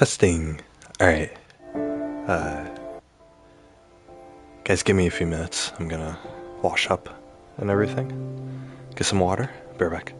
Testing. Alright. Uh, guys, give me a few minutes. I'm gonna wash up and everything. Get some water. Be right back.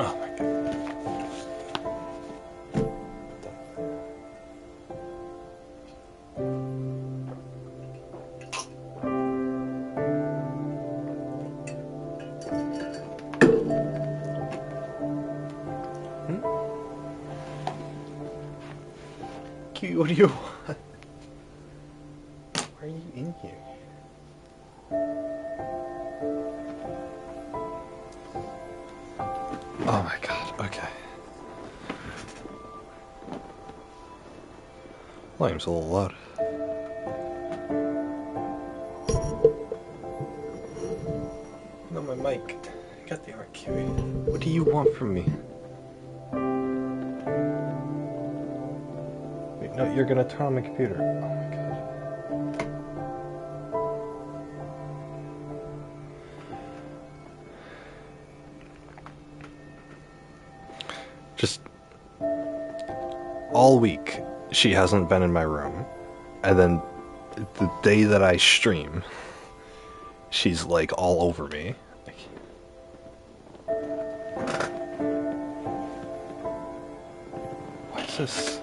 Oh my god. Q, what do you want? Why are you in here? Oh my god, okay. Volume's a little loud. Mike, get the art, Kiwi. What do you want from me? Wait, no, you're gonna turn on my computer. Oh my god. Just all week, she hasn't been in my room, and then the day that I stream, she's like all over me. Why is this?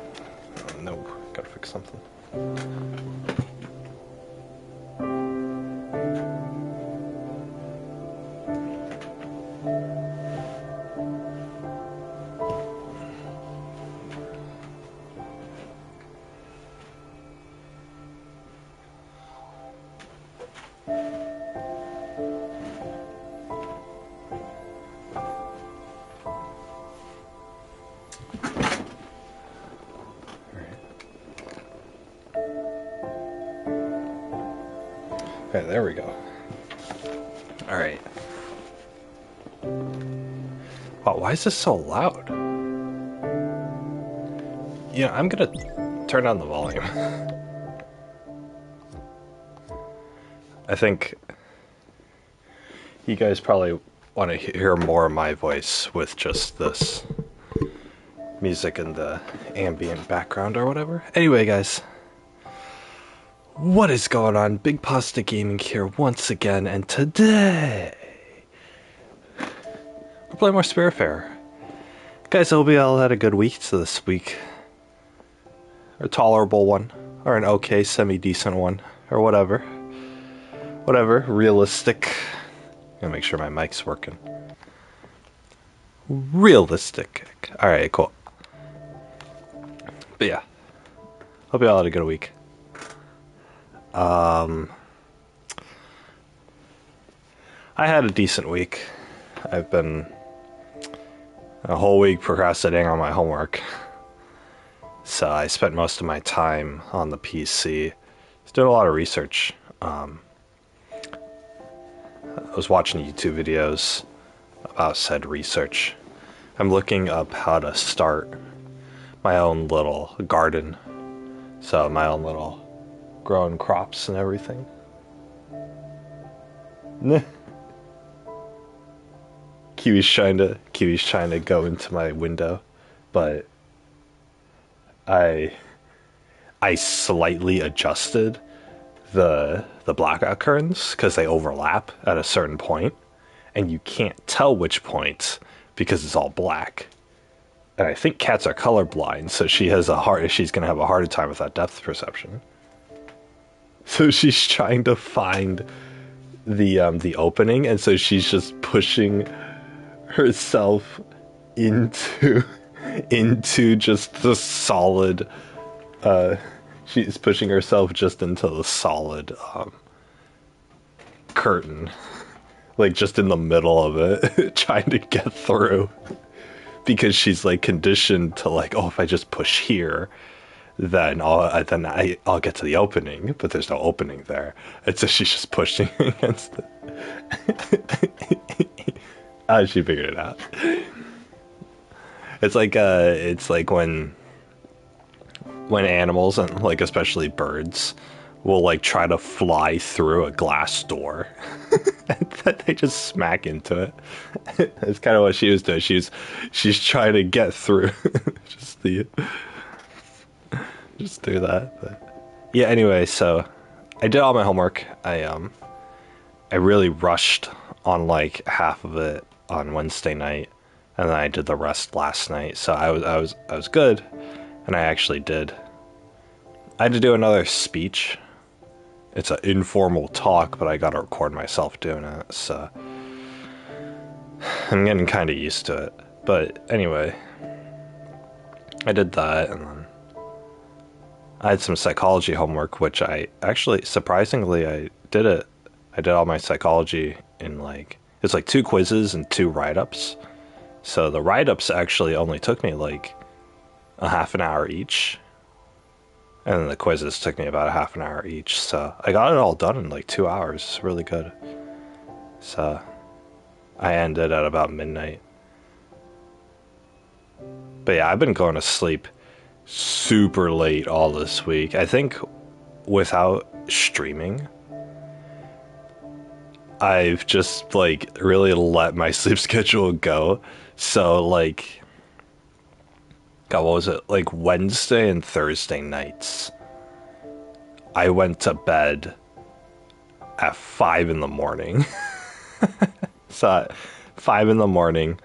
Oh, no, gotta fix something. Okay, there we go. Alright. Wow, why is this so loud? You know, I'm gonna turn down the volume. I think you guys probably want to hear more of my voice with just this music in the ambient background or whatever. Anyway, guys. What is going on? Big Pasta Gaming here once again, and today we're playing more Spiritfarer. Guys, I hope you all had a good week. So this week, a tolerable one, or an okay, semi-decent one, or whatever. Whatever, realistic. I'm gonna make sure my mic's working. Realistic. Alright, cool. But yeah, hope you all had a good week. I had a decent week. I've been a whole week procrastinating on my homework. So I spent most of my time on the PC. Just doing a lot of research. I was watching YouTube videos about said research. I'm looking up how to start my own little garden. So my own little growing crops and everything. Kiwi's trying to go into my window, but I slightly adjusted the blackout curtains because they overlap at a certain point, and you can't tell which point because it's all black. And I think cats are colorblind, so she's gonna have a harder time with that depth perception. So she's trying to find the opening, and so she's just pushing herself into just the solid. She's pushing herself just into the solid curtain, like just in the middle of it, trying to get through, because she's like conditioned to like, oh, if I just push here, then I'll get to the opening, but there's no opening there, and so she's just pushing against it. She figured it out. It's like when animals, and like especially birds, will like try to fly through a glass door, and then they just smack into it. That's kind of what she was doing. She's trying to get through. Just do that. But yeah, anyway, so I did all my homework. I really rushed on like half of it on Wednesday night, and then I did the rest last night. So I was good, and I actually did. I had to do another speech. It's an informal talk, but I got to record myself doing it, so I'm getting kind of used to it. But anyway, I did that, and then I had some psychology homework, which I actually, surprisingly, I did it. I did all my psychology in like, it's like 2 quizzes and 2 write-ups. So the write-ups actually only took me like a half an hour each. And then the quizzes took me about a half an hour each. So I got it all done in like 2 hours. It's really good. So I ended at about midnight. But yeah, I've been going to sleep super late all this week. I think without streaming, I've just like really let my sleep schedule go. So like, God, what was it? Like Wednesday and Thursday nights, I went to bed at 5 in the morning. So at 5 in the morning,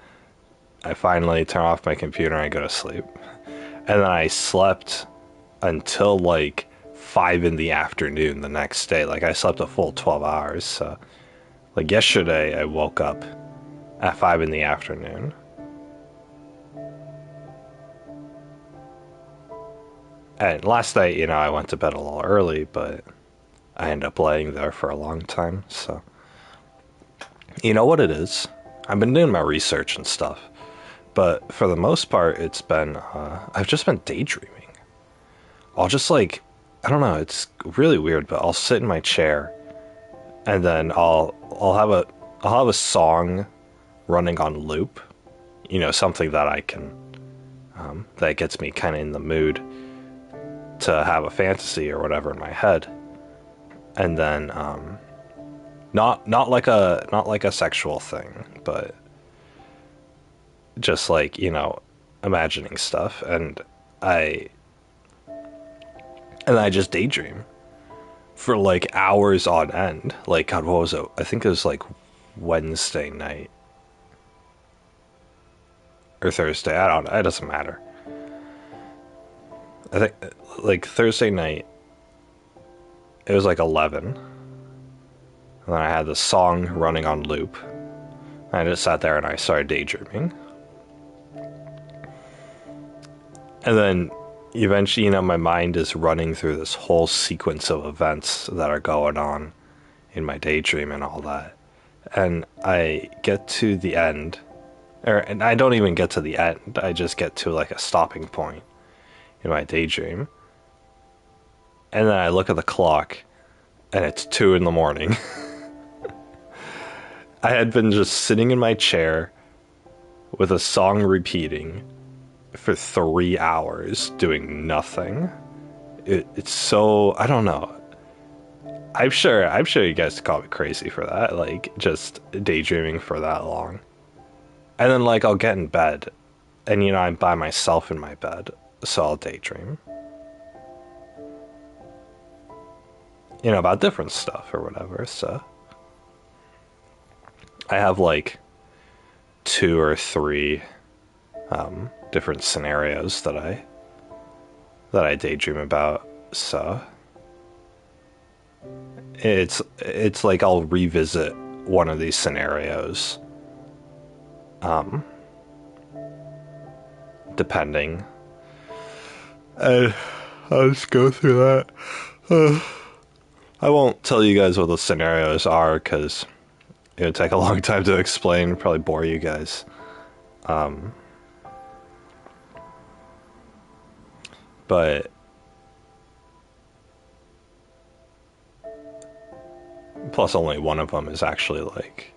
I finally turn off my computer and I go to sleep. And then I slept until like 5 in the afternoon the next day. Like I slept a full 12 hours. So like yesterday, I woke up at 5 in the afternoon. And last night, I went to bed a little early, but I ended up laying there for a long time. So, you know what it is? I've been doing my research and stuff, but for the most part, I've just been daydreaming. I'll just like, I don't know, it's really weird, but I'll sit in my chair and then I'll have a song running on loop, something that I can, that gets me kind of in the mood to have a fantasy or whatever in my head. And then, not like a sexual thing, but just like, imagining stuff. I just daydream for like hours on end. Like, God, what was it? I think it was like Wednesday night or Thursday. I don't know. It doesn't matter. I think like Thursday night, it was like 11. And then I had the song running on loop. I just sat there and I started daydreaming. And then eventually, my mind is running through this whole sequence of events that are going on in my daydream and all that. And I get to the end, and I don't even get to the end. I just get to like a stopping point in my daydream. And then I look at the clock and it's 2 in the morning. I had been just sitting in my chair with a song repeating for 3 hours doing nothing. It's so, I don't know. I'm sure you guys call me crazy for that, like just daydreaming for that long. And then like I'll get in bed and I'm by myself in my bed, so I'll daydream. About different stuff or whatever. So I have like 2 or 3 different scenarios that I daydream about. So it's like I'll revisit one of these scenarios depending. I'll just go through that. I won't tell you guys what the scenarios are because it would take a long time to explain, probably bore you guys. But plus only one of them is actually like,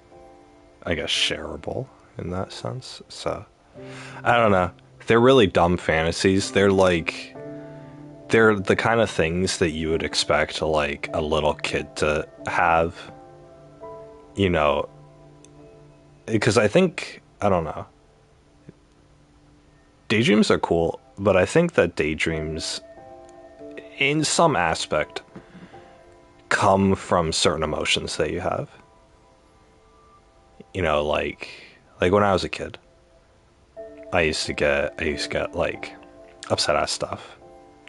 I guess, shareable in that sense. So I don't know. They're really dumb fantasies. They're the kind of things that you would expect like a little kid to have, because I think, I don't know. Daydreams are cool, but I think that daydreams, in some aspect, come from certain emotions that you have. Like when I was a kid, I used to get like upset at stuff.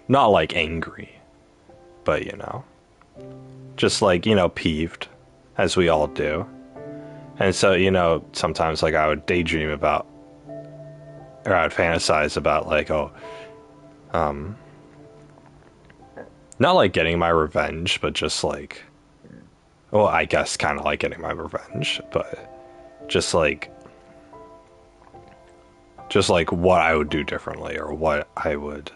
Not like angry, but just like, peeved, as we all do. And so, sometimes like I would daydream about, or I would fantasize about like, not like getting my revenge, but just like, well, I guess kind of like getting my revenge, but just like what I would do differently, or what I would,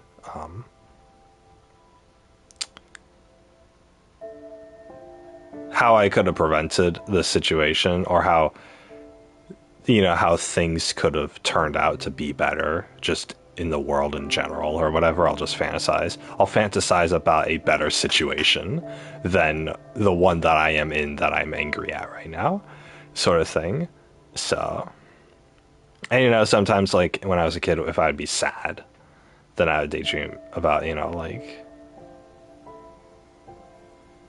how I could have prevented the situation, or how how things could have turned out to be better just in the world in general or whatever. I'll just fantasize. I'll fantasize about a better situation than the one that I am in that I'm angry at right now, sort of thing. So, and sometimes like when I was a kid, if I'd be sad, then I would daydream about, like,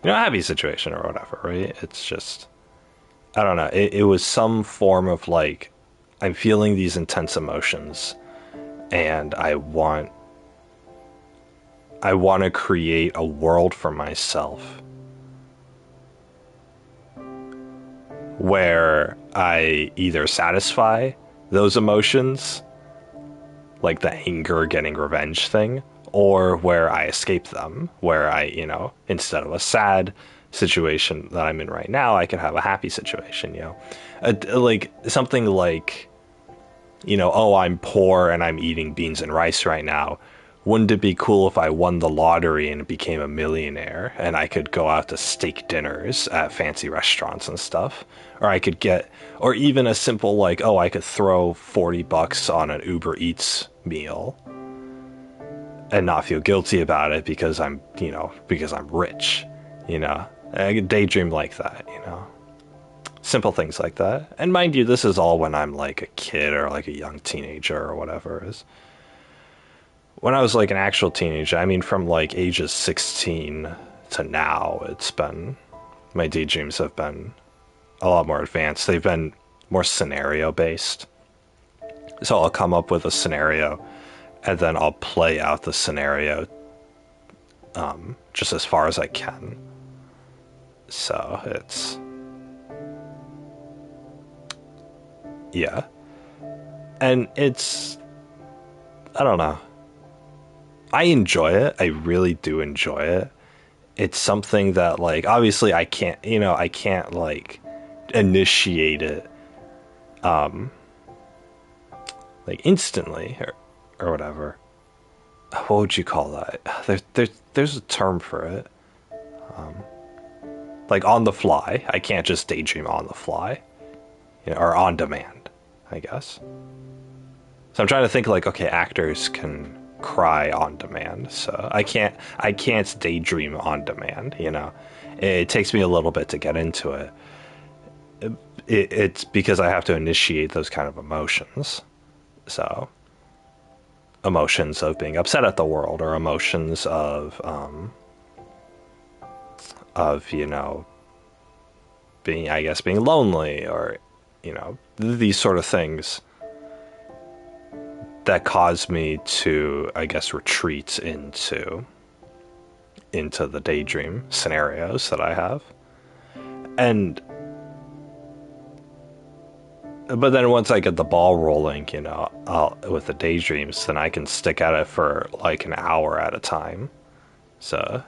a happy situation or whatever, right? It's just, I don't know. It was some form of like, I'm feeling these intense emotions and I want to create a world for myself where I either satisfy those emotions, like the anger getting revenge thing, or where I escape them, where I, instead of a sad situation that I'm in right now, I can have a happy situation, like something like, oh, I'm poor and I'm eating beans and rice right now. Wouldn't it be cool if I won the lottery and became a millionaire and I could go out to steak dinners at fancy restaurants and stuff? Or I could or even a simple like, oh, I could throw $40 on an Uber Eats meal and not feel guilty about it because I'm rich, I could daydream like that, simple things like that. And mind you, this is all when I'm like a kid or like a young teenager or whatever. Is when I was like an actual teenager, I mean, from like ages 16 to now, my daydreams have been a lot more advanced. They've been more scenario based. So I'll come up with a scenario and then I'll play out the scenario just as far as I can. So it's, yeah. And it's, I don't know. I enjoy it. I really do enjoy it. It's something that, like, obviously I can't like initiate it like instantly or whatever. What would you call that? There's a term for it. Like on the fly. I can't just daydream on the fly, or on demand, I guess. So I'm trying to think like, okay, actors can cry on demand, so I can't daydream on demand. It takes me a little bit to get into it. It's because I have to initiate those kind of emotions. So emotions of being upset at the world, or emotions of being lonely, or these sort of things that cause me to, I guess, retreat into the daydream scenarios that I have. But then once I get the ball rolling, with the daydreams, then I can stick at it for like an hour at a time. So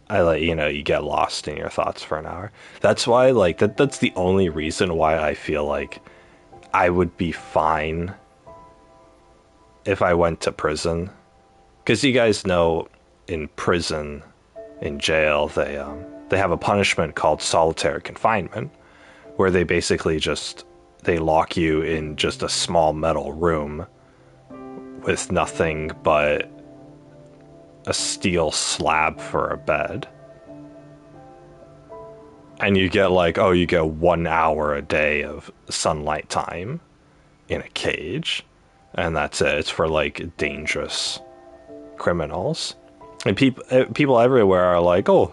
you get lost in your thoughts for an hour. That's why, like, that's the only reason why I feel like I would be fine if I went to prison. Because you guys know, in prison, in jail, they have a punishment called solitary confinement, where they basically they lock you in just a small metal room with nothing but a steel slab for a bed. And you get 1 hour a day of sunlight time in a cage. And that's it. It's for like dangerous criminals. And people everywhere are like, oh,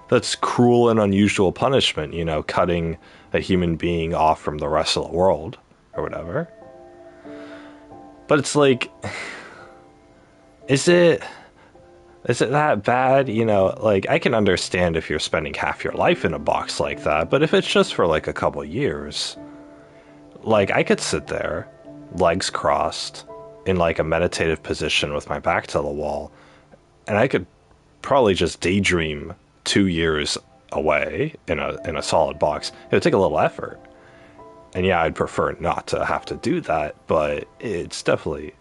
that's cruel and unusual punishment, cutting a human being off from the rest of the world or whatever. But it's like, is it that bad? Like, I can understand if you're spending half your life in a box like that, but if it's just for like a couple years, like, I could sit there, legs crossed, in like a meditative position with my back to the wall, and I could probably just daydream 2 years away in a solid box. It would take a little effort. And yeah, I'd prefer not to have to do that, but it's definitely,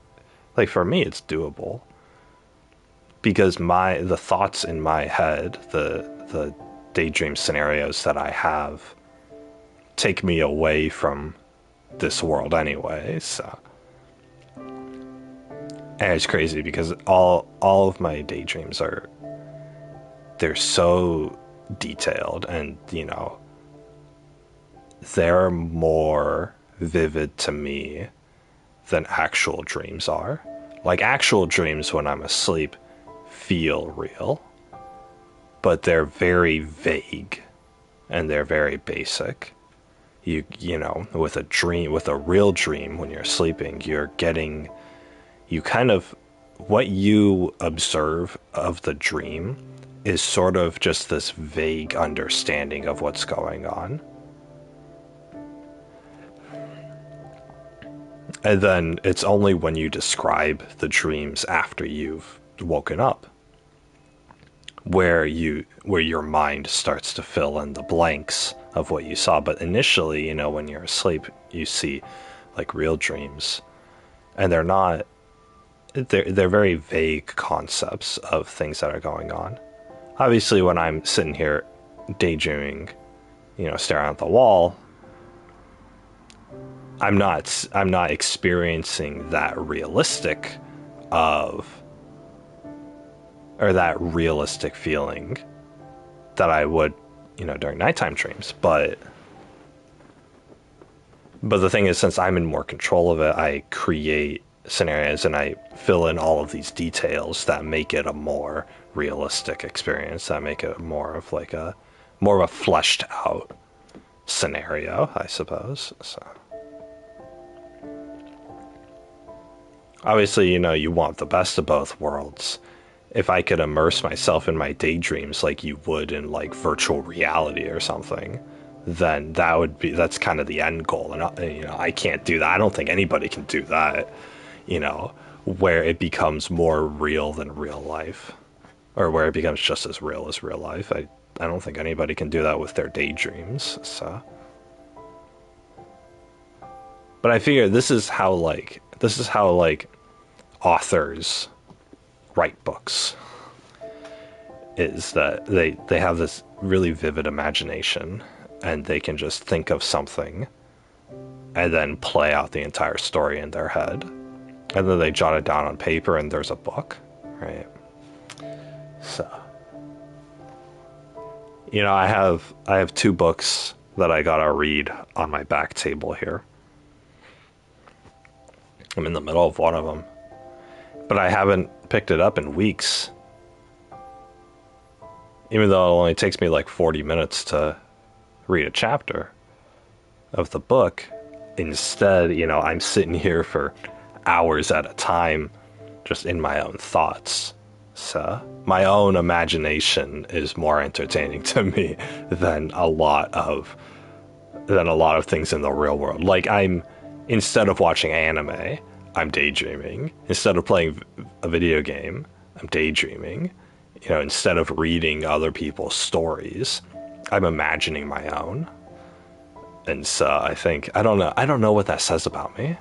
like, for me, it's doable. Because the thoughts in my head, the daydream scenarios that I have, take me away from this world anyway. So, and it's crazy because all of my daydreams they're so detailed, and they're more vivid to me than actual dreams are. Like, actual dreams when I'm asleep feel real, but they're very vague and they're very basic. With a real dream, when you're sleeping, you kind of, what you observe of the dream is sort of just this vague understanding of what's going on. And then it's only when you describe the dreams after you've woken up where your mind starts to fill in the blanks of what you saw. But initially, when you're asleep, you see like real dreams, and they're very vague concepts of things that are going on. Obviously, when I'm sitting here daydreaming, staring at the wall, I'm not experiencing that realistic feeling that I would, during nighttime dreams. But the thing is, since I'm in more control of it, I create scenarios and I fill in all of these details that make it a more realistic experience, that make it more of a fleshed out scenario, I suppose. So obviously, you want the best of both worlds. If I could immerse myself in my daydreams like you would in like virtual reality or something, then that's kind of the end goal. And I can't do that. I don't think anybody can do that, where it becomes more real than real life, or where it becomes just as real life. I don't think anybody can do that with their daydreams. So, but I figure this is how authors write books, is that they have this really vivid imagination, and they can just think of something and then play out the entire story in their head, and then they jot it down on paper and there's a book, right? So, I have 2 books that I gotta read on my back table here. I'm in the middle of one of them, but I haven't picked it up in weeks, even though it only takes me like 40 minutes to read a chapter of the book. Instead, I'm sitting here for hours at a time just in my own thoughts. So my own imagination is more entertaining to me than a lot of things in the real world. Like, instead of watching anime, I'm daydreaming. Instead of playing a video game, I'm daydreaming. Instead of reading other people's stories, I'm imagining my own. And so I don't know what that says about me.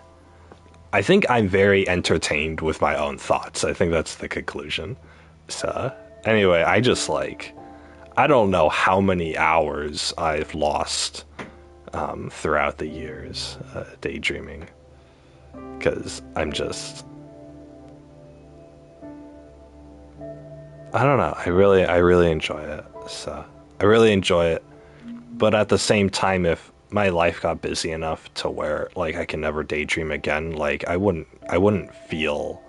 I think I'm very entertained with my own thoughts. I think that's the conclusion. So anyway, I don't know how many hours I've lost throughout the years daydreaming, because I don't know. I really enjoy it. So I really enjoy it. But at the same time, if my life got busy enough to where like I can never daydream again, like I wouldn't feel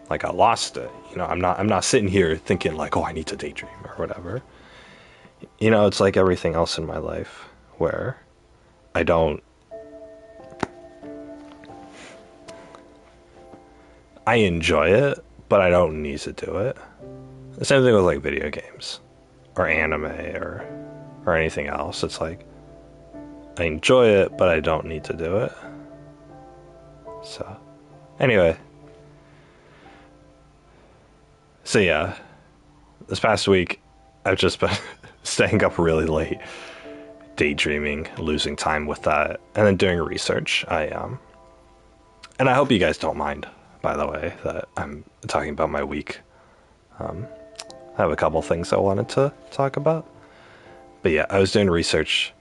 like I lost it. I'm not sitting here thinking like, oh, I need to daydream or whatever. It's like everything else in my life where I enjoy it, but I don't need to do it. The same thing with like video games or anime or anything else. It's like I enjoy it, but I don't need to do it. So anyway, so yeah, this past week I've just been staying up really late, daydreaming, losing time with that, and then doing research. And I hope you guys don't mind, by the way, that I'm talking about my week. I have a couple things I wanted to talk about. But yeah, I was doing research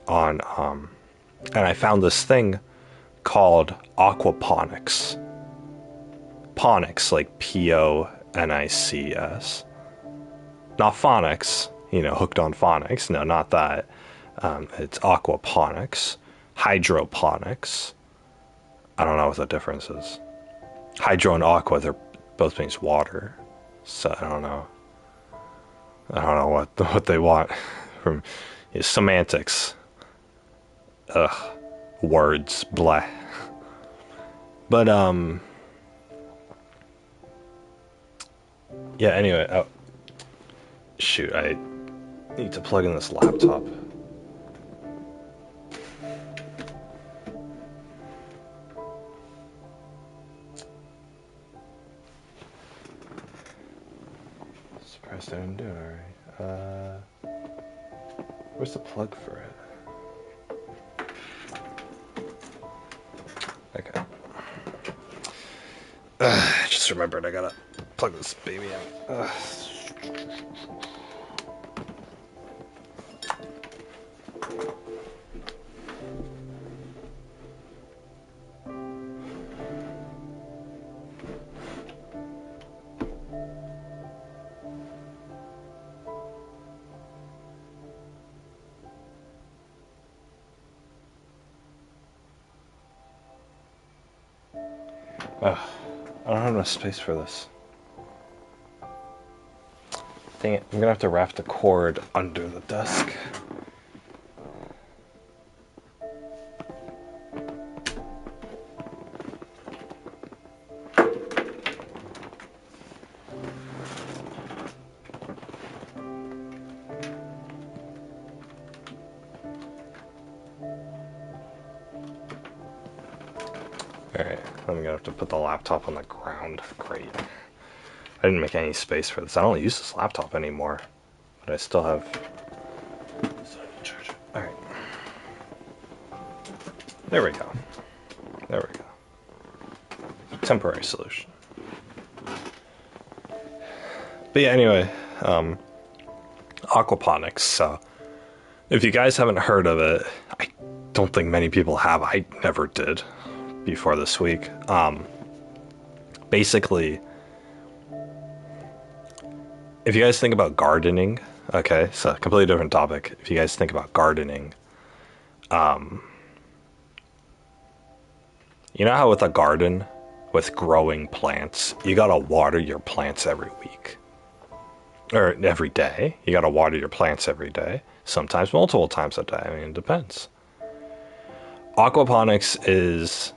on, and I found this thing called aquaponics. Ponics, like Ponics. Not phonics, hooked on phonics. No, not that. It's aquaponics. Hydroponics. I don't know what the difference is. Hydro and aqua, they're both means water. So I don't know. I don't know what they want from semantics. Ugh. Words. Blah. But, yeah, anyway. Oh, shoot, I need to plug in this laptop. Surprised I didn't do it already. Where's the plug for it? Okay. I just remembered I gotta plug this baby in. I don't have enough space for this. Dang it, I'm gonna have to wrap the cord under the desk. Alright, I'm gonna have to put the laptop on the ground. Great. I didn't make any space for this. I don't use this laptop anymore, but I still have. Alright. There we go. There we go. Temporary solution. But yeah, anyway, aquaponics. So, if you guys haven't heard of it, I don't think many people have. I never did before this week. Basically, if you guys think about gardening, okay, so a completely different topic. If you guys think about gardening, you know how with a garden, with growing plants, you gotta water your plants every week. Or every day. You gotta water your plants every day. Sometimes multiple times a day. I mean, it depends. Aquaponics is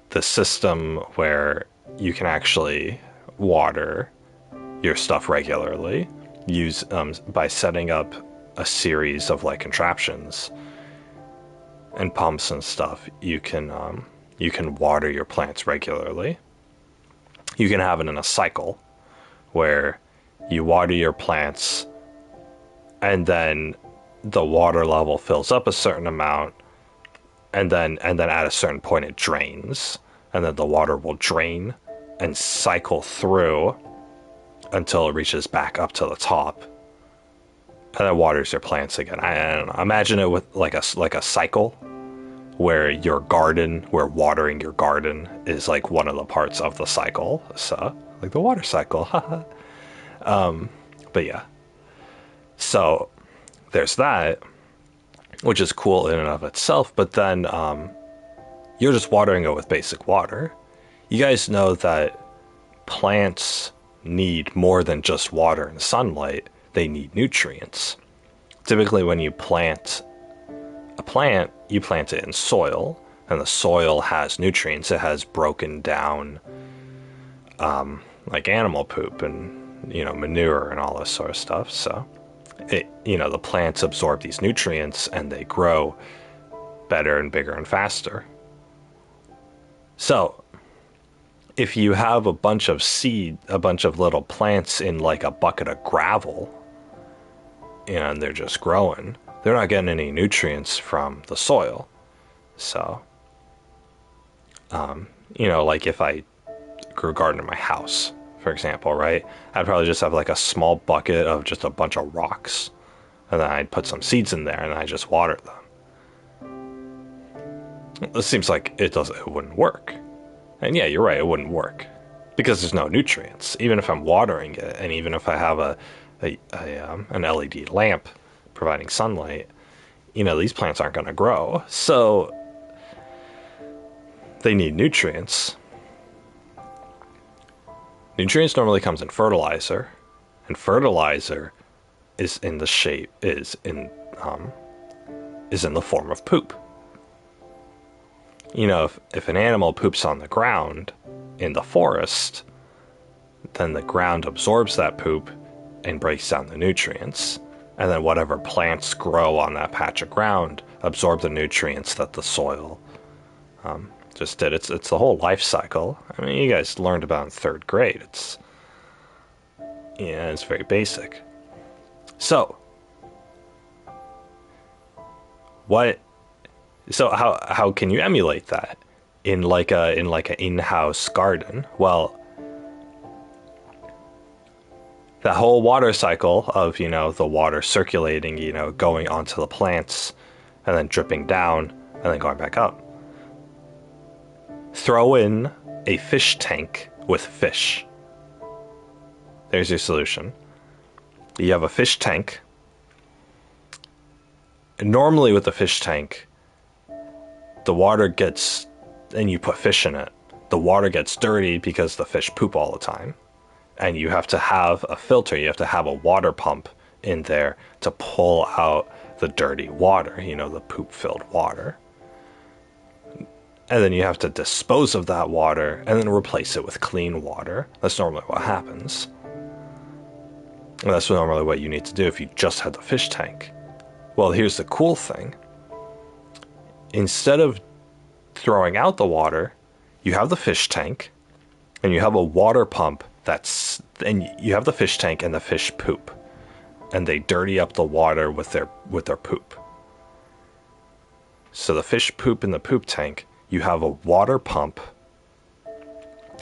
the system where you can actually water your stuff regularly, use by setting up a series of like contraptions and pumps and stuff. You can water your plants regularly. You can have it in a cycle where you water your plants and then the water level fills up a certain amount, and then at a certain point it drains, and then the water will drain and cycle through until it reaches back up to the top, and then waters your plants again. I don't know. Imagine it with like a cycle where where watering your garden is like one of the parts of the cycle. So like the water cycle. But yeah. So there's that, which is cool in and of itself, but then you're just watering it with basic water. You guys know that plants need more than just water and sunlight. They need nutrients. Typically when you plant a plant, you plant it in soil, and the soil has nutrients. It has broken down like animal poop and manure and all this sort of stuff. So the plants absorb these nutrients and they grow better and bigger and faster. So if you have a bunch of little plants in like a bucket of gravel, and they're just growing, they're not getting any nutrients from the soil. So, like if I grew a garden in my house, for example, right? I'd probably just have like a small bucket of just a bunch of rocks, and then I'd put some seeds in there and I just water them. It seems like it wouldn't work. And yeah, you're right, it wouldn't work. Because there's no nutrients. Even if I'm watering it, and even if I have an LED lamp providing sunlight, these plants aren't going to grow. So they need nutrients. Nutrients normally comes in fertilizer, and fertilizer is in the form of poop. If an animal poops on the ground in the forest, then the ground absorbs that poop and breaks down the nutrients. And then whatever plants grow on that patch of ground absorb the nutrients that the soil just did. It's the whole life cycle. I mean, you guys learned about in 3rd grade. It's very basic. So, how can you emulate that in like an in-house garden? Well, that whole water cycle of, the water circulating, going onto the plants and then dripping down and then going back up. Throw in a fish tank with fish. There's your solution. You have a fish tank. Normally with the fish tank, the water gets, and you put fish in it, the water gets dirty because the fish poop all the time. And you have to have a filter, you have to have a water pump in there to pull out the dirty water, the poop-filled water. And then you have to dispose of that water and then replace it with clean water. That's normally what happens. And that's normally what you need to do if you just had the fish tank. Well, here's the cool thing. Instead of throwing out the water, you have the fish tank and you have a water pump and you have the fish tank and the fish poop, and they dirty up the water with their poop. So the fish poop in the poop tank, you have a water pump.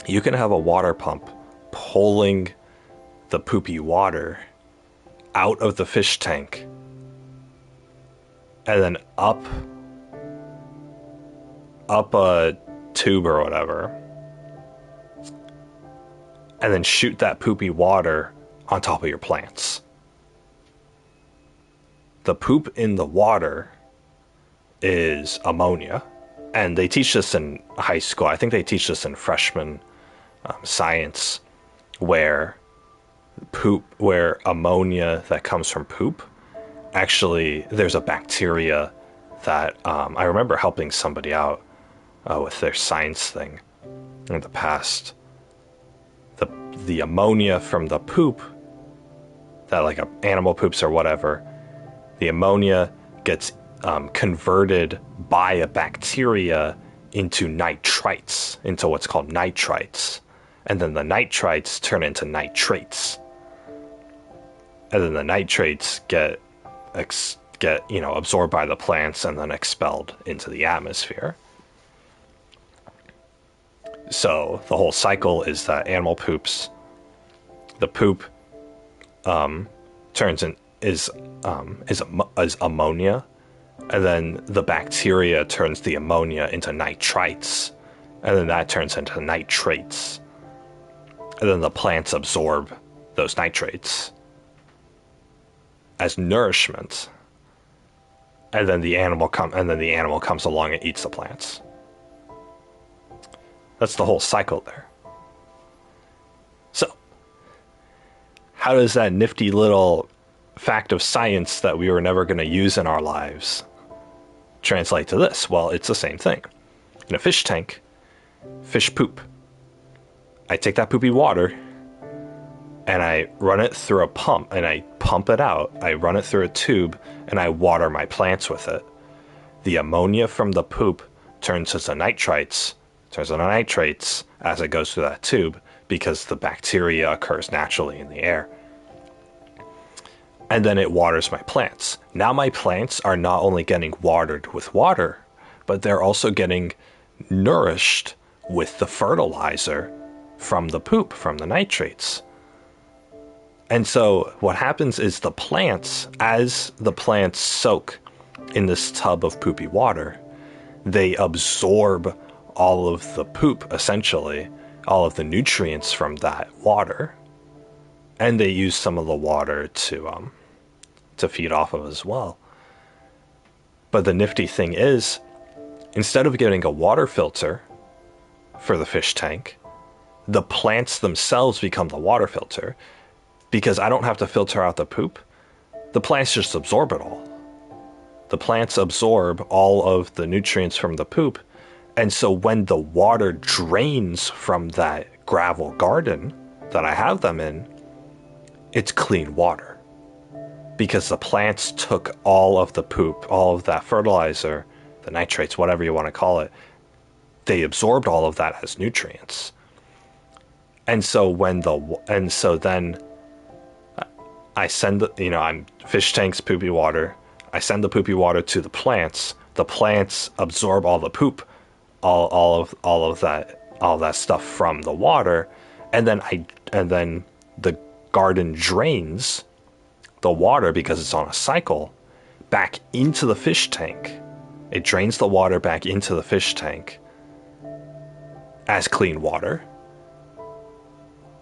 You can have a water pump pulling the poopy water out of the fish tank and then up a tube or whatever, and then shoot that poopy water on top of your plants. The poop in the water is ammonia, and they teach this in high school. I think they teach this in freshman science, where ammonia that comes from poop, actually there's a bacteria that I remember helping somebody out with their science thing in the past. The ammonia from the poop, that like animal poops or whatever, the ammonia gets converted by a bacteria into nitrites, into what's called nitrites. And then the nitrites turn into nitrates. And then the nitrates get absorbed by the plants and then expelled into the atmosphere. So the whole cycle is that animal poops, the poop turns in is ammonia, and then the bacteria turns the ammonia into nitrites, and then that turns into nitrates, and then the plants absorb those nitrates as nourishment, and then the animal comes along and eats the plants. That's the whole cycle there. So, how does that nifty little fact of science that we were never going to use in our lives translate to this? Well, it's the same thing. In a fish tank, fish poop. I take that poopy water and I run it through a pump and I pump it out. I run it through a tube and I water my plants with it. The ammonia from the poop turns into nitrates as it goes through that tube, because the bacteria occurs naturally in the air. And then it waters my plants. Now my plants are not only getting watered with water, but they're also getting nourished with the fertilizer from the poop, from the nitrates. And so what happens is the plants, as the plants soak in this tub of poopy water, they absorb all of the poop, essentially, all of the nutrients from that water, and they use some of the water to feed off of as well. But the nifty thing is, instead of getting a water filter for the fish tank, the plants themselves become the water filter, because I don't have to filter out the poop. The plants just absorb it all. The plants absorb all of the nutrients from the poop, and so when the water drains from that gravel garden that I have them in, it's clean water. Because the plants took all of the poop, all of that fertilizer, the nitrates, whatever you want to call it, they absorbed all of that as nutrients. And so then I send I'm fish tanks, poopy water. I send the poopy water to the plants. The plants absorb all the poop, all of that stuff from the water, and then the garden drains the water, because it's on a cycle, back into the fish tank. It drains the water back into the fish tank as clean water.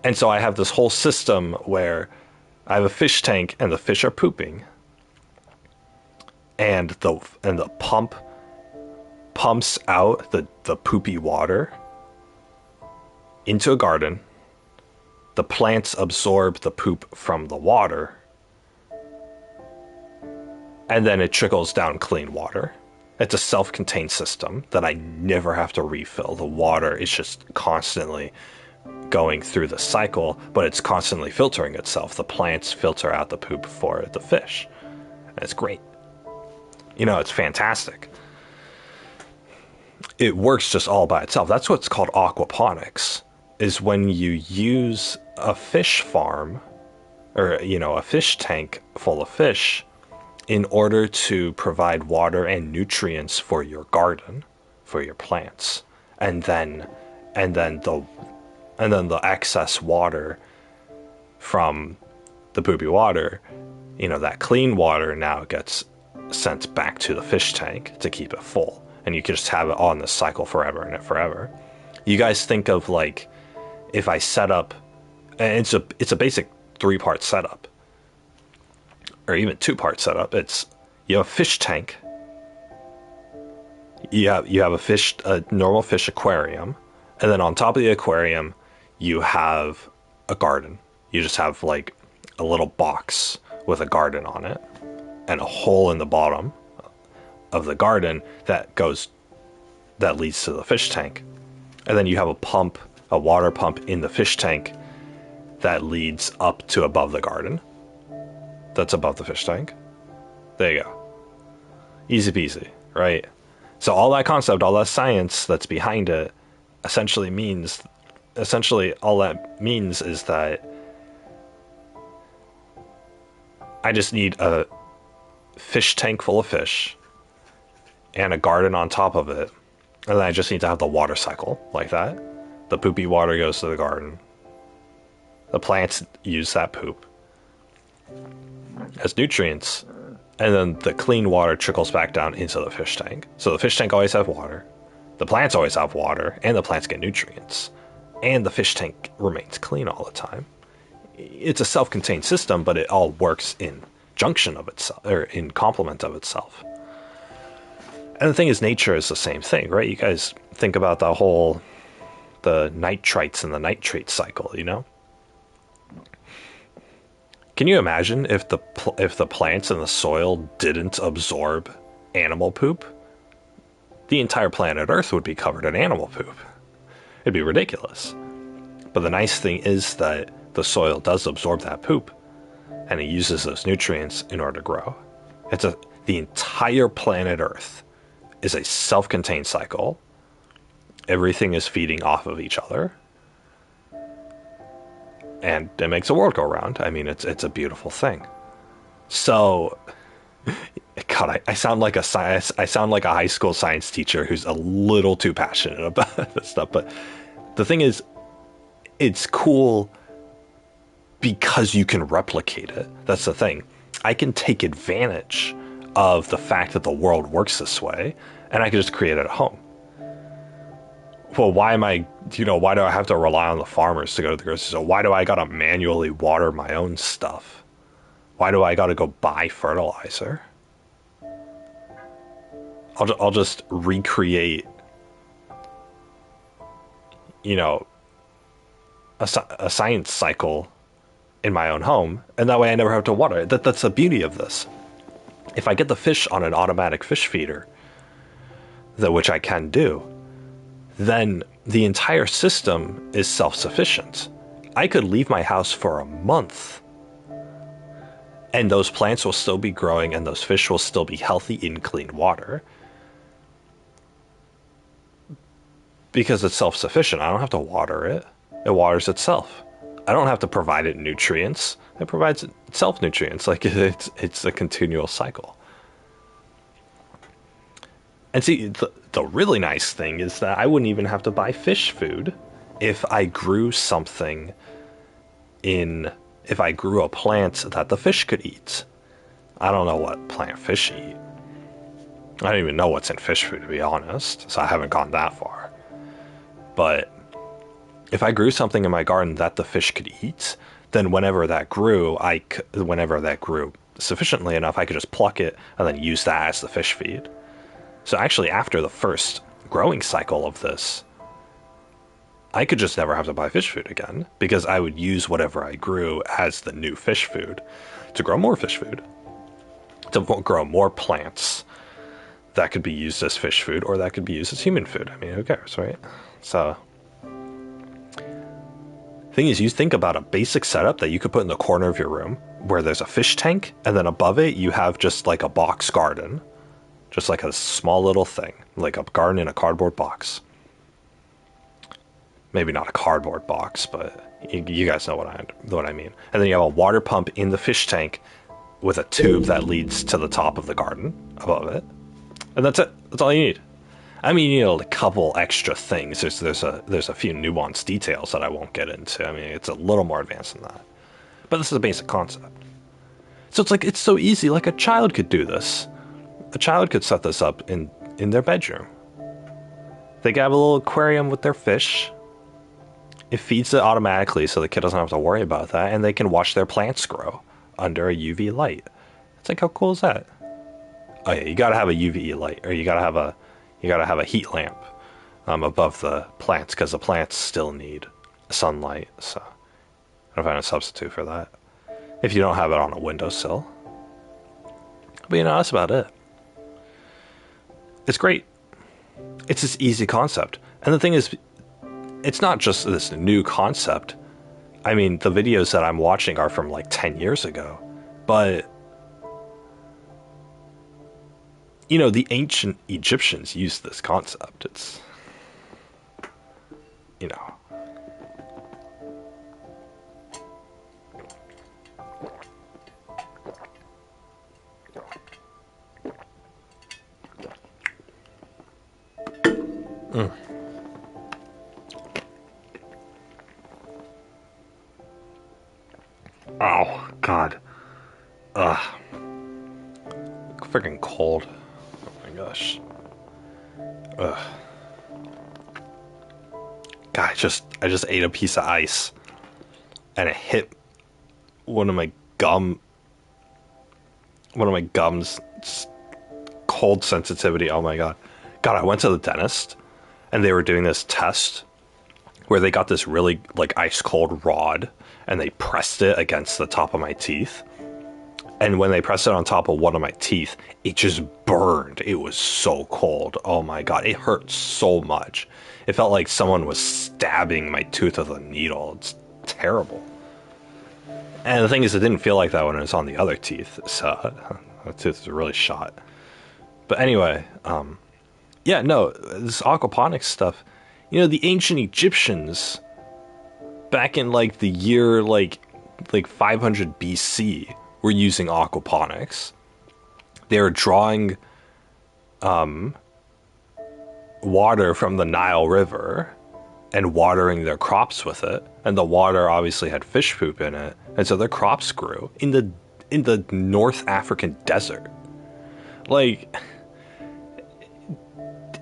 And so I have this whole system where I have a fish tank and the fish are pooping, and the pump pumps out the poopy water into a garden. The plants absorb the poop from the water, and then it trickles down clean water. It's a self-contained system that I never have to refill. The water is just constantly going through the cycle, but it's constantly filtering itself. The plants filter out the poop for the fish. And it's great. It's fantastic. It works just all by itself. That's what's called aquaponics, is when you use a fish farm, or, a fish tank full of fish, in order to provide water and nutrients for your garden, for your plants. And then the excess water from the poopy water, that clean water now gets sent back to the fish tank to keep it full. And you can just have it on this cycle forever and forever. You guys think of, like, if I set up, and it's a basic 3-part setup, or even 2-part setup. You have a fish tank, you have a normal fish aquarium, and then on top of the aquarium you have a garden. You just have, like, a little box with a garden on it, and a hole in the bottom of the garden that leads to the fish tank. And then you have a water pump in the fish tank that leads up to above the garden. That's above the fish tank. There you go. Easy peasy, right? So all that concept, all that science that's behind it, essentially all that means is that I just need a fish tank full of fish and a garden on top of it, and then I just need to have the water cycle like that. The poopy water goes to the garden. The plants use that poop as nutrients, and then the clean water trickles back down into the fish tank. So the fish tank always has water, the plants always have water, and the plants get nutrients, and the fish tank remains clean all the time. It's a self-contained system, but it all works in junction of itself, or in complement of itself. And the thing is, nature is the same thing, right? You guys think about the nitrites and the nitrate cycle, Can you imagine if the plants in the soil didn't absorb animal poop? The entire planet Earth would be covered in animal poop. It'd be ridiculous. But the nice thing is that the soil does absorb that poop, and it uses those nutrients in order to grow. The entire planet Earth is a self-contained cycle. Everything is feeding off of each other, and it makes the world go round. I mean, it's a beautiful thing. So, God, I sound like a high school science teacher who's a little too passionate about this stuff. But the thing is, it's cool because you can replicate it. That's the thing. I can take advantage of the fact that the world works this way, and I could just create it at home. Well, why do I have to rely on the farmers to go to the grocery store? Why do I gotta manually water my own stuff? Why do I gotta go buy fertilizer? I'll just recreate, a science cycle in my own home, and that way I never have to water it. That's the beauty of this. If I get the fish on an automatic fish feeder, which I can do, then the entire system is self-sufficient. I could leave my house for a month, and those plants will still be growing, and those fish will still be healthy in clean water. Because it's self-sufficient. I don't have to water it. It waters itself. I don't have to provide it nutrients. It provides itself nutrients. Like, it's a continual cycle. And see, the really nice thing is that I wouldn't even have to buy fish food if I grew if I grew a plant that the fish could eat. I don't know what plant fish eat. I don't even know what's in fish food, to be honest, so I haven't gone that far. But if I grew something in my garden that the fish could eat, then whenever that grew sufficiently enough, I could just pluck it and then use that as the fish feed. So actually, after the first growing cycle of this, I could just never have to buy fish food again, because I would use whatever I grew as the new fish food to grow more fish food, to grow more plants that could be used as fish food, or that could be used as human food. I mean, who cares, right? So, thing is, you think about a basic setup that you could put in the corner of your room, where there's a fish tank, and then above it you have just like a box garden, just like a small little thing, like a garden in a cardboard box. Maybe not a cardboard box, but you guys know what I mean. And then you have a water pump in the fish tank with a tube that leads to the top of the garden above it. And that's it. That's all you need. I mean, you know, a couple extra things. There's a few nuanced details that I won't get into. I mean, it's a little more advanced than that. But this is a basic concept. So it's so easy. Like, a child could do this. A child could set this up in their bedroom. They could have a little aquarium with their fish. It feeds it automatically, so the kid doesn't have to worry about that, and they can watch their plants grow under a UV light. It's like, how cool is that? Oh yeah, you gotta have a UV light, or you gotta have a heat lamp above the plants, because the plants still need sunlight. So I don't find a substitute for that if you don't have it on a windowsill. But that's about it. It's great. It's this easy concept, and the thing is, it's not just this new concept. I mean, the videos that I'm watching are from like 10 years ago, but the ancient Egyptians used this concept. It's, Oh, God. Freaking cold. Oh my gosh. Ugh. God, I just ate a piece of ice, and it hit one of my gums. Cold sensitivity. Oh my God. God, I went to the dentist, and they were doing this test where they got this really ice cold rod, and they pressed it against the top of my teeth. And when they pressed it on top of one of my teeth, it just burned. It was so cold. Oh my God. It hurt so much. It felt like someone was stabbing my tooth with a needle. It's terrible. And the thing is, it didn't feel like that when it was on the other teeth. So the tooth was really shot. But anyway, this aquaponics stuff, the ancient Egyptians, back in the year 500 BC, were using aquaponics. They were drawing water from the Nile River and watering their crops with it, and the water obviously had fish poop in it, and so their crops grew in the North African desert.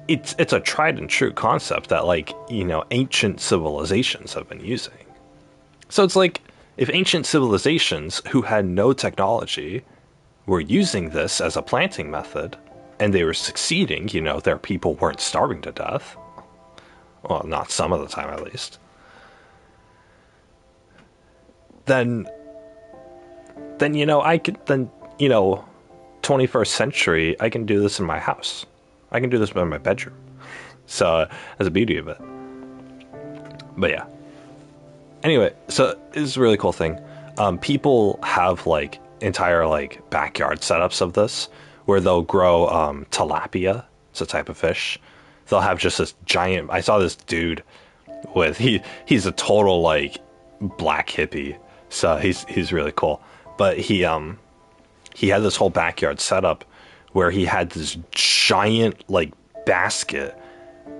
it's a tried and true concept that, like, ancient civilizations have been using. So it's like, if ancient civilizations who had no technology were using this as a planting method, and they were succeeding, their people weren't starving to death. Well, not some of the time, at least. Then I could, 21st century, I can do this in my house. I can do this in my bedroom. So that's the beauty of it. But yeah. Anyway, so it's a really cool thing. People have like entire like backyard setups of this where they'll grow tilapia. It's a type of fish. They'll have just this giant. I saw this dude with he's a total like black hippie. So he's really cool. But he had this whole backyard setup where he had this giant like basket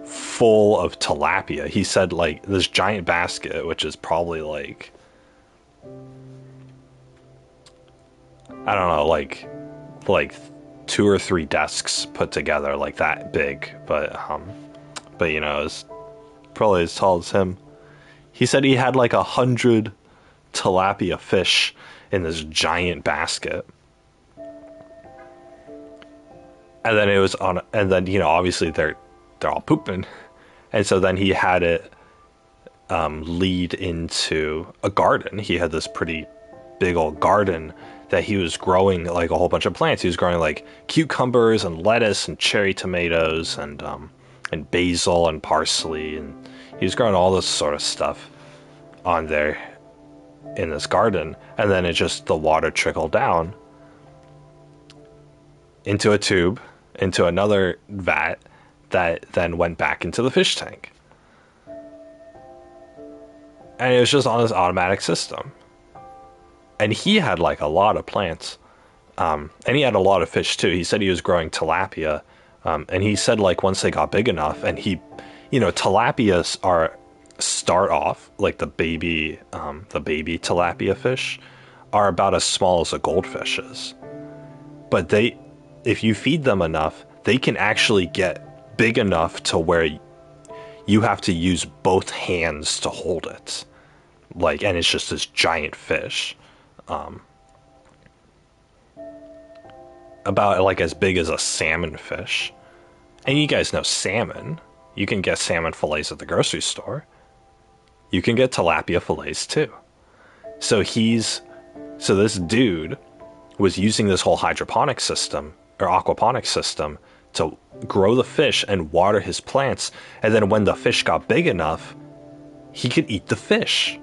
full of tilapia. He said like this giant basket, which is probably like, I don't know, like 2 or 3 desks put together, like that big. But it's probably as tall as him. He said he had like 100 tilapia fish in this giant basket. And then obviously they're all pooping. And so then he had it lead into a garden. He had this pretty big old garden that he was growing like a whole bunch of plants. He was growing like cucumbers and lettuce and cherry tomatoes and basil and parsley, and he was growing all this sort of stuff on there in this garden. And then the water trickled down into a tube, into another vat that then went back into the fish tank. And it was just on this automatic system. And he had like a lot of plants. And he had a lot of fish too. He said he was growing tilapia. And he said like once they got big enough, and tilapias start off like the baby tilapia fish are about as small as a goldfish is. But if you feed them enough, they can actually get big enough to where you have to use both hands to hold it. Like, and it's just this giant fish. About like as big as a salmon fish. And you guys know salmon. You can get salmon fillets at the grocery store. You can get tilapia fillets too. So this dude was using this whole hydroponic system or aquaponic system to grow the fish and water his plants. And then when the fish got big enough, he could eat the fish.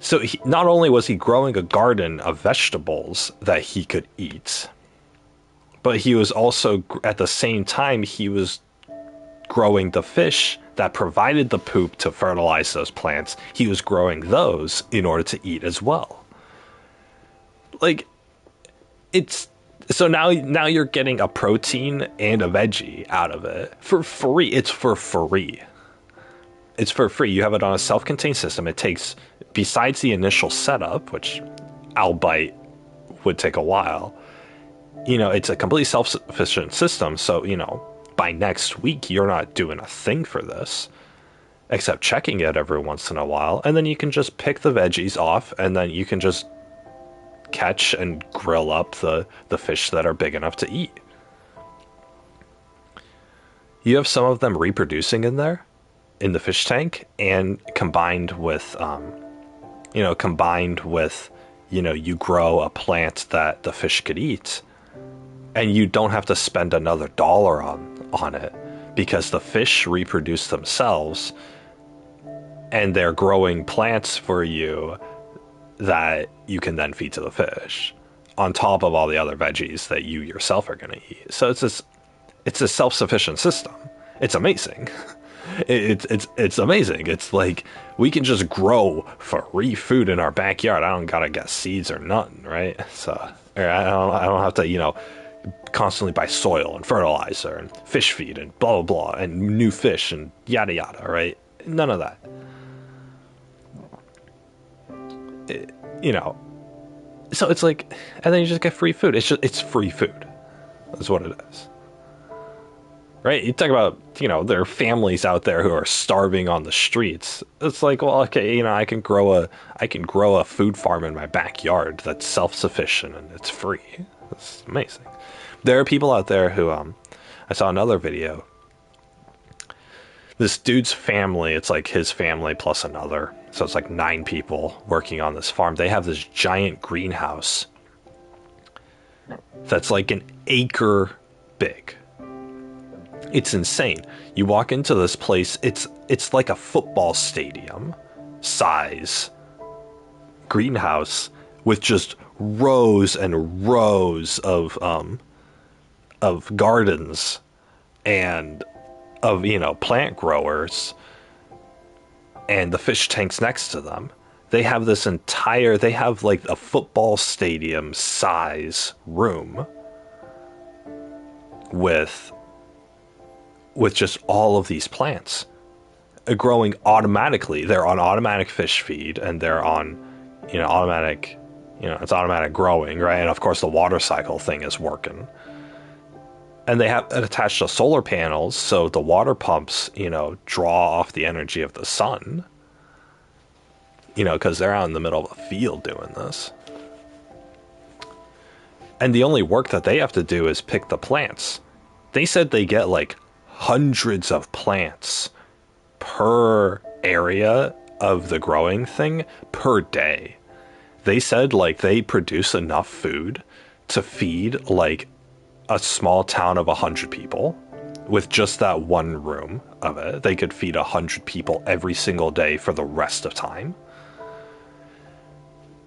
So not only was he growing a garden of vegetables that he could eat, but he was also, at the same time, he was growing the fish that provided the poop to fertilize those plants. He was growing those in order to eat as well. Like, so now you're getting a protein and a veggie out of it for free. It's for free. It's for free. You have it on a self-contained system. It takes, besides the initial setup, which albeit would take a while, it's a completely self-sufficient system. So, by next week, you're not doing a thing for this, except checking it every once in a while. And then you can just pick the veggies off, and then you can just catch and grill up the fish that are big enough to eat. You have some of them reproducing in there, in the fish tank, and combined with you grow a plant that the fish could eat, and you don't have to spend another dollar on it because the fish reproduce themselves and they're growing plants for you that you can then feed to the fish on top of all the other veggies that you yourself are going to eat. So it's a self-sufficient system. It's amazing. It's amazing. It's like we can just grow free food in our backyard. I don't gotta get seeds or nothing, right? So I don't have to constantly buy soil and fertilizer and fish feed and blah blah blah and new fish and yada yada, right? None of that. So it's like, and then you just get free food. It's free food. That's what it is. Right? You talk about, there are families out there who are starving on the streets. It's like, well, okay, I can grow a food farm in my backyard that's self-sufficient and it's free. It's amazing. There are people out there who, I saw another video. This dude's family, it's like his family plus another. So it's like 9 people working on this farm. They have this giant greenhouse that's like an acre big. It's insane. You walk into this place, it's like a football stadium size greenhouse with just rows and rows of gardens and of plant growers and the fish tanks next to them. They have they have like a football stadium size room with just all of these plants growing automatically. They're on automatic fish feed and they're on, automatic, it's automatic growing, right? And of course the water cycle thing is working. And they have it attached to solar panels, so the water pumps, draw off the energy of the sun, because they're out in the middle of a field doing this. And the only work that they have to do is pick the plants. They said they get like hundreds of plants per area of the growing thing per day. They said like they produce enough food to feed like a small town of 100 people with just that one room of it. They could feed 100 people every single day for the rest of time.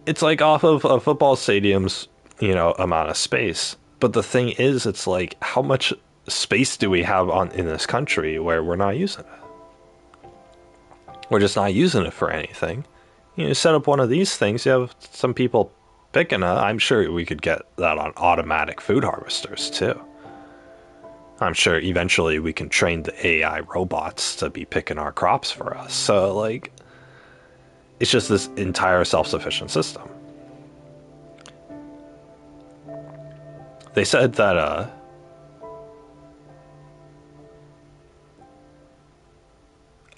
It's like off of a football stadium's, amount of space. But the thing is, it's like, how much space do we have in this country where we're not using it? We're just not using it for anything. Set up one of these things, you have some people picking it. I'm sure we could get that on automatic food harvesters too. I'm sure eventually we can train the AI robots to be picking our crops for us. So like, it's just this entire self-sufficient system. They said that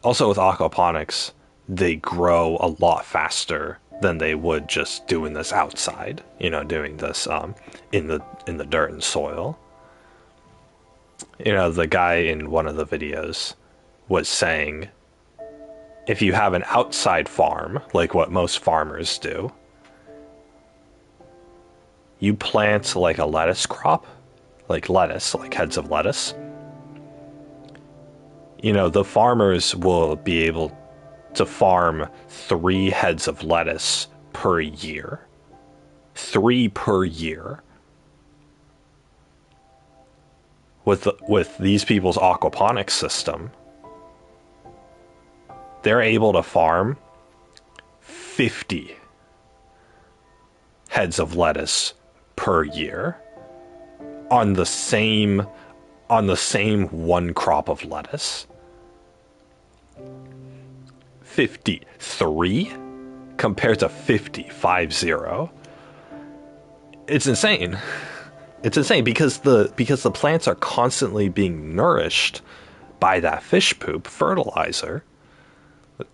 also with aquaponics, they grow a lot faster than they would just doing this outside, doing this in the dirt and soil. The guy in one of the videos was saying, if you have an outside farm, like what most farmers do, you plant like a lettuce crop, like lettuce, like heads of lettuce. The farmers will be able to farm 3 heads of lettuce per year. 3 per year. With these people's aquaponics system, they're able to farm 50 heads of lettuce per year on the same one crop of lettuce. 53 compared to 50. It's insane. It's insane because the plants are constantly being nourished by that fish poop fertilizer.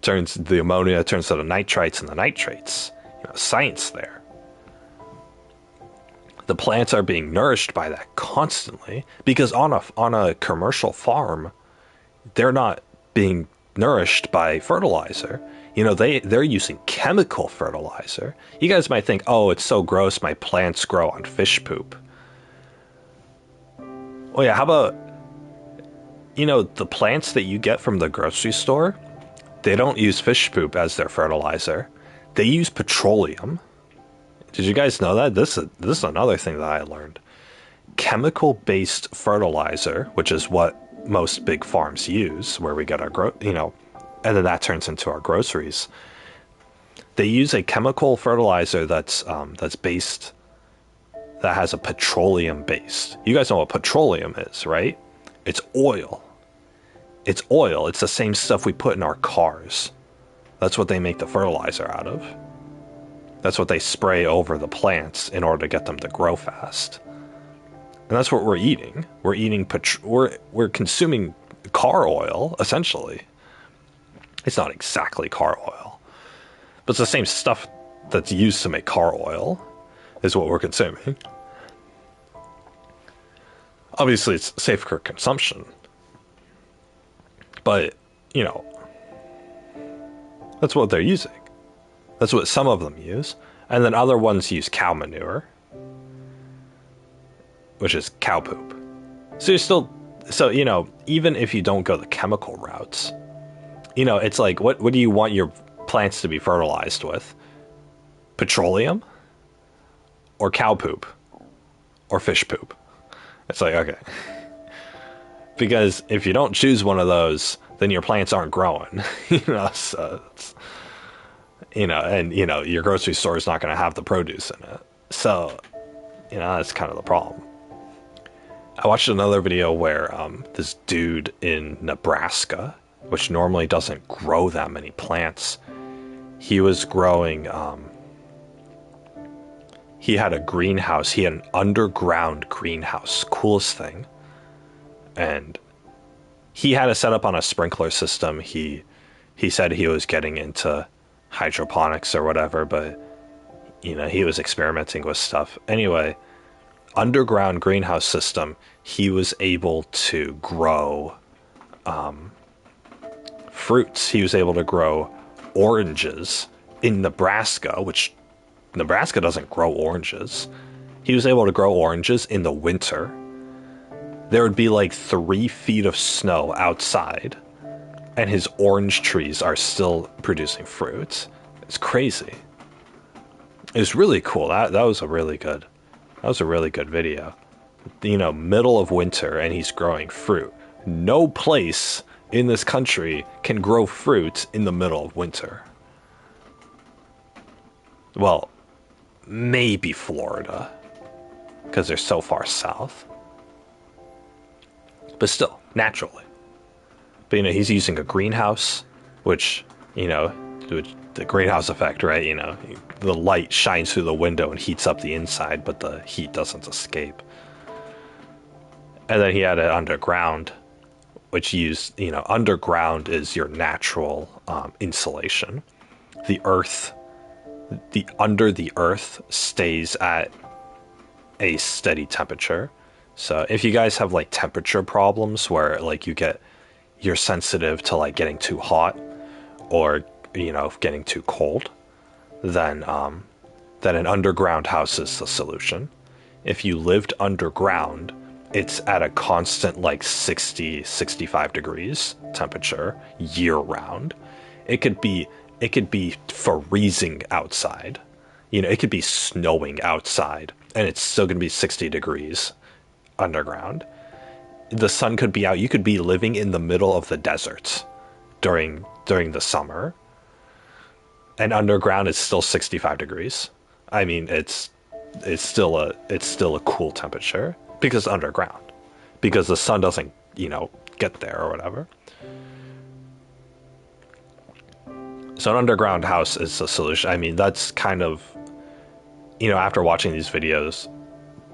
The ammonia turns to the nitrites and the nitrates. Science there. The plants are being nourished by that constantly because on a commercial farm, they're not being nourished by fertilizer. They're using chemical fertilizer. You guys might think, oh, it's so gross, my plants grow on fish poop. Oh yeah, how about, the plants that you get from the grocery store, they don't use fish poop as their fertilizer. They use petroleum. Did you guys know that? This is another thing that I learned. Chemical-based fertilizer, which is what most big farms use, where we get our and then that turns into our groceries. They use a chemical fertilizer that's based, that has a petroleum base. You guys know what petroleum is, right? It's oil. It's oil. It's the same stuff we put in our cars. That's what they make the fertilizer out of. That's what they spray over the plants in order to get them to grow fast. And that's what we're eating. We're eating we're consuming car oil, essentially. It's not exactly car oil, but it's the same stuff that's used to make car oil is what we're consuming. Obviously, it's safer consumption, but, you know, that's what they're using. That's what some of them use. And then other ones use cow manure, which is cow poop. So you're still, so, you know, even if you don't go the chemical routes, you know, it's like, what do you want your plants to be fertilized with? Petroleum? Or cow poop? Or fish poop? It's like, okay. Because if you don't choose one of those, then your plants aren't growing. You know, so it's, you know, and, you know, your grocery store is not going to have the produce in it. So, you know, that's kind of the problem. I watched another video where this dude in Nebraska, which normally doesn't grow that many plants, he was growing, he had a greenhouse. He had an underground greenhouse. Coolest thing. And he had it set up on a sprinkler system. He said he was getting into hydroponics or whatever, but, you know, he was experimenting with stuff. Anyway, underground greenhouse system, he was able to grow fruits. He was able to grow oranges in Nebraska, which Nebraska doesn't grow oranges. He was able to grow oranges in the winter. There would be like 3 feet of snow outside, and his orange trees are still producing fruit. It's crazy. It was really cool. That was a really good video. You know, middle of winter, and he's growing fruit. No place in this country can grow fruit in the middle of winter. Well, maybe Florida, because they're so far south. But still, naturally. But, you know, he's using a greenhouse, which, you know, the greenhouse effect, right? You know, the light shines through the window and heats up the inside, but the heat doesn't escape. And then he had it underground, which used, you know, underground is your natural insulation. The earth, under the earth stays at a steady temperature. So if you guys have like temperature problems where like you're sensitive to like getting too hot or, you know, getting too cold, then an underground house is the solution. If you lived underground, it's at a constant like 60, 65 degrees temperature year round. It could be freezing outside. You know, it could be snowing outside and it's still going to be 60 degrees underground. The sun could be out. You could be living in the middle of the desert during the summer, and underground is still 65 degrees. I mean, it's still a cool temperature because underground, because the sun doesn't, you know, get there or whatever. So an underground house is a solution. I mean, that's kind of, you know, after watching these videos,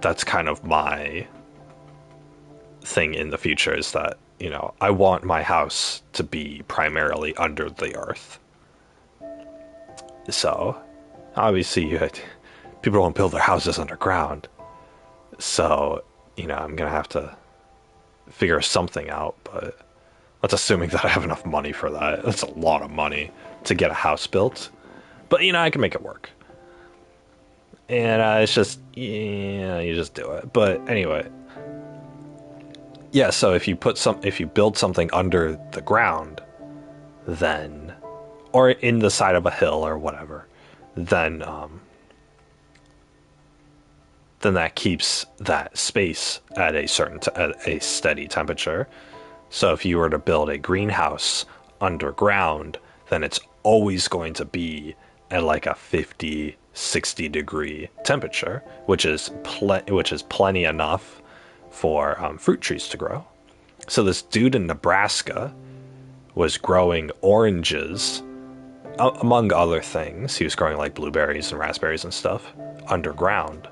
that's kind of my thing in the future, is that, you know, I want my house to be primarily under the earth. So obviously people don't build their houses underground. So, you know, I'm going to have to figure something out, but that's assuming that I have enough money for that. That's a lot of money to get a house built, but, you know, I can make it work. And it's just, yeah, you just do it. But anyway, yeah, so if you build something under the ground, then, or in the side of a hill or whatever, then that keeps that space at a steady temperature. So if you were to build a greenhouse underground, then it's always going to be at like a 50, 60 degree temperature, which is plenty enough for fruit trees to grow. So this dude in Nebraska was growing oranges, among other things. He was growing like blueberries and raspberries and stuff underground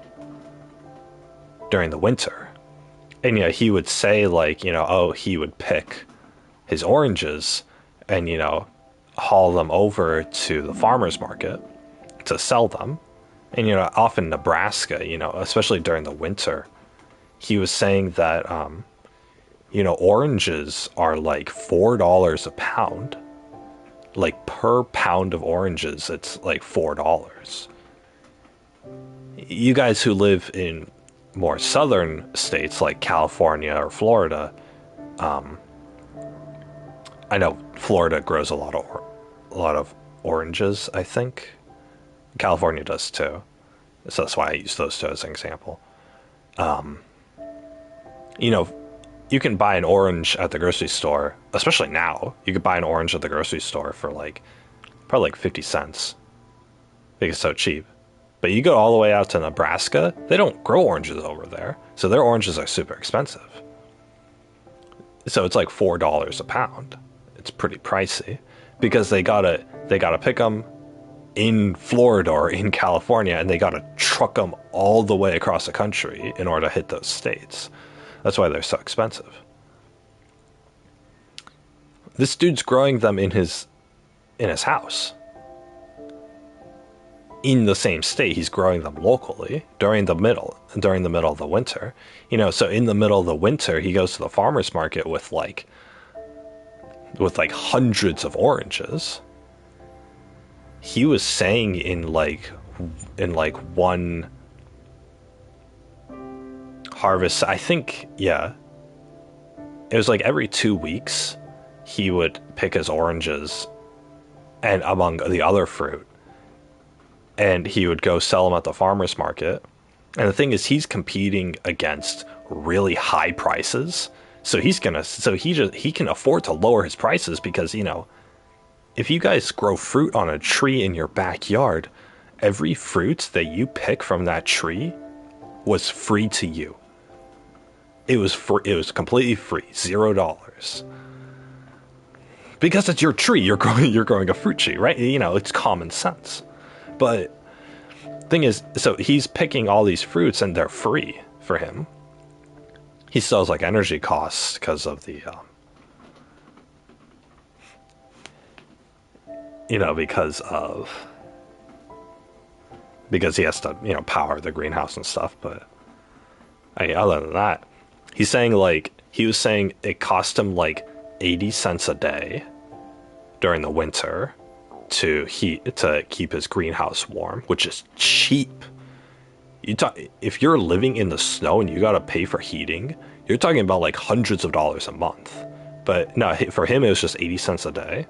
during the winter. And he would say like, oh, he would pick his oranges and haul them over to the farmers market to sell them. And off in Nebraska, especially during the winter, he was saying that oranges are like $4 a pound. Like per pound of oranges, it's like $4. You guys who live in more southern states like California or Florida, I know Florida grows a lot of oranges, I think. California does too. So that's why I use those two as an example. You know, you can buy an orange at the grocery store, especially now. You could buy an orange at the grocery store for probably like 50 cents. Because it's so cheap. But you go all the way out to Nebraska, they don't grow oranges over there. So their oranges are super expensive. So it's like $4 a pound. It's pretty pricey because they gotta pick them in Florida or in California, and they gotta truck them all the way across the country in order to hit those states. That's why they're so expensive. This dude's growing them in his house. In the same state, he's growing them locally during the middle of the winter. So in the middle of the winter, he goes to the farmer's market with like hundreds of oranges. He was saying in one harvest, I think, yeah, it was like every 2 weeks he would pick his oranges and among the other fruit, and he would go sell them at the farmer's market. And the thing is, he's competing against really high prices. So he can afford to lower his prices because, if you guys grow fruit on a tree in your backyard, every fruit that you pick from that tree was free to you. It was free. It was completely free, $0. Because it's your tree. You're growing a fruit tree, right? It's common sense. But thing is, so he's picking all these fruits and they're free for him. He still has like energy costs because of the, because he has to, power the greenhouse and stuff. But other than that, he was saying it cost him like 80 cents a day during the winter to keep his greenhouse warm, which is cheap. If you're living in the snow and you gotta pay for heating, you're talking about like hundreds of dollars a month. But no, for him it was just 80 cents a day.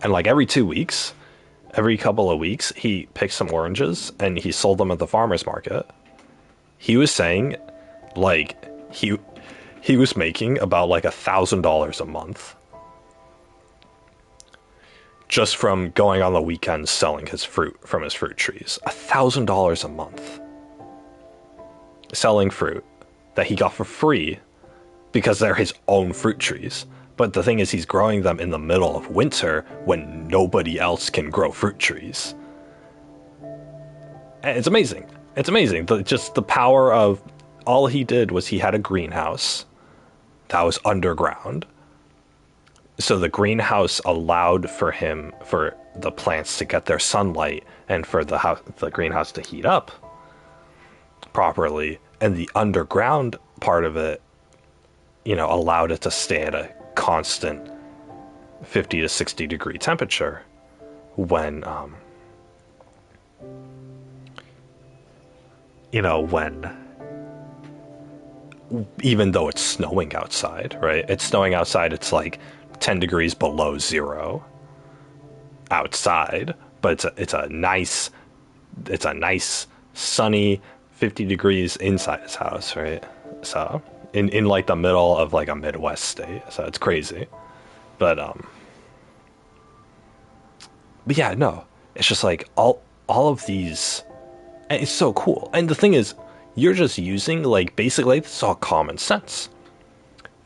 And like every 2 weeks, every couple of weeks, he picked some oranges and he sold them at the farmer's market. He was saying like he was making about like $1,000 a month just from going on the weekends selling his fruit from his fruit trees. $1,000 a month selling fruit that he got for free because they're his own fruit trees. But the thing is, he's growing them in the middle of winter when nobody else can grow fruit trees. And it's amazing. It's amazing. Just the power of, all he did was he had a greenhouse that was underground. So the greenhouse allowed for the plants to get their sunlight and for the greenhouse to heat up properly. And the underground part of it, allowed it to stay at a constant 50 to 60 degree temperature when even though it's snowing outside, right? It's snowing outside, it's like 10 degrees below zero outside, but it's a nice sunny 50 degrees inside his house, right? So in like the middle of like a Midwest state, so it's crazy. But yeah, no, it's just like all of these, and it's so cool. And the thing is, you're just using like basically it's all common sense.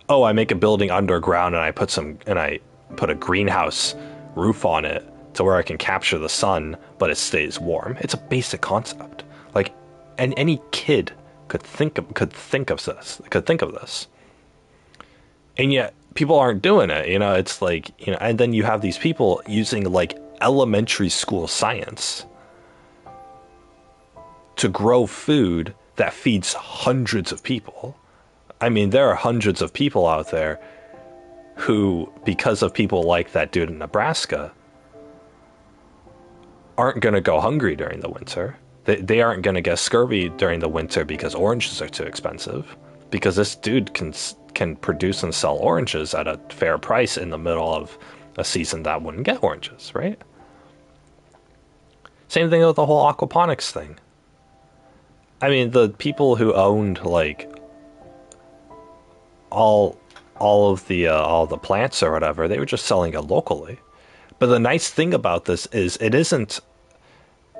Oh, I make a building underground and I put a greenhouse roof on it to where I can capture the sun, but it stays warm. It's a basic concept. Like, and any kid could think of this. And yet people aren't doing it. It's like, and then you have these people using like elementary school science to grow food that feeds hundreds of people. I mean, there are hundreds of people out there who, because of people like that dude in Nebraska, aren't going to go hungry during the winter. They aren't going to get scurvy during the winter because oranges are too expensive. Because this dude can produce and sell oranges at a fair price in the middle of a season that wouldn't get oranges, right? Same thing with the whole aquaponics thing. I mean, the people who owned like all of the plants or whatever, they were just selling it locally. But the nice thing about this is it isn't,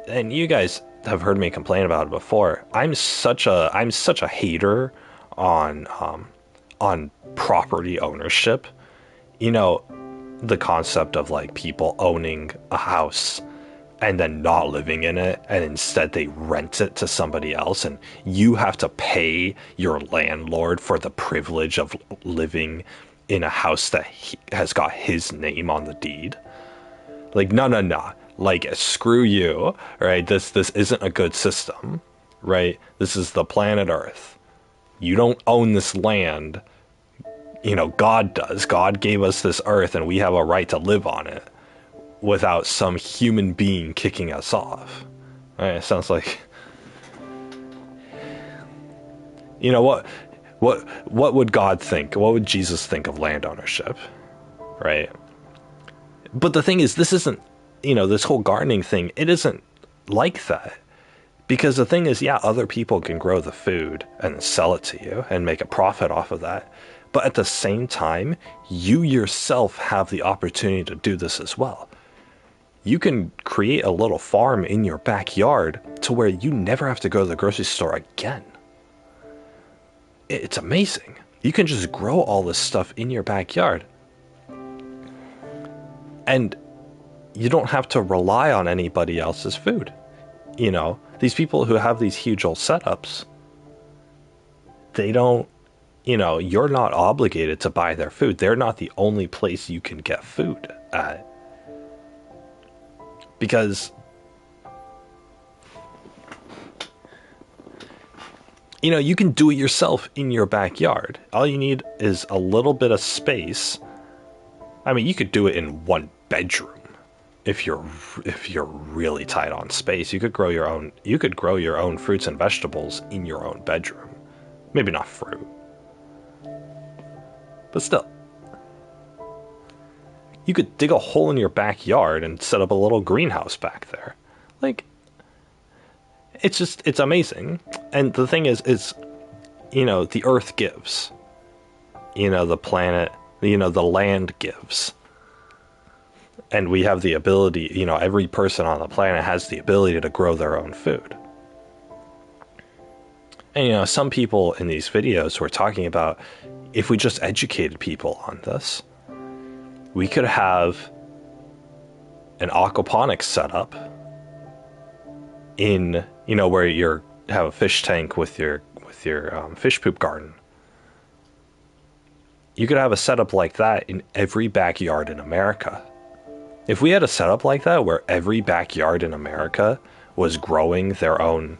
and you guys have heard me complain about it before. I'm such a hater on property ownership. The concept of like people owning a house and then not living in it, and instead they rent it to somebody else, and you have to pay your landlord for the privilege of living in a house that has got his name on the deed. Like, no. Like, screw you, right? This isn't a good system, right? This is the planet Earth. You don't own this land. God does. God gave us this earth, and we have a right to live on it without some human being kicking us off. Right? It sounds like, what would God think? What would Jesus think of land ownership? Right? But the thing is, this isn't, this whole gardening thing, it isn't like that. Because the thing is, yeah, other people can grow the food and sell it to you and make a profit off of that. But at the same time, you yourself have the opportunity to do this as well. You can create a little farm in your backyard to where you never have to go to the grocery store again. It's amazing. You can just grow all this stuff in your backyard. And you don't have to rely on anybody else's food. These people who have these huge old setups, they don't, you're not obligated to buy their food. They're not the only place you can get food at. Because, you can do it yourself in your backyard. All you need is a little bit of space. I mean, you could do it in one bedroom. If you're really tight on space, you could grow your own fruits and vegetables in your own bedroom. Maybe not fruit, but still. You could dig a hole in your backyard and set up a little greenhouse back there. Like, it's amazing. And the thing is, the earth gives. The planet, the land gives. And we have the ability, every person on the planet has the ability to grow their own food. And, some people in these videos were talking about, if we just educated people on this, we could have an aquaponics setup in, where you have a fish tank with your fish poop garden. You could have a setup like that in every backyard in America. If we had a setup like that where every backyard in America was growing their own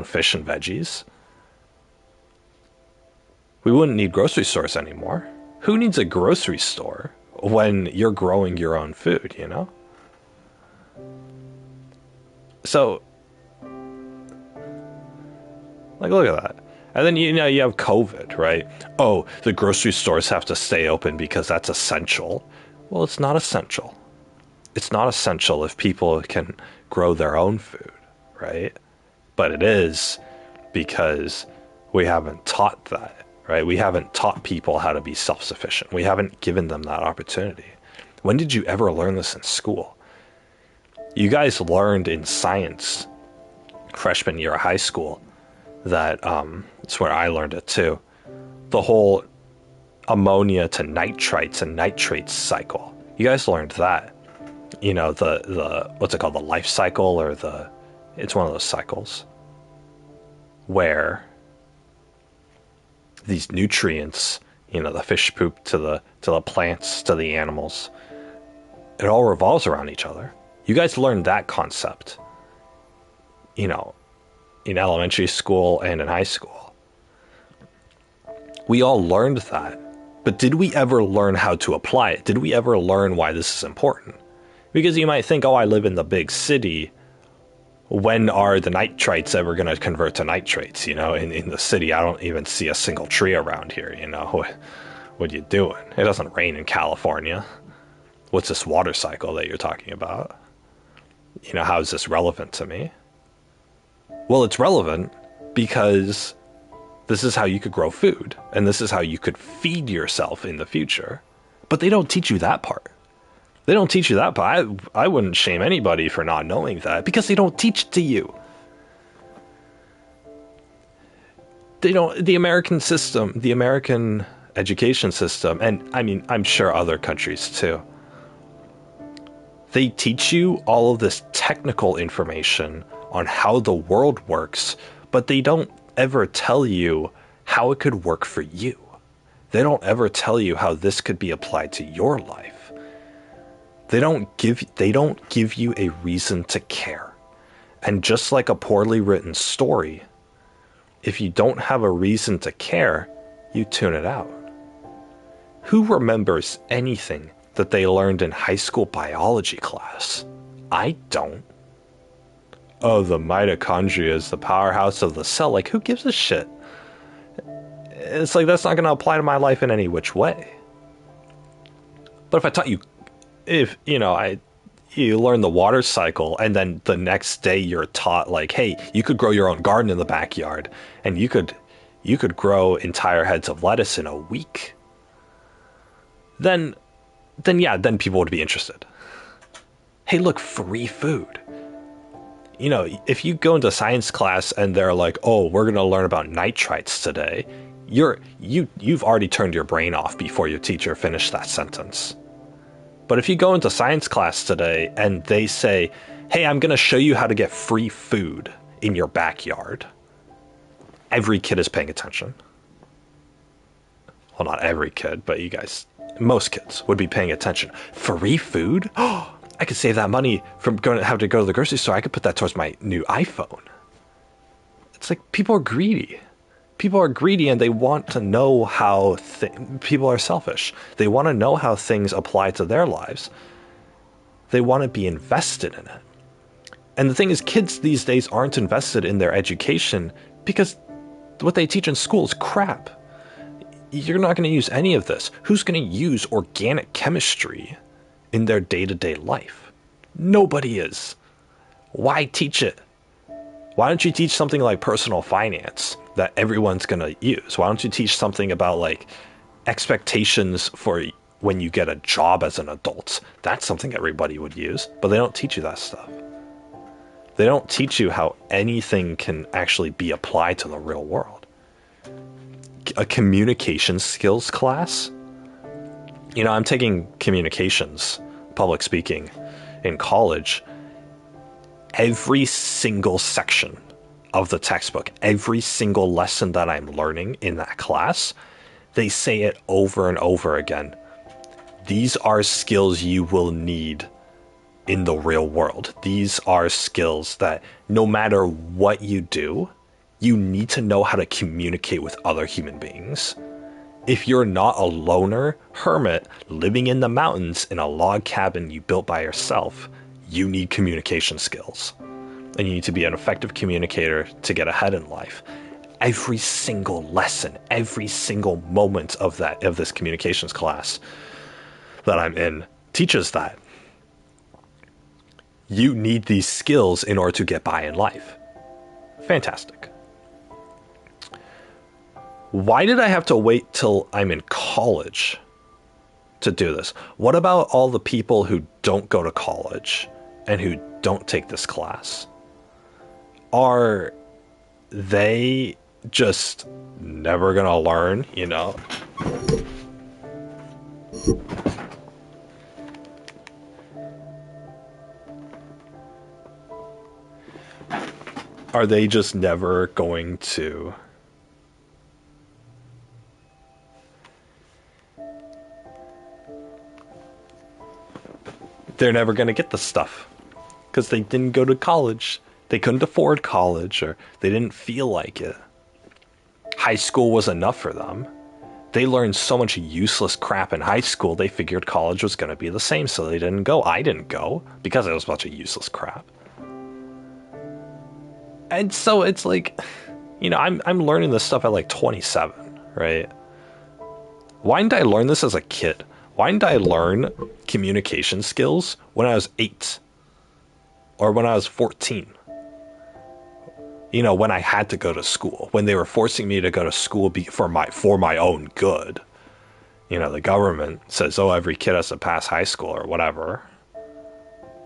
fish and veggies, we wouldn't need grocery stores anymore. Who needs a grocery store when you're growing your own food, So, like, look at that. And then, you have COVID, right? Oh, the grocery stores have to stay open because that's essential. Well, it's not essential. It's not essential if people can grow their own food, right? But it is because we haven't taught that, right? We haven't taught people how to be self-sufficient. We haven't given them that opportunity. When did you ever learn this in school? You guys learned in science, freshman year of high school, that, it's where I learned it too, the whole ammonia to nitrites and nitrates cycle. You guys learned that. The what's it called? The life cycle, or it's one of those cycles where these nutrients, the fish poop to the plants to the animals, it all revolves around each other. You guys learned that concept, in elementary school and in high school. We all learned that. But did we ever learn how to apply it? Did we ever learn why this is important? Because you might think, oh, I live in the big city. When are the nitrites ever going to convert to nitrates? In the city, I don't even see a single tree around here. What are you doing? It doesn't rain in California. What's this water cycle that you're talking about? How is this relevant to me? Well, it's relevant because this is how you could grow food, and this is how you could feed yourself in the future. But they don't teach you that part. They don't teach you that part. I wouldn't shame anybody for not knowing that, because they don't teach it to you. They don't. The American system, the American education system, and I mean, I'm sure other countries too, they teach you all of this technical information on how the world works, but they don't ever tell you how it could work for you. They don't ever tell you how this could be applied to your life. They don't give you a reason to care. And just like a poorly written story, if you don't have a reason to care, you tune it out. Who remembers anything that they learned in high school biology class? I don't. Oh, the mitochondria is the powerhouse of the cell. Like, who gives a shit? It's like, that's not going to apply to my life in any which way. But if I taught you, you learn the water cycle, and then the next day you're taught, like, hey, you could grow your own garden in the backyard, and you could grow entire heads of lettuce in a week. Then people would be interested. Hey, look, free food. If you go into science class and they're like, oh, we're going to learn about nitrites today, you've already turned your brain off before your teacher finished that sentence. But if you go into science class today and they say, hey, I'm going to show you how to get free food in your backyard, every kid is paying attention. Well, not every kid, but most kids would be paying attention. Free food? Oh, I could save that money from going to have to go to the grocery store. I could put that towards my new iPhone. It's like, people are greedy. People are greedy, and they want to know how people are selfish. They want to know how things apply to their lives. They want to be invested in it. And the thing is, kids these days aren't invested in their education because what they teach in school is crap. You're not going to use any of this. Who's going to use organic chemistry in their day-to-day life? Nobody is. Why teach it? Why don't you teach something like personal finance that everyone's going to use? Why don't you teach something about like expectations for when you get a job as an adult? That's something everybody would use, but they don't teach you that stuff. They don't teach you how anything can actually be applied to the real world. A communication skills class? I'm taking communications, public speaking, in college. Every single section of the textbook, every single lesson that I'm learning in that class, they say it over and over again. These are skills you will need in the real world. These are skills that no matter what you do, you need to know how to communicate with other human beings. If you're not a loner hermit living in the mountains in a log cabin you built by yourself, you need communication skills. And you need to be an effective communicator to get ahead in life. Every single lesson, every single moment of this communications class that I'm in teaches that. You need these skills in order to get by in life. Fantastic. Why did I have to wait till I'm in college to do this? What about all the people who don't go to college and who don't take this class? Are they just never gonna learn, Are they just never going to? They're never going to get the stuff because they didn't go to college. They couldn't afford college, or they didn't feel like it. High school was enough for them. They learned so much useless crap in high school, they figured college was going to be the same, so they didn't go. I didn't go because it was a bunch of useless crap. And so it's like, I'm learning this stuff at like 27, right? Why didn't I learn this as a kid? Why didn't I learn communication skills when I was 8 or when I was 14? When I had to go to school, when they were forcing me to go to school for my own good. The government says, oh, every kid has to pass high school or whatever.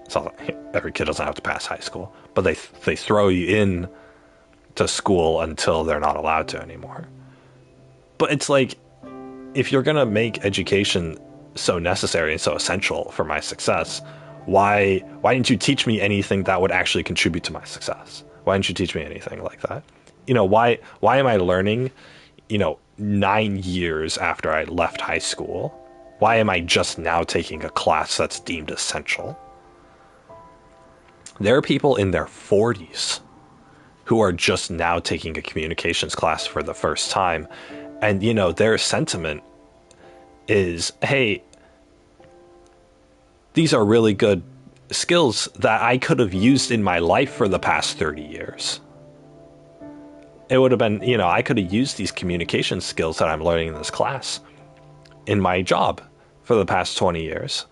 So every kid doesn't have to pass high school, but they throw you in to school until they're not allowed to anymore. But it's like, if you're going to make education so necessary and so essential for my success, why didn't you teach me anything that would actually contribute to my success? Why didn't you teach me anything like that? Why am I learning, 9 years after I left high school? Why am I just now taking a class that's deemed essential? There are people in their 40s who are just now taking a communications class for the first time. And, their sentiment is, hey, these are really good skills that I could have used in my life for the past 30 years. It would have been, I could have used these communication skills that I'm learning in this class in my job for the past 20 years.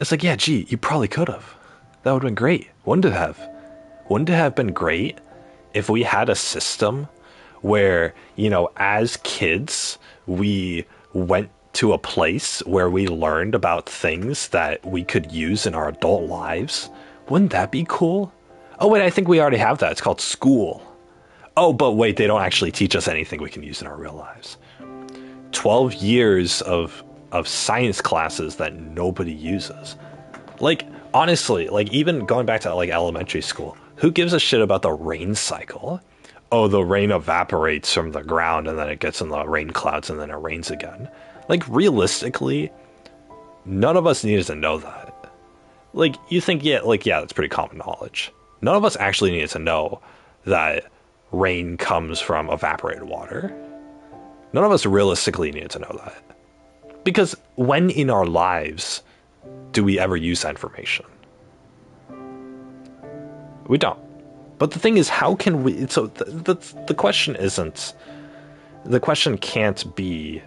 It's like, yeah, gee, you probably could have. That would have been great. Wouldn't it have? Wouldn't it have been great if we had a system where, as kids, we went to a place where we learned about things that we could use in our adult lives? Wouldn't that be cool? Oh, wait, I think we already have that. It's called school. Oh, but wait, they don't actually teach us anything we can use in our real lives. 12 years of science classes that nobody uses. Like, honestly, like, even going back to like elementary school, who gives a shit about the rain cycle? Oh, the rain evaporates from the ground and then it gets in the rain clouds and then it rains again. Like, realistically, none of us needed to know that. Like, you think, yeah, that's pretty common knowledge. None of us actually needed to know that rain comes from evaporated water. None of us realistically needed to know that. Because when in our lives do we ever use that information? We don't. But the thing is, how can we... So the question isn't... The question can't be,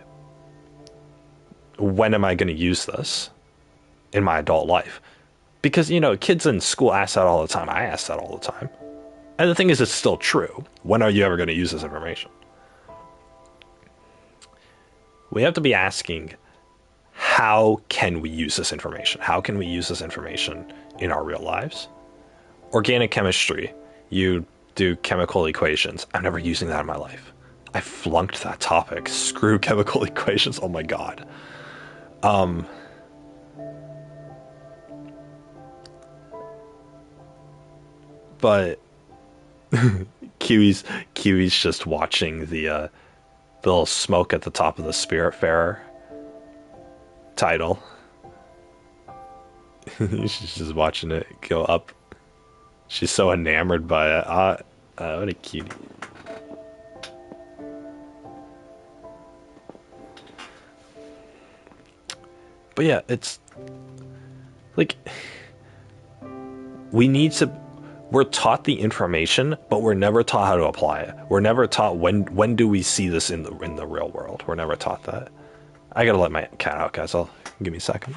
when am I going to use this in my adult life? Because, kids in school ask that all the time. I ask that all the time. And the thing is, it's still true. When are you ever going to use this information? We have to be asking, how can we use this information? How can we use this information in our real lives? Organic chemistry. You do chemical equations. I'm never using that in my life. I flunked that topic. Screw chemical equations. Oh my God. But Kiwi's just watching the little smoke at the top of the Spiritfarer title. She's just watching it go up. She's so enamored by it. What a cutie. But yeah, it's like, we're taught the information, but we're never taught how to apply it. We're never taught when do we see this in the real world. We're never taught that. I gotta let my cat out, guys. Give me a second.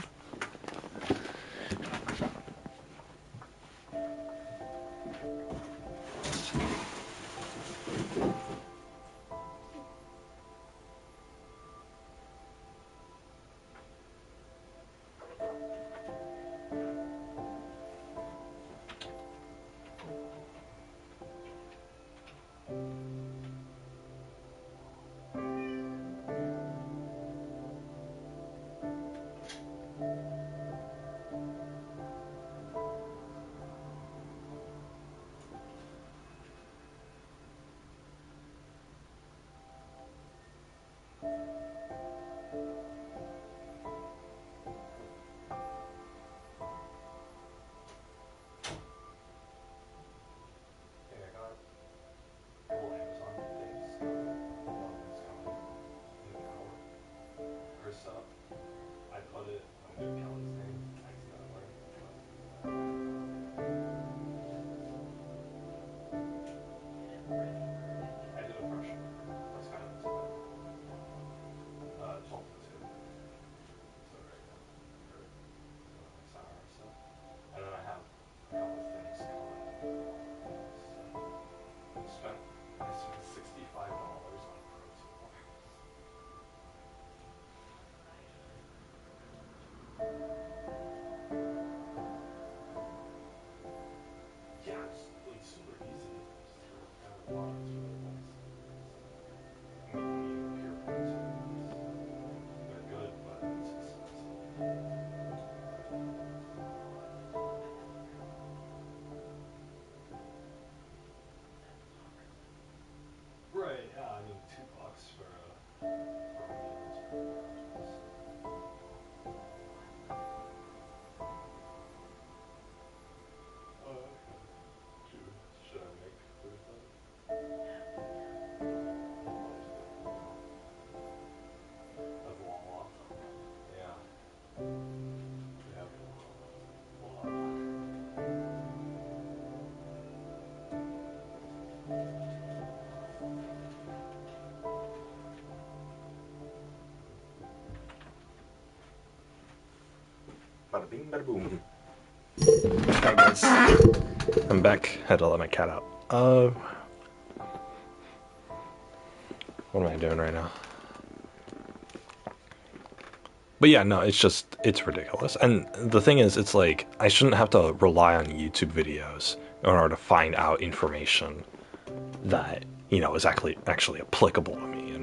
Right, yeah, I mean, $2 for a meal is pretty much. Oh, okay. Should I make food then? At Wawa? Yeah. We have Wawa. Bada bing, bada boom. Hi guys. I'm back. Had to let my cat out. What am I doing right now? But yeah, no, it's ridiculous. And the thing is, it's like, I shouldn't have to rely on YouTube videos in order to find out information that, is actually applicable to me,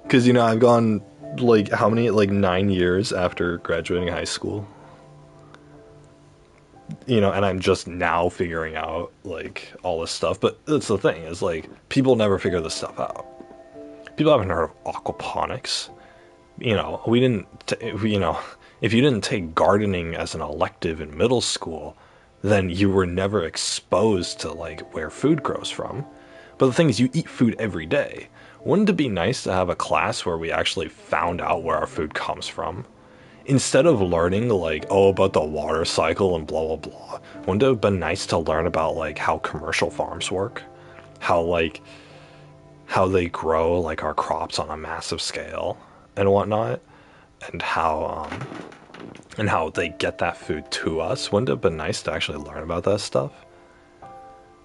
Because, I've gone, like, how many, like, 9 years after graduating high school? And I'm just now figuring out, like, all this stuff. But that's the thing, is, like, people never figure this stuff out. People haven't heard of aquaponics. We didn't, if you didn't take gardening as an elective in middle school, then you were never exposed to, like, where food grows from. But the thing is, you eat food every day. Wouldn't it be nice to have a class where we actually found out where our food comes from? Instead of learning, like, about the water cycle and blah, blah, blah, wouldn't it have been nice to learn about, like, how commercial farms work? How they grow, like, our crops on a massive scale and whatnot? And how they get that food to us? Wouldn't it have been nice to actually learn about that stuff?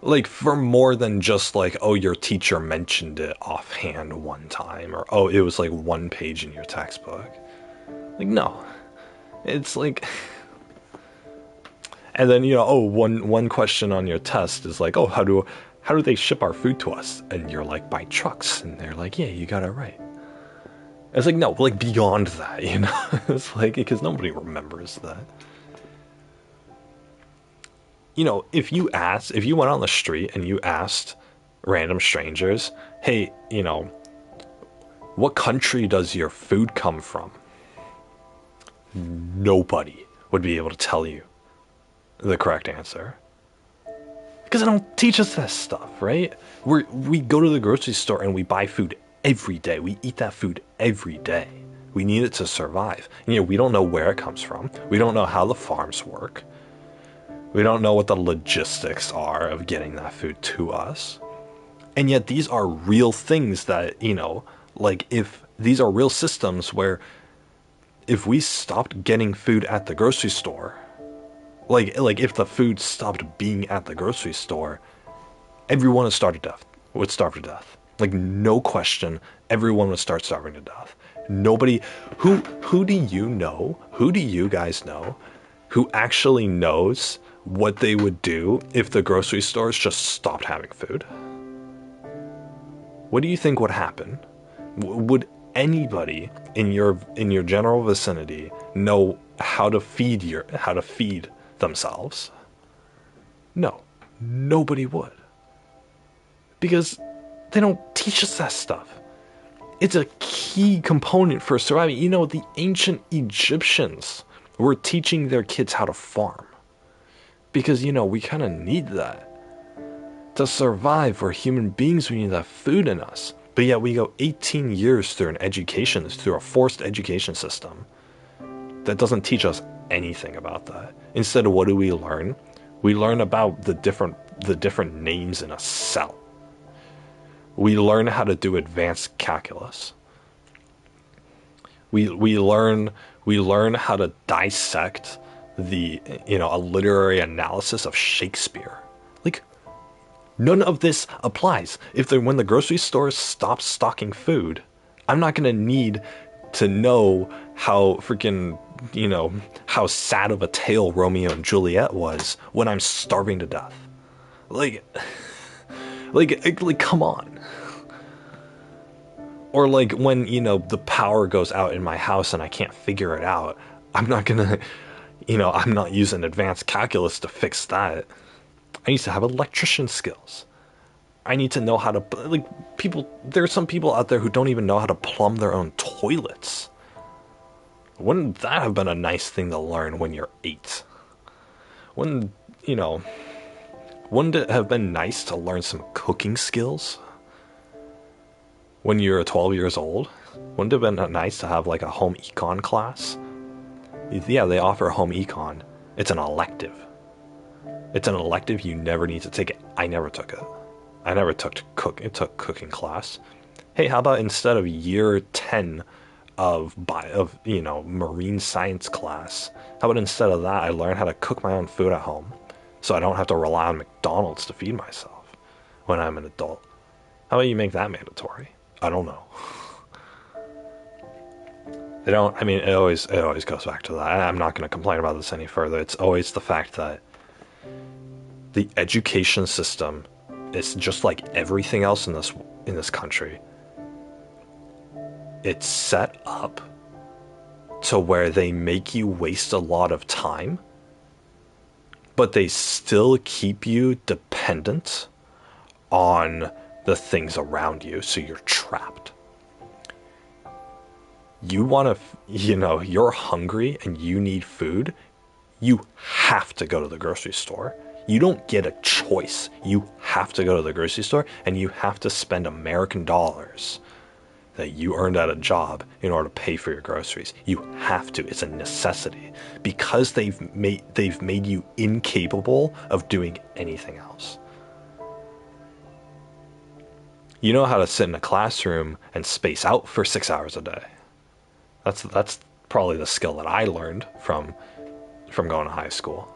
Like, for more than just, like, your teacher mentioned it offhand one time, or, it was, like, one page in your textbook. Like, no. It's, like... And then, one question on your test is, like, how do they ship our food to us? And you're, like, by trucks. And they're like, yeah, you got it right. It's like, no, like, beyond that, It's like, because nobody remembers that. If you went on the street and you asked random strangers, hey, what country does your food come from? Nobody would be able to tell you the correct answer. Because they don't teach us that stuff, right? We go to the grocery store and we buy food every day. We eat that food every day. We need it to survive. We don't know where it comes from. We don't know how the farms work. We don't know what the logistics are of getting that food to us. And yet these are real things that, like, if these are real systems where if we stopped getting food at the grocery store, like if the food stopped being at the grocery store, everyone would starve to death. Like, no question, everyone would start starving to death. Nobody, who do you guys know, who actually knows what they would do if the grocery stores just stopped having food? What do you think would happen? Would anybody in your general vicinity know how to feed themselves? No, nobody would. Because they don't teach us that stuff. It's a key component for surviving. The ancient Egyptians were teaching their kids how to farm. Because, we kind of need that. To survive, we're human beings, we need that food in us. But yet we go 18 years through through a forced education system that doesn't teach us anything about that. Instead, what do we learn? We learn about the different names in a cell. We learn how to do advanced calculus. We learn how to dissect a literary analysis of Shakespeare. Like, none of this applies. When the grocery stores stop stocking food, I'm not going to need to know how freaking, how sad of a tale Romeo and Juliet was when I'm starving to death. Like, like, come on. Or like when, the power goes out in my house and I can't figure it out, I'm not gonna, I'm not using advanced calculus to fix that. I need to have electrician skills. I need to know how to, like, there are some people out there who don't even know how to plumb their own toilets. Wouldn't that have been a nice thing to learn when you're 8? Wouldn't, wouldn't it have been nice to learn some cooking skills when you're 12 years old? Wouldn't it have been nice to have like a home econ class? Yeah, they offer home econ. It's an elective. It's an elective you never need to take it. I never took it. I never took cooking class. Hey, how about instead of year 10 of marine science class, how about instead of that I learn how to cook my own food at home, so I don't have to rely on McDonald's to feed myself when I'm an adult? How about you make that mandatory? I don't know. They don't. I mean, it always goes back to that. I'm not going to complain about this any further. It's always the fact that the education system is just like everything else in this country. It's set up to where they make you waste a lot of time, but they still keep you dependent on the things around you, so you're trapped. You want to, you're hungry and you need food, you have to go to the grocery store. You don't get a choice. You have to go to the grocery store, and you have to spend American dollars that you earned at a job in order to pay for your groceries. You have to. It's a necessity, because they've made you incapable of doing anything else. You know how to sit in a classroom and space out for 6 hours a day. That's probably the skill that I learned from going to high school.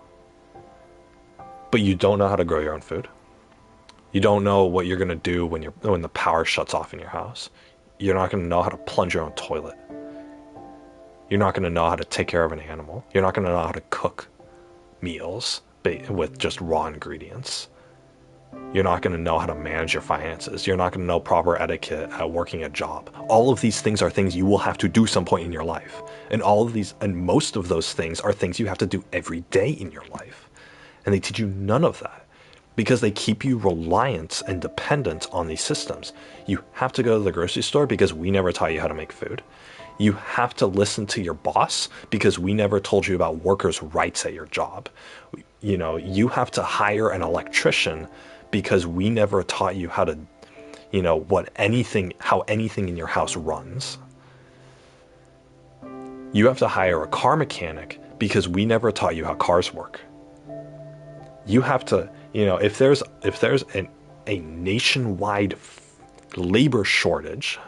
But you don't know how to grow your own food. You don't know what you're going to do when the power shuts off in your house. You're not going to know how to plunge your own toilet. You're not going to know how to take care of an animal. You're not going to know how to cook meals with just raw ingredients. You're not going to know how to manage your finances. You're not going to know proper etiquette at working a job. All of these things are things you will have to do some point in your life. And most of those things are things you have to do every day in your life. And they teach you none of that, because they keep you reliant and dependent on these systems. You have to go to the grocery store because we never taught you how to make food. You have to listen to your boss because we never told you about workers' rights at your job. You have to hire an electrician because we never taught you how to, how anything in your house runs. You have to hire a car mechanic because we never taught you how cars work. You have to, if there's a nationwide labor shortage,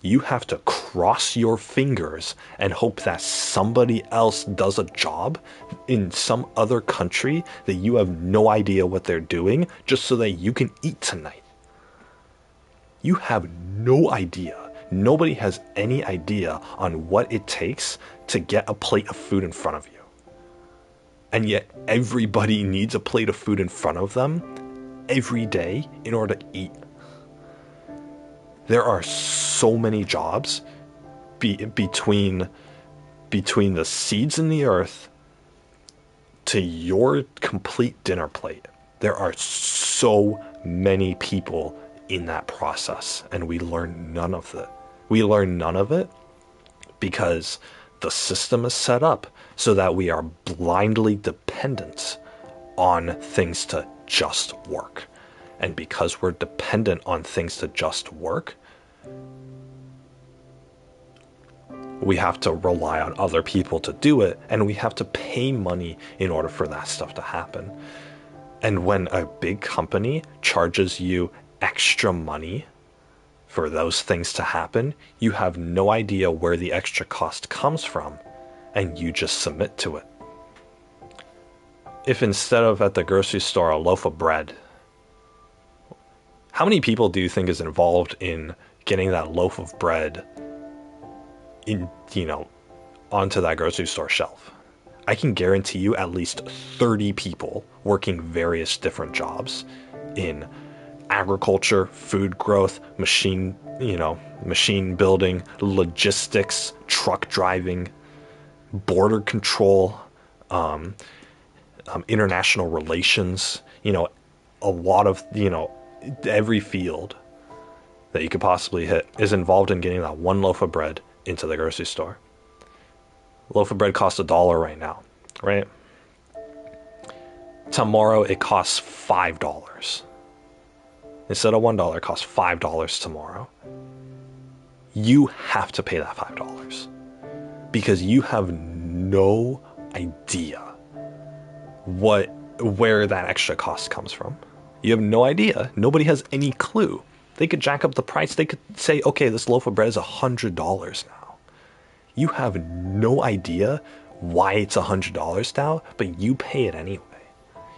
you have to cross your fingers and hope that somebody else does a job in some other country that you have no idea what they're doing, just so that you can eat tonight. You have no idea. Nobody has any idea on what it takes to get a plate of food in front of you. And yet everybody needs a plate of food in front of them every day in order to eat. There are so many jobs between the seeds in the earth to your complete dinner plate. There are so many people in that process, and we learn none of it. We learn none of it because the system is set up so that we are blindly dependent on things to just work. And because we're dependent on things to just work, we have to rely on other people to do it, and we have to pay money in order for that stuff to happen. And when a big company charges you extra money for those things to happen, you have no idea where the extra cost comes from, and you just submit to it. If instead of at the grocery store a loaf of bread, how many people do you think is involved in getting that loaf of bread onto that grocery store shelf? I can guarantee you at least 30 people working various different jobs in agriculture, food growth, machine building, logistics, truck driving, border control, international relations, a lot of, every field that you could possibly hit is involved in getting that one loaf of bread into the grocery store. A loaf of bread costs $1 right now, right? Tomorrow it costs $5. Instead of $1, it costs $5 tomorrow. You have to pay that $5 because you have no idea where that extra cost comes from. You have no idea. Nobody has any clue. They could jack up the price. They could say, okay, this loaf of bread is $100 now. You have no idea why it's $100 now, but you pay it anyway.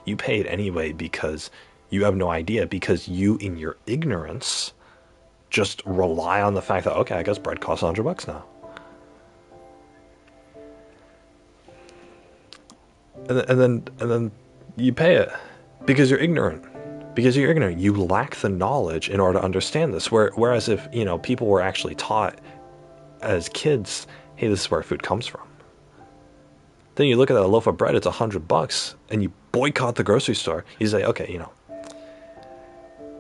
You pay it anyway because you have no idea, because you, in your ignorance, just rely on the fact that, okay, I guess bread costs $100 now. And then you pay it because you're ignorant. Because you're ignorant. You lack the knowledge in order to understand this. Whereas if, people were actually taught as kids, hey, this is where food comes from. Then you look at that loaf of bread, it's $100, and you boycott the grocery store. You say, okay,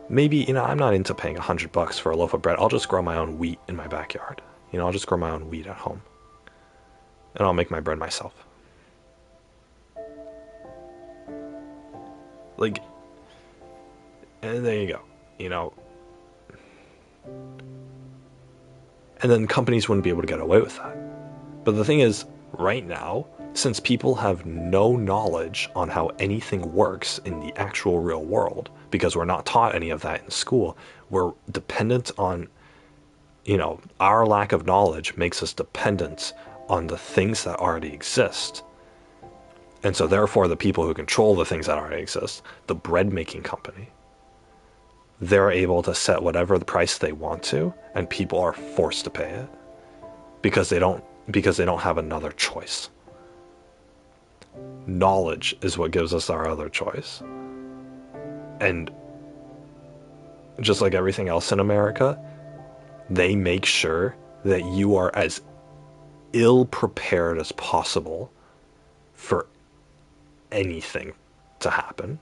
maybe, I'm not into paying $100 for a loaf of bread. I'll just grow my own wheat in my backyard. I'll just grow my own wheat at home. And I'll make my bread myself. And there you go, And then companies wouldn't be able to get away with that. But the thing is, right now, since people have no knowledge on how anything works in the actual real world, because we're not taught any of that in school, we're dependent on, our lack of knowledge makes us dependent on the things that already exist. And so therefore the people who control the things that already exist, the bread making company, they're able to set whatever the price they want to, and people are forced to pay it because they don't have another choice. Knowledge is what gives us our other choice. And just like everything else in America, they make sure that you are as ill prepared as possible for anything to happen.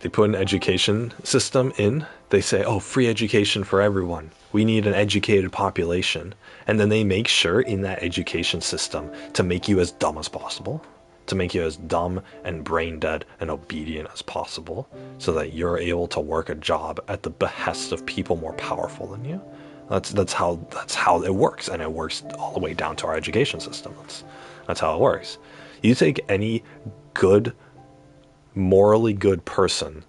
They put an education system in. They say, oh, free education for everyone. We need an educated population. And then they make sure in that education system to make you as dumb as possible, to make you as dumb and brain dead and obedient as possible, so that you're able to work a job at the behest of people more powerful than you. That's how it works, and it works all the way down to our education system. That's how it works. You take any good, morally good person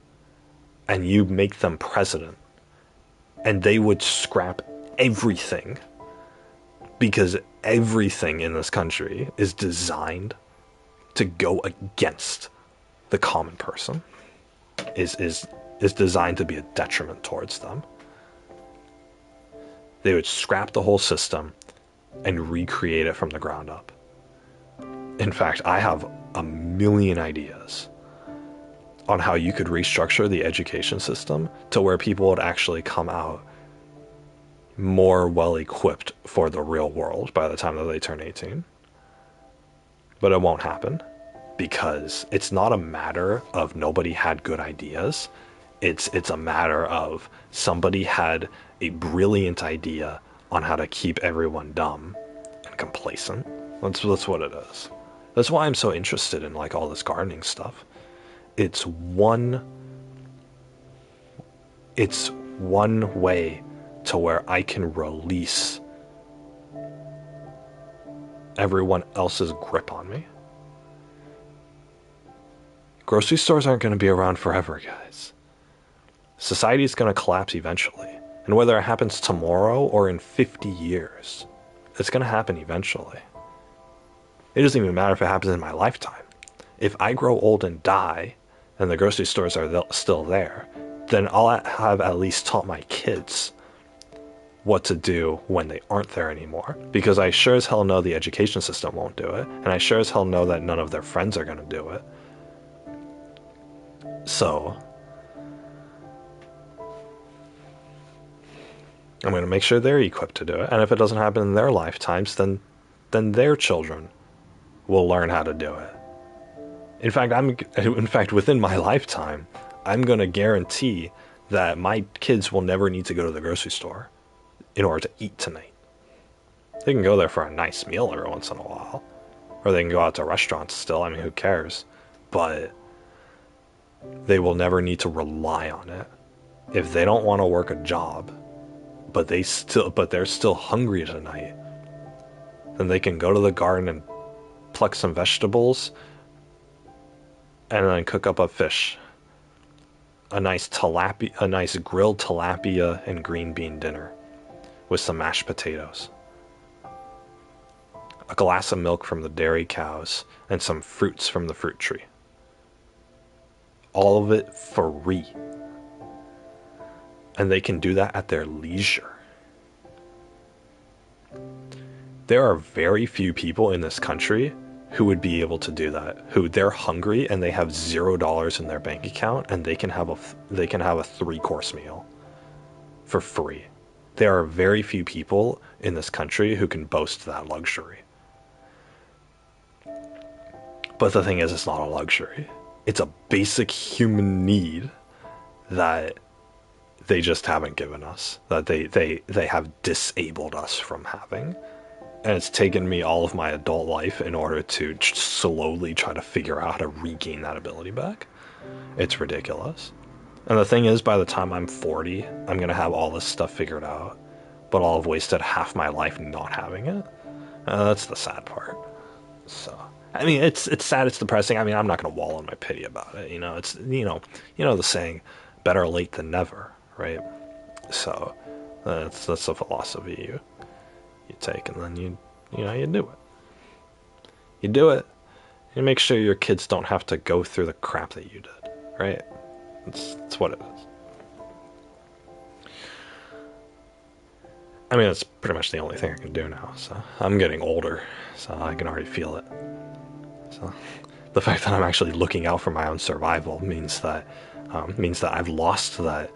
and you make them president, and they would scrap everything, because everything in this country is designed to go against the common person, is designed to be a detriment towards them. They would scrap the whole system and recreate it from the ground up. In fact, I have a million ideas on how you could restructure the education system to where people would actually come out more well-equipped for the real world by the time that they turn 18. But it won't happen, because it's not a matter of nobody had good ideas. It's a matter of somebody had a brilliant idea on how to keep everyone dumb and complacent. That's what it is. That's why I'm so interested in all this gardening stuff. It's one way to where I can release everyone else's grip on me. Grocery stores aren't going to be around forever, guys. Society is going to collapse eventually. And whether it happens tomorrow or in 50 years, it's going to happen eventually. It doesn't even matter if it happens in my lifetime. If I grow old and die, and the grocery stores are still there, then I'll have at least taught my kids what to do when they aren't there anymore. Because I sure as hell know the education system won't do it, and I sure as hell know that none of their friends are going to do it. So I'm going to make sure they're equipped to do it, and if it doesn't happen in their lifetimes, then their children will learn how to do it. In fact, within my lifetime, I'm going to guarantee that my kids will never need to go to the grocery store in order to eat tonight. They can go there for a nice meal every once in a while, or they can go out to restaurants still. I mean, who cares? But they will never need to rely on it. If they don't want to work a job, but they're still hungry tonight, then they can go to the garden and pluck some vegetables and then cook up a fish. A nice grilled tilapia and green bean dinner with some mashed potatoes. A glass of milk from the dairy cows and some fruits from the fruit tree. All of it free. And they can do that at their leisure. There are very few people in this country who would be able to do that. Who they're hungry and they have $0 in their bank account and they can have a 3-course meal for free. There are very few people in this country who can boast that luxury. But the thing is, it's not a luxury. It's a basic human need that they just haven't given us, that they have disabled us from having. And it's taken me all of my adult life in order to slowly try to figure out how to regain that ability back. It's ridiculous. And the thing is, by the time I'm 40, I'm going to have all this stuff figured out, but I'll have wasted half my life not having it. That's the sad part. So, I mean, it's sad, it's depressing. I mean, I'm not going to wallow in my pity about it. You know, it's, you know the saying, better late than never, right? So, that's the philosophy you take, and then you do it. You do it. You make sure your kids don't have to go through the crap that you did, right? That's what it is. I mean, it's pretty much the only thing I can do now. So I'm getting older, so I can already feel it. So the fact that I'm actually looking out for my own survival means that I've lost that,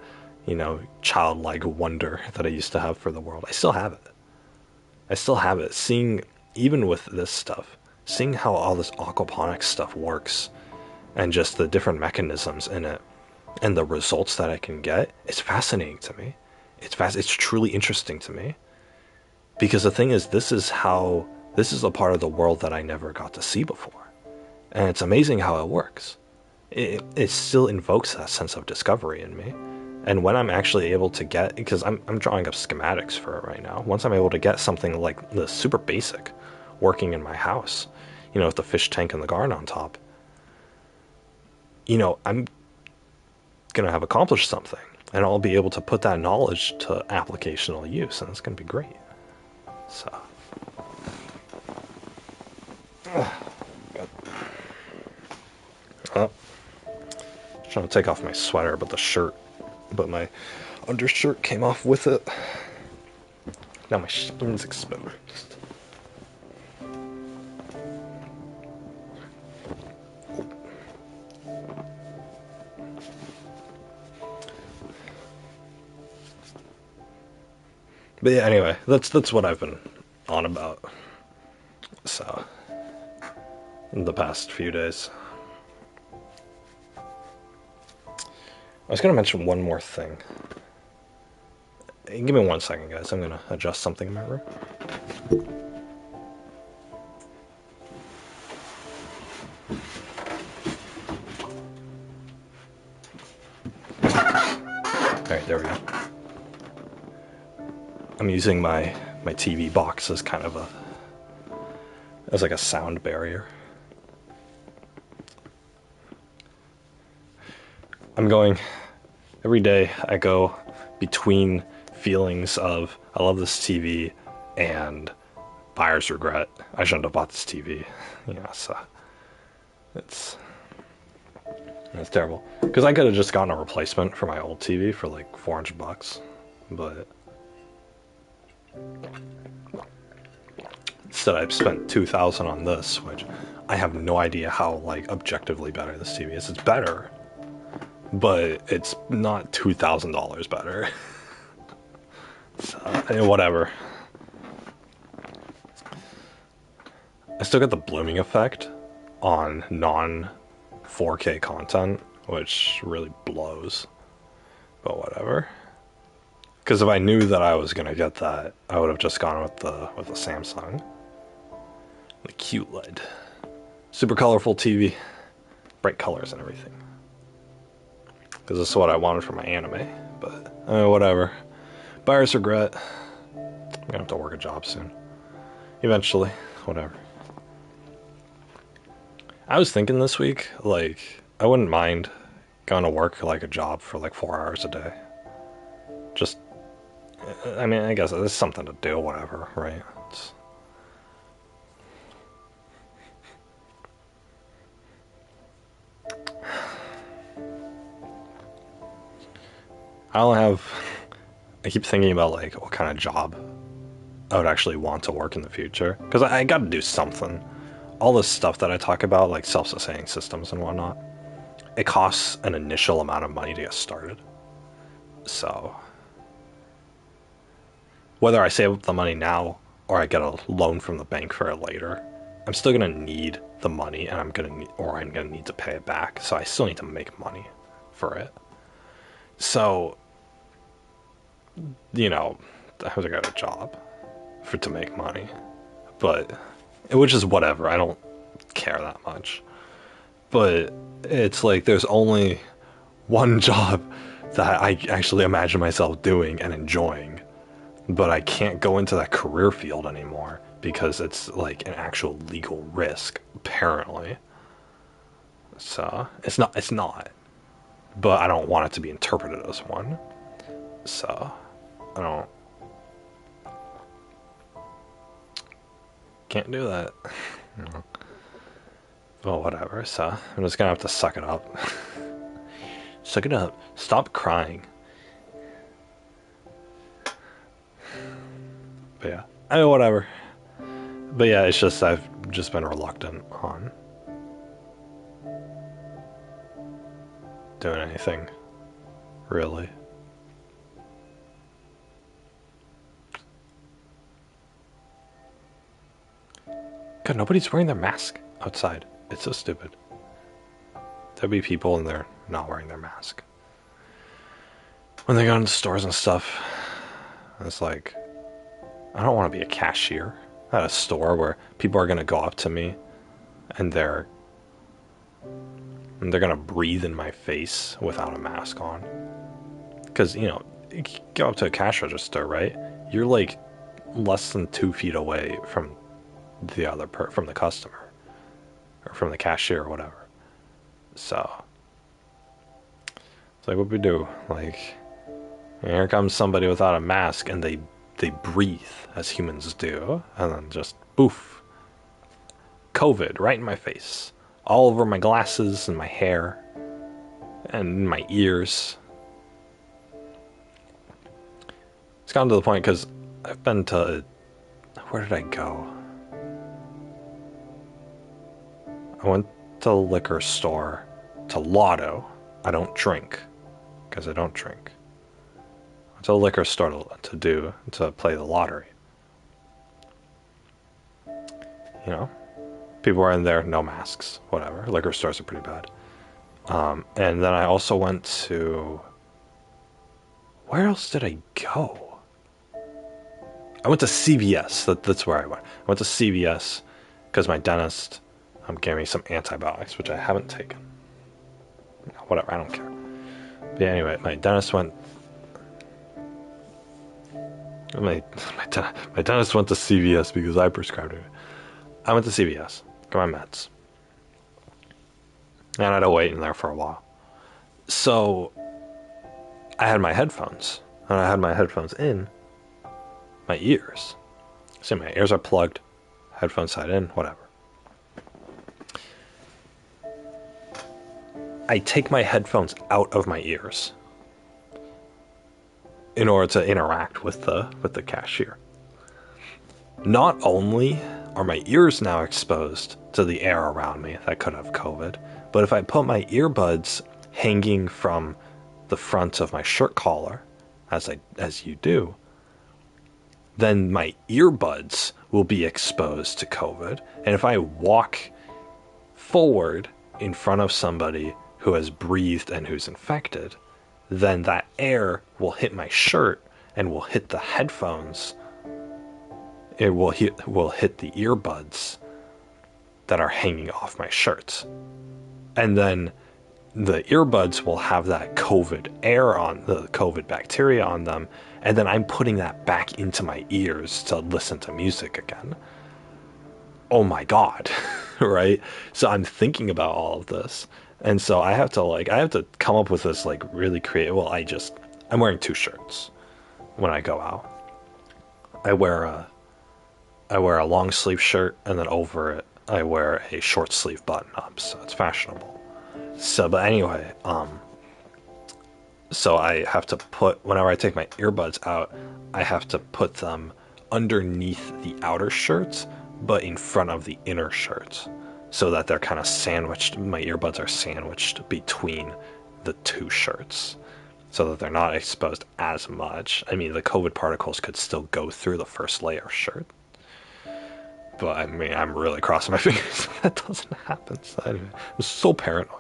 childlike wonder that I used to have for the world. I still have it. Seeing, even with this stuff, seeing how all this aquaponics stuff works, and just the different mechanisms in it, and the results that I can get, it's fascinating to me. It's truly interesting to me. Because the thing is, this is a part of the world that I never got to see before. And it's amazing how it works. It still invokes that sense of discovery in me. And when I'm actually able to get, because I'm drawing up schematics for it right now, once I'm able to get something like the super basic working in my house, with the fish tank and the garden on top, I'm going to have accomplished something. And I'll be able to put that knowledge to applicational use, and it's going to be great. So. Trying to take off my sweater, but my undershirt came off with it. Now my skin's exposed. But yeah, anyway, that's what I've been on about. So, in the past few days. I was going to mention one more thing. Give me 1 second, guys. I'm going to adjust something in my room. Alright, there we go. I'm using my TV box as kind of as like a sound barrier. Every day I go between feelings of, I love this TV, and buyer's regret. I shouldn't have bought this TV. So it's terrible. Because I could have just gotten a replacement for my old TV for like $400, but Instead, I've spent 2,000 on this, which I have no idea how like objectively better this TV is. It's better, but it's not $2,000 better. So, whatever. I still get the blooming effect on non 4K content, which really blows. But whatever. Because if I knew that I was gonna get that, I would have just gone with the Samsung. The QLED. Super colorful TV. Bright colors and everything. Because this is what I wanted for my anime. But whatever. Buyer's regret. I'm gonna have to work a job soon. Eventually. Whatever. I was thinking this week, like, I wouldn't mind going to work like a job for like 4 hours a day. Just, I mean, I guess it's something to do, whatever, right? I keep thinking about like what kind of job I would actually want to work in the future. Because I got to do something. All this stuff that I talk about, like self-sustaining systems and whatnot, it costs an initial amount of money to get started. So, whether I save the money now or I get a loan from the bank for it later, I'm still gonna need the money, and I'm gonna need to pay it back. So I still need to make money for it. So, you know, I have to get a job to make money, but which is whatever. I don't care that much. But it's like there's only one job that I actually imagine myself doing and enjoying, but I can't go into that career field anymore because it's like an actual legal risk, apparently. So it's not, but I don't want it to be interpreted as one. So I don't. Can't do that. No. Well, whatever. So I'm just gonna have to suck it up. Suck it up. Stop crying. But yeah, I mean, whatever. But yeah, it's just I've just been reluctant on doing anything, really. God, nobody's wearing their mask outside. It's so stupid. There'd be people and they're not wearing their mask. When they go into stores and stuff, it's like, I don't want to be a cashier at a store where people are going to go up to me and they're going to breathe in my face without a mask on. Because, you know, you go up to a cash register, right? You're like less than 2 feet away from from the customer or from the cashier or whatever. So it's like, what we do? Like, here comes somebody without a mask and they breathe as humans do, and then just poof, COVID right in my face, all over my glasses and my hair and my ears. It's gotten to the point because I've been to, where did I go? I went to the liquor store, to Lotto. I don't drink, because I don't drink. I went to the liquor store to play the lottery. You know, people were in there, no masks, whatever. Liquor stores are pretty bad. And then I also went to, where else did I go? I went to CVS. That's where I went. I went to CVS because my dentist gave me some antibiotics, which I haven't taken. Whatever, I don't care. But anyway, my dentist went. My dentist went to CVS because I prescribed it. I went to CVS, got my meds, and I had to wait in there for a while. So I had my headphones, and I had my headphones in my ears. See, my ears are plugged, headphones side in, whatever. I take my headphones out of my ears in order to interact with the cashier. not only are my ears now exposed to the air around me that could have COVID, but if I put my earbuds hanging from the front of my shirt collar, as you do, then my earbuds will be exposed to COVID. And if I walk forward in front of somebody who has breathed and who's infected, then that air will hit my shirt and will hit the headphones. It will hit the earbuds that are hanging off my shirt. And then the earbuds will have that COVID air on, the COVID bacteria on them, and then I'm putting that back into my ears to listen to music again. Oh my God, right? So I'm thinking about all of this. And so I have to come up with this like really creative, I'm wearing 2 shirts when I go out. I wear a long sleeve shirt, and then over it I wear a short sleeve button up, so it's fashionable. So, but anyway, so I have to whenever I take my earbuds out, I have to put them underneath the outer shirts, but in front of the inner shirts, so that they're kind of sandwiched. My earbuds are sandwiched between the 2 shirts, so that they're not exposed as much. I mean, the COVID particles could still go through the first layer shirt, but I mean, I'm really crossing my fingers that doesn't happen. So I'm so paranoid.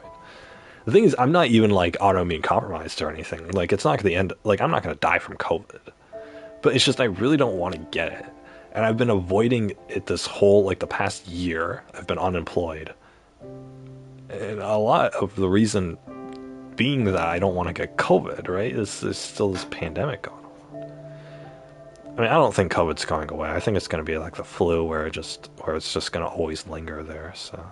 The thing is, I'm not even like autoimmune compromised or anything. Like, it's not the end. Like, I'm not going to die from COVID, but it's just I really don't want to get it. And I've been avoiding it this whole, like, the past year. I've been unemployed, and a lot of the reason being that I don't want to get COVID. Right? There's still this pandemic going on. I mean, I don't think COVID's going away. I think it's going to be like the flu, where it's just going to always linger there. So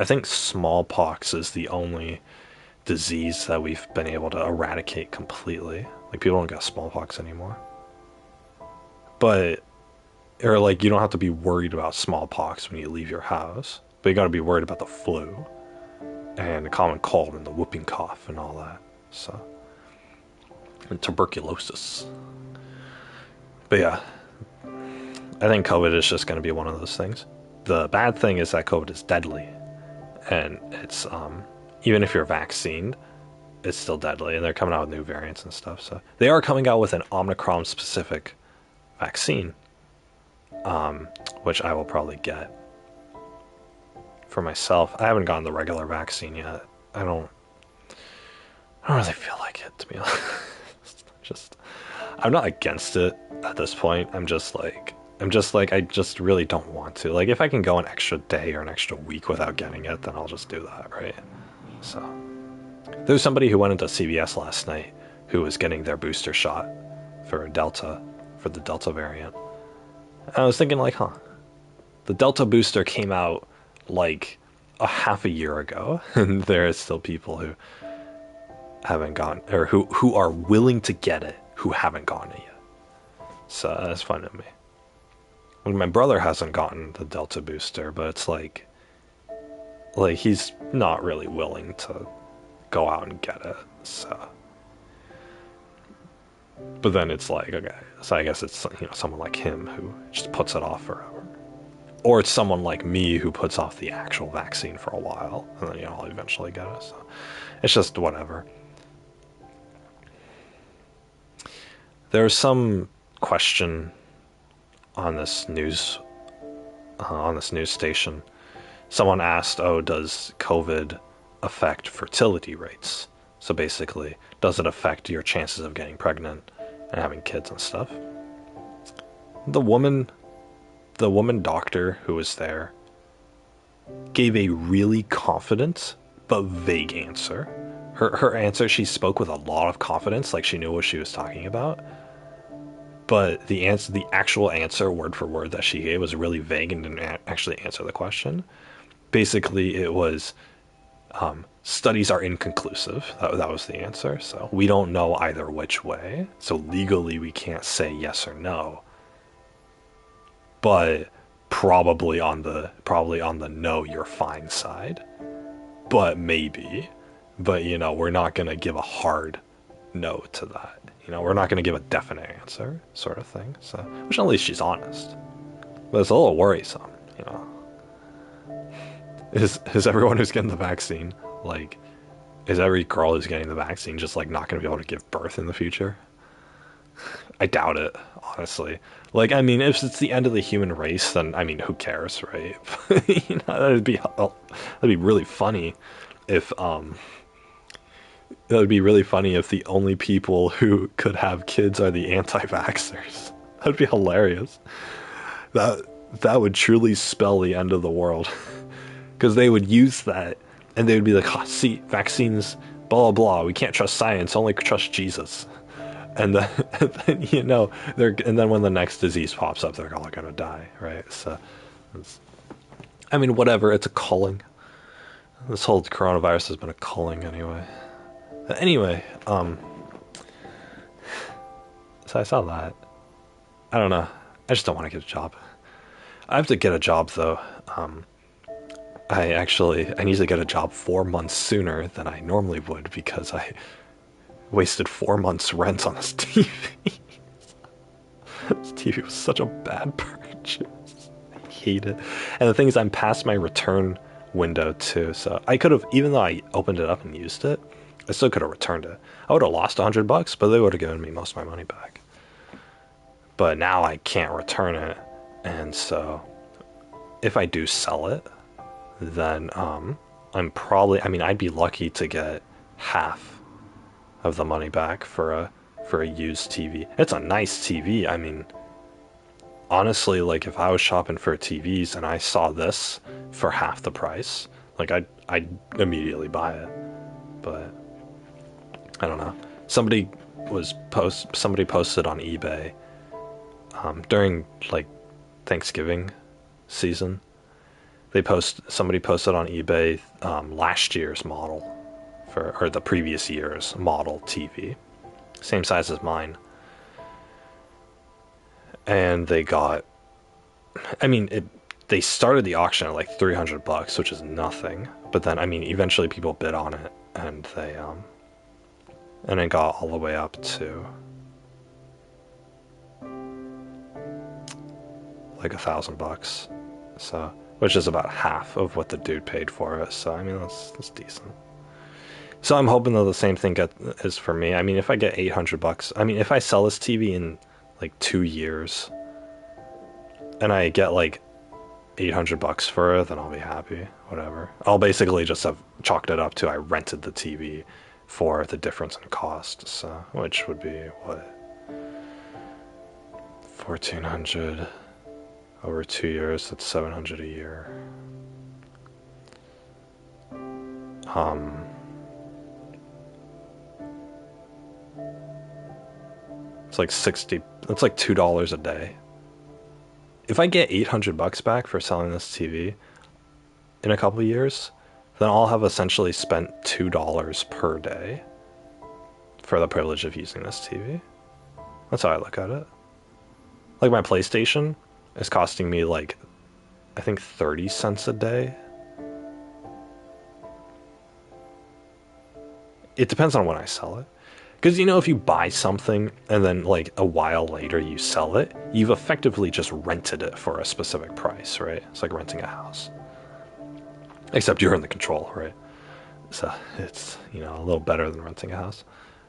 I think smallpox is the only disease that we've been able to eradicate completely. Like, people don't get smallpox anymore. But, or like, you don't have to be worried about smallpox when you leave your house, but you got to be worried about the flu and the common cold and the whooping cough and all that. So, and tuberculosis. But yeah, I think COVID is just going to be one of those things. The bad thing is that COVID is deadly, and it's even if you're vaccinated, it's still deadly, and they're coming out with new variants and stuff. So they are coming out with an Omicron specific vaccine, which I will probably get for myself. I haven't gotten the regular vaccine yet. I don't really feel like it, to be honest. I'm not against it at this point. I just really don't want to. Like, if I can go an extra day or an extra week without getting it, then I'll just do that, right? So there's somebody who went into CVS last night who was getting their booster shot for the Delta variant. And I was thinking, like, the Delta booster came out like a half a year ago, and there are still people who haven't gone, or who are willing to get it, who haven't gotten it yet. So that's fun to me. Well, my brother hasn't gotten the Delta booster, but it's like he's not really willing to go out and get it. So, but then it's like, okay, so I guess it's, someone like him who just puts it off forever, or it's someone like me who puts off the actual vaccine for a while, and then I'll eventually get it. So it's just whatever. There's some question on this news station. Someone asked, does COVID affect fertility rates? So basically, does it affect your chances of getting pregnant and having kids and stuff? The woman doctor who was there gave a really confident but vague answer. Her answer, she spoke with a lot of confidence, like she knew what she was talking about. But the actual answer, word for word, that she gave was really vague and didn't actually answer the question. Basically, it was, studies are inconclusive. That was the answer. So we don't know either which way. So legally, we can't say yes or no. But probably on the no, you're fine side. But maybe. But, we're not going to give a hard no to that. We're not going to give a definite answer, sort of thing. So, which at least she's honest. But it's a little worrisome, you know. Is everyone who's getting the vaccine, like, is every girl who's getting the vaccine just like not going to be able to give birth in the future? I doubt it, honestly. Like, I mean, if it's the end of the human race, then I mean, who cares, right? You know, that'd be really funny if that would be really funny if the only people who could have kids are the anti-vaxxers. That'd be hilarious. That that would truly spell the end of the world. Because they would use that and they would be like, oh, see, vaccines, blah, blah, blah. We can't trust science, only trust Jesus. And then, and then you know, and then when the next disease pops up, they're all going to die, right? So, I mean, whatever, it's a culling. This whole coronavirus has been a culling anyway. Anyway, so I saw that. I don't know. I just don't want to get a job. I have to get a job though. I need to get a job 4 months sooner than I normally would because I wasted 4 months rent on this TV. This TV was such a bad purchase. I hate it. And the thing is, I'm past my return window too, so I could have, even though I opened it up and used it, I still could have returned it. I would have lost $100, but they would have given me most of my money back. But now I can't return it, and so if I do sell it, then I'm probably, I mean, I'd be lucky to get half of the money back for a used TV. It's a nice TV. I mean, honestly, like if I was shopping for TVs and I saw this for half the price, like I'd immediately buy it. But I don't know. Somebody posted on eBay during like Thanksgiving season. Somebody posted on eBay last year's model or the previous year's model TV, same size as mine, and they got. I mean, they started the auction at like $300, which is nothing. But then, I mean, eventually people bid on it, and it got all the way up to like $1,000. So, which is about half of what the dude paid for it. So, I mean, that's decent. So I'm hoping that the same thing is for me. I mean, if I get $800, I mean, if I sell this TV in like 2 years, and I get like $800 for it, then I'll be happy. Whatever. I'll basically just have chalked it up to I rented the TV for the difference in cost. So, which would be what, 1,400 over 2 years. That's $700 a year. It's like 60. That's like $2 a day. If I get $800 back for selling this TV in a couple of years, then I'll have essentially spent $2 per day for the privilege of using this TV. That's how I look at it. Like my PlayStation is costing me like, I think 30 cents a day. It depends on when I sell it. Because, you know, if you buy something and then like a while later you sell it, you've effectively just rented it for a specific price, right? It's like renting a house. Except you're in the control, right? So it's, you know, a little better than renting a house.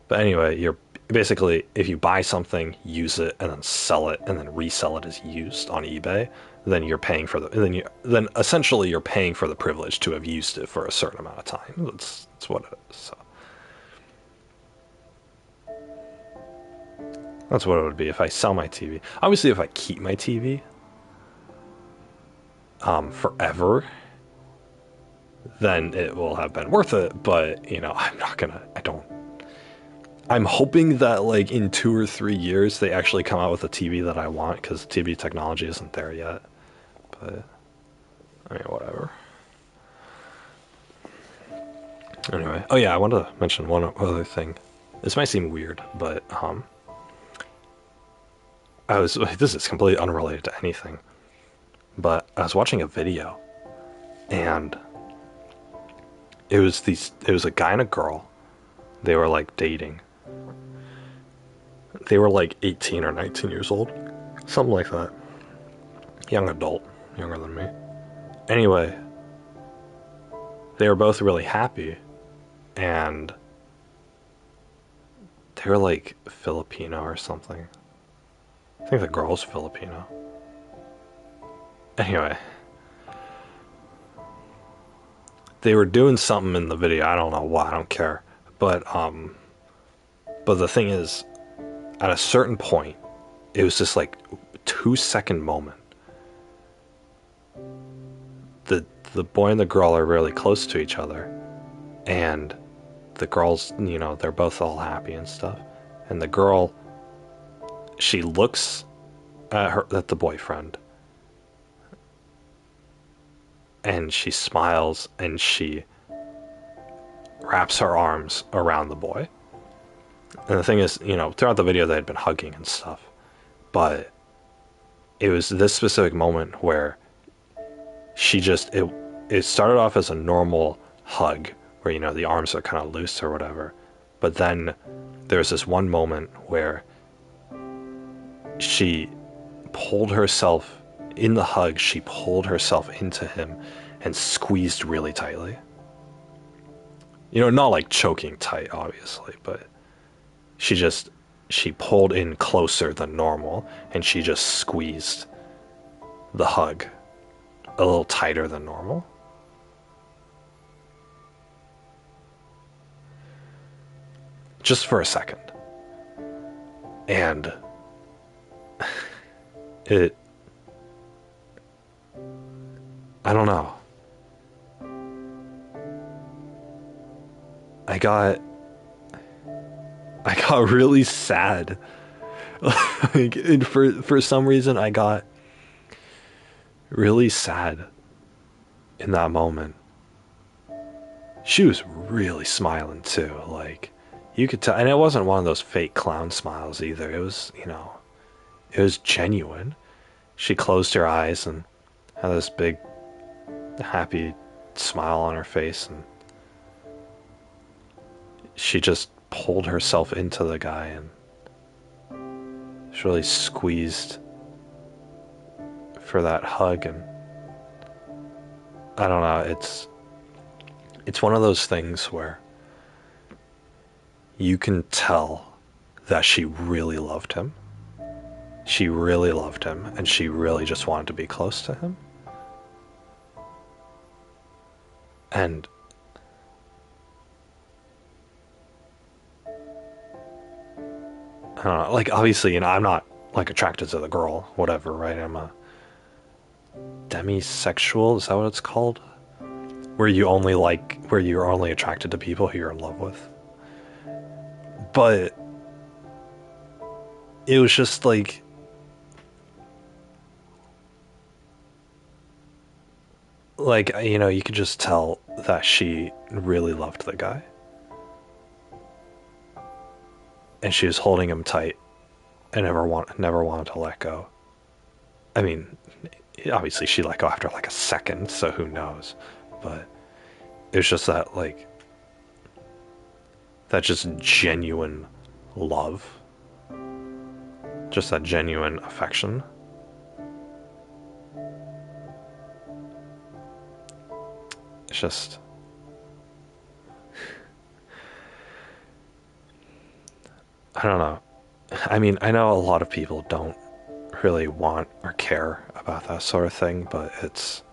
But anyway, you're basically, if you buy something, use it, and then sell it, and then resell it as used on eBay, then you're paying for then essentially you're paying for the privilege to have used it for a certain amount of time. That's what it is. So. That's what it would be if I sell my TV. Obviously, if I keep my TV forever, then it will have been worth it. But, you know, I'm hoping that like in 2 or 3 years, they actually come out with a TV that I want, because TV technology isn't there yet. But, I mean, whatever. Anyway. Oh yeah, I wanted to mention one other thing. This might seem weird, but, this is completely unrelated to anything, but I was watching a video, and it was a guy and a girl. They were like dating. They were like 18 or 19 years old, something like that. young adult, younger than me. Anyway, they were both really happy, and they were like Filipino or something. I think the girl's Filipino. Anyway, they were doing something in the video. I don't know why. I don't care. But the thing is, at a certain point, it was just like 2 second moment. The boy and the girl are really close to each other, and the girl's, they're both all happy and stuff. And the girl, she looks at the boyfriend, and she smiles, and she wraps her arms around the boy. And the thing is, throughout the video they had been hugging and stuff, but it was this specific moment where it started off as a normal hug where, the arms are kind of loose or whatever. But then there's this one moment where she pulled herself in the hug, she pulled herself into him and squeezed really tightly. Not like choking tight, obviously, but she pulled in closer than normal, and she just squeezed the hug a little tighter than normal. Just for a second. And I don't know. I got really sad. And for some reason I got really sad in that moment. She was really smiling too, like you could tell, and it wasn't one of those fake clown smiles either. It was, it was genuine. She closed her eyes and had this big happy smile on her face, and she just pulled herself into the guy and she really squeezed for that hug. And I don't know, it's one of those things where you can tell that she really loved him. She really loved him, and she really just wanted to be close to him. And I don't know, like, obviously, I'm not like attracted to the girl, whatever, right? I'm a demisexual, is that what it's called? Where you're only attracted to people who you're in love with. But it was just like, you could just tell that she really loved the guy. And she was holding him tight and never wanted to let go. I mean, obviously she let go after like a second, so who knows? But it was just that, like, that just genuine love. Just that genuine affection. It's just... I don't know. I mean, I know a lot of people don't really want or care about that sort of thing, but it's...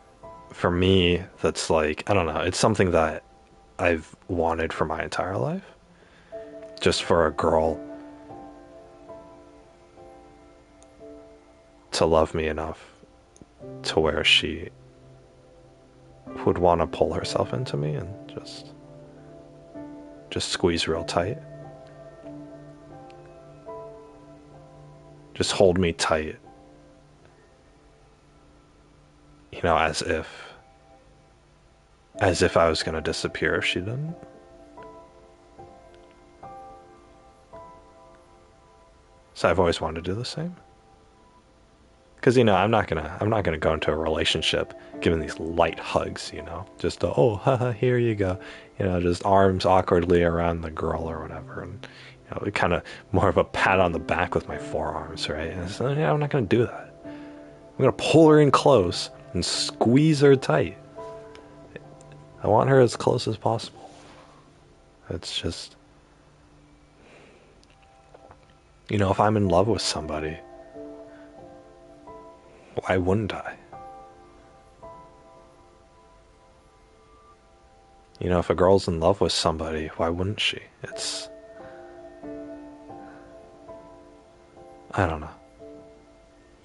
For me, that's like, I don't know, it's something that I've wanted for my entire life. Just for a girl to love me enough to where she would want to pull herself into me and just squeeze real tight. Just hold me tight. As if I was going to disappear if she didn't. So I've always wanted to do the same. Because, I'm not gonna go into a relationship giving these light hugs, just oh, haha, here you go, just arms awkwardly around the girl or whatever, and kind of more of a pat on the back with my forearms, right? And so, I'm not gonna do that. I'm gonna pull her in close and squeeze her tight. I want her as close as possible. It's just, if I'm in love with somebody, why wouldn't I? If a girl's in love with somebody, why wouldn't she? I don't know.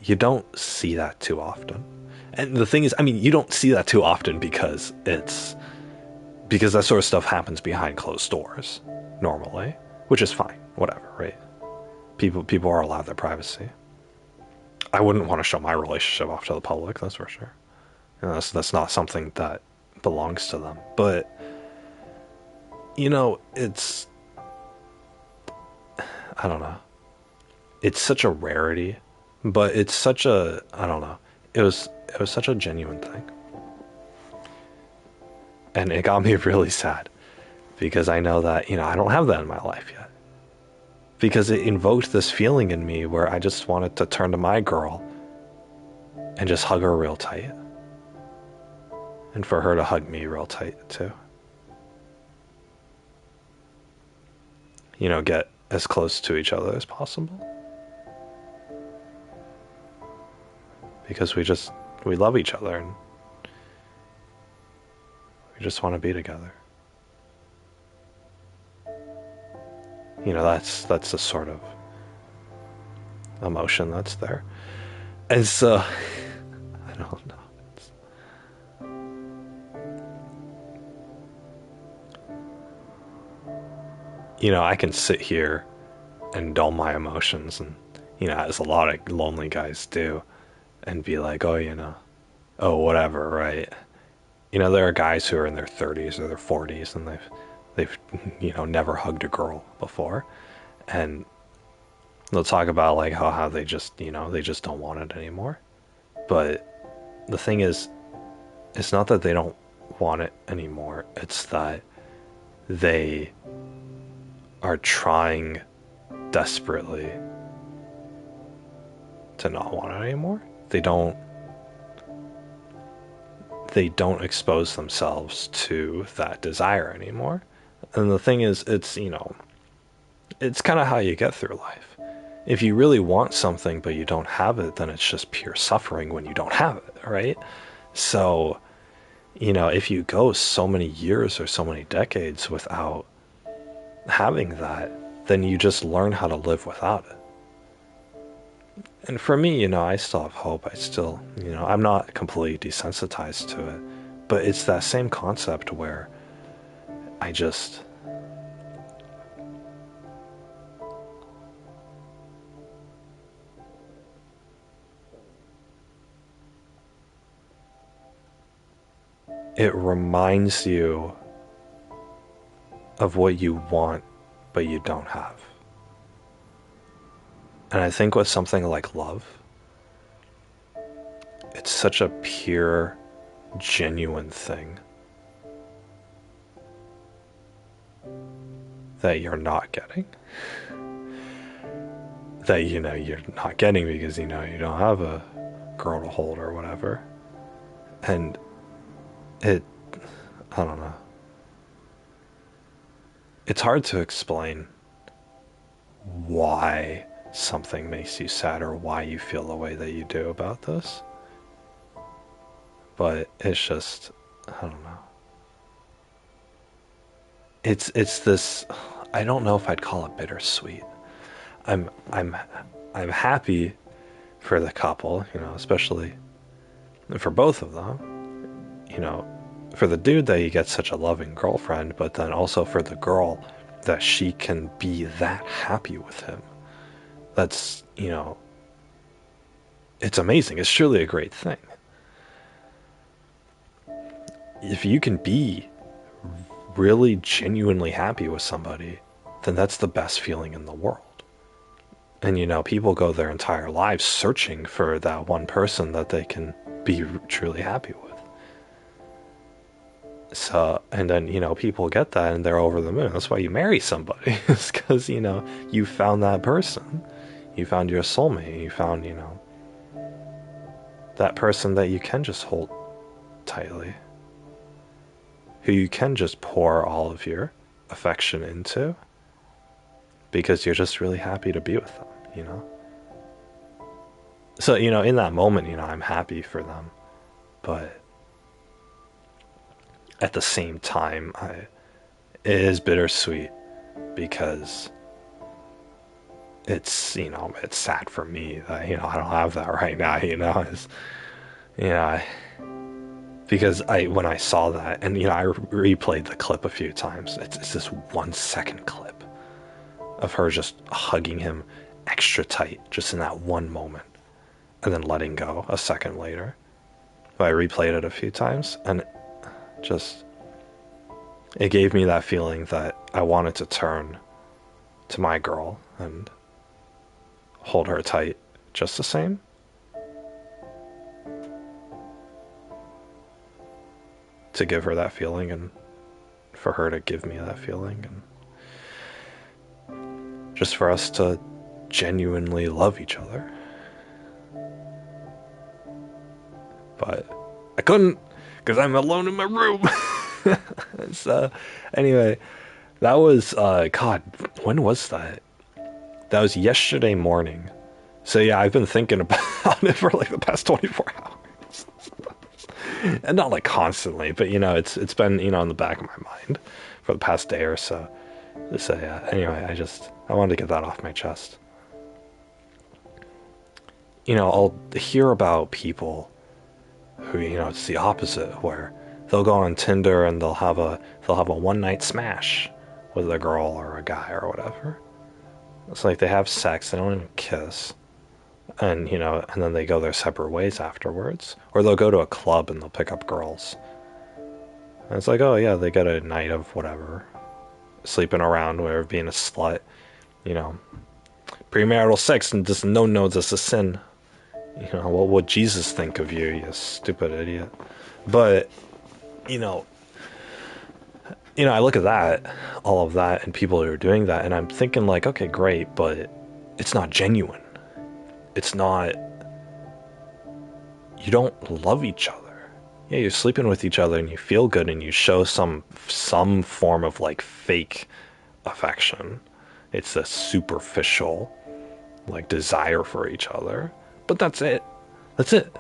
You don't see that too often. And the thing is, you don't see that too often because that sort of stuff happens behind closed doors normally, which is fine, whatever, right? People are allowed their privacy. I wouldn't want to show my relationship off to the public, that's for sure. That's not something that belongs to them. But it's, I don't know. It's such a rarity, but it's such a, I don't know. It was such a genuine thing. And it got me really sad because I know that, I don't have that in my life yet. Because it invoked this feeling in me where I just wanted to turn to my girl and just hug her real tight. And for her to hug me real tight too. Get as close to each other as possible. Because we love each other and we just want to be together. That's the sort of emotion that's there. And so, I don't know. I can sit here and dull my emotions and, as a lot of lonely guys do, and be like, oh, whatever, right? There are guys who are in their 30s or their 40s and they've never hugged a girl before, and they'll talk about like how they just they just don't want it anymore. But the thing is, it's not that they don't want it anymore, it's that they are trying desperately to not want it anymore. They don't expose themselves to that desire anymore. And the thing is, it's it's kind of how you get through life. If you really want something but you don't have it, then it's just pure suffering when you don't have it, right? So, if you go so many years or so many decades without having that, then you just learn how to live without it. And for me, I still have hope. I still, I'm not completely desensitized to it, but it's that same concept where I just, it reminds you of what you want, but you don't have. And I think with something like love, it's such a pure, genuine thing that you're not getting. That, you're not getting because, you don't have a girl to hold or whatever. And I don't know. It's hard to explain why something makes you sad or why you feel the way that you do about this. But it's just, I don't know. It's this, I don't know if I'd call it bittersweet. I'm happy for the couple, especially for both of them. For the dude that he gets such a loving girlfriend, but then also for the girl that she can be that happy with him. That's, it's amazing. It's truly a great thing. If you can be really genuinely happy with somebody, then that's the best feeling in the world. And people go their entire lives searching for that one person that they can be truly happy with. So, and then, people get that and they're over the moon. That's why you marry somebody. It's because, you found that person. You found your soulmate. You found, that person that you can just hold tightly, who you can just pour all of your affection into because you're just really happy to be with them, you know? So, in that moment, I'm happy for them, but at the same time, it is bittersweet because it's sad for me that, I don't have that right now, it's, you know, because when I saw that, and I replayed the clip a few times. It's this 1 second clip of her just hugging him extra tight, just in that one moment, and then letting go a second later. But I replayed it a few times, and it gave me that feeling that I wanted to turn to my girl and hold her tight just the same. To give her that feeling, and for her to give me that feeling, and just for us to genuinely love each other. But I couldn't, because I'm alone in my room. So anyway, that was God, when was that? That was yesterday morning. So yeah, I've been thinking about it for like the past 24 hours. And not like constantly, but it's been in the back of my mind for the past day or so. So yeah, anyway, I wanted to get that off my chest. I'll hear about people who, it's the opposite, where they'll go on Tinder and they'll have a one night smash with a girl or a guy or whatever. It's like they have sex, they don't even kiss. And and then they go their separate ways afterwards, or they'll go to a club and they'll pick up girls, and it's like, oh yeah, they get a night of whatever, sleeping around, or being a slut, premarital sex, and just no, this is a sin. What would Jesus think of you, you stupid idiot? But I look at that, all of that, and people who are doing that, and I'm thinking like, okay, great, but it's not genuine. It's not, you don't love each other. Yeah, you're sleeping with each other and you feel good and you show some form of like fake affection. It's a superficial like desire for each other. But that's it. That's it.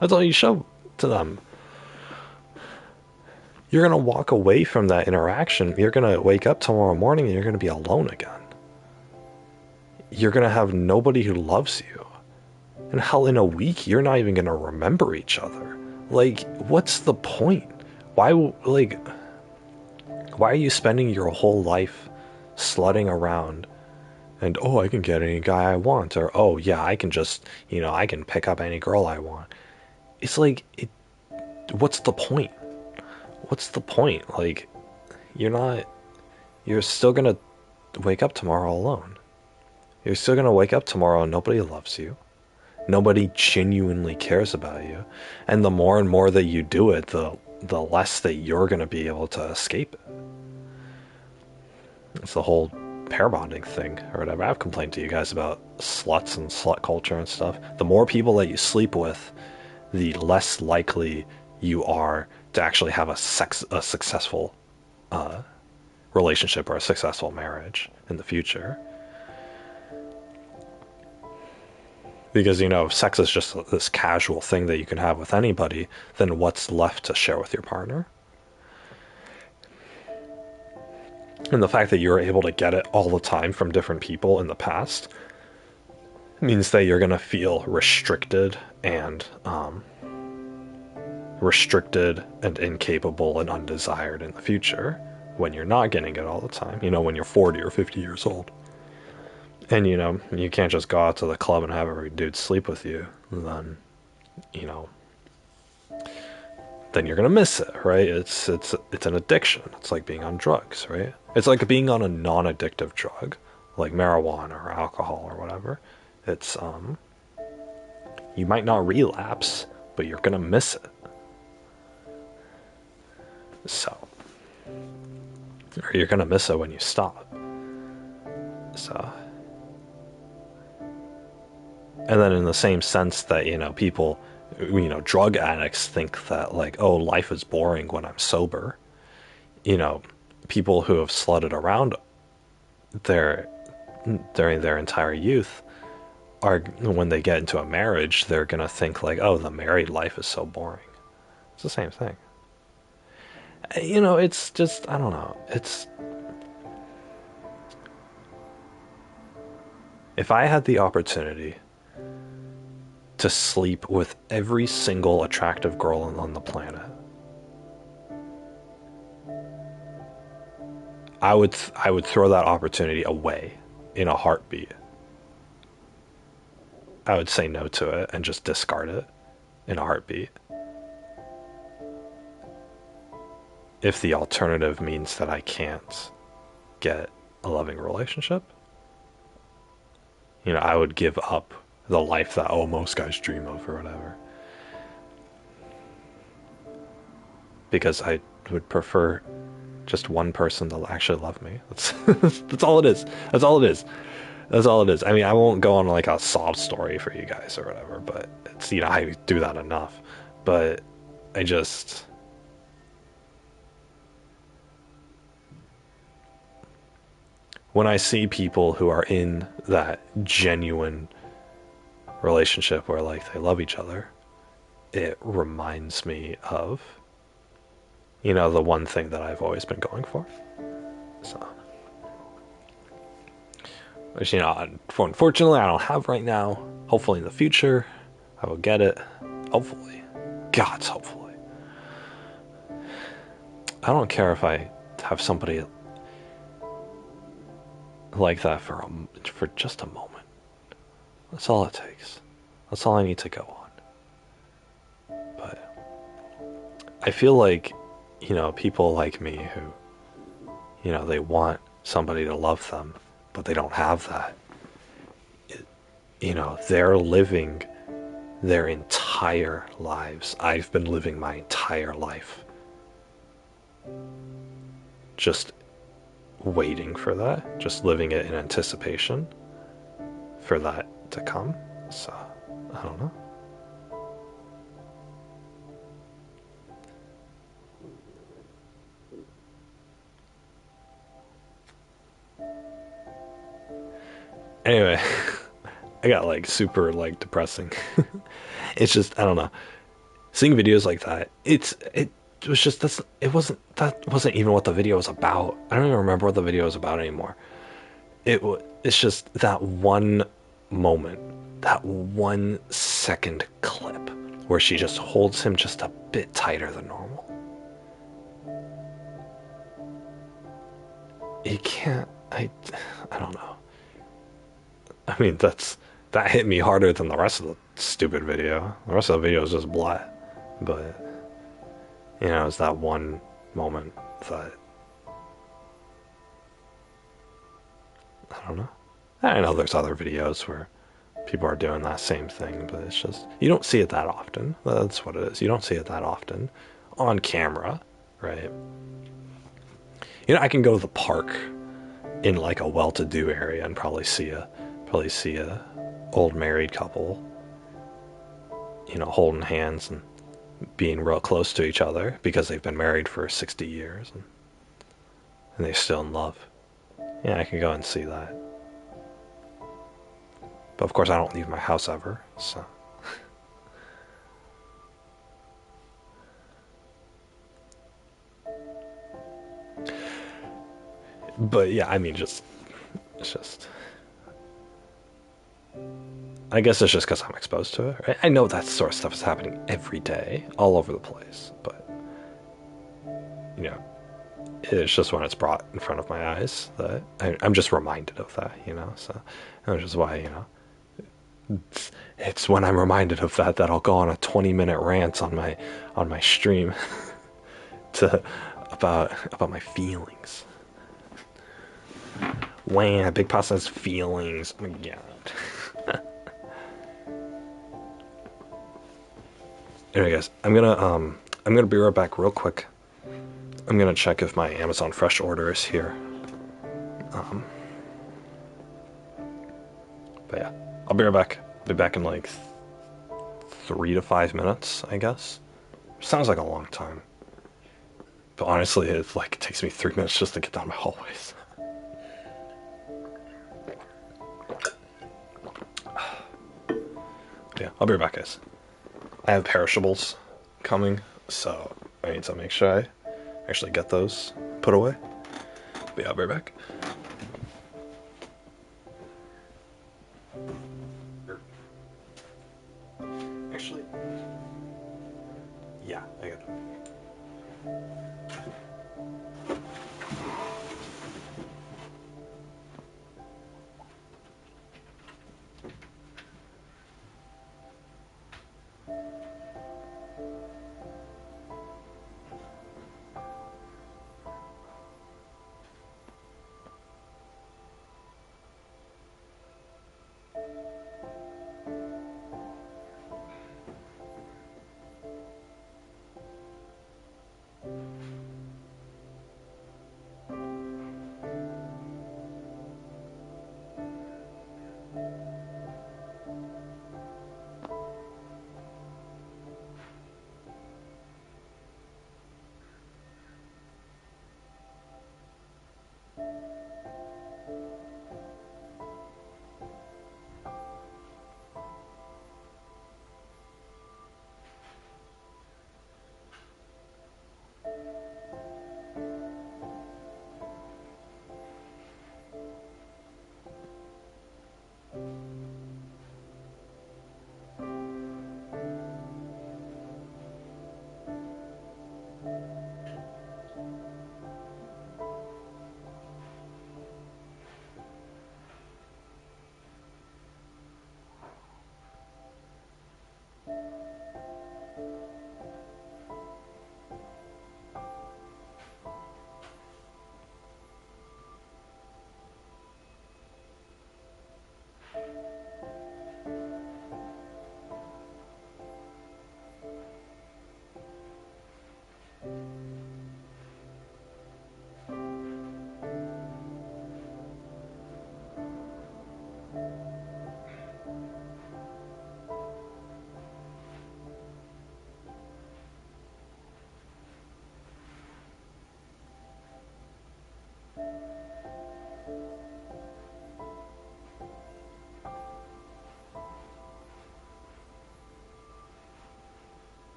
That's all you show to them. You're going to walk away from that interaction. You're going to wake up tomorrow morning and you're going to be alone again. You're going to have nobody who loves you. And hell, in a week, you're not even going to remember each other. Like, what's the point? Why are you spending your whole life slutting around and, oh, I can get any guy I want, or, oh, yeah, I can just, I can pick up any girl I want. It's like, what's the point? What's the point? Like, you're still going to wake up tomorrow alone. You're still going to wake up tomorrow and nobody loves you. Nobody genuinely cares about you. And the more and more that you do it, the less that you're going to be able to escape it. It's the whole pair bonding thing or whatever. I've complained to you guys about sluts and slut culture and stuff. The more people that you sleep with, the less likely you are to actually have a successful relationship or a successful marriage in the future. Because, if sex is just this casual thing that you can have with anybody, then what's left to share with your partner? And the fact that you're able to get it all the time from different people in the past means that you're going to feel restricted and incapable and undesired in the future when you're not getting it all the time, when you're 40 or 50 years old. And, you can't just go out to the club and have every dude sleep with you. Then, then you're going to miss it, right? It's an addiction. It's like being on drugs, right? It's like being on a non-addictive drug, like marijuana or alcohol or whatever. It's, you might not relapse, but you're going to miss it. So, or you're going to miss it when you stop. So, and then in the same sense that, people Drug addicts think that, like, oh, life is boring when I'm sober. You know, people who have slutted around their during their entire youth are, when they get into a marriage, they're gonna think like, oh, the married life is so boring. It's the same thing. It's just, I don't know. It's, if I had the opportunity to sleep with every single attractive girl on the planet, I would throw that opportunity away in a heartbeat. I would say no to it and just discard it in a heartbeat. If the alternative means that I can't get a loving relationship, I would give up the life that, oh, most guys dream of or whatever. Because I would prefer just one person to actually love me. That's all it is. That's all it is. That's all it is. I mean, I won't go on like a sob story for you guys or whatever, but it's, I do that enough. But I just, when I see people who are in that genuine relationship where, like, they love each other, it reminds me of, the one thing that I've always been going for. So, which, unfortunately I don't have right now. Hopefully in the future I will get it. Hopefully. God's hopefully. I don't care if I have somebody like that for just a moment. That's all it takes. That's all I need to go on. But I feel like, people like me who, they want somebody to love them, but they don't have that. They're living their entire lives. I've been living my entire life just waiting for that, just living it in anticipation for that to come. So, I don't know. Anyway, I got like super like depressing. It's just, I don't know. Seeing videos like that, it was just this. That wasn't even what the video was about. I don't even remember what the video was about anymore. It's just that one moment, that 1 second clip where she just holds him just a bit tighter than normal. You can't. I don't know. I mean, that hit me harder than the rest of the stupid video. The rest of the video is just blah. But, it's that one moment that, I don't know. I know there's other videos where people are doing that same thing, but it's just, you don't see it that often. That's what it is. You don't see it that often on camera, right? I can go to the park in like a well-to-do area and probably see a old married couple, holding hands and being real close to each other because they've been married for 60 years and they're still in love. Yeah, I can go and see that. But of course I don't leave my house ever, so. But yeah, I mean, it's just, I guess it's just because I'm exposed to it, right? I know that sort of stuff is happening every day, all over the place, but, it's just when it's brought in front of my eyes that I'm just reminded of that, so, which is why, it's when I'm reminded of that I'll go on a 20-minute rant on my stream about my feelings. Wow, Big Pasta has feelings. Oh my god. Anyway, guys, I'm gonna be right back real quick. I'm gonna check if my Amazon Fresh order is here. But yeah, I'll be right back. I'll be back in like 3 to 5 minutes, I guess. Sounds like a long time. But honestly, it like takes me 3 minutes just to get down my hallways. Yeah, I'll be right back, guys. I have perishables coming, so I need to make sure I actually get those put away. But yeah, I'll be right back. Actually, yeah, I got them.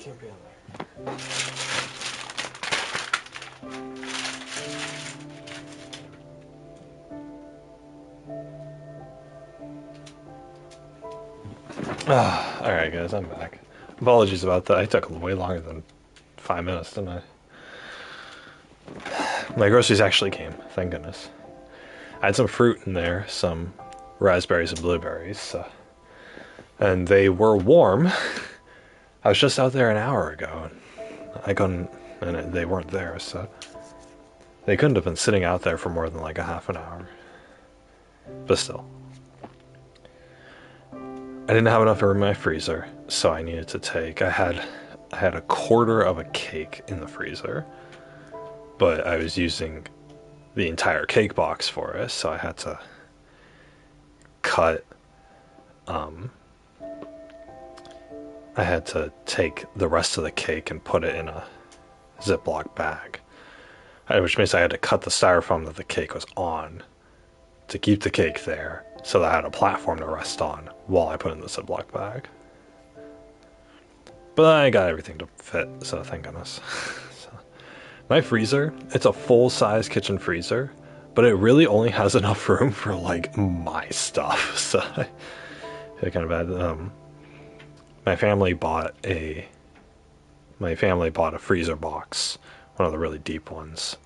can't be in there. Alright guys, I'm back. Apologies about that. I took way longer than 5 minutes, didn't I? My groceries actually came, thank goodness. I had some fruit in there, some raspberries and blueberries, and they were warm. I was just out there an hour ago, and I couldn't, and they weren't there, so they couldn't have been sitting out there for more than like a half an hour. But still. I didn't have enough room in my freezer, so I needed to take, I had a quarter of a cake in the freezer, but I was using the entire cake box for it, so I had to cut, I had to take the rest of the cake and put it in a Ziploc bag, which means I had to cut the styrofoam that the cake was on to keep the cake there, so that I had a platform to rest on while I put in the Ziploc bag. But I got everything to fit, so thank goodness. So, my freezer, it's a full-size kitchen freezer, but it really only has enough room for like my stuff. So I feel kind of bad. My family bought a freezer box, one of the really deep ones.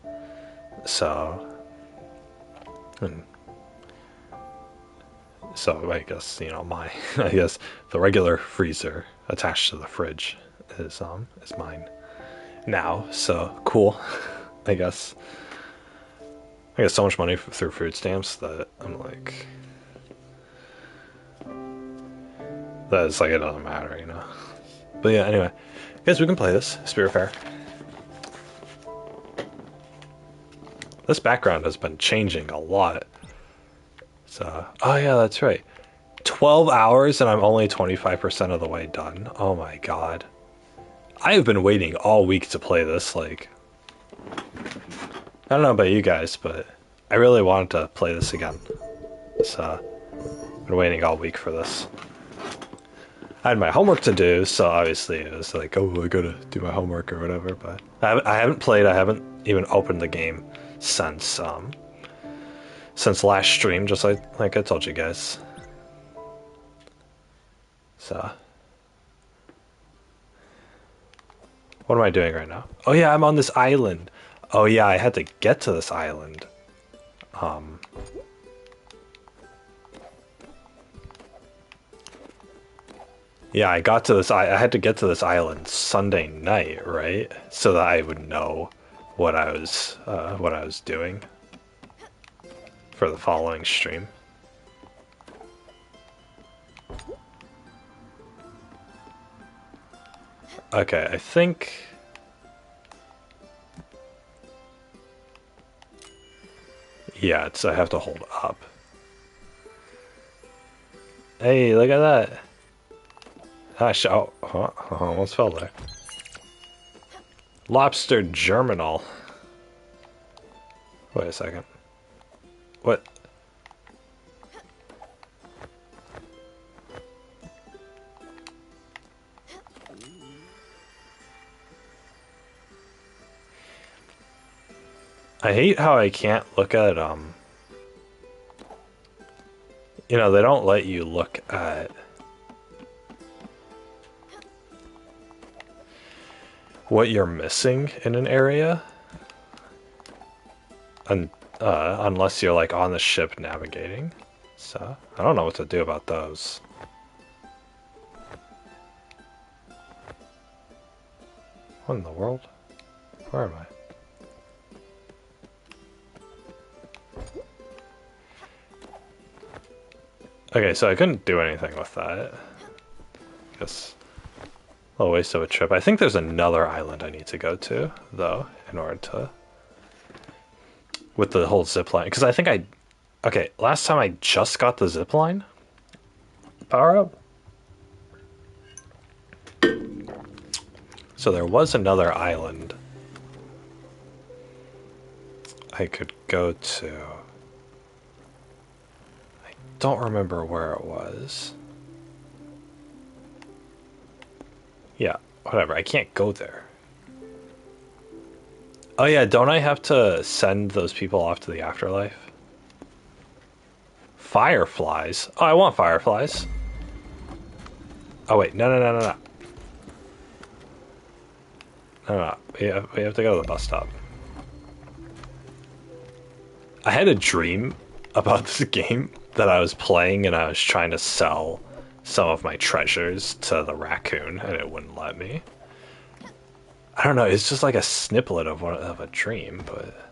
So, I guess, you know, I guess the regular freezer attached to the fridge is mine now. So cool. I guess I get so much money through food stamps that I'm like, that it's like it doesn't matter, you know. But yeah, anyway, guys, we can play this Spiritfarer. This background has been changing a lot. So, oh yeah, that's right. 12 hours and I'm only 25% of the way done. Oh my god. I have been waiting all week to play this, like... I don't know about you guys, but I really wanted to play this again. So, I've been waiting all week for this. I had my homework to do, so obviously it was like, oh, I gotta do my homework or whatever, but... I haven't played, I haven't even opened the game since last stream, just like I told you guys. So, what am I doing right now? Oh yeah, I'm on this island. Oh yeah, I had to get to this island. Yeah, I got to this. I had to get to this island Sunday night, right? So that I would know what I was doing for the following stream. Okay, I think... Yeah, I have to hold up. Hey, look at that! Oh, almost fell there. Lobster germinal. Wait a second. What? I hate how I can't look at, you know, they don't let you look at what you're missing in an area. Unless you're, like, on the ship navigating. So, I don't know what to do about those. What in the world? Where am I? Okay, so I couldn't do anything with that. Guess a waste of a trip. I think there's another island I need to go to, though, in order to... with the whole zipline. Because I think okay, last time I just got the zipline power up. So there was another island I could go to. I don't remember where it was. Yeah, Whatever, I can't go there. Oh yeah, don't I have to send those people off to the afterlife? Fireflies? Oh, I want fireflies. Oh wait, no, no, no, no, no. No, no, we have to go to the bus stop. I had a dream about this game that I was playing and I was trying to sell some of my treasures to the raccoon and it wouldn't let me. I don't know, it's just like a snippet of a dream, but...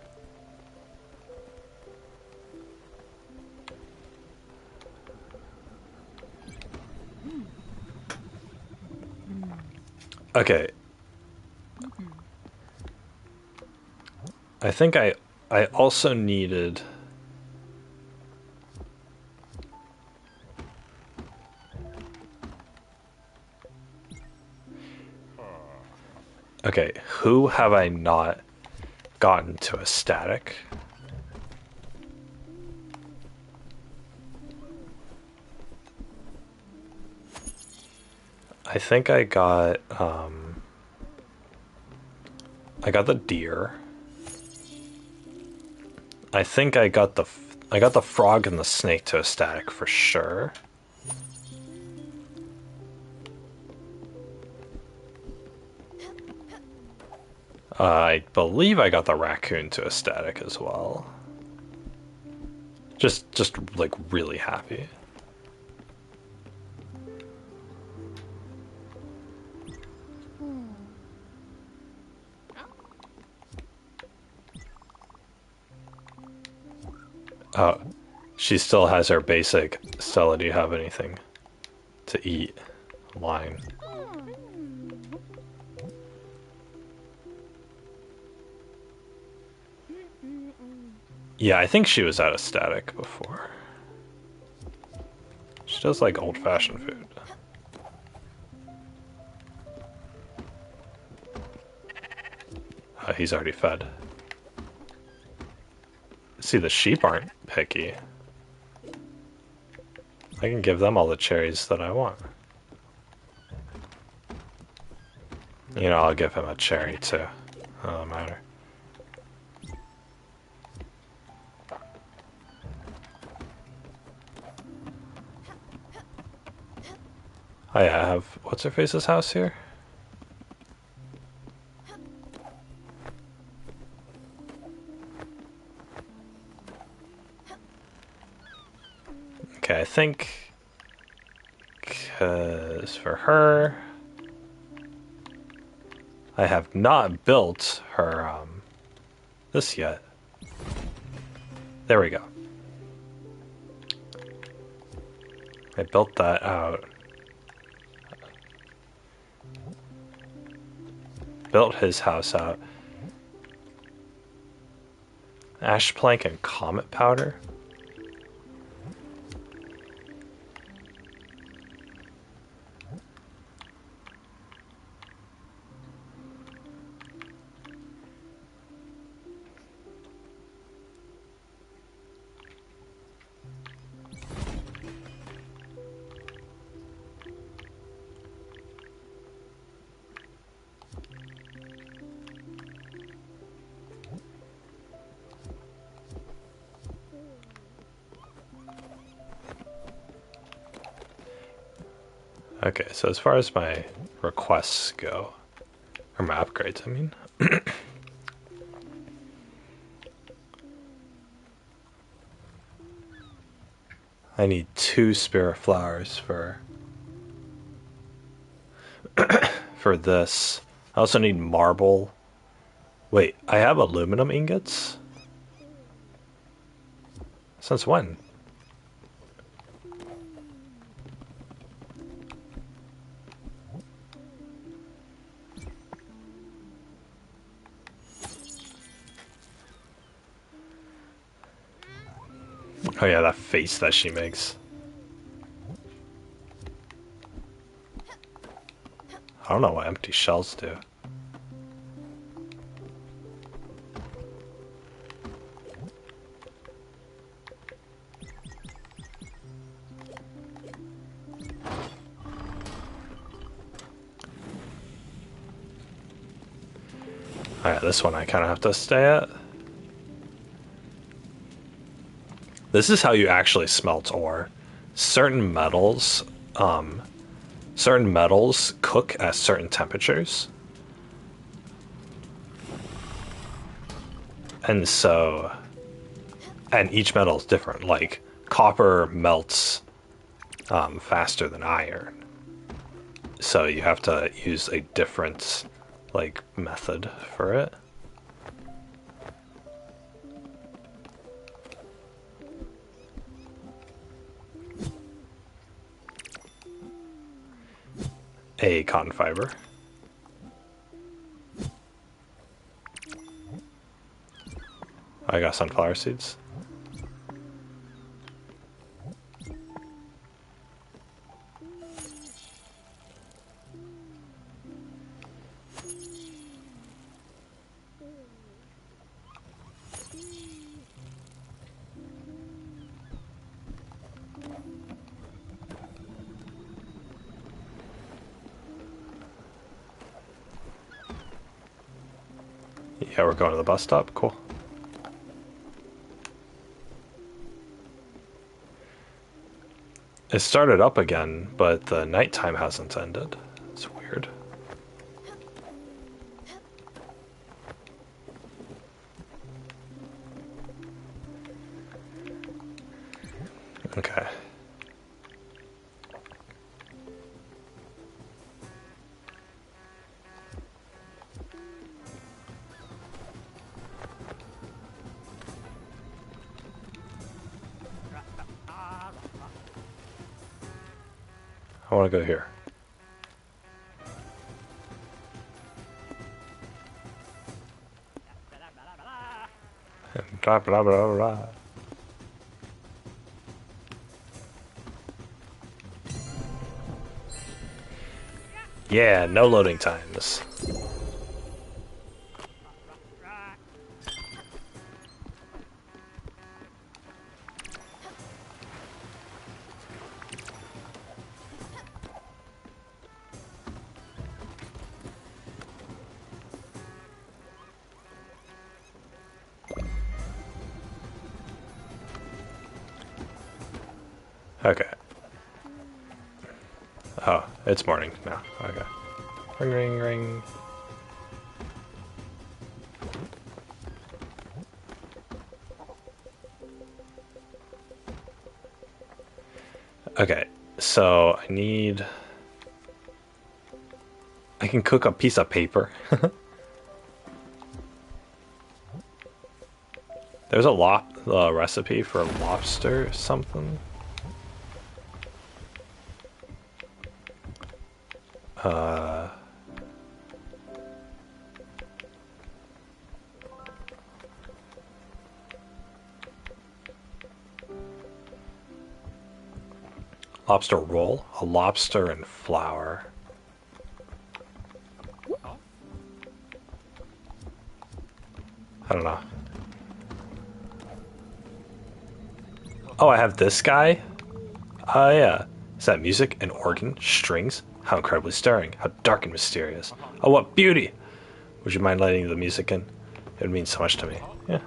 Okay. I think I also needed... Okay, who have I not gotten to a static? I think I got the deer. I think I got the frog and the snake to a static for sure. I believe I got the raccoon to a static as well. Just like really happy. Oh, she still has her basic. Stella, do you have anything to eat? Line. Yeah, I think she was at a static before. She does like old-fashioned food. He's already fed. See, the sheep aren't picky. I can give them all the cherries that I want. You know, I'll give him a cherry too. Doesn't matter. Oh yeah, I have what's her face's house here? Okay, I think because for her I have not built her this yet. There we go. I built that out. Built his house out. Ash plank and comet powder? Okay, so as far as my requests go, or my upgrades, I mean. I need 2 spirit flowers for this. I also need marble. Wait, I have aluminum ingots? Since when? Oh yeah, that face that she makes. I don't know what empty shells do. Alright, this one I kind of have to stay at. This is how you actually smelt ore. Certain metals, certain metals cook at certain temperatures. And so, and each metal is different. Like, copper melts faster than iron. So you have to use a different, like, method for it. A cotton fiber. I got sunflower seeds. Yeah, we're going to the bus stop. Cool. It started up again, but the nighttime hasn't ended. It's weird. Okay. I want to go here. Blah, blah, blah, blah. Yeah, no loading times. Okay. Oh, it's morning now. Okay. Ring, ring, ring. Okay, so I need... I can cook a piece of paper. There's a recipe for lobster or something. Lobster roll? A lobster and flour. I don't know. Oh, I have this guy? Oh, yeah. Is that music? An organ? Strings? How incredibly stirring. How dark and mysterious. Oh, what beauty! Would you mind letting the music in? It would mean so much to me. Yeah.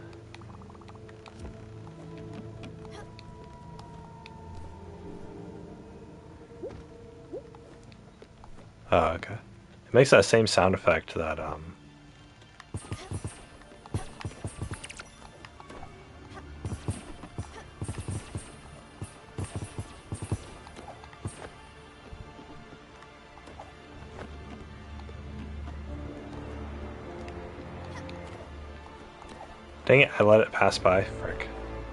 Oh, okay. It makes that same sound effect that, Dang it, I let it pass by. Frick.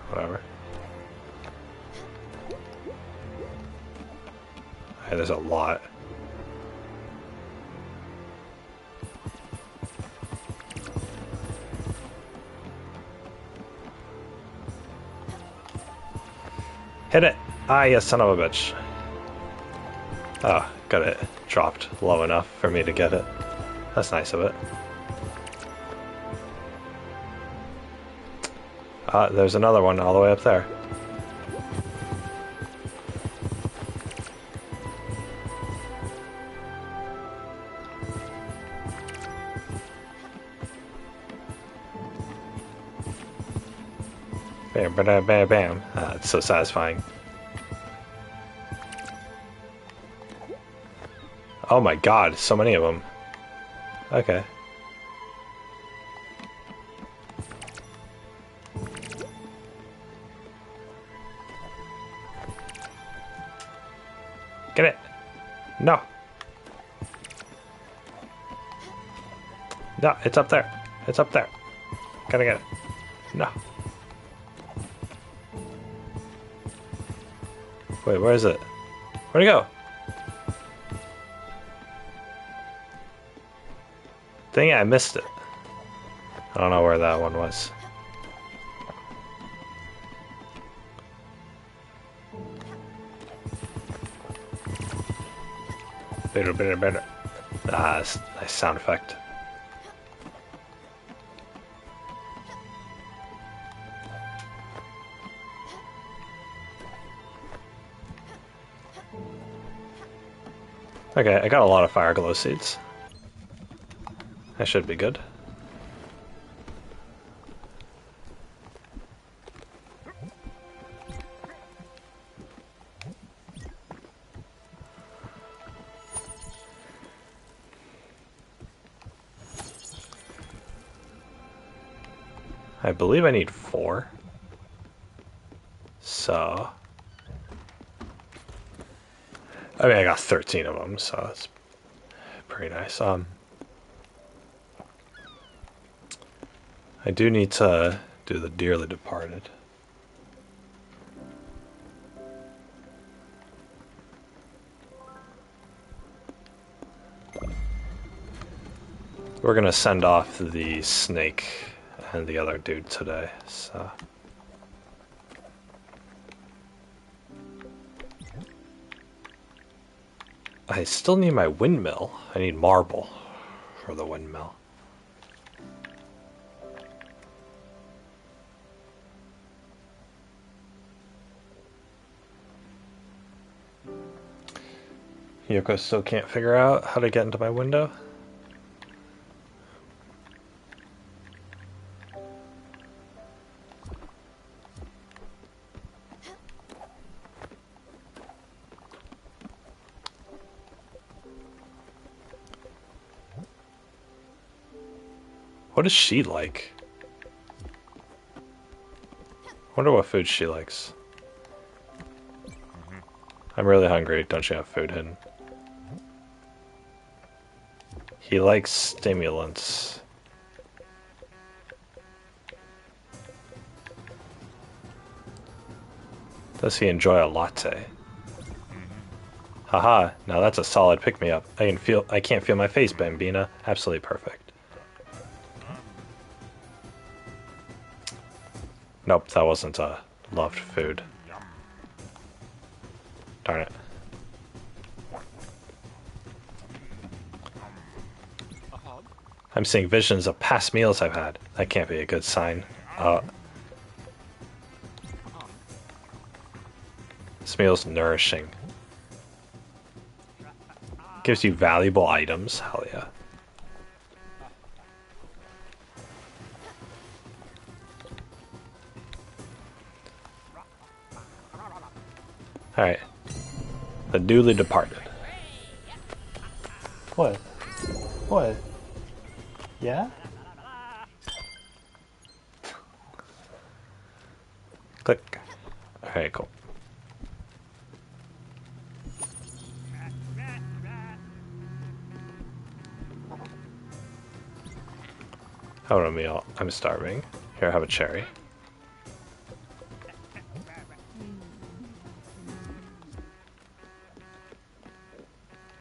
Whatever. Hey, there's a lot. Hit it! Ah, you son of a bitch. Oh, got it dropped low enough for me to get it. That's nice of it. There's another one all the way up there. Bam, bam, bam, bam. It's so satisfying. Oh my god, so many of them. Okay. Get it! No! No, it's up there. It's up there. Gotta get it. No. Wait, where is it? Where'd it go? Dang it, I missed it. I don't know where that one was. Better, better, better. Ah, nice sound effect. Okay, I got a lot of fire glow seeds. That should be good. I believe I need 4. So... I mean, I got 13 of them, so that's pretty nice. I do need to do the Dearly Departed. We're gonna send off the snake and the other dude today, so... I still need my windmill. I need marble for the windmill. Yoko still can't figure out how to get into my window. What is she like? Wonder what food she likes. I'm really hungry. Don't you have food hidden? He likes stimulants. Does he enjoy a latte? Haha, now that's a solid pick-me-up. I can't feel my face, Bambina. Absolutely perfect. Nope, that wasn't a loved food. Darn it. I'm seeing visions of past meals I've had. That can't be a good sign. This meal's nourishing. Gives you valuable items. Hell yeah. Alright. The Newly Departed. What? What? Yeah? Click. Alright, cool. I want a meal. I'm starving. Here, have a cherry.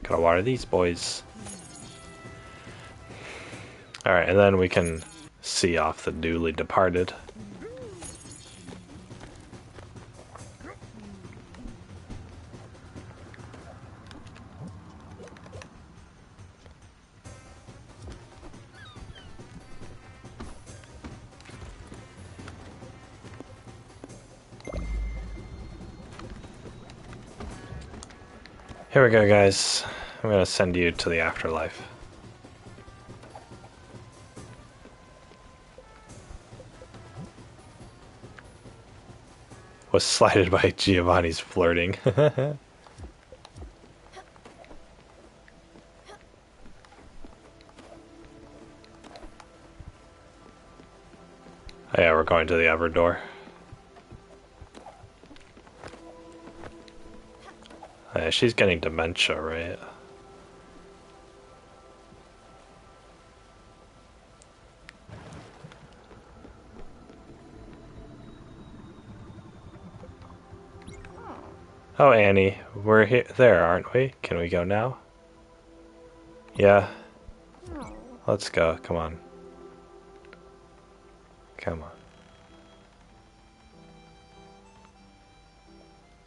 Gotta water these boys. Alright, and then we can see off the Newly Departed. Here we go, guys. I'm gonna send you to the afterlife. was slighted by Giovanni's flirting. Yeah, we're going to the other door. Yeah, she's getting dementia, right? Oh, Annie, we're here, there, aren't we? Can we go now? Yeah. Let's go. Come on. Come on.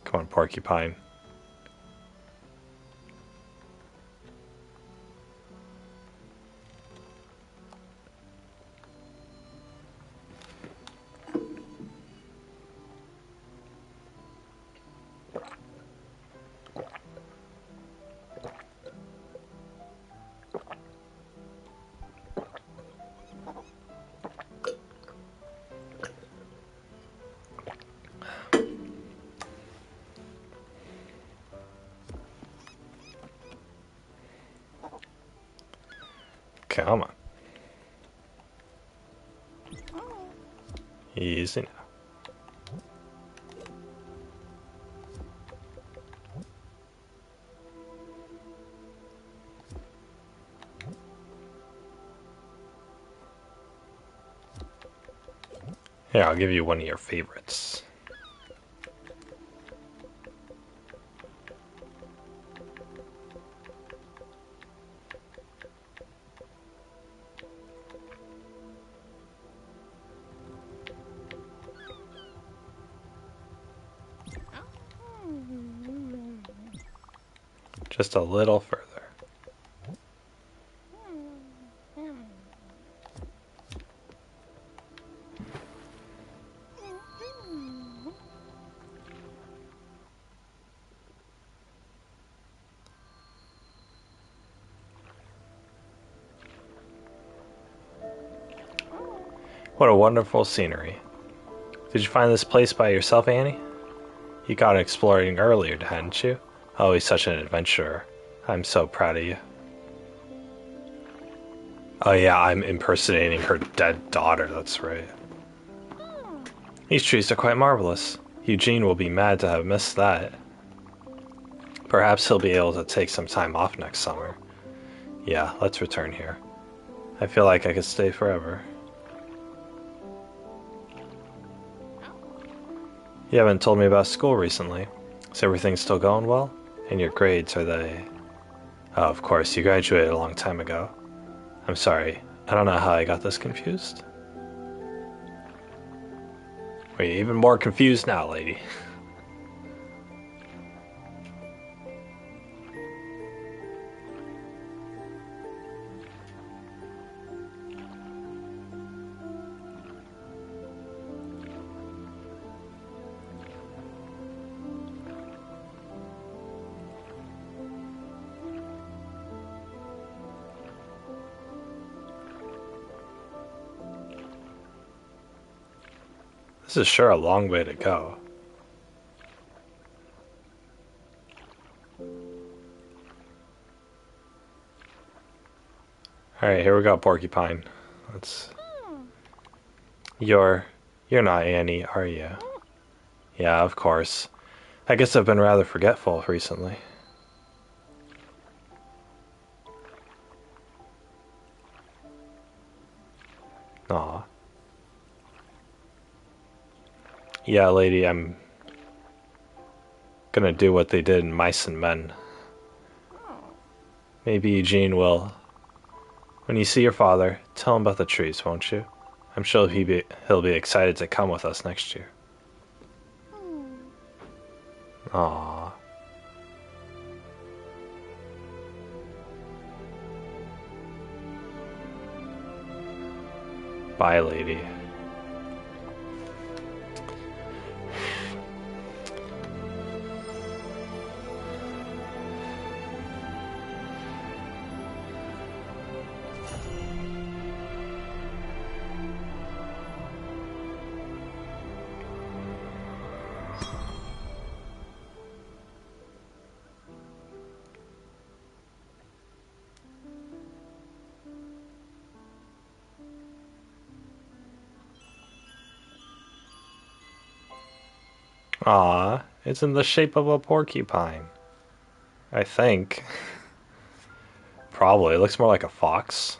Come on, Porcupine. Come on. Easy now. Here, I'll give you one of your favorites. Just a little further. What a wonderful scenery. Did you find this place by yourself, Annie? You got exploring earlier, hadn't you? Always such an adventurer. I'm so proud of you. Oh yeah, I'm impersonating her dead daughter, that's right. These trees are quite marvelous. Eugene will be mad to have missed that. Perhaps he'll be able to take some time off next summer. Yeah, let's return here. I feel like I could stay forever. You haven't told me about school recently. Is everything still going well? And your grades, are they... Oh, of course, you graduated a long time ago. I'm sorry, I don't know how I got this confused. Wait, even more confused now, lady. This is sure a long way to go. Alright, here we go, Porcupine. Let's... You're not Annie, are you? Yeah, of course. I guess I've been rather forgetful recently. Aw. Yeah, lady, I'm gonna do what they did in Mice and Men. Maybe Eugene will. When you see your father, tell him about the trees, won't you? I'm sure he'll be excited to come with us next year. Aww. Bye, lady. Aw, it's in the shape of a porcupine. I think. Probably. It looks more like a fox.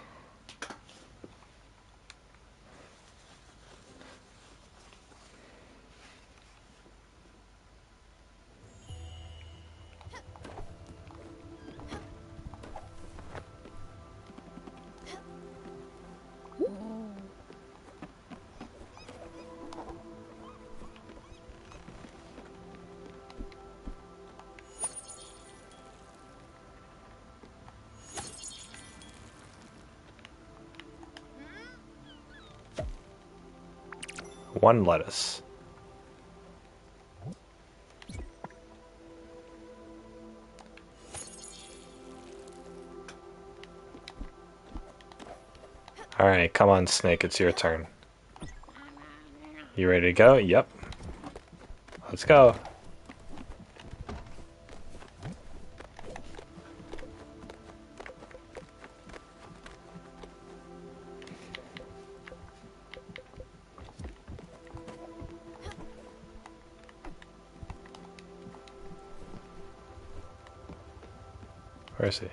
One lettuce. Alright, come on, Snake, it's your turn. You ready to go? Yep. Let's go. Where is he?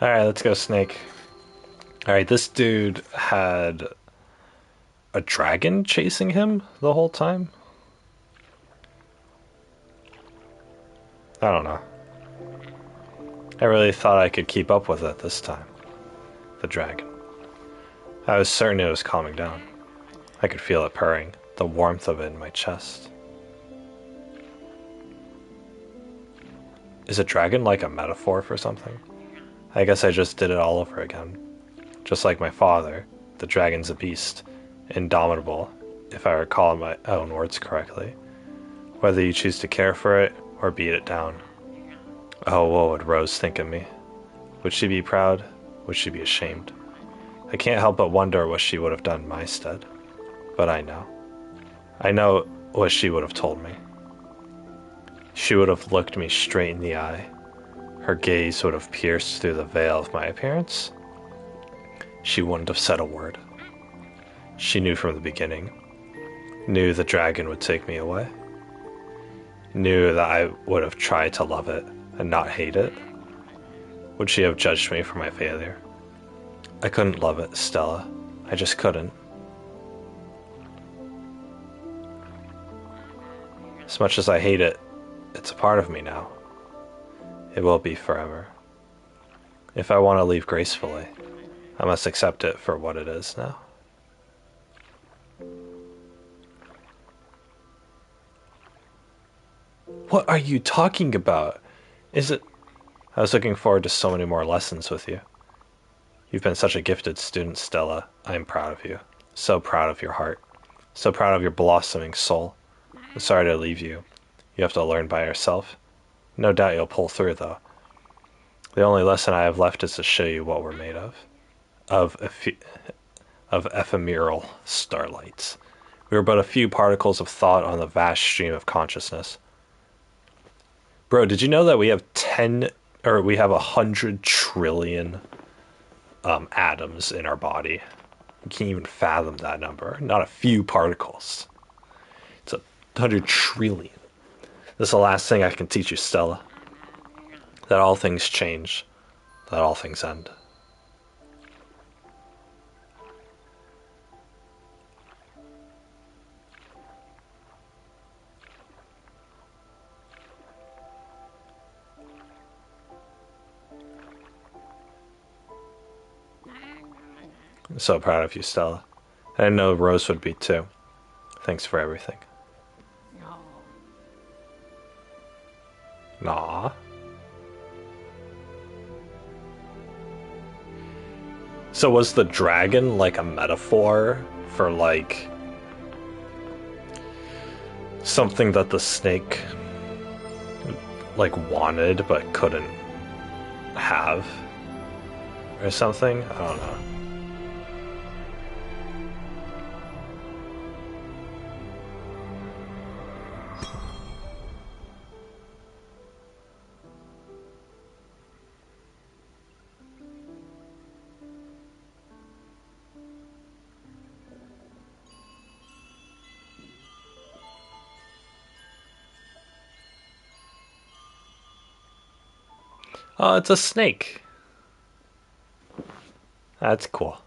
Alright, let's go, Snake. Alright, this dude had a dragon chasing him the whole time? I don't know. I really thought I could keep up with it this time. The dragon. I was certain it was calming down. I could feel it purring, the warmth of it in my chest. Is a dragon like a metaphor for something? I guess I just did it all over again. Just like my father, the dragon's a beast, indomitable, if I recall my own words correctly. Whether you choose to care for it or beat it down. Oh, what would Rose think of me? Would she be proud? Would she be ashamed? I can't help but wonder what she would have done in my stead. But I know. I know what she would have told me. She would have looked me straight in the eye. Her gaze would have pierced through the veil of my appearance. She wouldn't have said a word. She knew from the beginning. Knew the dragon would take me away. Knew that I would have tried to love it and not hate it. Would she have judged me for my failure? I couldn't love it, Stella. I just couldn't. As much as I hate it, it's a part of me now. It will be forever. If I want to leave gracefully, I must accept it for what it is now. What are you talking about? Is it... I was looking forward to so many more lessons with you. You've been such a gifted student, Stella. I am proud of you. So proud of your heart. So proud of your blossoming soul. I'm sorry to leave you. You have to learn by yourself. No doubt you'll pull through, though. The only lesson I have left is to show you what we're made of. Of ephemeral starlights. We are but a few particles of thought on the vast stream of consciousness. Bro, did you know that we have 100 trillion atoms in our body? You can't even fathom that number. Not a few particles. It's 100 trillion. This is the last thing I can teach you, Stella. That all things change. That all things end. I'm so proud of you, Stella. I know Rose would be too. Thanks for everything. Nah. So was the dragon like a metaphor for like something that the snake like wanted but couldn't have or something? I don't know. Oh, it's a snake. That's cool.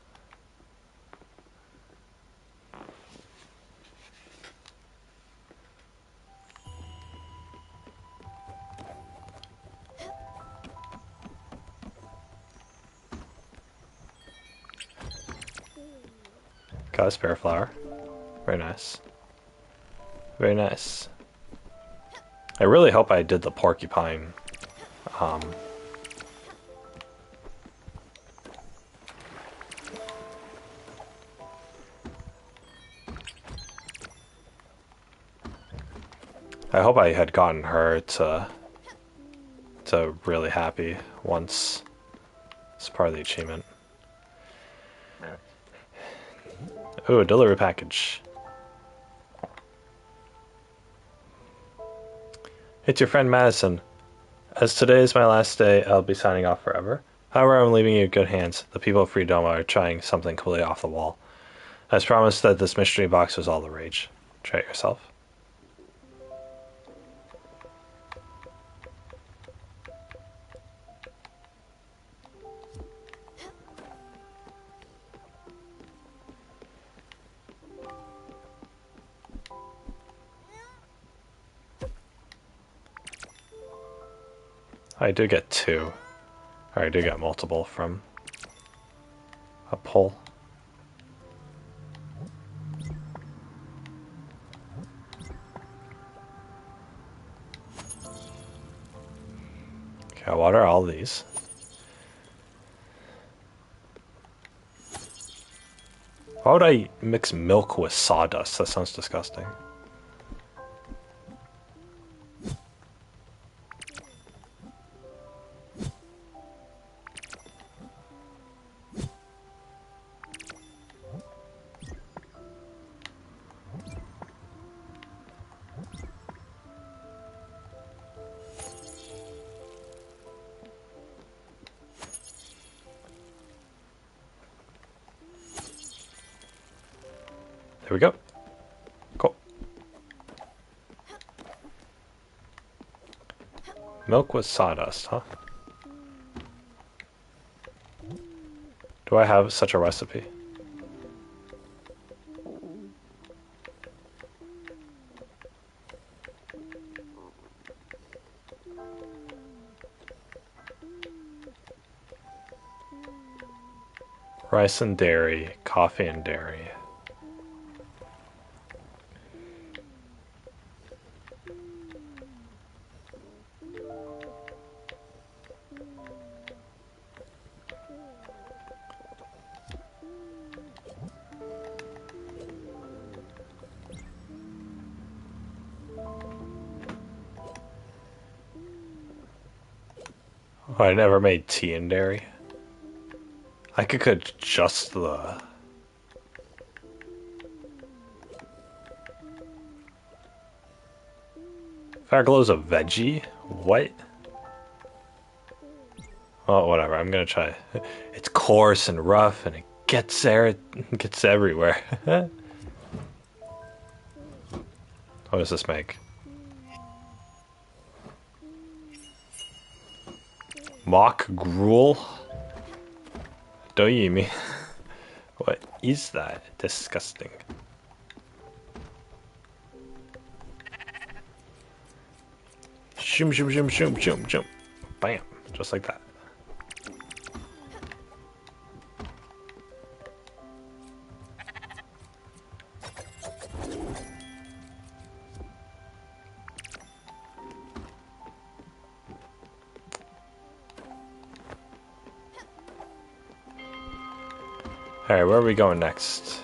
Got a spare flower. Very nice. Very nice. I really hope I did the porcupine. I hope I had gotten her to really happy once it's part of the achievement. Ooh, a delivery package. It's your friend Madison. As today is my last day, I'll be signing off forever. However, I'm leaving you in good hands. The people of Freedom are trying something completely off the wall. As promised that this mystery box was all the rage. Try it yourself. I did get two. Or I did get multiple from a pull. Okay, I'll water all these. Why would I mix milk with sawdust? That sounds disgusting. There we go. Cool. Milk with sawdust, huh? Do I have such a recipe? Rice and dairy, coffee and dairy. Oh, I never made tea and dairy. I could adjust the... Farglow's a veggie? What? Oh, whatever. I'm gonna try. It's coarse and rough, and it gets there. It gets everywhere. What does this make? Mock gruel? Don't eat me. What is that? Disgusting. Shoom, shoom, shoom, shoom, shoom, shoom. Bam. Just like that. Alright, where are we going next?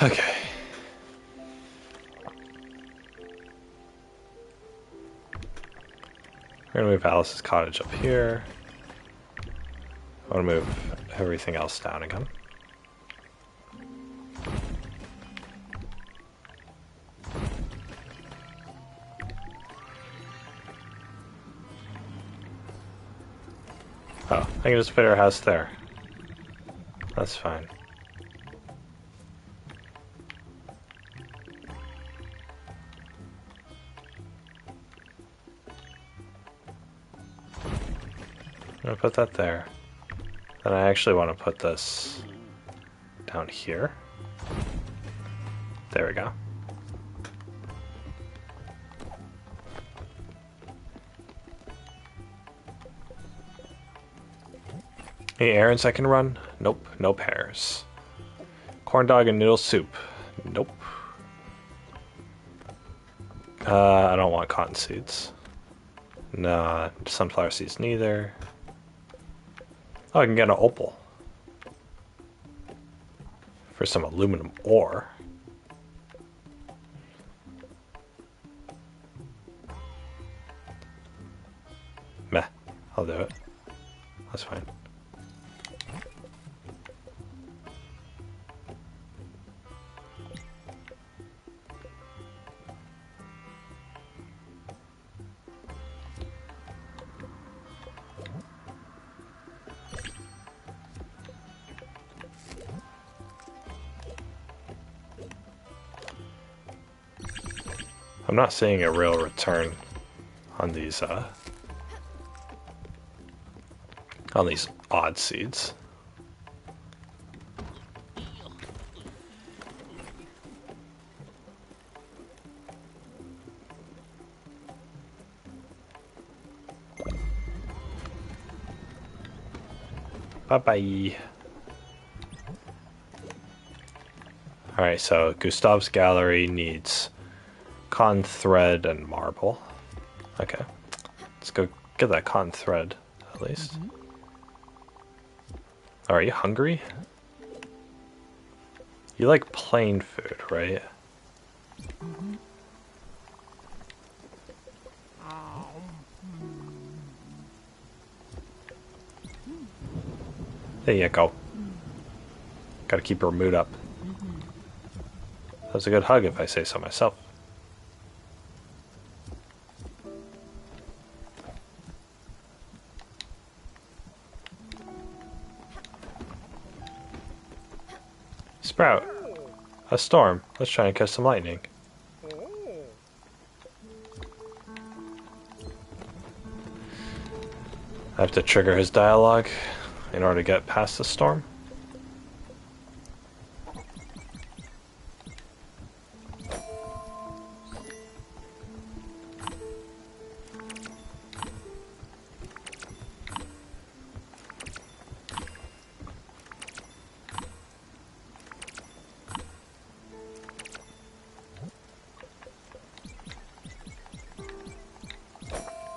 Okay. We're gonna move Alice's cottage up here. I want to move everything else down again. Oh, I can just put our house there. That's fine. I'm gonna put that there. Then I actually want to put this down here. There we go. Any errands I can run? Nope, no pears. Corn dog and noodle soup? Nope. I don't want cotton seeds. Nah, sunflower seeds neither. Oh, I can get an opal. For some aluminum ore. Meh, I'll do it. That's fine. I'm not seeing a real return on these odd seeds. Bye-bye. Alright, so Gustav's Gallery needs cotton thread and marble. Okay. Let's go get that cotton thread, at least. Are you hungry? You like plain food, right? There you go. Gotta keep her mood up. That was a good hug if I say so myself. Sprout. A storm. Let's try and catch some lightning. I have to trigger his dialogue in order to get past the storm.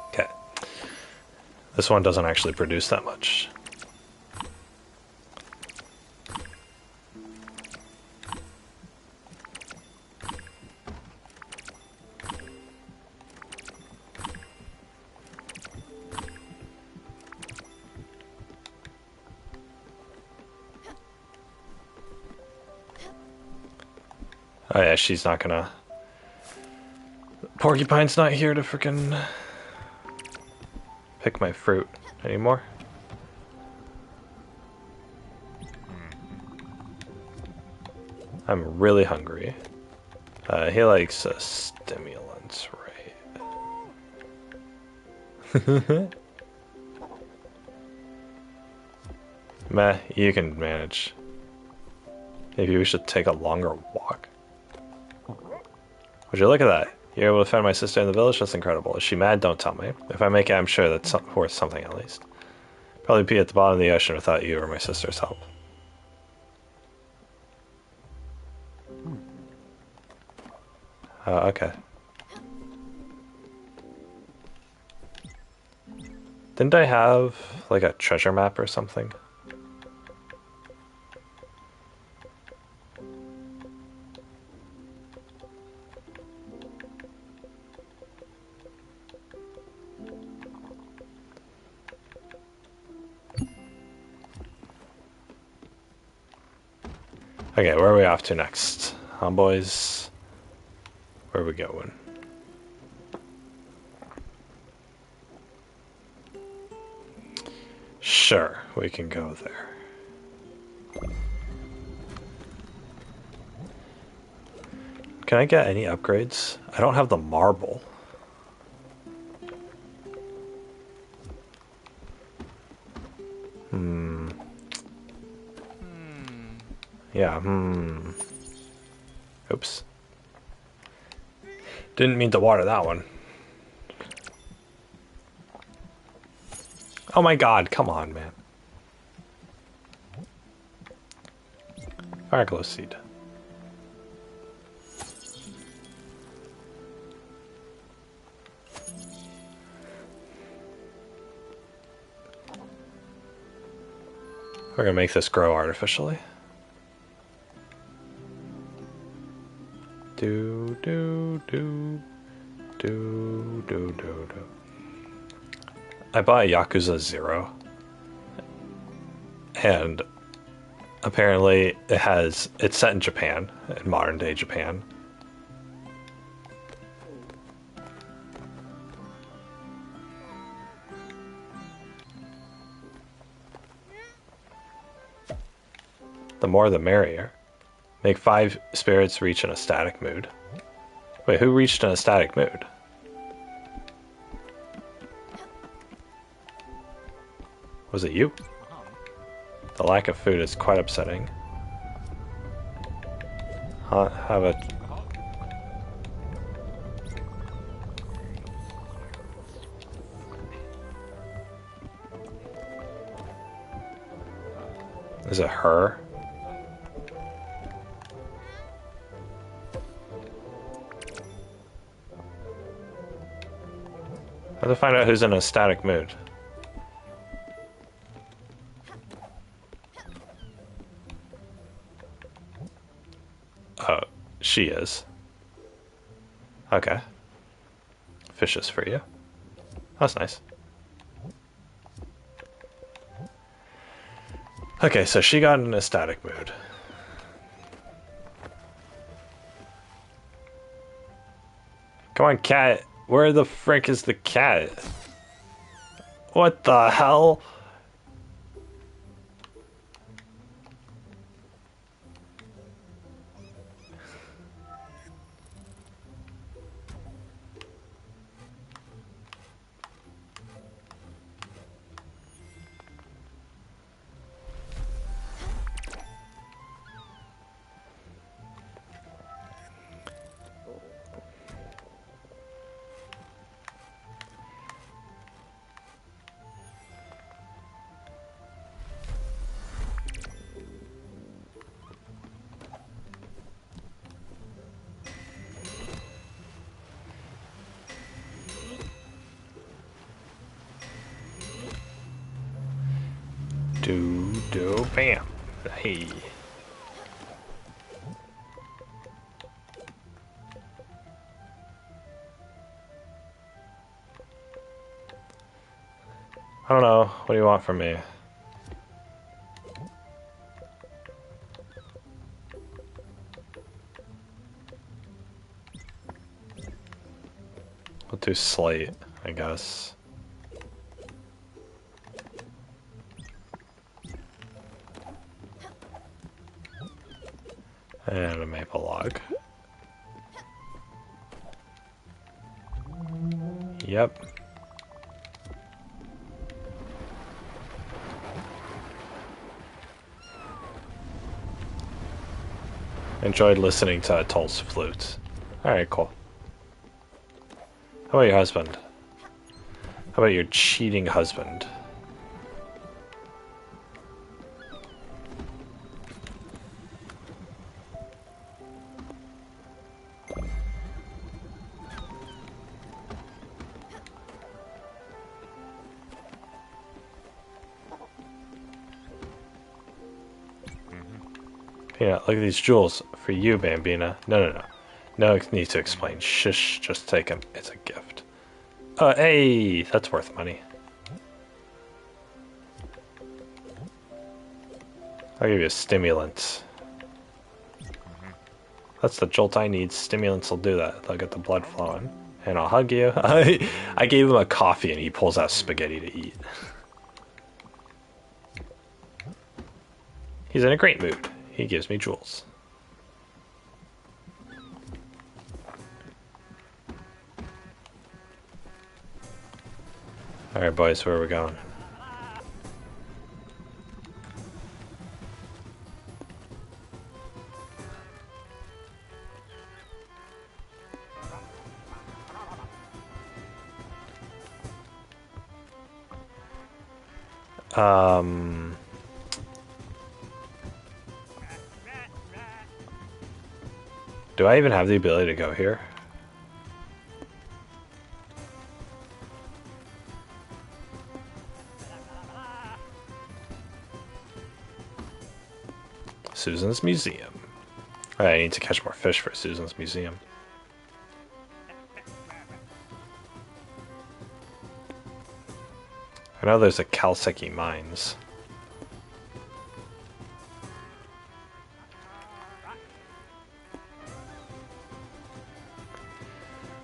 Okay. This one doesn't actually produce that much. Oh yeah, she's not gonna... Porcupine's not here to frickin' pick my fruit anymore. I'm really hungry. He likes stimulants, right? Meh, you can manage. Maybe we should take a longer walk. Would you look at that? You're able to find my sister in the village? That's incredible. Is she mad? Don't tell me. If I make it, I'm sure that's worth something at least. Probably be at the bottom of the ocean without you or my sister's help. Okay. Didn't I have, like, a treasure map or something? Okay, where are we off to next? Boys. Where are we going? Sure, we can go there. Can I get any upgrades? I don't have the marble. Yeah, Oops. Didn't mean to water that one. Oh my god, come on, man. Fire glow seed. We're gonna make this grow artificially. Do do do do do do do. I bought a Yakuza 0, and apparently it's set in Japan, in modern day Japan. The more the merrier. Make 5 spirits reach an ecstatic mood. Wait, who reached an ecstatic mood? Was it you? The lack of food is quite upsetting. Have a... Is it her? I have to find out who's in a static mood. Oh, she is. Okay. Fishes for you. That's nice. Okay, so she got in a static mood. Come on, cat. Where the frick is the cat? What the hell? Do, bam. Hey. I don't know. What do you want from me? We'll do slate, I guess. And a maple log. Yep. Enjoyed listening to Atoll's flute. Alright, cool. How about your husband? How about your cheating husband? Yeah, look at these jewels. For you, Bambina. No. No need to explain. Shush, just take them. It's a gift. Hey, that's worth money. I'll give you a stimulant. That's the jolt I need. Stimulants will do that. They'll get the blood flowing. And I'll hug you. I gave him a coffee and he pulls out spaghetti to eat. He's in a great mood. He gives me jewels. Alright, boys, where are we going? Do I even have the ability to go here? Susan's Museum. Alright, I need to catch more fish for Susan's Museum. I know there's a Kalseki Mines.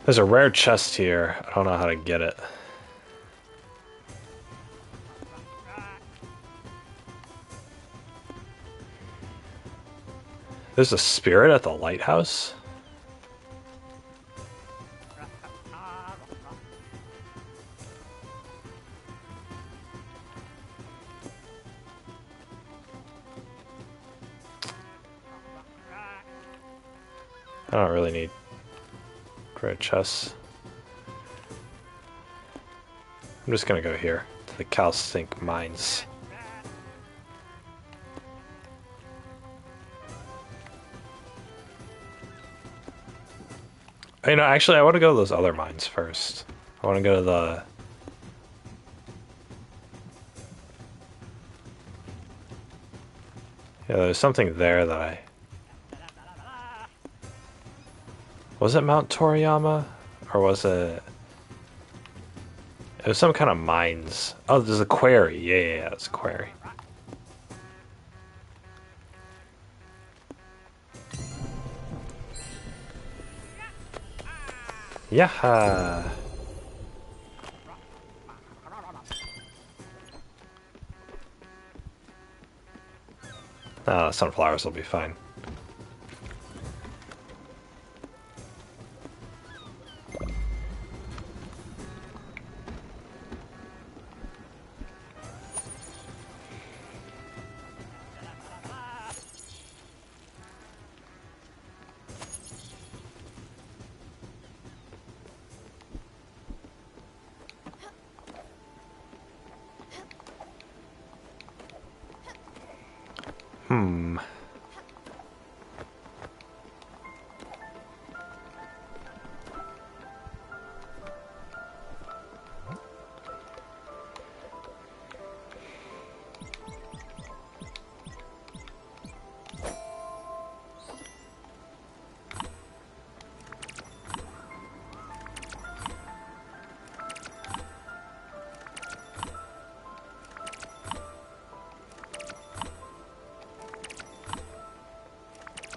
There's a rare chest here. I don't know how to get it. There's a spirit at the lighthouse? I don't really need rare chests. I'm just gonna go here to the Kalsink Mines. You know, actually, I want to go to those other mines first. I want to go to the... Yeah, there's something there that I... Was it Mount Toriyama? Or was it... It was some kind of mines. Oh, there's a quarry. Yeah, it's a quarry. Yaha! Sunflowers will be fine.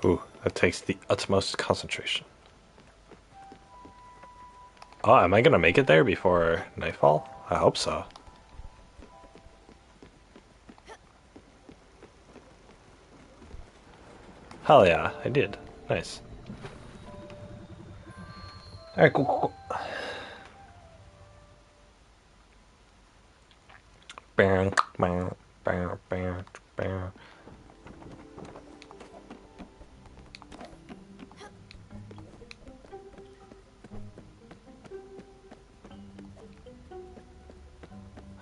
Ooh, that takes the utmost concentration. Oh, am I gonna make it there before nightfall? I hope so. Hell yeah, I did. Nice. Alright, cool. Bang, bang, bang, bang, bang.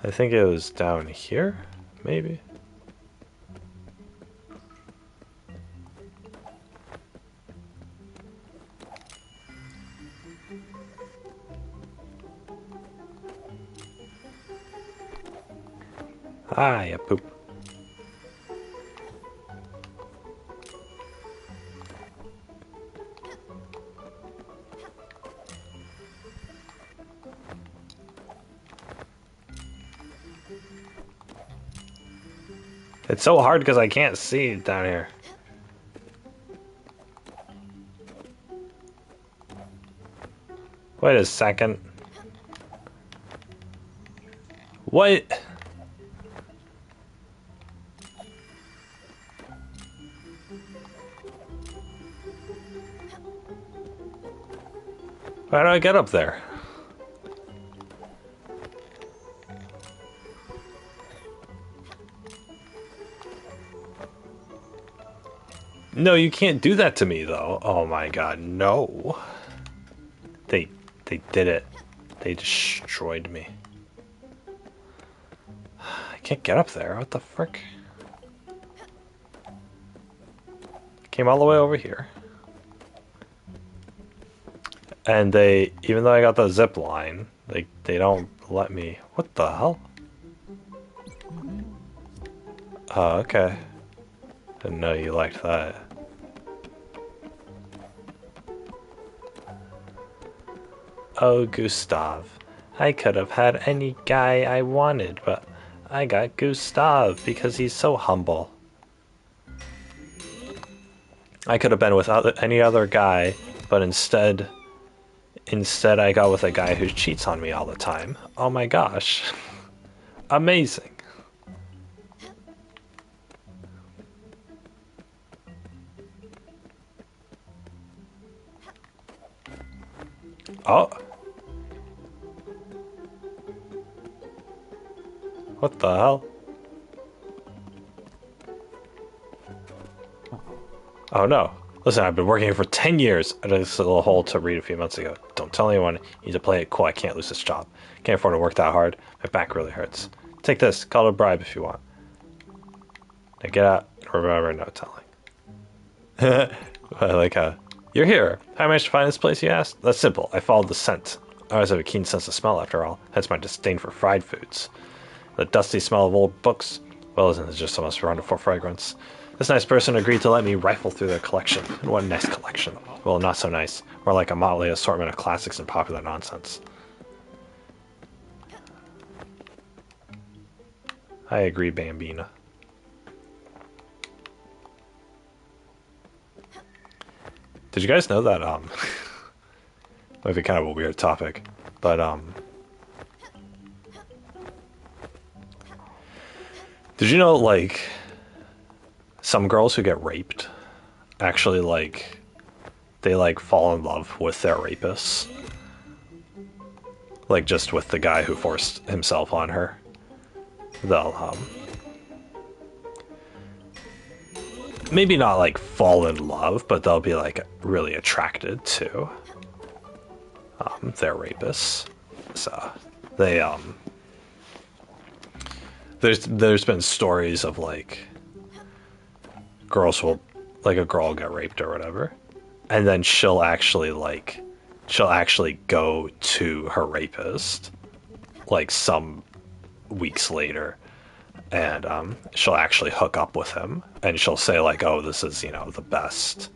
I think it was down here, maybe? Ah, yeah, poop. It's so hard because I can't see it down here. Wait a second. What? How do I get up there? No, you can't do that to me, though. Oh my god, no. They did it. They destroyed me. I can't get up there. What the frick? Came all the way over here. And they, even though I got the zip line, they don't let me. What the hell? Oh, okay. Didn't know you liked that. Oh, Gustav. I could have had any guy I wanted, but I got Gustav because he's so humble. I could have been with any other guy, but instead I got with a guy who cheats on me all the time. Oh my gosh. Amazing. Oh. What the hell? Oh no. Listen, I've been working here for 10 years at this little hole to read a few months ago. Don't tell anyone. You need to play it cool. I can't lose this job. Can't afford to work that hard. My back really hurts. Take this. Call it a bribe if you want. Now get out. Remember, no telling. I like how... You're here. How I managed to find this place, you asked? That's simple. I followed the scent. I always have a keen sense of smell, after all. Hence my disdain for fried foods. The dusty smell of old books, well, isn't it just so much wonderful fragrance? This nice person agreed to let me rifle through their collection. And what a nice collection. Well, not so nice. More like a motley assortment of classics and popular nonsense. I agree, Bambina. Did you guys know that, might be kind of a weird topic, but, did you know, like, some girls who get raped actually, like, they, like, fall in love with their rapists? Like, just with the guy who forced himself on her. They'll, maybe not, like, fall in love, but they'll be, like, really attracted to, their rapists. So, they, there's been stories of, like, girls will, like, a girl will get raped or whatever, and then she'll actually go to her rapist, like, some weeks later, and she'll actually hook up with him, and she'll say, like, oh, this is, you know, the best,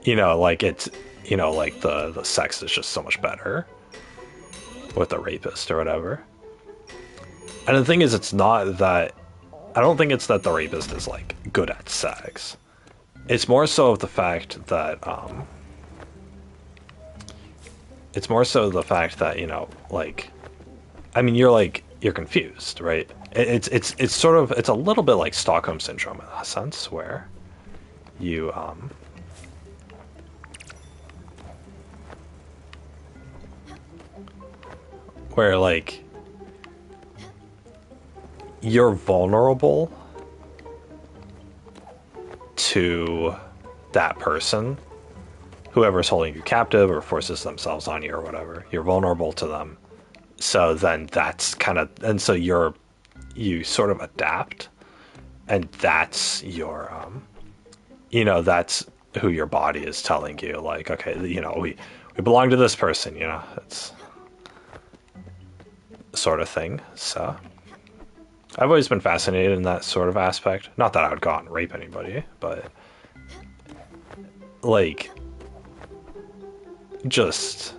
you know, like, it's, you know, like, the sex is just so much better with the rapist or whatever. And the thing is, it's not that, I don't think it's that the rapist is, like, good at sex. It's more so of the fact that, you know, like, I mean, you're confused, right? It's sort of, it's a little bit like Stockholm Syndrome in a sense, where you, where, like, you're vulnerable to that person, whoever's holding you captive or forces themselves on you or whatever. You're vulnerable to them. So then that's kind of, and so you sort of adapt, and that's your, you know, that's who your body is telling you, like, okay, you know, we belong to this person, you know, it's sort of thing. So I've always been fascinated in that sort of aspect. Not that I would go out and rape anybody, but, like, just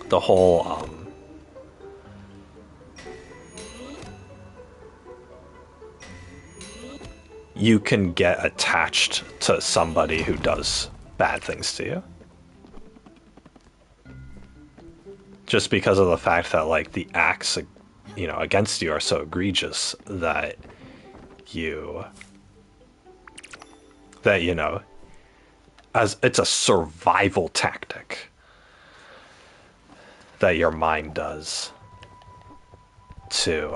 the whole, you can get attached to somebody who does bad things to you. Just because of the fact that, like, the acts, you know, against you are so egregious that that, you know, as it's a survival tactic that your mind does to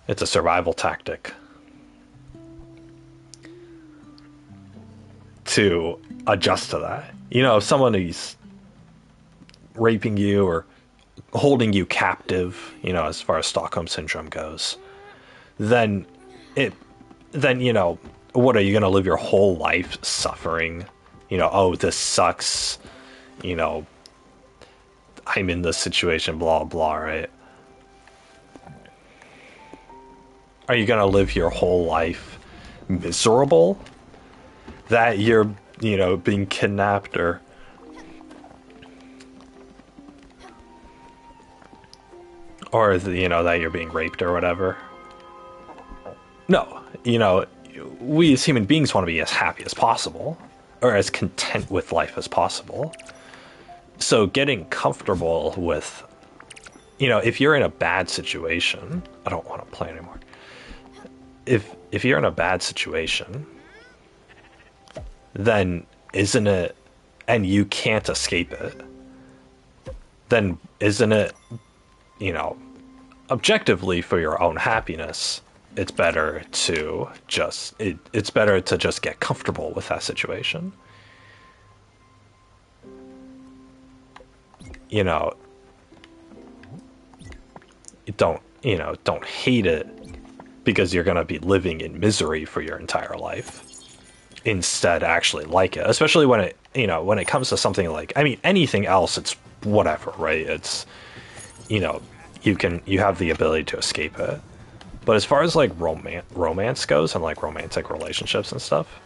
it's a survival tactic to adjust to that. You know, if someone is raping you or holding you captive, you know, as far as Stockholm syndrome goes, then you know, what are you going to live your whole life suffering? You know, oh, this sucks. You know, I'm in this situation, blah, blah, right? Are you going to live your whole life miserable that you're, you know, being kidnapped or you know, that you're being raped or whatever? No, you know, we as human beings want to be as happy as possible or as content with life as possible. So getting comfortable with, you know, if you're in a bad situation, I don't want to play anymore. If you're in a bad situation, then isn't it, and you can't escape it, then isn't it, you know, objectively for your own happiness, it's better to just it's better to just get comfortable with that situation. You know, don't hate it because you're going to be living in misery for your entire life. Instead, actually like it, especially when it, you know, when it comes to something like, I mean, anything else, it's whatever, right? It's, you know, you have the ability to escape it. But as far as like romance goes and like romantic relationships and stuff,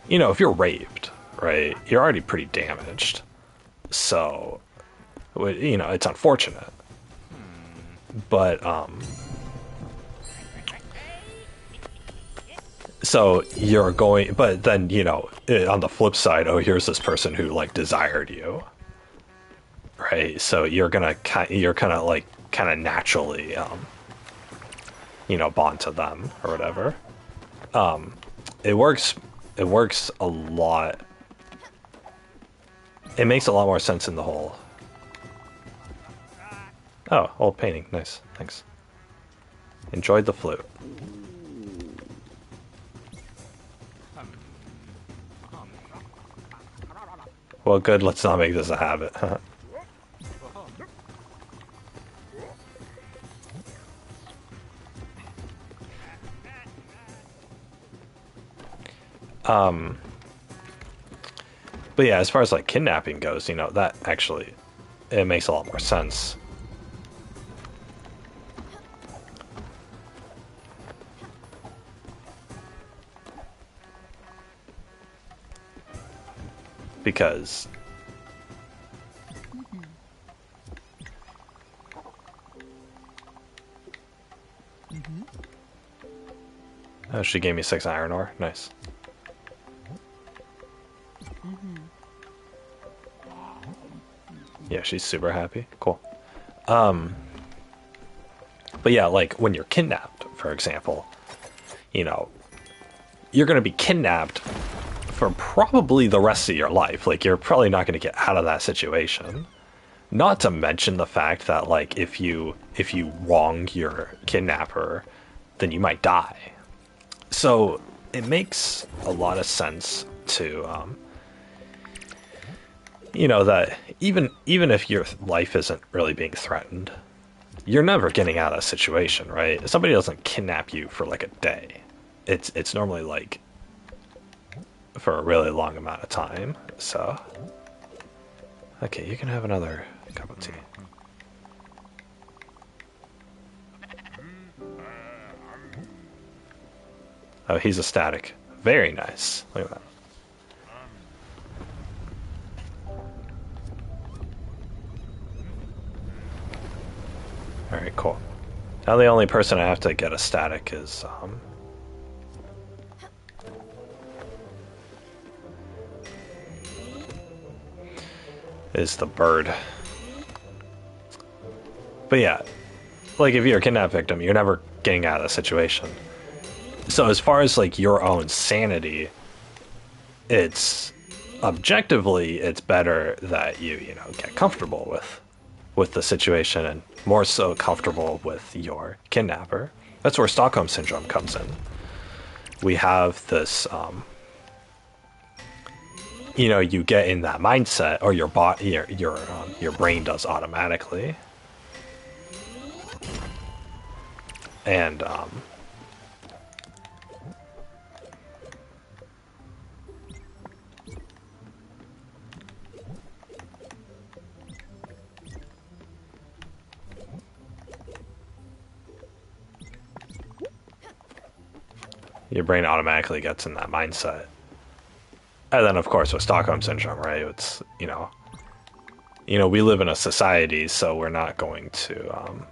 you know, if you're raped, right, you're already pretty damaged. So, you know, it's unfortunate. But, so you're going, but then, you know, on the flip side, oh, here's this person who like desired you, right? So you're kind of naturally, you know, bond to them or whatever. It works a lot. It makes a lot more sense in the whole. Oh, old painting, nice, thanks. Enjoyed the flute. Well, good, let's not make this a habit. But yeah, as far as like kidnapping goes, you know, that actually, it makes a lot more sense. Because oh, she gave me 6 iron ore. Nice. Yeah, she's super happy. Cool. But yeah, like when you're kidnapped, for example, you know, you're going to be kidnapped for probably the rest of your life. Like, you're probably not going to get out of that situation. Not to mention the fact that, like, if you wrong your kidnapper, then you might die. So it makes a lot of sense to, you know, that even if your life isn't really being threatened, you're never getting out of that situation, right? Somebody doesn't kidnap you for like a day. It's normally like for a really long amount of time. So, okay, you can have another cup of tea. Oh, he's ecstatic. Very nice. Look at that. Alright, cool. Now the only person I have to get ecstatic is the bird. But yeah, like if you're a kidnap victim, you're never getting out of the situation. So as far as like your own sanity, it's objectively it's better that you know get comfortable with the situation and more so comfortable with your kidnapper. That's where Stockholm syndrome comes in. We have this you know, you get in that mindset, or your body, your brain does automatically, and your brain automatically gets in that mindset. And then, of course, with Stockholm syndrome, right? It's we live in a society, so we're not going to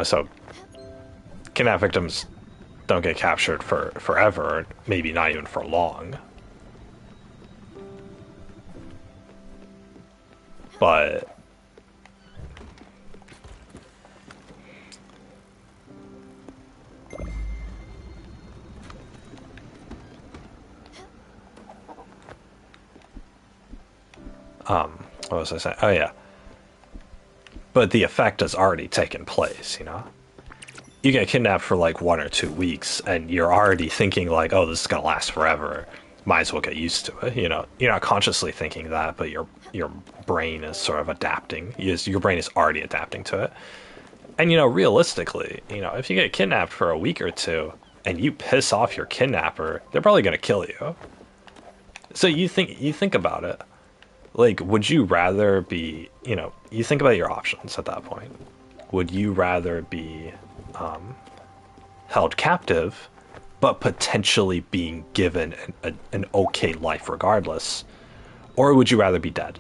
so kidnap victims don't get captured for forever, maybe not even for long. But what was I saying? Oh yeah. But the effect has already taken place, you know? You get kidnapped for like 1 or 2 weeks and you're already thinking like, oh, this is gonna last forever. Might as well get used to it, you know? You're not consciously thinking that, but your brain is sort of adapting. Your brain is already adapting to it. And realistically, if you get kidnapped for a week or two and you piss off your kidnapper, they're probably gonna kill you. So you think about it. Like, would you rather be, you think about your options at that point. Would you rather be held captive, but potentially being given an okay life regardless? Or would you rather be dead?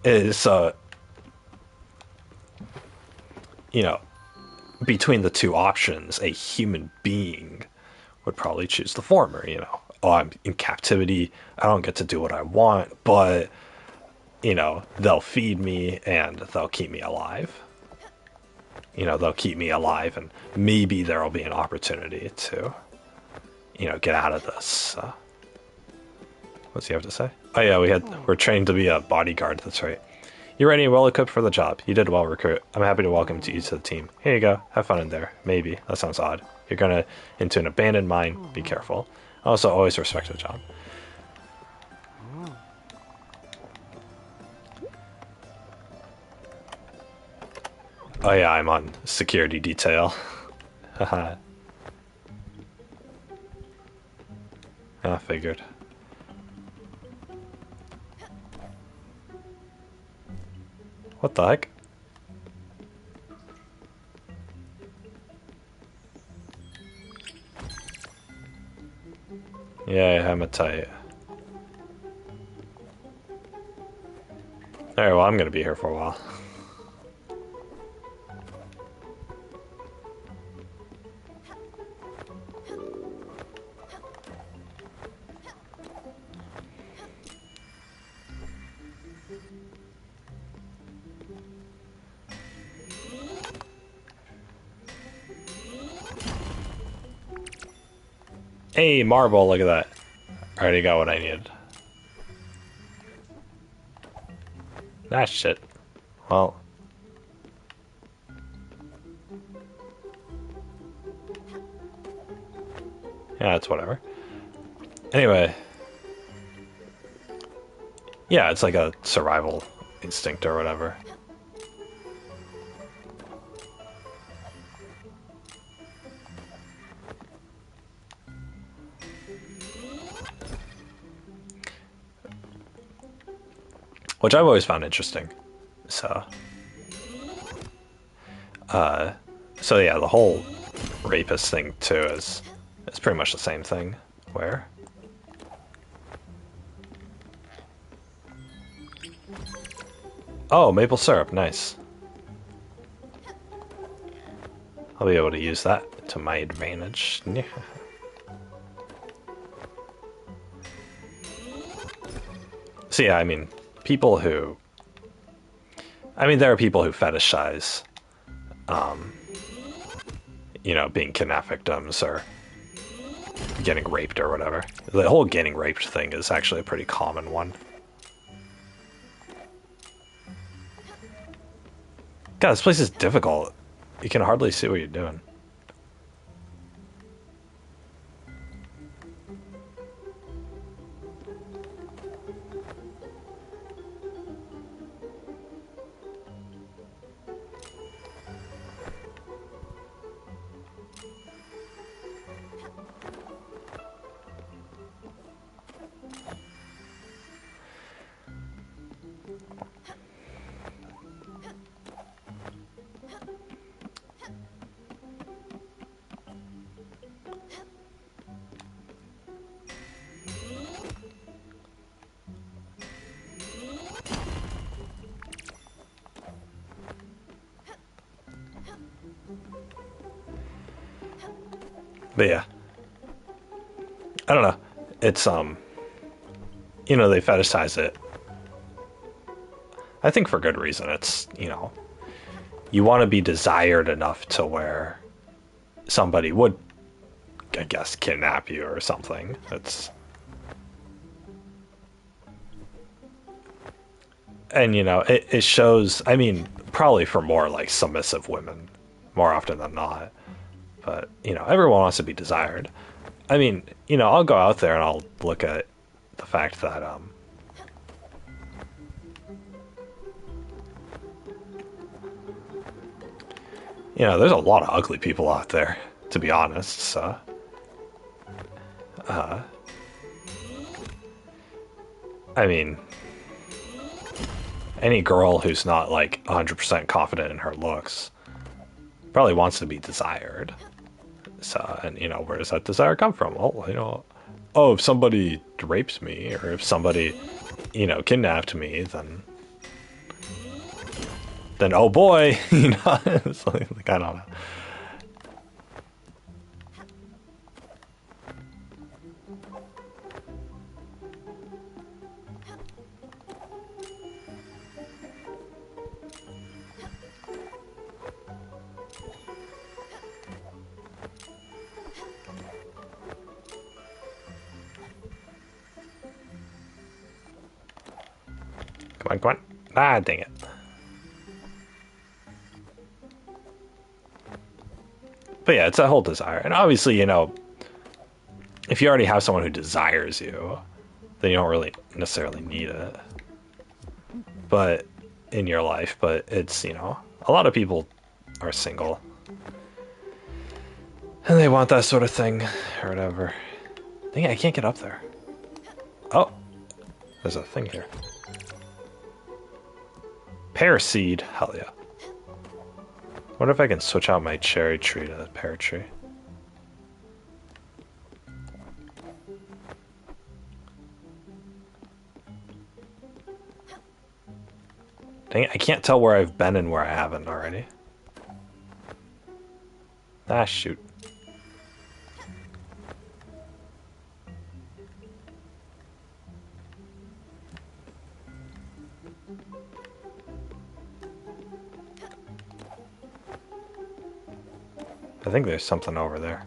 Is, between the two options, a human being would probably choose the former. Oh, I'm in captivity, I don't get to do what I want, but they'll feed me and they'll keep me alive. They'll keep me alive, and maybe there'll be an opportunity to, get out of this. What's he have to say? Oh yeah, we're trained to be a bodyguard. That's right. You're ready and well equipped for the job. You did well, recruit. I'm happy to welcome you to the team. Here you go. Have fun in there. Maybe. That sounds odd. You're gonna into an abandoned mine. Be careful. Also, always respect the job. Oh yeah, I'm on security detail. Haha. I figured. What the heck? Yeah, hematite. Alright, well, I'm gonna be here for a while. Hey, marble, look at that. I already got what I needed. That shit. Well. Yeah, it's whatever. Anyway. Yeah, it's like a survival instinct or whatever. Which I've always found interesting. So yeah, the whole rapist thing too is pretty much the same thing. Where? Oh, maple syrup, nice. I'll be able to use that to my advantage. So yeah, I mean, people who, I mean, there are people who fetishize, being kidnapped victims or getting raped or whatever. The whole getting raped thing is actually a pretty common one. God, this place is difficult. You can hardly see what you're doing. But yeah, I don't know. It's they fetishize it. I think for good reason. It's you want to be desired enough to where somebody would, I guess, kidnap you or something. It's and it shows. I mean, probably for more like submissive women, more often than not. But everyone wants to be desired. I mean, I'll go out there and I'll look at the fact that there's a lot of ugly people out there, to be honest. So, I mean, any girl who's not like 100% confident in her looks probably wants to be desired. So, and where does that desire come from? Well, oh, if somebody rapes me or if somebody, kidnapped me, then oh boy, it's like I don't know. Come on, come on. Ah, dang it. But yeah, it's a whole desire. And obviously, if you already have someone who desires you, then you don't really necessarily need it. But in your life, but it's, a lot of people are single. And they want that sort of thing, or whatever. Dang it, I can't get up there. Oh, there's a thing here. Pear seed, hell yeah. What if I can switch out my cherry tree to the pear tree? Dang it, I can't tell where I've been and where I haven't already. Ah, shoot. I think there's something over there.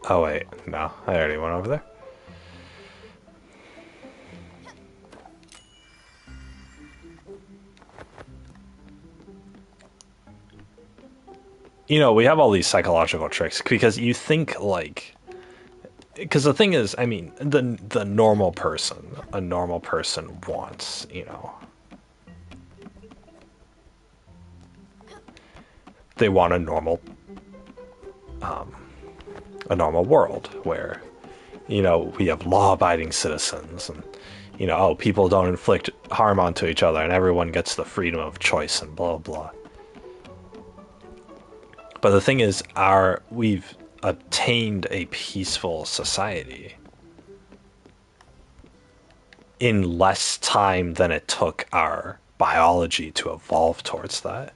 Oh wait, no, I already went over there. We have all these psychological tricks because you think like, because the thing is, I mean, the normal person, a normal person wants, they want a normal world where, we have law-abiding citizens and, people don't inflict harm onto each other and everyone gets the freedom of choice and blah, blah. But the thing is, we've attained a peaceful society in less time than it took our biology to evolve towards that.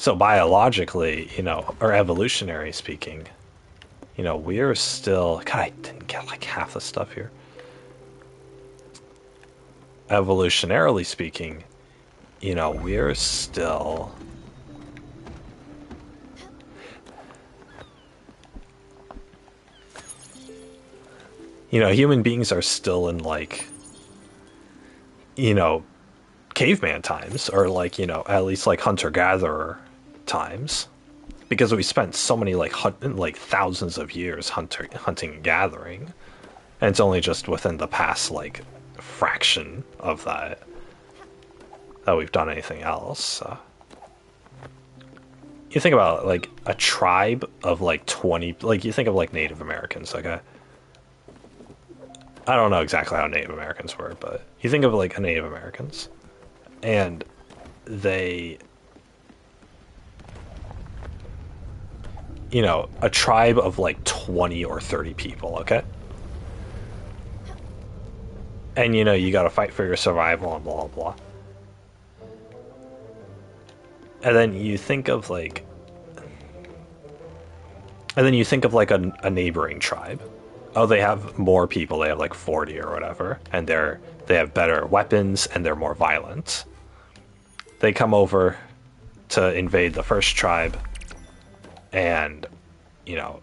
So biologically, or evolutionary speaking, we're still. God, I didn't get like half the stuff here. Evolutionarily speaking, we're still. Human beings are still in like, you know, caveman times, or like, at least like hunter gatherer times, because we spent so many like thousands of years hunting and gathering, and it's only just within the past like fraction of that we've done anything else. So. You think about like a tribe of like 20, like you think of like Native Americans, like I don't know exactly how Native Americans were, but you think of like a Native Americans, and they, a tribe of like 20 or 30 people, okay? And you got to fight for your survival and blah, blah, blah. And then you think of like, a neighboring tribe. Oh, they have more people. They have like 40 or whatever, and they have better weapons and they're more violent. They come over to invade the first tribe, and you know,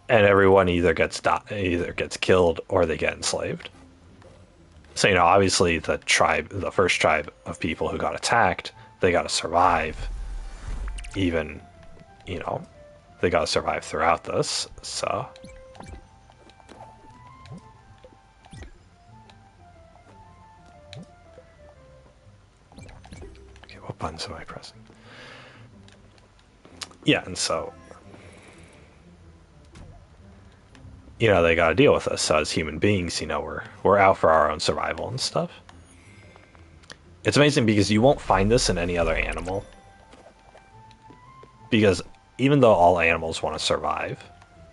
and everyone either gets killed or they get enslaved. So obviously the first tribe of people who got attacked, they got to survive. Even, you know, they got to survive throughout this. So, okay, what buttons am I pressing? Yeah, and so, they got to deal with us. So as human beings, we're out for our own survival and stuff. It's amazing because you won't find this in any other animal. Because even though all animals want to survive,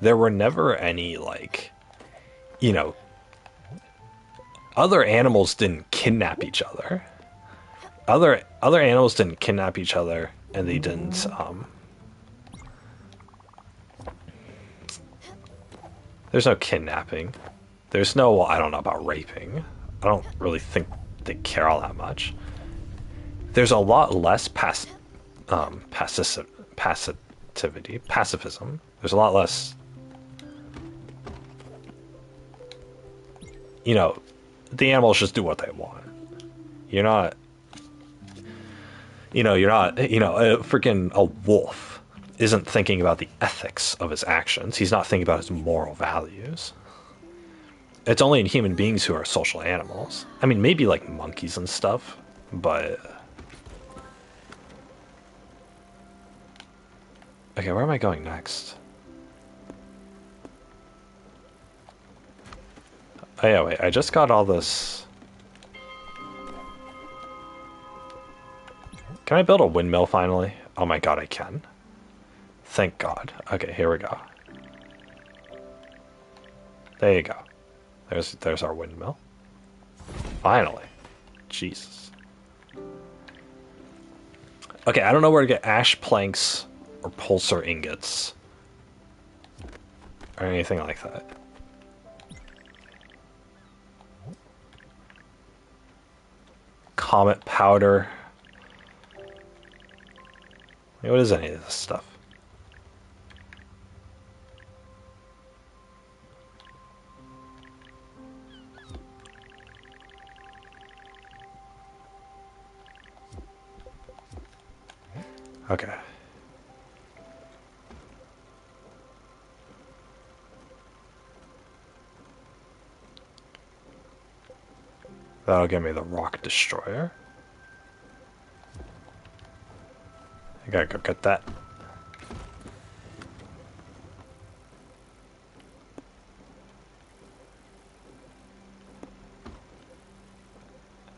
there were never any other animals didn't kidnap each other. Other animals didn't kidnap each other, and they didn't. There's no kidnapping. There's no. I don't know about raping. I don't really think they care all that much. There's a lot less pacifism. There's a lot less. The animals just do what they want. You're not. You're not. A wolf isn't thinking about the ethics of his actions. He's not thinking about his moral values. It's only in human beings who are social animals. I mean, maybe like monkeys and stuff, but. Okay, where am I going next? Oh yeah, wait, I just got all this. Can I build a windmill finally? Oh my god, I can. Thank god. Okay, here we go. There you go. There's our windmill. Finally. Jesus. Okay, I don't know where to get ash planks or pulsar ingots. Or anything like that. Comet powder. What is any of this stuff? Okay. That'll give me the rock destroyer. I gotta go get that.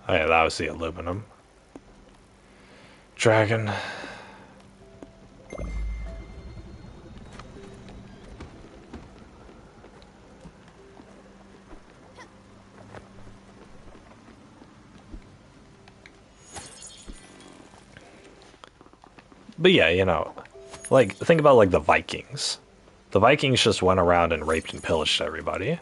Oh yeah, that was the aluminum. Dragon. But yeah, you know, like think about like the Vikings. The Vikings just went around and raped and pillaged everybody.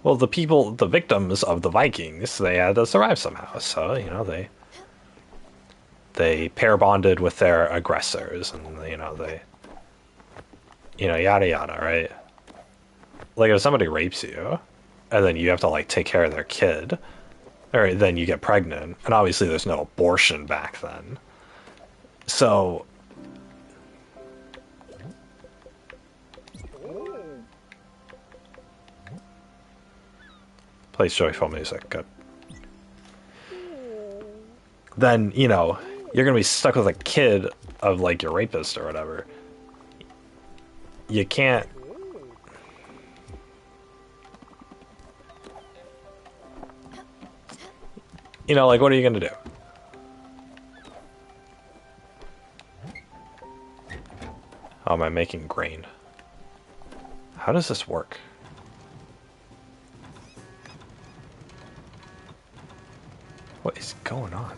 Well, the people, the victims of the Vikings, they had to survive somehow. So you know they pair bonded with their aggressors, and you know yada yada, right? Like if somebody rapes you, and then you have to like take care of their kid, or then you get pregnant, and obviously there's no abortion back then. So plays joyful music, good. Then you know you're gonna be stuck with a kid of like your rapist or whatever. You can't. You know, like what are you gonna do? How am I making grain? How does this work? What is going on?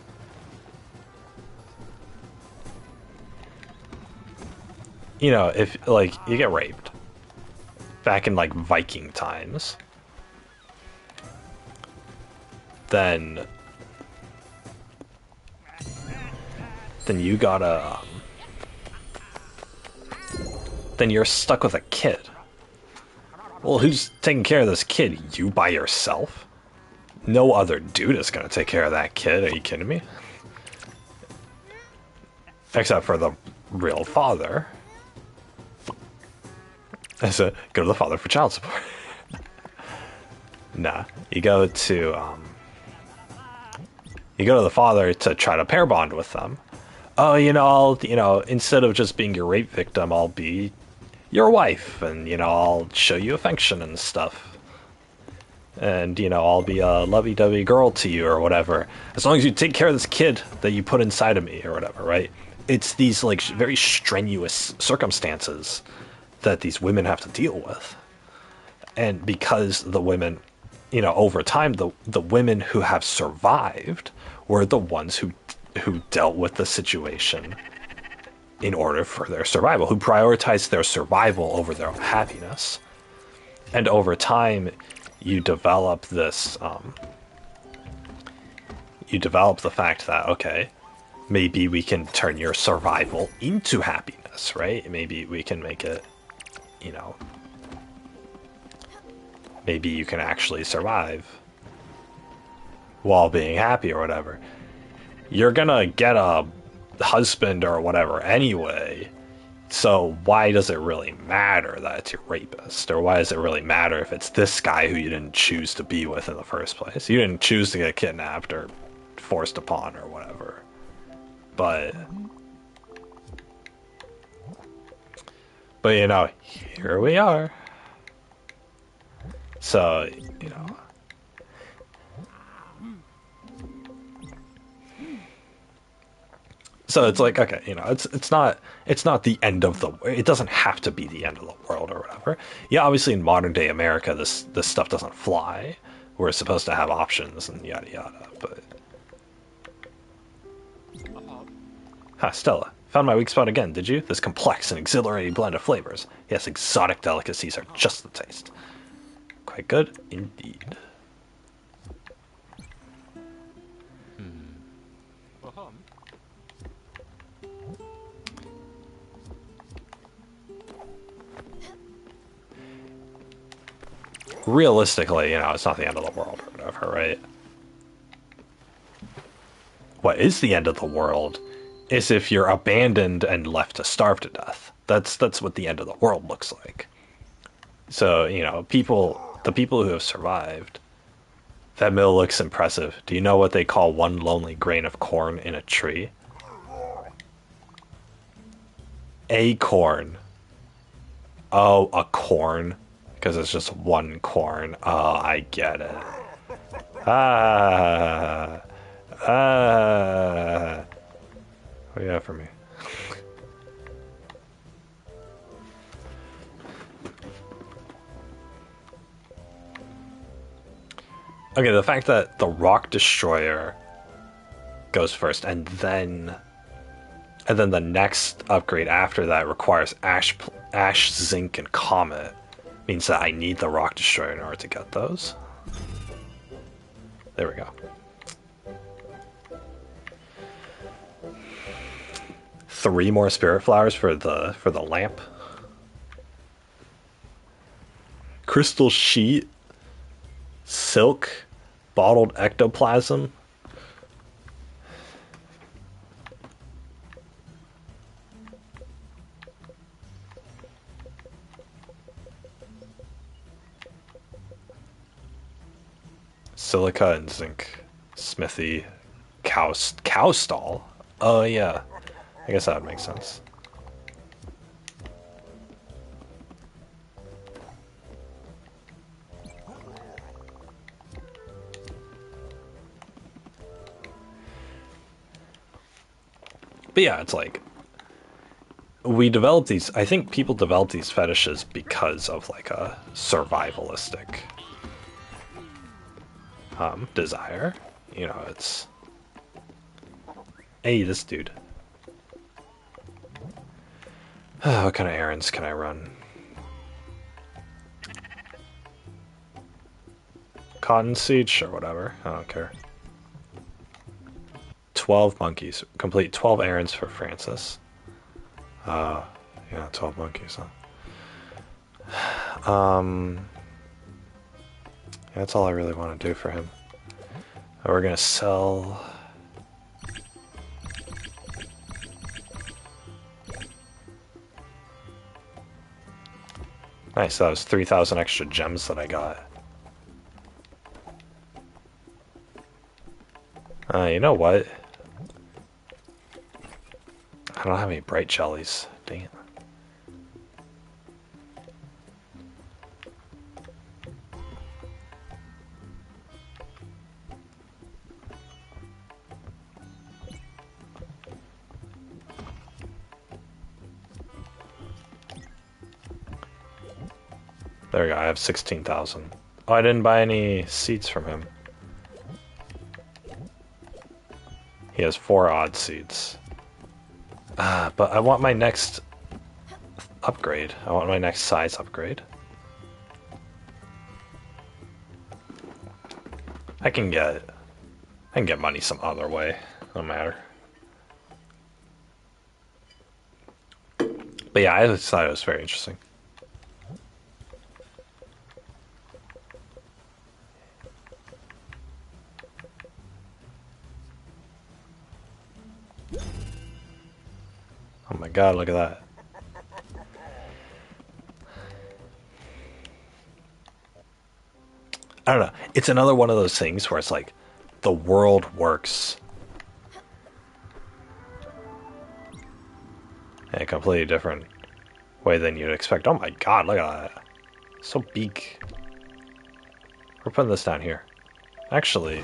You know, if like you get raped back in like Viking times, then you gotta then you're stuck with a kid. Well, who's taking care of this kid? You by yourself? No other dude is gonna take care of that kid. Are you kidding me? Except for the real father. I said, go to the father for child support. Nah, you go to the father to try to pair bond with them. Oh, you know, instead of just being your rape victim, I'll be your wife, and you know, I'll show you affection and stuff. And you know, I'll be a lovey-dovey girl to you or whatever, as long as you take care of this kid that you put inside of me or whatever, right? It's these like very strenuous circumstances that these women have to deal with. And because the women, you know, over time, the women who have survived were the ones who dealt with the situation in order for their survival, who prioritized their survival over their happiness. And over time, you develop this, you develop the fact that, okay, maybe we can turn your survival into happiness, right? Maybe we can make it, you know, maybe you can actually survive while being happy or whatever. You're gonna get a husband or whatever anyway, so why does it really matter that it's your rapist? Or why does it really matter if it's this guy who you didn't choose to be with in the first place? You didn't choose to get kidnapped or forced upon or whatever. But you know, here we are. So, you know, so it's like, okay, you know, it's not the end of the, it doesn't have to be the end of the world or whatever. Yeah, obviously in modern day America this stuff doesn't fly. We're supposed to have options and yada yada, but ha, Stella, found my weak spot again, did you? This complex and exhilarating blend of flavors. Yes, exotic delicacies are just the taste. Quite good indeed. Realistically, you know, it's not the end of the world or whatever, right? What is the end of the world is if you're abandoned and left to starve to death. That's what the end of the world looks like. So, you know, the people who have survived, that mill looks impressive. Do you know what they call one lonely grain of corn in a tree? Acorn. Oh, a corn. Because it's just one corn. Oh, I get it. Ah. Ah. What do you have for me? Okay, the fact that the Rock Destroyer goes first, and then And then the next upgrade after that requires ash, zinc, and comet. Means that I need the rock destroyer in order to get those. There we go. 3 more spirit flowers for the lamp. Crystal sheet, silk, bottled ectoplasm. Silica and zinc, smithy, cow stall. Oh yeah, I guess that would make sense. But yeah, it's like we develop these. I think people develop these fetishes because of like a survivalistic desire. You know, it's hey, this dude. What kind of errands can I run? Cottonseed, sure, whatever. I don't care. 12 monkeys. Complete 12 errands for Francis. Yeah, 12 monkeys, huh? That's all I really want to do for him. We're gonna sell... Nice, that was 3,000 extra gems that I got. You know what? I don't have any bright jellies. Dang it. There we go, I have 16,000. Oh, I didn't buy any seeds from him. He has 4 odd seeds. But I want my next upgrade. I want my next size upgrade. I can get money some other way. No matter. But yeah, I just thought it was very interesting. Oh my god, look at that. I don't know. It's another one of those things where it's like, the world works in a completely different way than you'd expect. Oh my god, look at that. So big. We're putting this down here. Actually...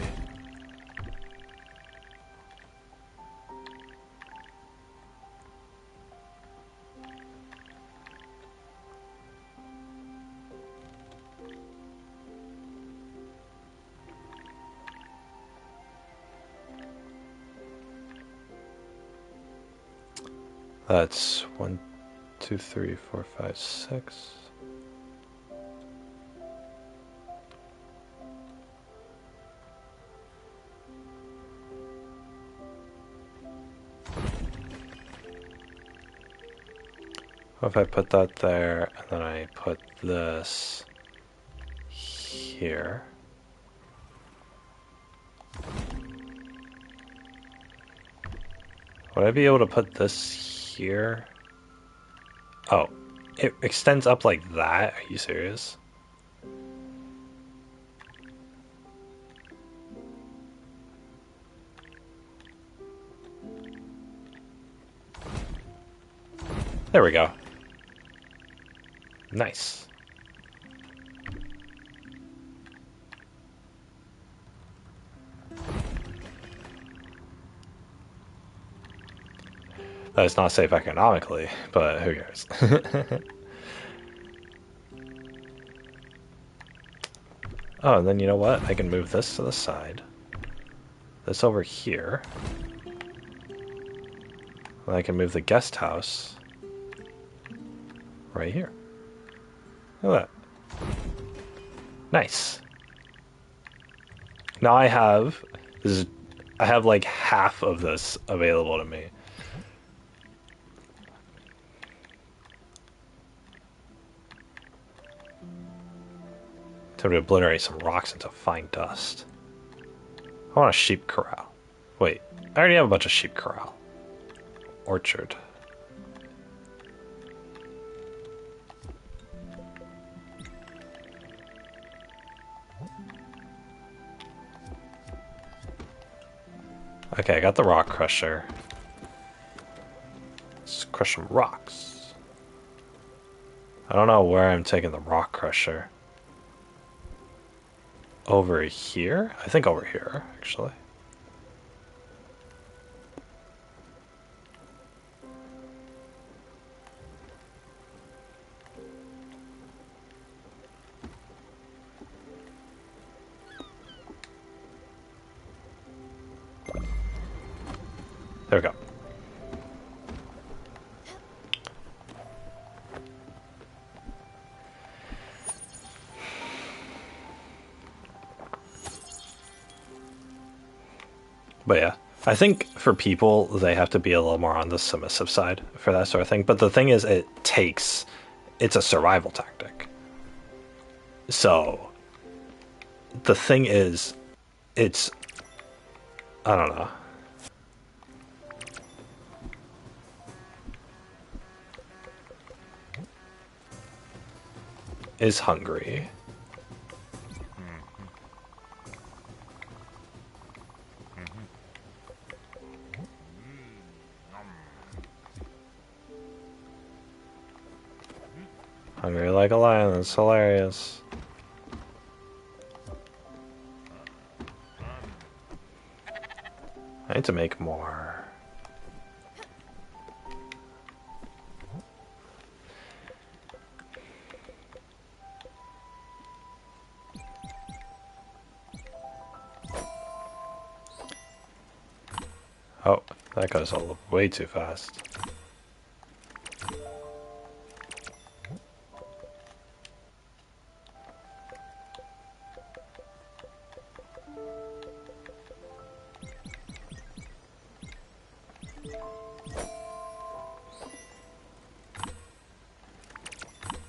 That's 1, 2, 3, 4, 5, 6. What if I put that there, and then I put this here? Would I be able to put this here? Oh, it extends up like that? Are you serious? There we go. Nice. That's not safe economically, but who cares? Oh, and then you know what? I can move this to the side. This over here. I can move the guest house right here. Look at that. Nice. Now I have like half of this available to me. Time to obliterate some rocks into fine dust. I want a sheep corral. Wait, I already have a bunch of sheep corral. Orchard. Okay, I got the rock crusher. Let's crush some rocks. I don't know where I'm taking the rock crusher. Over here? I think over here, actually. There we go. But yeah, I think for people, they have to be a little more on the submissive side for that sort of thing. But the thing is, it's a survival tactic. So, the thing is, I don't know. Is hungry. Hungry like a lion, it's hilarious. I need to make more. Oh, that goes all way too fast.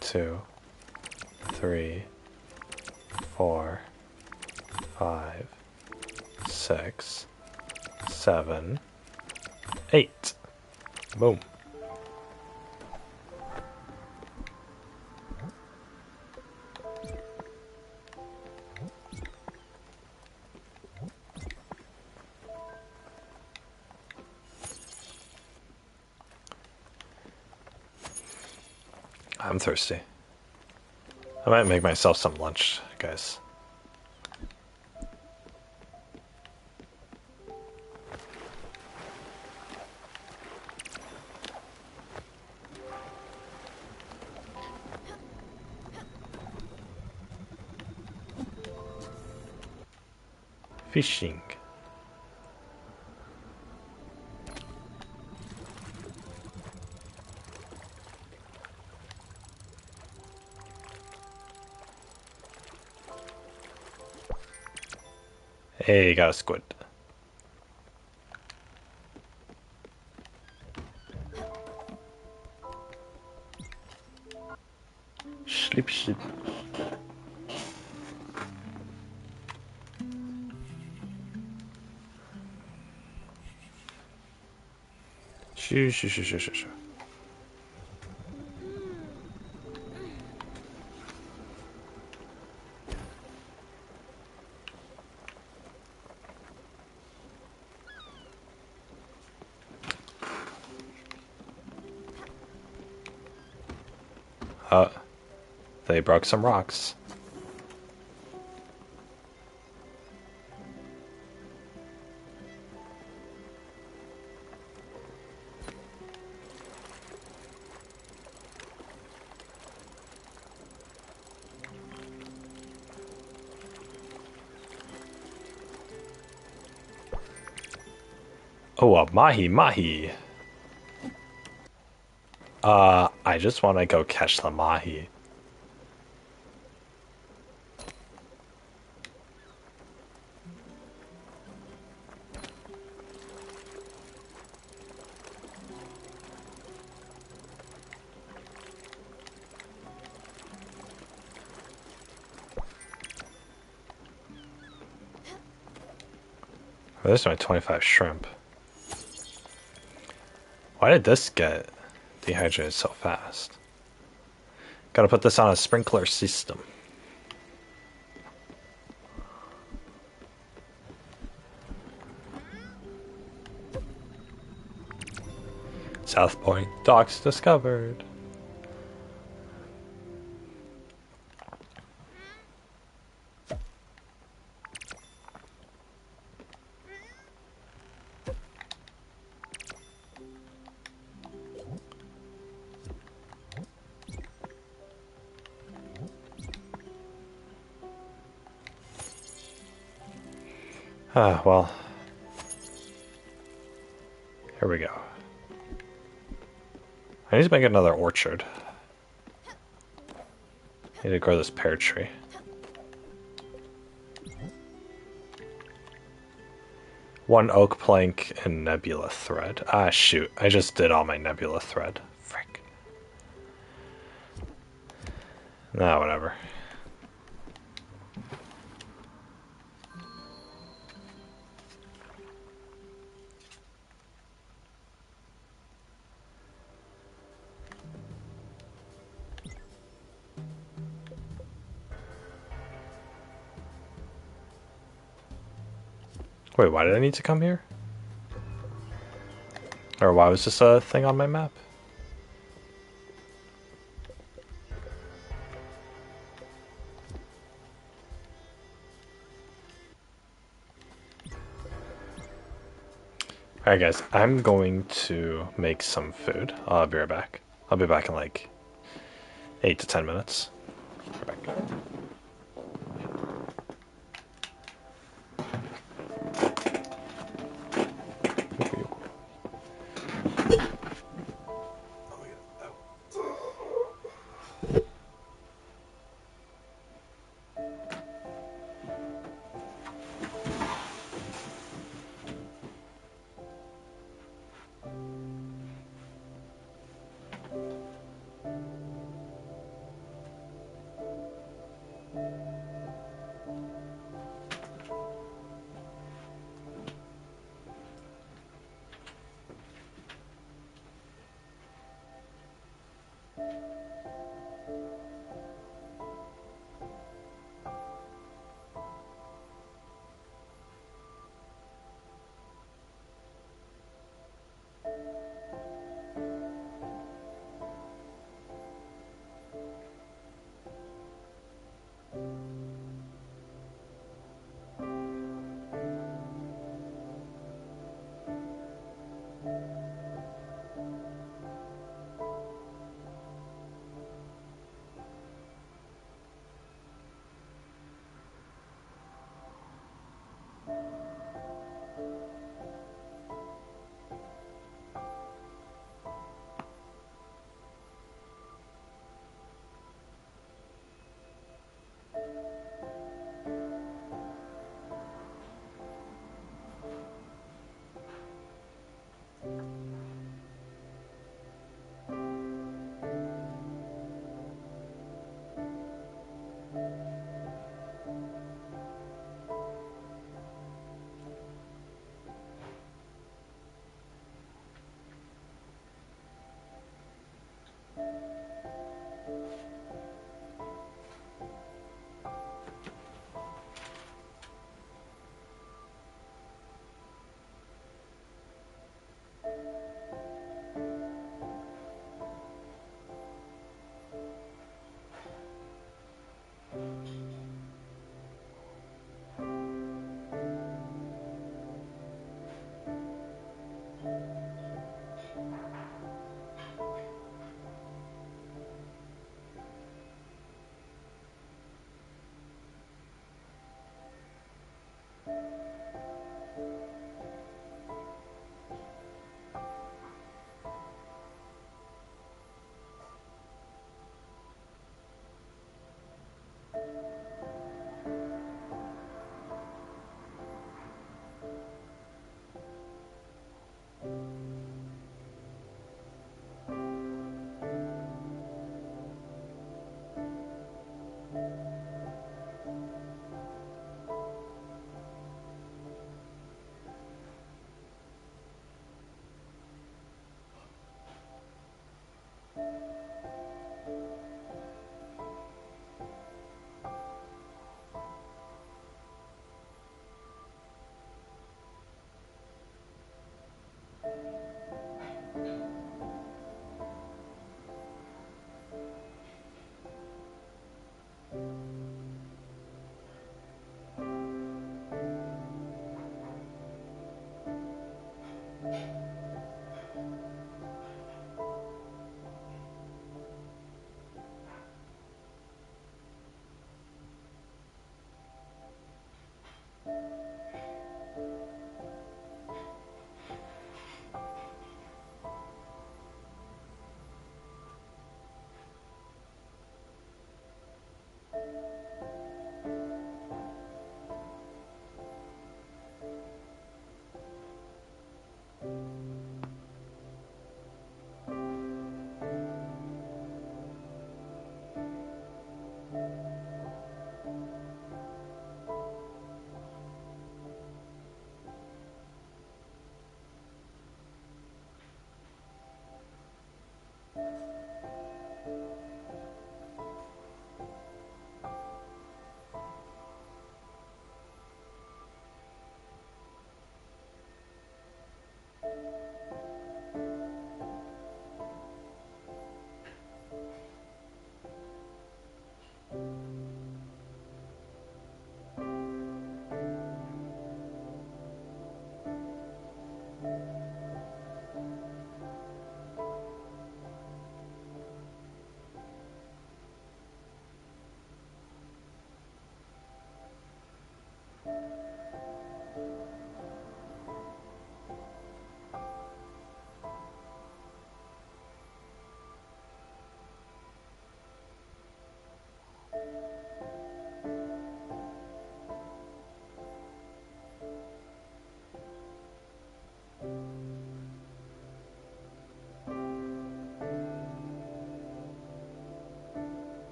Two, 3, 4, 5, 6, 7, 8. Boom. I'm thirsty. I might make myself some lunch, guys. Fishing. Hey, got a squid. Sleep, sleep. Shoo, shoo, shoo, shoo, shoo, shoo. They broke some rocks. Oh, a mahi mahi. I just want to go catch the mahi. Oh, there's my 25 shrimp. Why did this get dehydrated so fast? Gotta put this on a sprinkler system. South Point, docks discovered. Ah, well. Here we go. I need to make another orchard. I need to grow this pear tree. One oak plank and nebula thread. Ah, shoot. I just did all my nebula thread. Frick. Nah, whatever. Wait, why did I need to come here? Or why was this a thing on my map? Alright guys, I'm going to make some food. I'll be right back. I'll be back in like 8 to 10 minutes. Right back.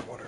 Water.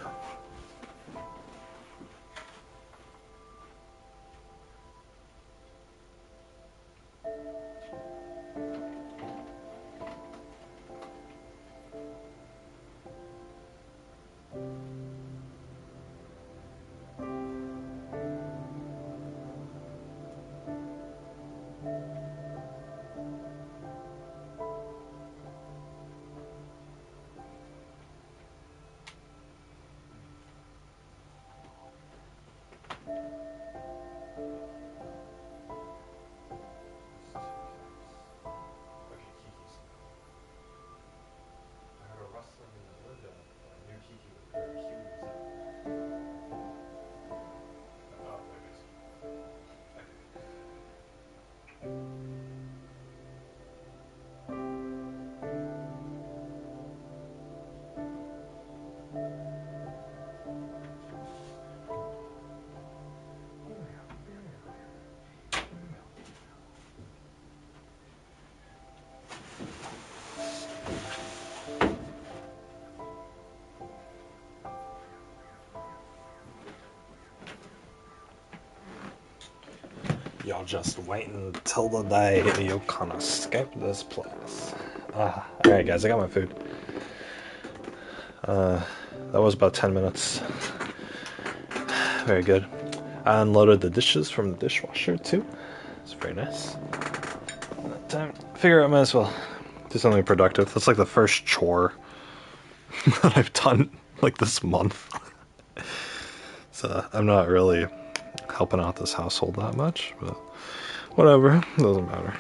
Y'all just wait until the day you can escape this place. Alright guys, I got my food. That was about 10 minutes. Very good. I unloaded the dishes from the dishwasher too. It's very nice. That time, figure I might as well do something productive. That's like the first chore that I've done like this month. So I'm not really helping out this household that much, but whatever, doesn't matter.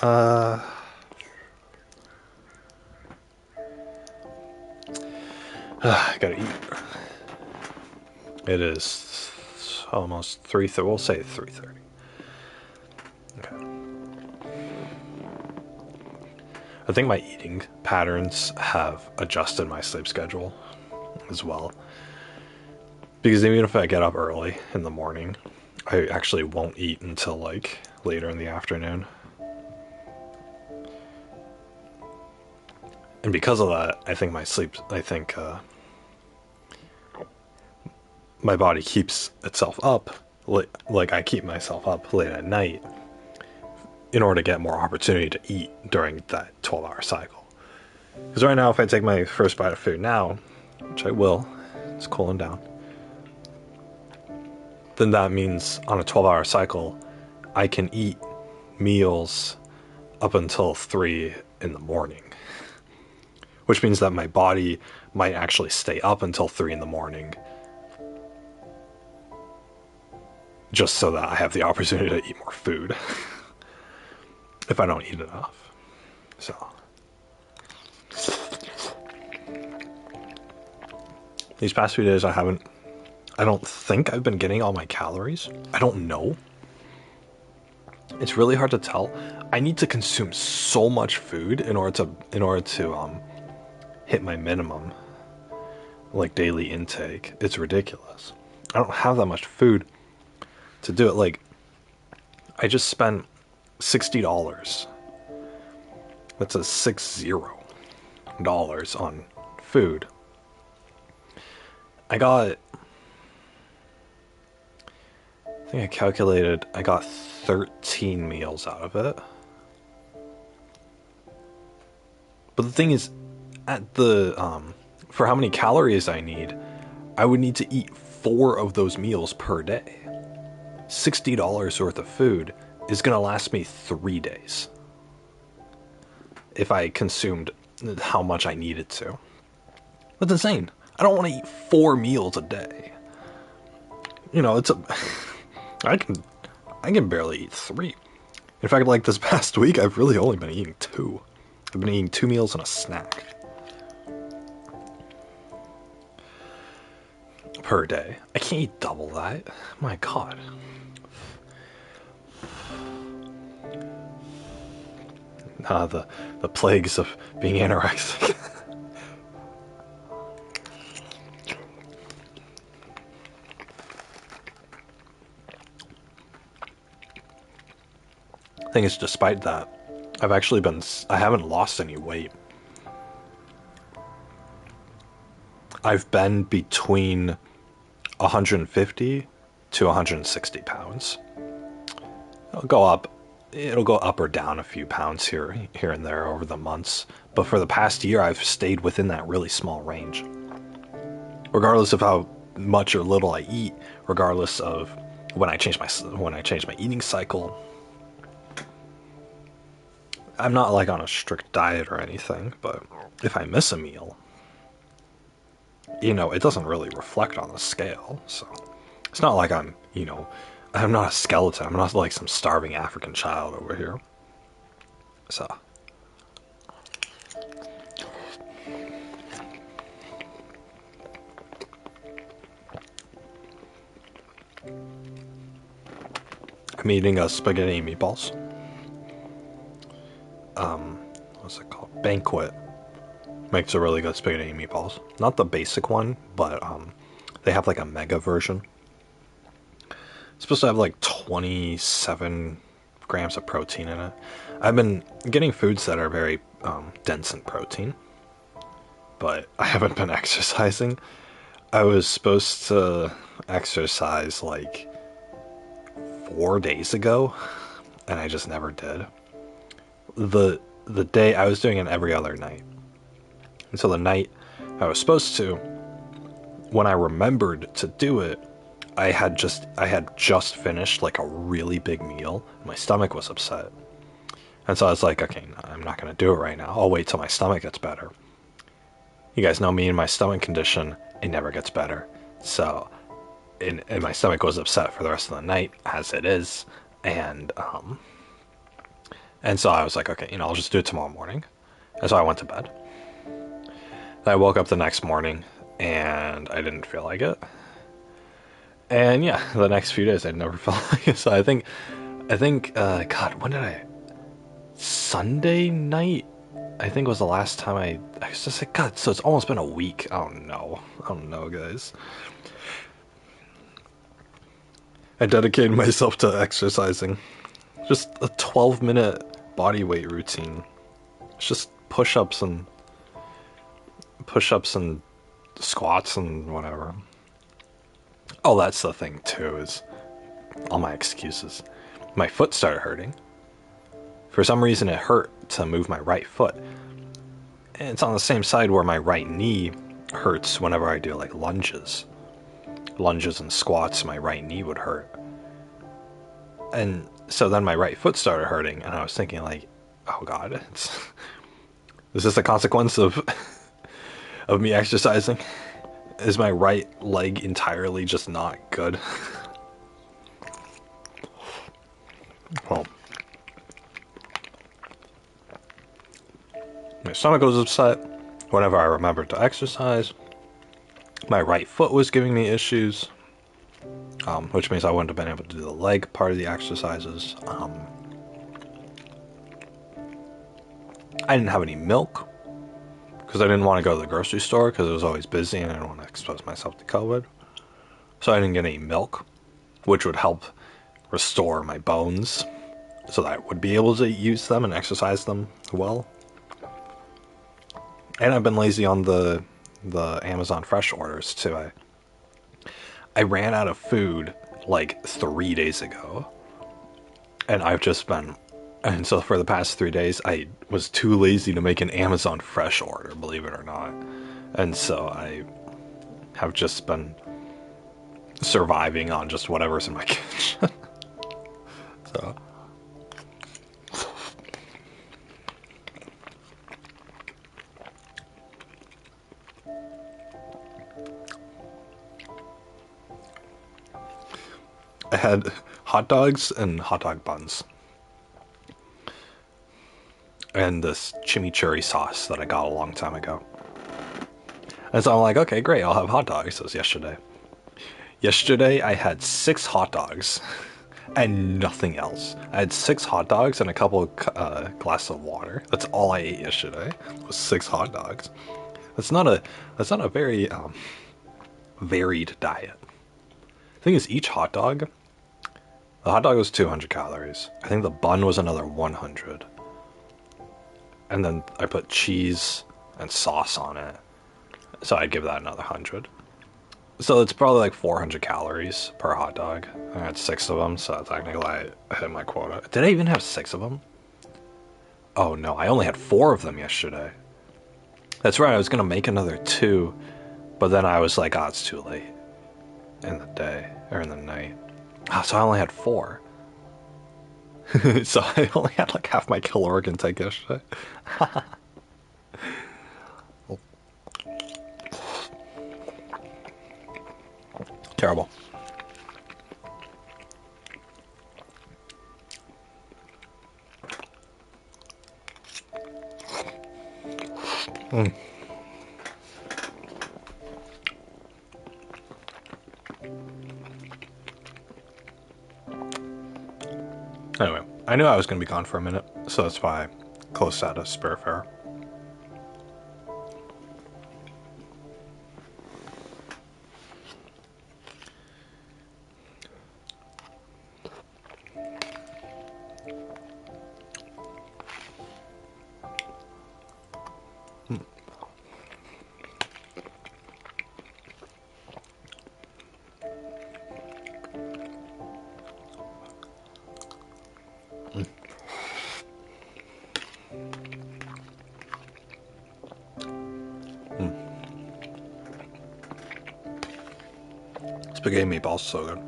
I gotta eat. It is almost 3:30. We'll say 3:30. Okay. I think my eating patterns have adjusted my sleep schedule as well. Because even if I get up early in the morning, I actually won't eat until like later in the afternoon. And because of that, I think my body keeps itself up, like I keep myself up late at night in order to get more opportunity to eat during that 12-hour cycle. Because right now, if I take my first bite of food now, which I will, it's cooling down, then that means on a 12-hour cycle, I can eat meals up until 3 in the morning. Which means that my body might actually stay up until 3 in the morning just so that I have the opportunity to eat more food if I don't eat enough. So these past few days I don't think I've been getting all my calories. I don't know. It's really hard to tell. I need to consume so much food in order to hit my minimum like daily intake. It's ridiculous. I don't have that much food to do it. Like, I just spent $60. That's a $60 on food. I think I calculated I got 13 meals out of it. But the thing is, at the for how many calories I need, I would need to eat 4 of those meals per day. $60 worth of food is gonna last me 3 days if I consumed how much I needed to. That's insane. I don't want to eat 4 meals a day. You know, I can barely eat 3. In fact, like this past week, I've really only been eating 2. I've been eating 2 meals and a snack. per day. I can't eat double that. My God. The plagues of being anorexic. Thing is, despite that, I haven't lost any weight. I've been between 150 to 160 pounds. It'll go up or down a few pounds here and there over the months, but for the past year I've stayed within that really small range. Regardless of how much or little I eat, regardless of when I change my eating cycle. I'm not like on a strict diet or anything, but if I miss a meal, it doesn't really reflect on the scale. So it's not like I'm not a skeleton. I'm not like some starving African child over here. So. I'm eating spaghetti and meatballs. What's it called? Banquet makes a really good spaghetti and meatballs. Not the basic one, but they have like a mega version. It's supposed to have like 27 grams of protein in it. I've been getting foods that are very dense in protein, but I haven't been exercising. I was supposed to exercise like 4 days ago, and I just never did. The day I was doing it every other night. And so the night I was supposed to, when I remembered to do it, I had just finished like a really big meal. My stomach was upset. And so I was like, okay, no, I'm not going to do it right now. I'll wait till my stomach gets better. You guys know me and my stomach condition, it never gets better. So, and my stomach was upset for the rest of the night, as it is. And so I was like, okay, I'll just do it tomorrow morning. And so I went to bed. Then I woke up the next morning, and I didn't feel like it. And yeah, the next few days I never felt like it. So I think, God, when did Sunday night, I think was the last time I was just like, God, so it's almost been a week. Oh no, guys. I dedicated myself to exercising. Just a 12-minute body weight routine. It's just push-ups and squats and whatever. Oh, that's the thing too, is all my excuses. My foot started hurting. For some reason it hurt to move my right foot. And it's on the same side where my right knee hurts whenever I do like lunges. Lunges and squats, my right knee would hurt. And so then my right foot started hurting, and I was thinking like, oh God, is this a consequence of me exercising? Is my right leg entirely just not good? Well, my stomach was upset whenever I remembered to exercise. My right foot was giving me issues, which means I wouldn't have been able to do the leg part of the exercises. I didn't have any milk because I didn't want to go to the grocery store because it was always busy and I didn't want to expose myself to COVID. So I didn't get any milk, which would help restore my bones so that I would be able to use them and exercise them well. And I've been lazy on the Amazon Fresh orders too. I ran out of food like 3 days ago, and and so for the past 3 days, I was too lazy to make an Amazon Fresh order, believe it or not. And so I have just been surviving on just whatever's in my kitchen. So. I had hot dogs and hot dog buns. And this chimichurri sauce that I got a long time ago. And so I'm like, okay, great, I'll have hot dogs. This was yesterday. Yesterday I had 6 hot dogs and nothing else. I had 6 hot dogs and a couple of glasses of water. That's all I ate yesterday. Was 6 hot dogs. That's not a very varied diet. The thing is, each hot dog, the hot dog was 200 calories. I think the bun was another 100. And then I put cheese and sauce on it. So I'd give that another 100. So it's probably like 400 calories per hot dog. I had 6 of them, so technically I hit my quota. Did I even have 6 of them? Oh no, I only had 4 of them yesterday. That's right, I was gonna make another 2, but then I was like, oh, it's too late in the day, or in the night. Oh, so I only had 4. So I only had like half my caloric intake yesterday. Terrible. Anyway, I knew I was going to be gone for a minute, so that's why I closed out a Spiritfarer. Spaghetti meatballs, so good.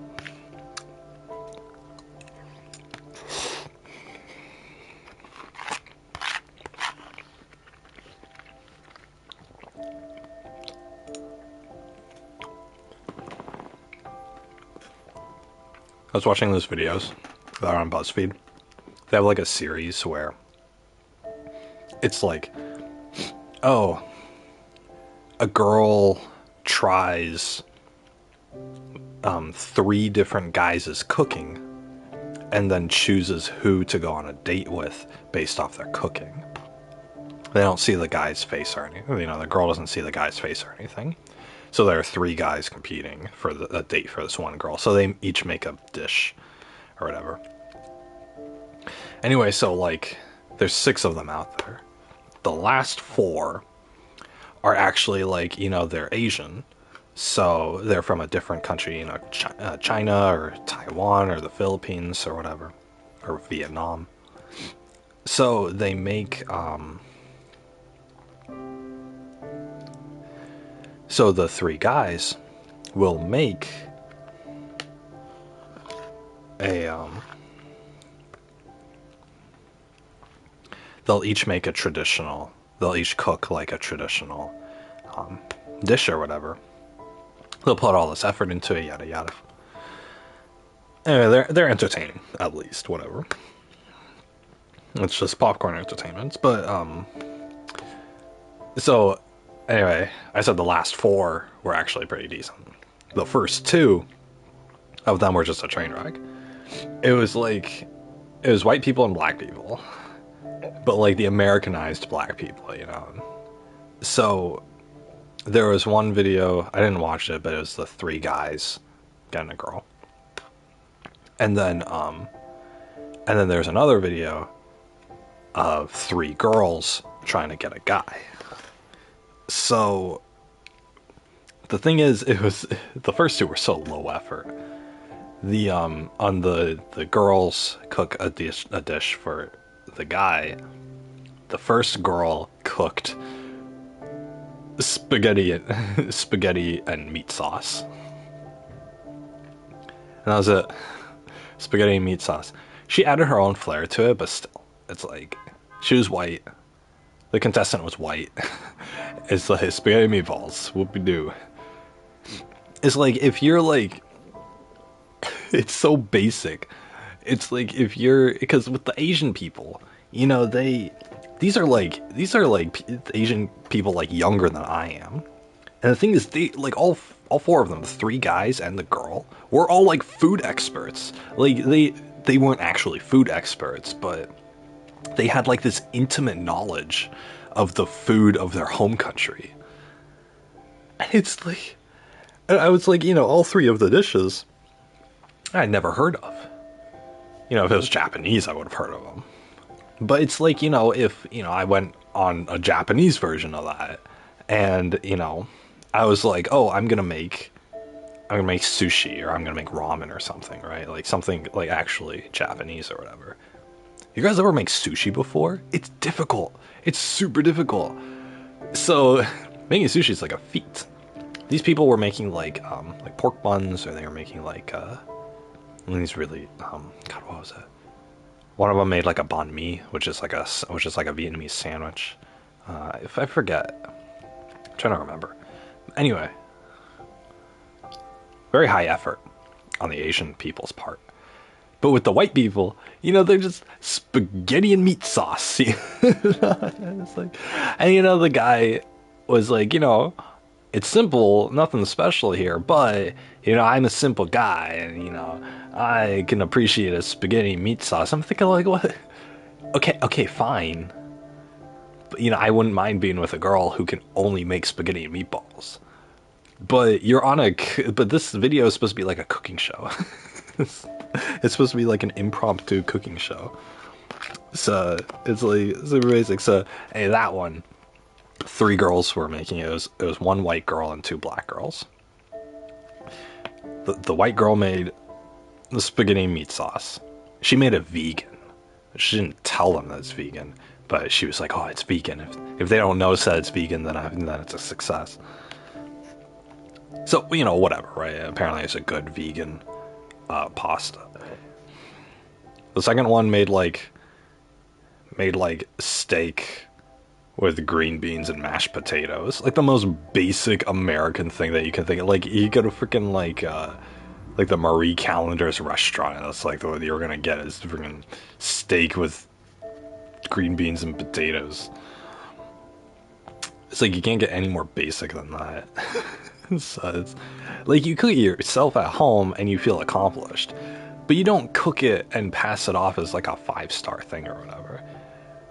I was watching those videos that are on BuzzFeed. They have like a series where it's like, oh, a girl tries 3 different guys' cooking and then chooses who to go on a date with based off their cooking. They don't see the guy's face or anything. You know, the girl doesn't see the guy's face or anything. So there are 3 guys competing for a date for this one girl. So they each make a dish or whatever. Anyway, so like there's 6 of them out there. The last 4 are actually like, you know, they're Asian. So they're from a different country, you know, China or Taiwan or the Philippines or whatever, or Vietnam. So they make, so the 3 guys will make a, they'll each make a traditional, they'll each cook like a traditional dish or whatever. They'll put all this effort into it, yada yada. Anyway, they're entertaining, at least, whatever. It's just popcorn entertainment, but so anyway, I said the last 4 were actually pretty decent. The first 2 of them were just a train wreck. It was white people and black people, but like the Americanized black people, you know. So there was one video, I didn't watch it, but it was the 3 guys getting a girl. And then there's another video of 3 girls trying to get a guy. So the thing is, it was, the first 2 were so low effort. The on the girls cook a dish for the guy. The first girl cooked spaghetti and meat sauce, and that was it. Spaghetti and meat sauce. She added her own flair to it, but still, it's like, she was white, the contestant was white. It's like spaghetti meatballs, whoop-de-doo. It's like, if you're like, it's so basic. It's like, if you're, because with the Asian people, you know, these are like Asian people like younger than I am. And the thing is, they like all four of them, the three guys and the girl, were all like food experts. Like they weren't actually food experts, but they had like this intimate knowledge of the food of their home country. And it's like, I was like, all three of the dishes I'd never heard of. If it was Japanese, I would have heard of them. But it's like, if, I went on a Japanese version of that and, I was like, oh, I'm gonna make sushi, or I'm gonna make ramen or something, right? Like something like actually Japanese or whatever. You guys ever make sushi before? It's difficult. It's super difficult. So making sushi is like a feat. These people were making like pork buns, or they were making like these really God, what was it? One of them made like a banh mi, which is like a Vietnamese sandwich. If I forget, I'm trying to remember. Anyway, very high effort on the Asian people's part. But with the white people, they're just spaghetti and meat sauce. It's like, and the guy was like, it's simple, nothing special here, but I'm a simple guy, and I can appreciate a spaghetti and meat sauce. I'm thinking like, what? Okay, fine. But I wouldn't mind being with a girl who can only make spaghetti and meatballs. But but this video is supposed to be like a cooking show. It's supposed to be like an impromptu cooking show. So it's like super basic. So hey, that one, 3 girls were making it. It was 1 white girl and 2 black girls. The white girl made the spaghetti and meat sauce. She made it vegan. She didn't tell them that it's vegan, but she was like, "Oh, it's vegan. If they don't notice that it's vegan, then it's a success." So whatever, right? Apparently, it's a good vegan pasta. The second one made like steak with green beans and mashed potatoes, like the most basic American thing that you can think of. Like you go to freaking like the Marie Callender's restaurant. That's like what you're gonna get is freaking steak with green beans and potatoes. It's like you can't get any more basic than that. So it's like you cook it yourself at home and you feel accomplished, but you don't cook it and pass it off as like a 5-star thing or whatever.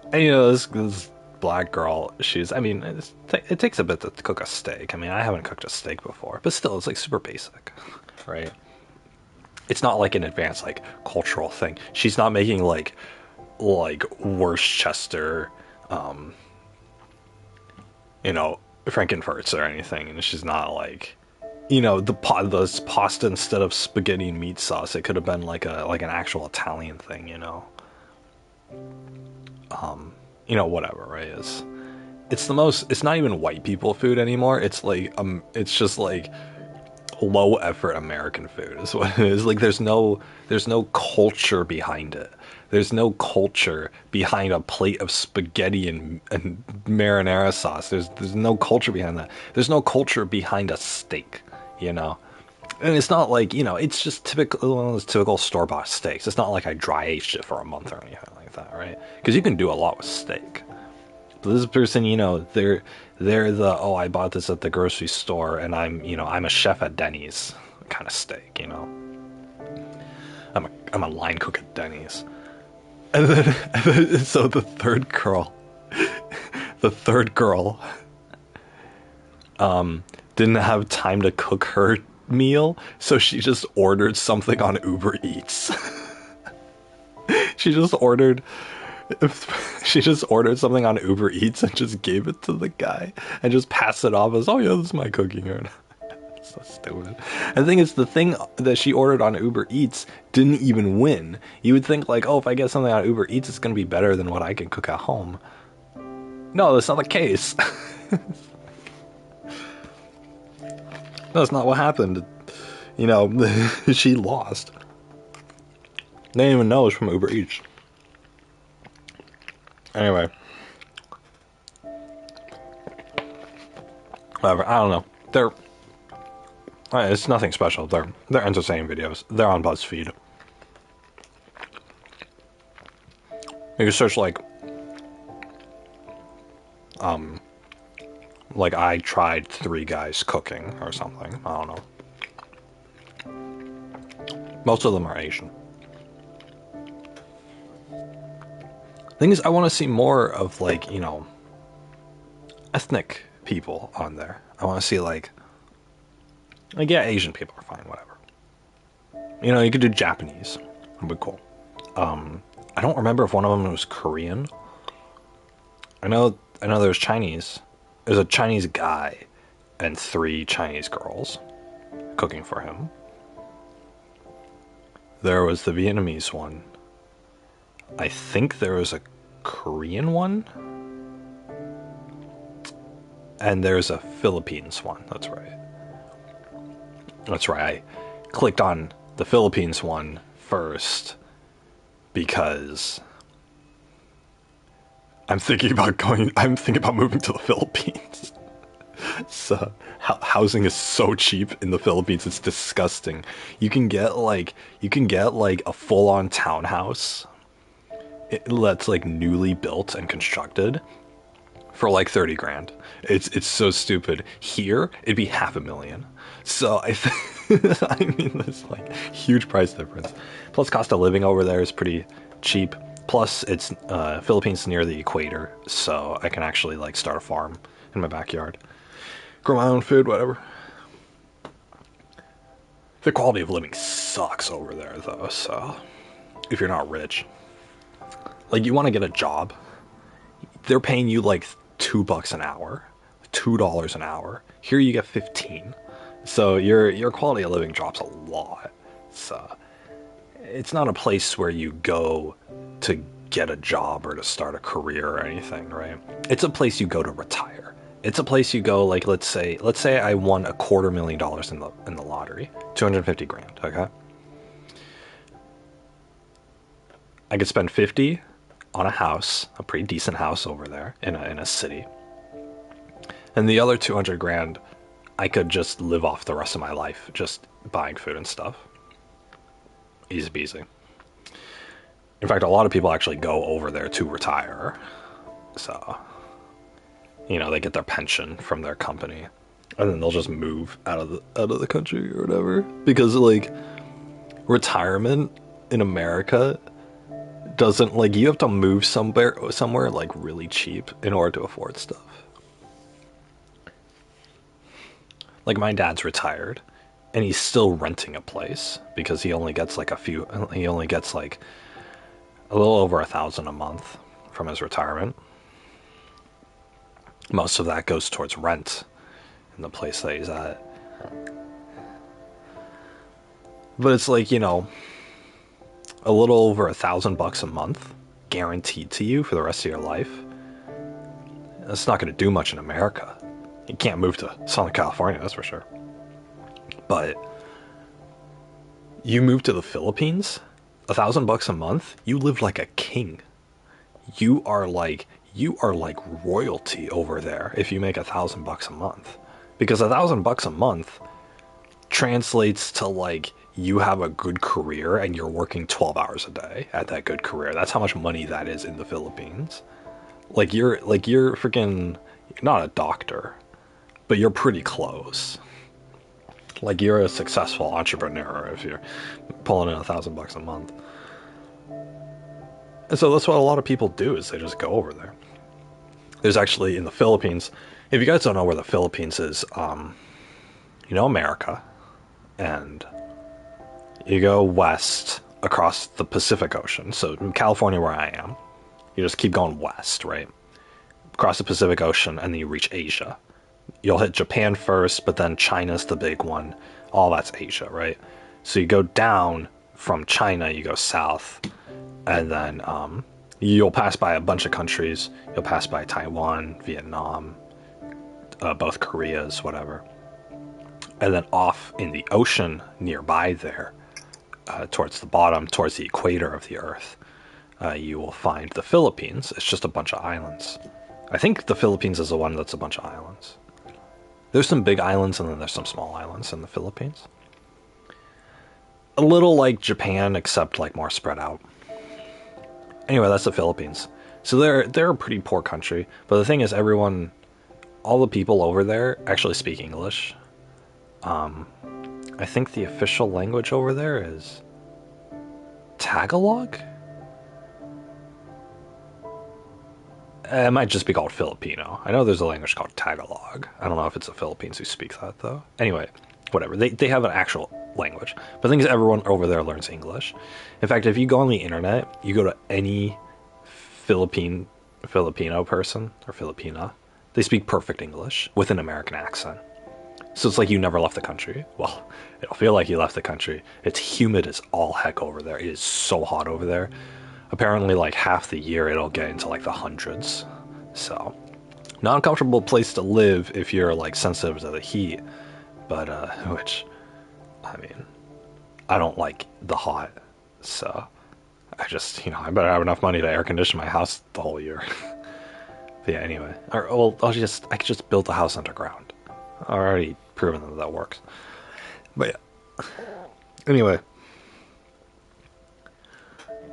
And this black girl, it takes a bit to cook a steak. I mean, I haven't cooked a steak before, but still, it's like super basic, right? It's not like an advanced like cultural thing. She's not making like Worcester, Frankenfurts or anything, and she's not like, the pasta instead of spaghetti and meat sauce. It could have been like an actual Italian thing, whatever, right? It's not even white people food anymore. It's like it's just like low effort American food is what it is. Like there's no culture behind it. There's no culture behind a plate of spaghetti and marinara sauce. There's no culture behind that. There's no culture behind a steak, And it's not like, it's just one of those typical store-bought steaks. It's not like I dry aged it for a month or anything like that, right? Because you can do a lot with steak. But this person, they're I bought this at the grocery store and I'm a chef at Denny's kind of steak, I'm a line cook at Denny's. And then so the third girl didn't have time to cook her meal, so she just ordered something on Uber Eats. She just ordered something on Uber Eats and just gave it to the guy and just passed it off as, "Oh yeah, this is my cooking." So stupid. I think it's the thing that she ordered on Uber Eats didn't even win. You would think like, oh, if I get something on Uber Eats, it's going to be better than what I can cook at home. No, that's not the case. That's not what happened. She lost. They didn't even know it was from Uber Eats. Anyway. Whatever, I don't know. It's nothing special. They're entertaining videos. They're on BuzzFeed. You can search like Like, I tried 3 guys cooking or something. I don't know. Most of them are Asian. Thing is, I want to see more of, like, you know, ethnic people on there. I want to see, like, yeah, Asian people are fine, whatever. You know, you could do Japanese. That'd be cool. I don't remember if one of them was Korean. I know there's Chinese. There's a Chinese guy and 3 Chinese girls cooking for him. There was the Vietnamese one. I think there was a Korean one. And there's a Philippines one. That's right. That's right. I clicked on the Philippines one first because I'm thinking about moving to the Philippines. So housing is so cheap in the Philippines, it's disgusting. You can get like a full-on townhouse that's like newly built and constructed for like 30 grand. It's so stupid. Here it'd be $500,000. So I mean, there's like huge price difference. Plus, cost of living over there is pretty cheap. Plus, it's Philippines near the equator, so I can actually like start a farm in my backyard, grow my own food, whatever. The quality of living sucks over there, though. So if you're not rich, like you want to get a job, they're paying you like $2 an hour, $2 an hour. Here you get 15. So your quality of living drops a lot. So it's not a place where you go to get a job or to start a career or anything, right? It's a place you go to retire. It's a place you go, like, let's say I won $250,000 in the lottery, 250 grand, okay? I could spend 50 on a house, a pretty decent house over there in a city. And the other 200 grand, I could just live off the rest of my life, just buying food and stuff. Easy peasy. In fact, a lot of people actually go over there to retire. So, you know, they get their pension from their company, and then they'll just move out of the country or whatever. Because like retirement in America doesn't, like, you have to move somewhere like really cheap in order to afford stuff. Like, my dad's retired and he's still renting a place because he only gets like a little over $1,000 a month from his retirement. Most of that goes towards rent in the place that he's at. But it's like, you know, a little over $1,000 a month guaranteed to you for the rest of your life. That's not going to do much in America. You can't move to Southern California, that's for sure. But you move to the Philippines, $1,000 a month, you live like a king. You are like royalty over there if you make $1,000 a month. Because $1,000 a month translates to like you have a good career and you're working 12 hours a day at that good career. That's how much money that is in the Philippines. Like you're freaking not a doctor, but you're pretty close. Like you're a successful entrepreneur if you're pulling in $1,000 a month. And so that's what a lot of people do, is they just go over there. There's actually in the Philippines, if you guys don't know where the Philippines is, you know America, and you go west across the Pacific Ocean. So in California, where I am, you just keep going west, right? Across the Pacific Ocean, and then you reach Asia. You'll hit Japan first, but then China's the big one. All that's Asia, right? So you go down from China, you go south, and then you'll pass by a bunch of countries. You'll pass by Taiwan, Vietnam, both Koreas, whatever. And then off in the ocean nearby there, towards the bottom, towards the equator of the Earth, you will find the Philippines. It's just a bunch of islands. I think the Philippines is the one that's a bunch of islands. There's some big islands and then there's some small islands in the Philippines. A little like Japan, except like more spread out. Anyway, that's the Philippines. So they're a pretty poor country, but the thing is, everyone all the people over there actually speak English. I think the official language over there is Tagalog? It might just be called Filipino. I know there's a language called Tagalog. I don't know if it's the Philippines who speaks that, though. Anyway, whatever. They have an actual language. But the thing is, everyone over there learns English. In fact, if you go on the internet, you go to any Filipino person or Filipina, they speak perfect English with an American accent. So it's like you never left the country. Well, it'll feel like you left the country. It's humid as all heck over there. It is so hot over there. Apparently, like half the year, it'll get into like the hundreds. So, not a comfortable place to live if you're like sensitive to the heat. But, which, I mean, I don't like the hot. So, I just, I better have enough money to air condition my house the whole year. But yeah, anyway. Or, well, I could just build the house underground. I already proven that works. But yeah. Anyway.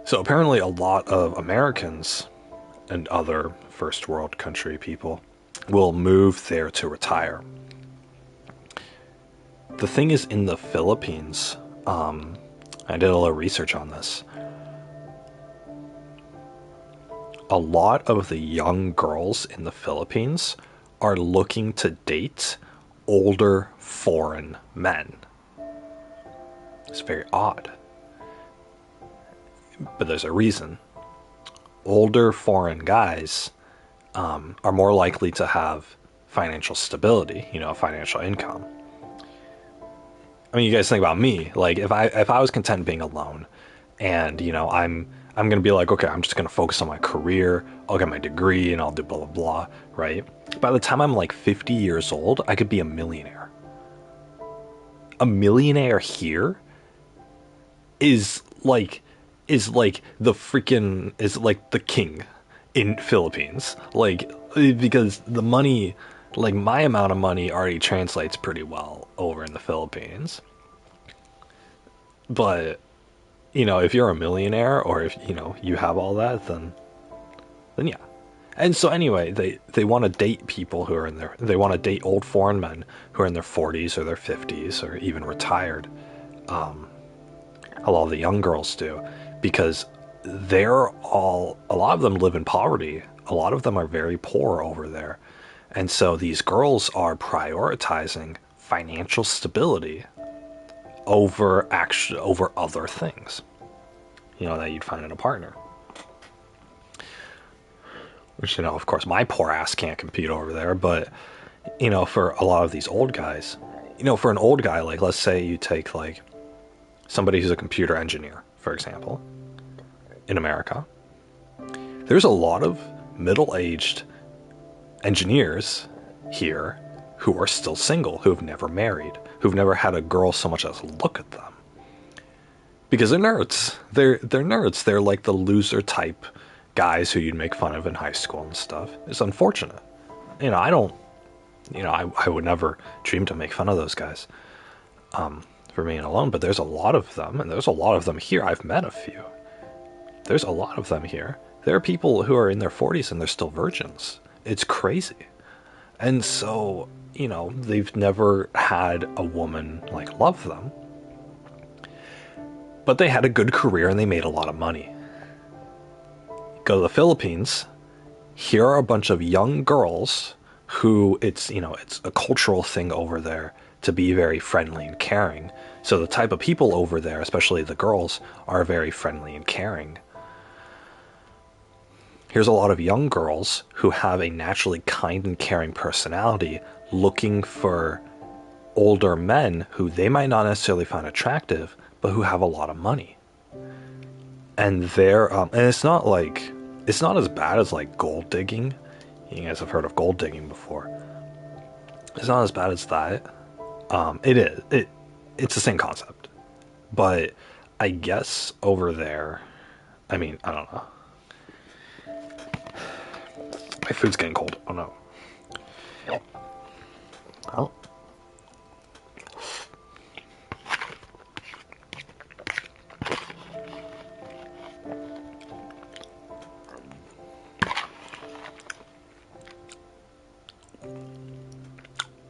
So apparently a lot of Americans and other first world country people will move there to retire. The thing is, in the Philippines, I did a little research on this. A lot of the young girls in the Philippines are looking to date older foreign men. It's very odd. But there's a reason. Older foreign guys are more likely to have financial stability, financial income. I mean, you guys think about me. Like, if I was content being alone, and I'm gonna be like, okay, I'm just gonna focus on my career. I'll get my degree, and I'll do blah blah blah, right? By the time I'm like 50 years old, I could be a millionaire. A millionaire here is like the king in Philippines, like, because the money, like my amount of money already translates pretty well over in the Philippines. But if you're a millionaire, or if you have all that, then yeah. And so anyway, they want to date people who are they want to date old foreign men who are in their 40s or their 50s or even retired. A lot of the young girls do, because a lot of them live in poverty. A lot of them are very poor over there. And so these girls are prioritizing financial stability over other things, that you'd find in a partner. Which, of course, my poor ass can't compete over there. But, for a lot of these old guys, for an old guy, like, let's say you take, like, somebody who's a computer engineer, for example, in America, there's a lot of middle-aged engineers here who are still single, who've never married, who've never had a girl so much as look at them. Because they're nerds. They're nerds. They're like the loser type guys who you'd make fun of in high school and stuff. It's unfortunate. I would never dream to make fun of those guys for being alone, but there's a lot of them, and there's a lot of them here. I've met a few. There's a lot of them here. There are people who are in their 40s and they're still virgins. It's crazy. And so, they've never had a woman, like, love them. But they had a good career and they made a lot of money. Go to the Philippines. Here are a bunch of young girls who it's a cultural thing over there to be very friendly and caring. So the type of people over there, especially the girls, are very friendly and caring. Here's a lot of young girls who have a naturally kind and caring personality, looking for older men who they might not necessarily find attractive, but who have a lot of money. And and it's not as bad as like gold digging. You guys have heard of gold digging before. It's not as bad as that. It's the same concept. But I guess over there, I mean, I don't know. My food's getting cold. Oh no. Oh.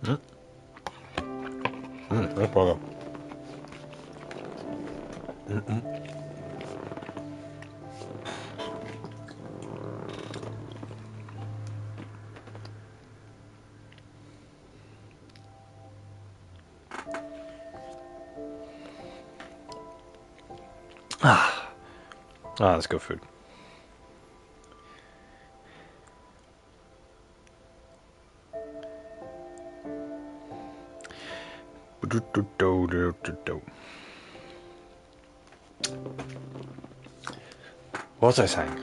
No problem. Ah, that's good food. What was I saying?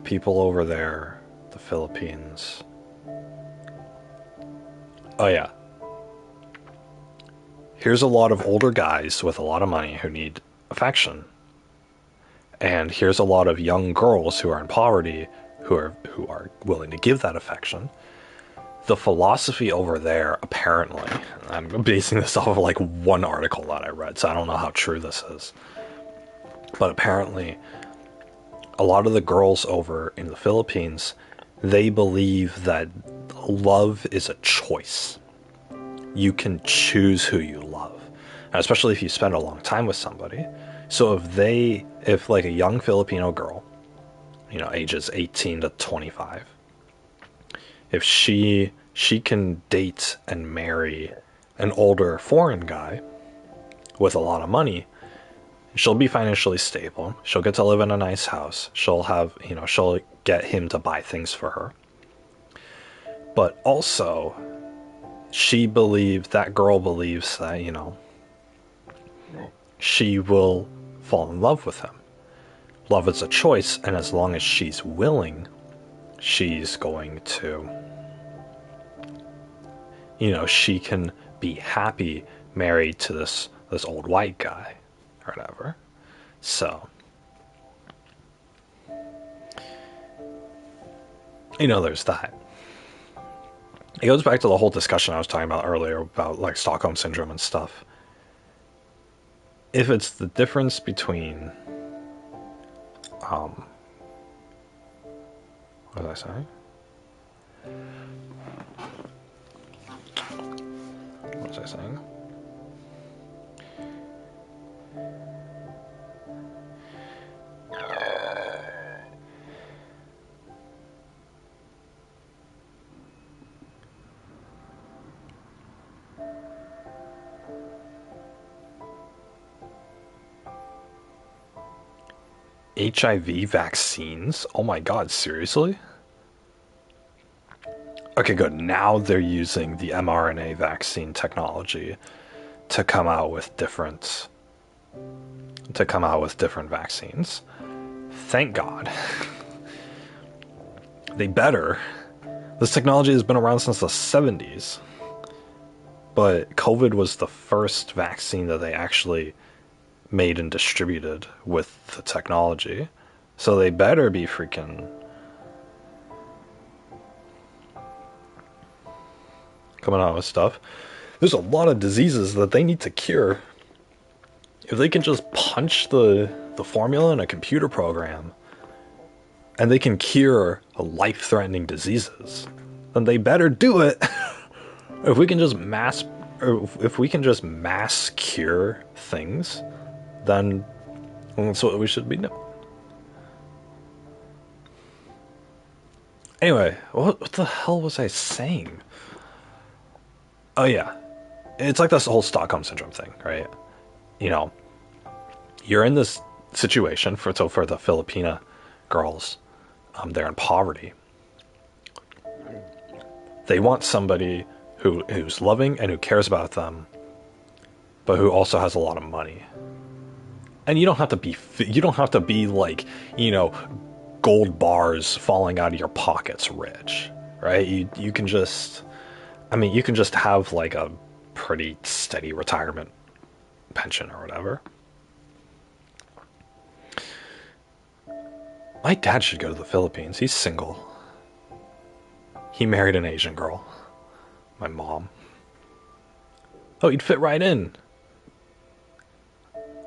People over there, the Philippines. Oh yeah. Here's a lot of older guys with a lot of money who need affection. And here's a lot of young girls who are in poverty who are willing to give that affection. The philosophy over there, apparently, I'm basing this off of like one article that I read, so I don't know how true this is. But apparently, a lot of the girls over in the Philippines, they believe that love is a choice. You can choose who you love, and especially if you spend a long time with somebody. So if like a young Filipino girl, ages 18 to 25, if she can date and marry an older foreign guy with a lot of money, she'll be financially stable. She'll get to live in a nice house. She'll get him to buy things for her. But also, that girl believes that, she will fall in love with him. Love is a choice, and as long as she's willing, she's going to, she can be happy married to this old white guy or whatever. So, there's that. It goes back to the whole discussion I was talking about earlier about like Stockholm Syndrome and stuff. If it's the difference between, what was I saying? What was I saying? HIV vaccines? Oh my god, seriously? Okay, good. Now they're using the mRNA vaccine technology to come out with different vaccines. Thank God. They better. This technology has been around since the 70s. But COVID was the first vaccine that they actually made and distributed with the technology. So they better be freaking coming out with stuff. There's a lot of diseases that they need to cure. If they can just punch the formula in a computer program and they can cure life-threatening diseases, then they better do it. If we can just mass cure things, then that's what we should be doing. Anyway, what the hell was I saying? Oh yeah, it's like this whole Stockholm Syndrome thing, right? You're in this situation for the Filipina girls, they're in poverty. They want somebody who's loving and who cares about them, but who also has a lot of money. And you don't have to be like, gold bars falling out of your pockets rich, right? You can just have like a pretty steady retirement pension or whatever. My dad should go to the Philippines. He's single. He married an Asian girl. My mom. Oh, he'd fit right in.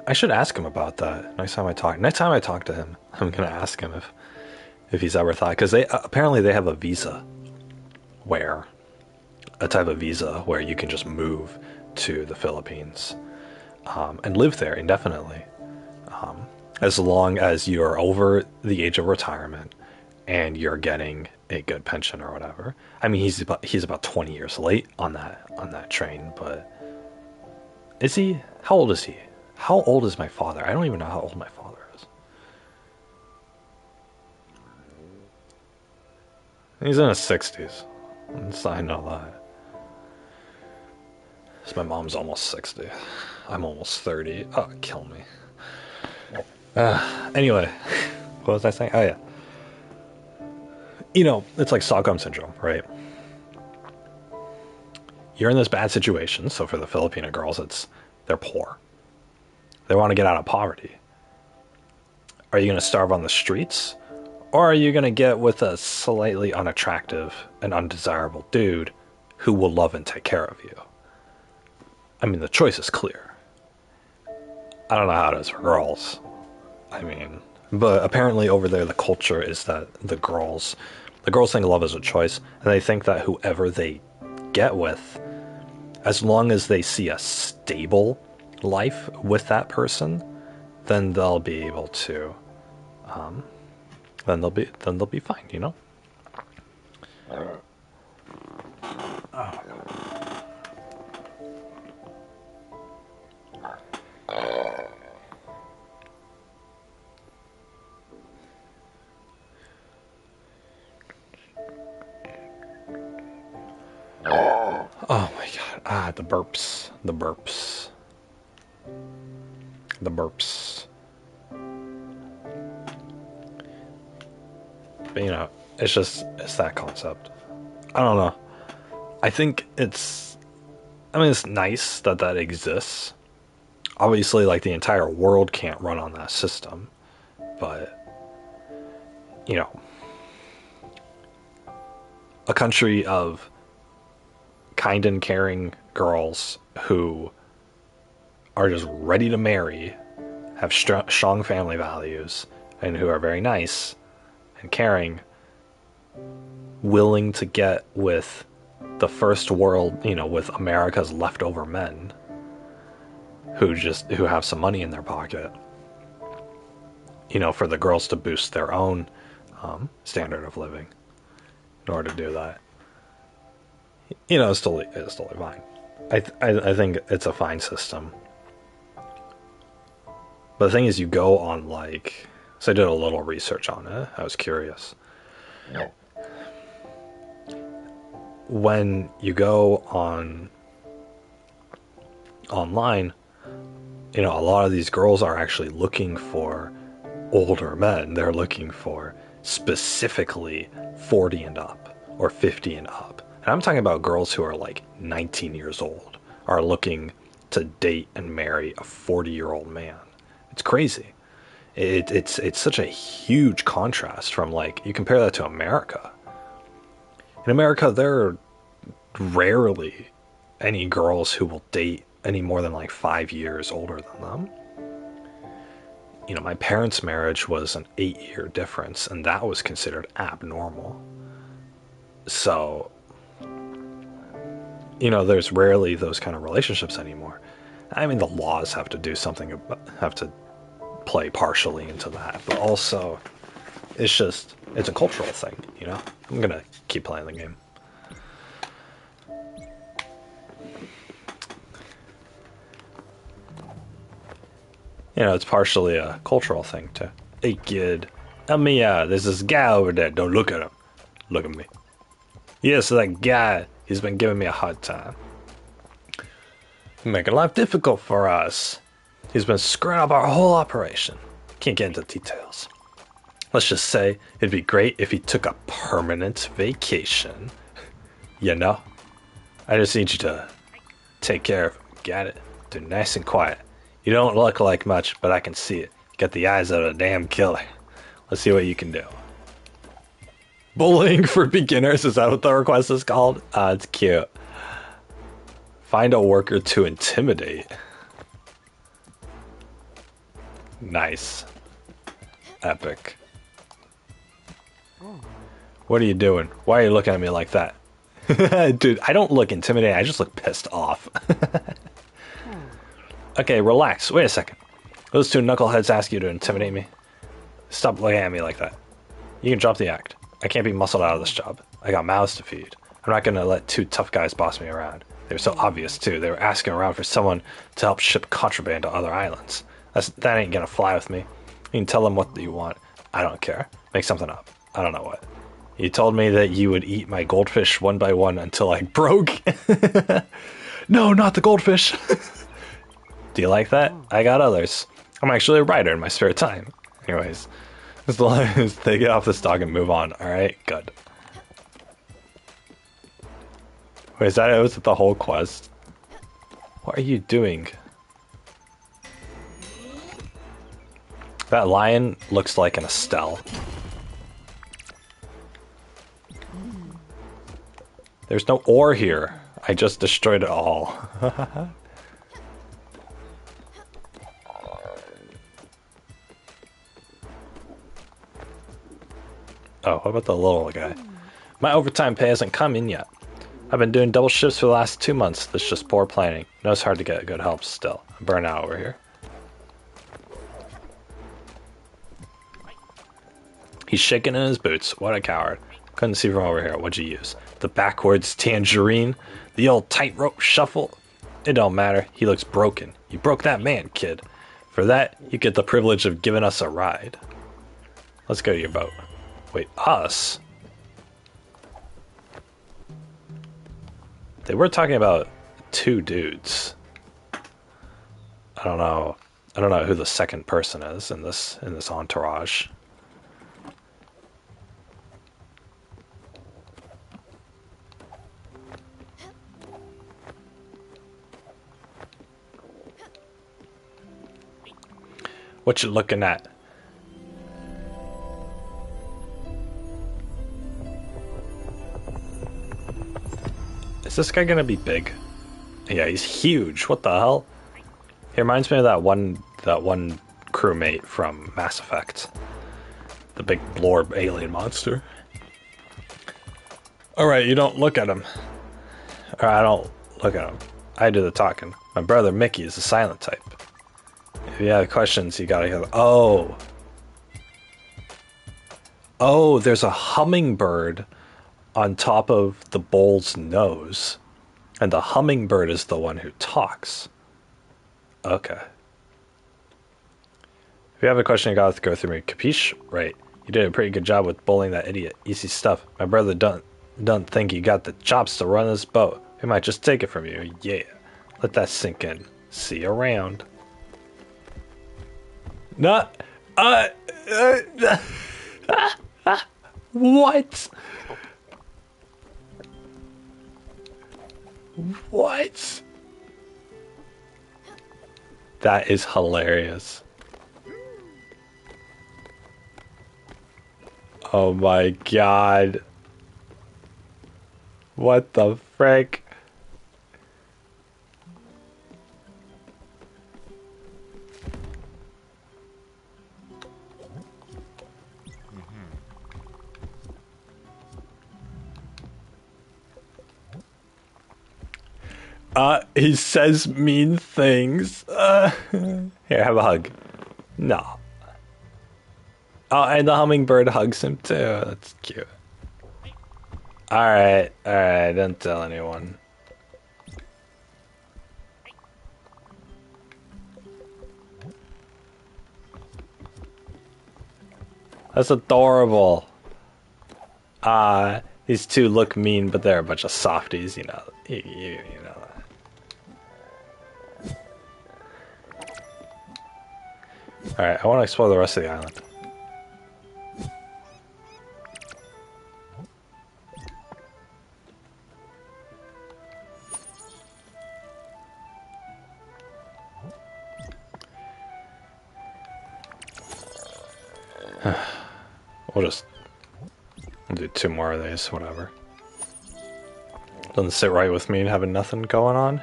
I should ask him about that next time I talk to him. I'm gonna ask him if he's ever thought, because apparently they have a visa where a type of visa where you can just move to the Philippines and live there indefinitely, as long as you're over the age of retirement and you're getting a good pension or whatever. I mean, he's about 20 years late on that train, but is he? How old is he? How old is my father? I don't even know how old my father is. He's in his 60s. So I know that. So my mom's almost 60. I'm almost 30. Oh, kill me. Anyway, what was I saying? Oh, yeah. You know, it's like Stockholm Syndrome, right? You're in this bad situation. So for the Filipino girls, they're poor. They want to get out of poverty. Are you going to starve on the streets? Or are you going to get with a slightly unattractive and undesirable dude who will love and take care of you? I mean, the choice is clear. I don't know how it is for girls. I mean, but apparently over there the culture is that the girls think love is a choice, and they think that whoever they get with, as long as they see a stable life with that person, then they'll be able to then they'll be fine, you know? Oh my god. The burps. The burps. The burps. But you know, it's that concept. I don't know. I think it's nice that that exists. Obviously, like, the entire world can't run on that system, but you know, a country of kind and caring girls who are just ready to marry, have strong family values, and who are very nice and caring, willing to get with the first world, you know, with America's leftover men who have some money in their pocket, you know, for the girls to boost their own standard of living in order to do that. You know, it's totally fine. I think it's a fine system. But the thing is, you go on, like, so I did a little research on it. I was curious. No. When you go online, you know, a lot of these girls are actually looking for older men. They're looking for specifically 40 and up or 50 and up. And I'm talking about girls who are like 19 years old are looking to date and marry a 40-year-old man. It's crazy. It's such a huge contrast from, like, you compare that to America. In America, there are rarely any girls who will date any more than like 5 years older than them. You know, my parents' marriage was an 8-year difference, and that was considered abnormal. So, you know, there's rarely those kind of relationships anymore. I mean, the laws have to play partially into that, but also it's a cultural thing, you know? I'm gonna keep playing the game. You know, it's partially a cultural thing too. Hey kid, help me out. There's this guy over there. Don't look at him. Look at me. Yes, that guy. He's been giving me a hard time. Making life difficult for us. He's been screwing up our whole operation. Can't get into details. Let's just say it'd be great if he took a permanent vacation. You know? I just need you to take care of him. Got it? Do nice and quiet. You don't look like much, but I can see it. You got the eyes of a damn killer. Let's see what you can do. Bullying for beginners, is that what the request is called? It's cute. Find a worker to intimidate. Nice. Epic. What are you doing? Why are you looking at me like that? Dude, I don't look intimidated. I just look pissed off. Okay, relax. Wait a second. Those two knuckleheads ask you to intimidate me. Stop looking at me like that. You can drop the act. I can't be muscled out of this job. I got mouths to feed. I'm not gonna let two tough guys boss me around. They were so obvious too. They were asking around for someone to help ship contraband to other islands. That ain't gonna fly with me. You can tell them what you want. I don't care. Make something up. I don't know what. You told me that you would eat my goldfish one by one until I broke. No, not the goldfish. Do you like that? I got others. I'm actually a writer in my spare time. Anyways, as long as they get off this dog and move on, alright? Good. Wait, is that it? Was it the whole quest? What are you doing? That lion looks like an Estelle. There's no ore here. I just destroyed it all. Oh, what about the little guy? My overtime pay hasn't come in yet. I've been doing double shifts for the last 2 months. That's just poor planning. No, it's hard to get good help still. I'm burnt out over here. He's shaking in his boots. What a coward. Couldn't see from over here. What'd you use? The backwards tangerine? The old tightrope shuffle? It don't matter. He looks broken. You broke that man, kid. For that, you get the privilege of giving us a ride. Let's go to your boat. Wait, us? They were talking about two dudes. I don't know. I don't know who the second person is in this entourage. What you looking at? Is this guy gonna be big? Yeah, he's huge. What the hell? He reminds me of that one crewmate from Mass Effect. The big blorb alien monster. Alright, you don't look at him. Or I don't look at him. I do the talking. My brother Mickey is the silent type. If you have questions, you gotta hear them. Oh. Oh, there's a hummingbird on top of the bull's nose. And the hummingbird is the one who talks. Okay. If you have a question, you gotta go through me. Capiche? Right. You did a pretty good job with bullying that idiot. Easy stuff. My brother don't think you got the chops to run this boat. He might just take it from you. Yeah. Let that sink in. See you around. Not. What? What? That is hilarious. Oh my god. What the frick? He says mean things. Here, have a hug. No. Oh, and the hummingbird hugs him too. That's cute. Alright, don't tell anyone. That's adorable. These two look mean, but they're a bunch of softies, you know. You know that. Alright, I want to explore the rest of the island. We'll just do 2 more of these, whatever. Doesn't sit right with me having nothing going on.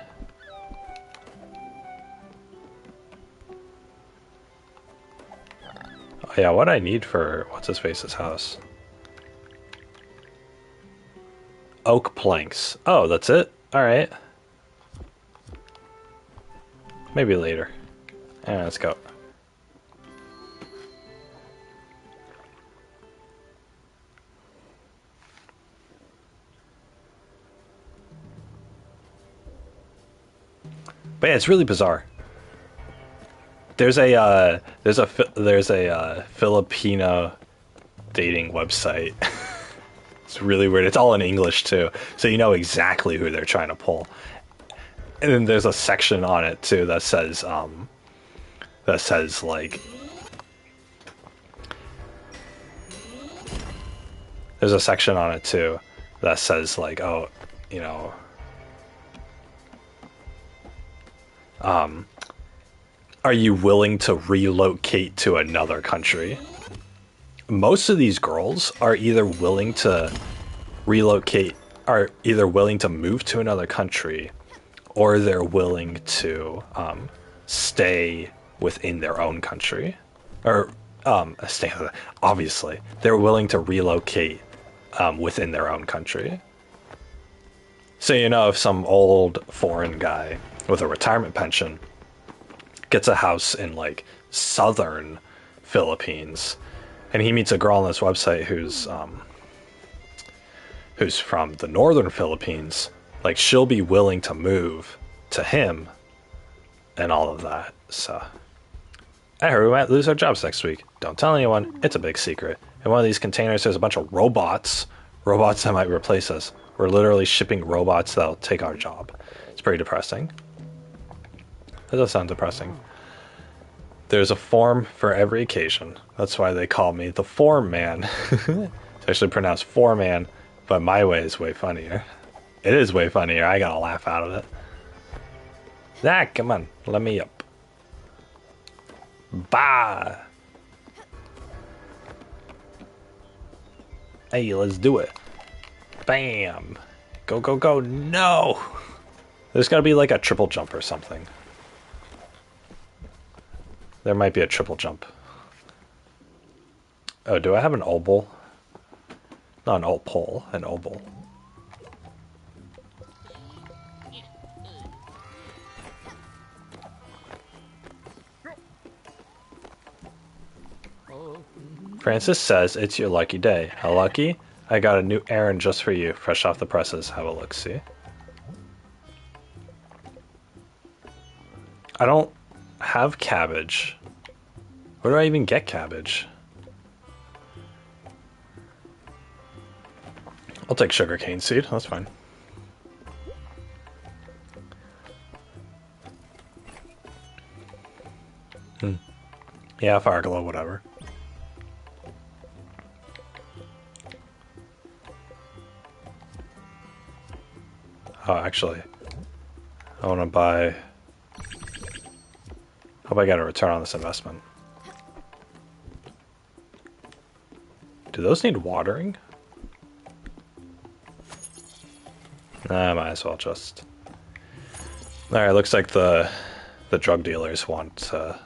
Oh, yeah, what I need for what's-his-face's house? Oak planks. Oh, that's it? Alright. Maybe later. Yeah, let's go. But yeah, it's really bizarre. There's a Filipino dating website. It's really weird. It's all in English too, so you know exactly who they're trying to pull. And then there's a section on it too that says like there's a section on it too that says like, oh, you know, are you willing to relocate to another country? Most of these girls are either willing to move to another country, or they're willing to stay within their own country, or stay. Obviously, they're willing to relocate within their own country. So you know, if some old foreign guy with a retirement pension gets a house in like southern Philippines, and he meets a girl on this website who's from the northern Philippines, like she'll be willing to move to him and all of that. So I heard we might lose our jobs next week. Don't tell anyone. It's a big secret. In one of these containers, there's a bunch of robots that might replace us. We're literally shipping robots that'll take our job. It's pretty depressing. That does sound depressing. There's a form for every occasion. That's why they call me the Form Man. It's actually pronounced Foreman, but my way is way funnier. It is way funnier. I got a laugh out of it. Zach, come on. Let me up. Bah! Hey, let's do it. Bam! Go, go, go. No! There's gotta be like a triple jump or something. There might be a triple jump. Oh, do I have an obol? Not an opal, an obol. Francis says it's your lucky day. How lucky? I got a new errand just for you, fresh off the presses. Have a look, see? I don't have cabbage. Where do I even get cabbage? I'll take sugarcane seed, that's fine. Yeah, fire glow, whatever. Oh, actually, I want to buy... Hope I get a return on this investment. Do those need watering? Nah, I might as well just... Alright, looks like the drug dealers want to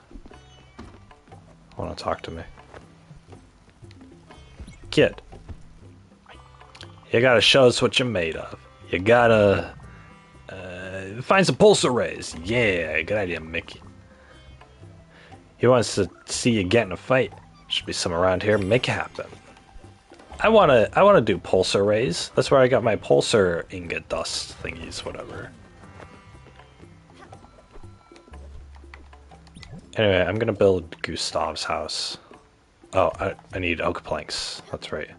talk to me. Kid, you gotta show us what you're made of. You gotta find some pulse arrays. Yeah, good idea, Mickey. He wants to see you get in a fight. Should be some around here. Make it happen. I wanna do pulse arrays. That's where I got my pulsar ingot dust thingies, whatever. Anyway, I'm gonna build Gustav's house. Oh, I need oak planks. That's right.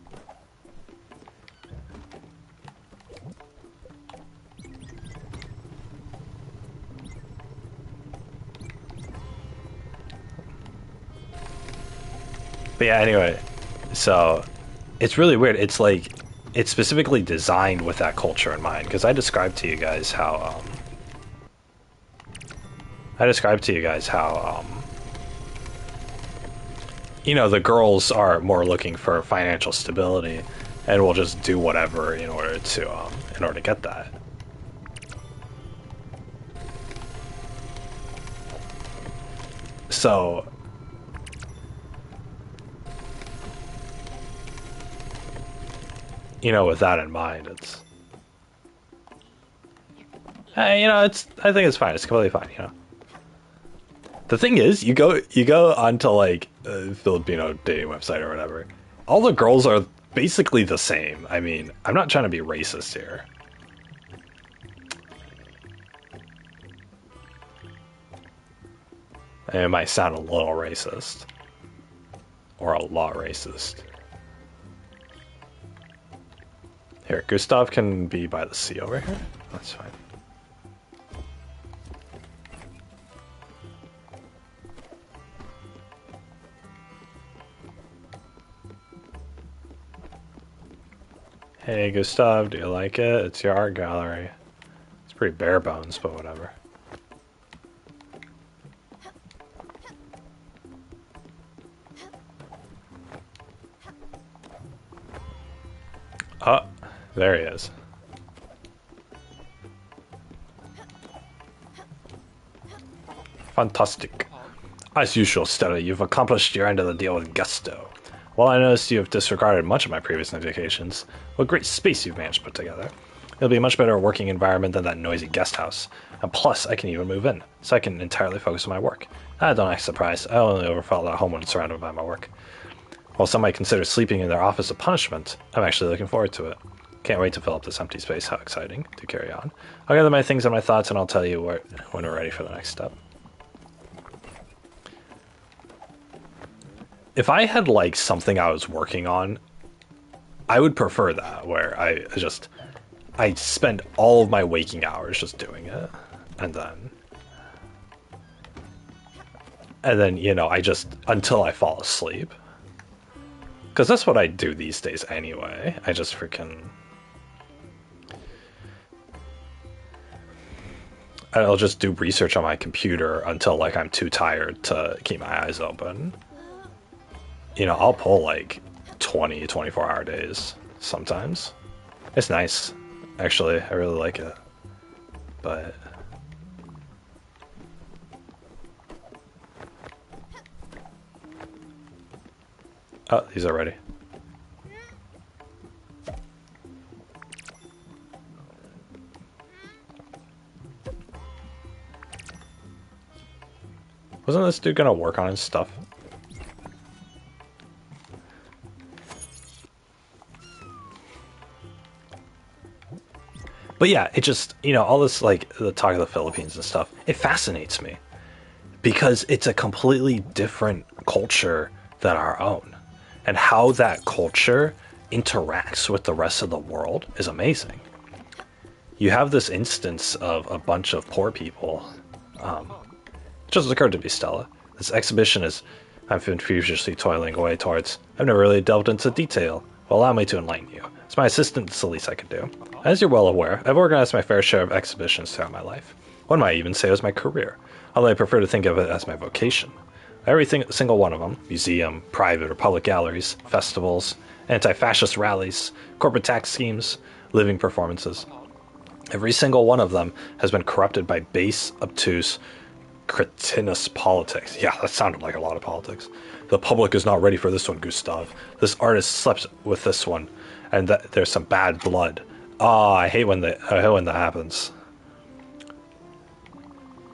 But yeah, anyway, so it's really weird. It's like, it's specifically designed with that culture in mind, because I described to you guys how, you know, the girls are more looking for financial stability and will just do whatever in order to get that. So, you know, with that in mind, it's You know, I think it's fine. It's completely fine. You know. The thing is, you go onto like a Filipino dating website or whatever. All the girls are basically the same. I mean, I'm not trying to be racist here. It might sound a little racist. Or a lot racist. Here, Gustav can be by the sea over here. That's fine. Hey Gustav, do you like it? It's your art gallery. It's pretty bare bones, but whatever. Oh, there he is. Fantastic. As usual, Stella, you've accomplished your end of the deal with gusto. While I noticed you have disregarded much of my previous indications, what great space you've managed to put together. It'll be a much better working environment than that noisy guest house. And plus, I can even move in, so I can entirely focus on my work. Don't act surprised, I only ever felt at home when surrounded by my work. While some might consider sleeping in their office a punishment, I'm actually looking forward to it. Can't wait to fill up this empty space. How exciting. To carry on. I'll gather my things and my thoughts and I'll tell you when we're ready for the next step. If I had like something I was working on, I would prefer that where I spend all of my waking hours just doing it and then you know, I just until I fall asleep. Because that's what I do these days anyway. I just freaking... I'll just do research on my computer until like I'm too tired to keep my eyes open. You know, I'll pull like 20, 24-hour days sometimes. It's nice, actually. I really like it. But... oh, these are ready. Wasn't this dude gonna work on his stuff? But yeah, it just, you know, all this, like, the talk of the Philippines and stuff, it fascinates me. Because it's a completely different culture than our own. And how that culture interacts with the rest of the world is amazing. You have this instance of a bunch of poor people. Just occurred to me, Stella. This exhibition is I've been furiously toiling away towards. I've never really delved into detail. Well, allow me to enlighten you. As my assistant, it's the least I could do. As you're well aware, I've organized my fair share of exhibitions throughout my life. One might even say it was my career, although I prefer to think of it as my vocation. Single one of them, museum, private or public galleries, festivals, anti-fascist rallies, corporate tax schemes, living performances. Every single one of them has been corrupted by base, obtuse, cretinous politics. Yeah, that sounded like a lot of politics. The public is not ready for this one, Gustav. This artist slept with this one, and there's some bad blood. Ah, I hate when that happens.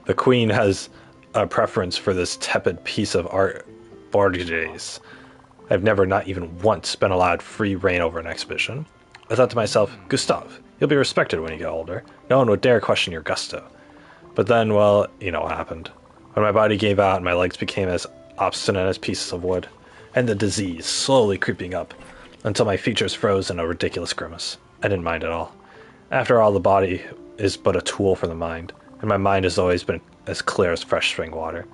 The Queen has a preference for this tepid piece of art, Borges. I've never, not even once, been allowed free reign over an exhibition. I thought to myself, Gustav, you'll be respected when you get older. No one would dare question your gusto. But then, well, you know what happened. When my body gave out and my legs became as obstinate as pieces of wood, and the disease slowly creeping up, until my features froze in a ridiculous grimace. I didn't mind at all. After all, the body is but a tool for the mind, and my mind has always been as clear as fresh spring water.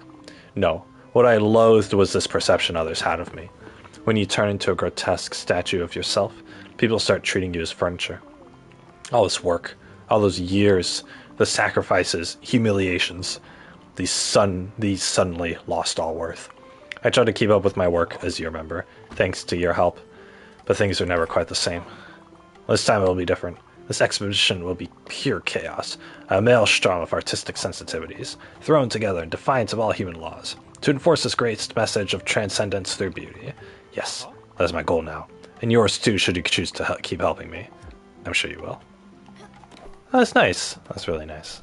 No, what I loathed was this perception others had of me. When you turn into a grotesque statue of yourself, people start treating you as furniture. All this work, all those years, the sacrifices, humiliations, these suddenly lost all worth. I tried to keep up with my work, as you remember, thanks to your help, but things are never quite the same. This time it will be different. This exhibition will be pure chaos, a maelstrom of artistic sensitivities, thrown together in defiance of all human laws, to enforce this great message of transcendence through beauty. Yes, that is my goal now, and yours too should you choose to keep helping me. I'm sure you will. Oh, that's nice. That's really nice.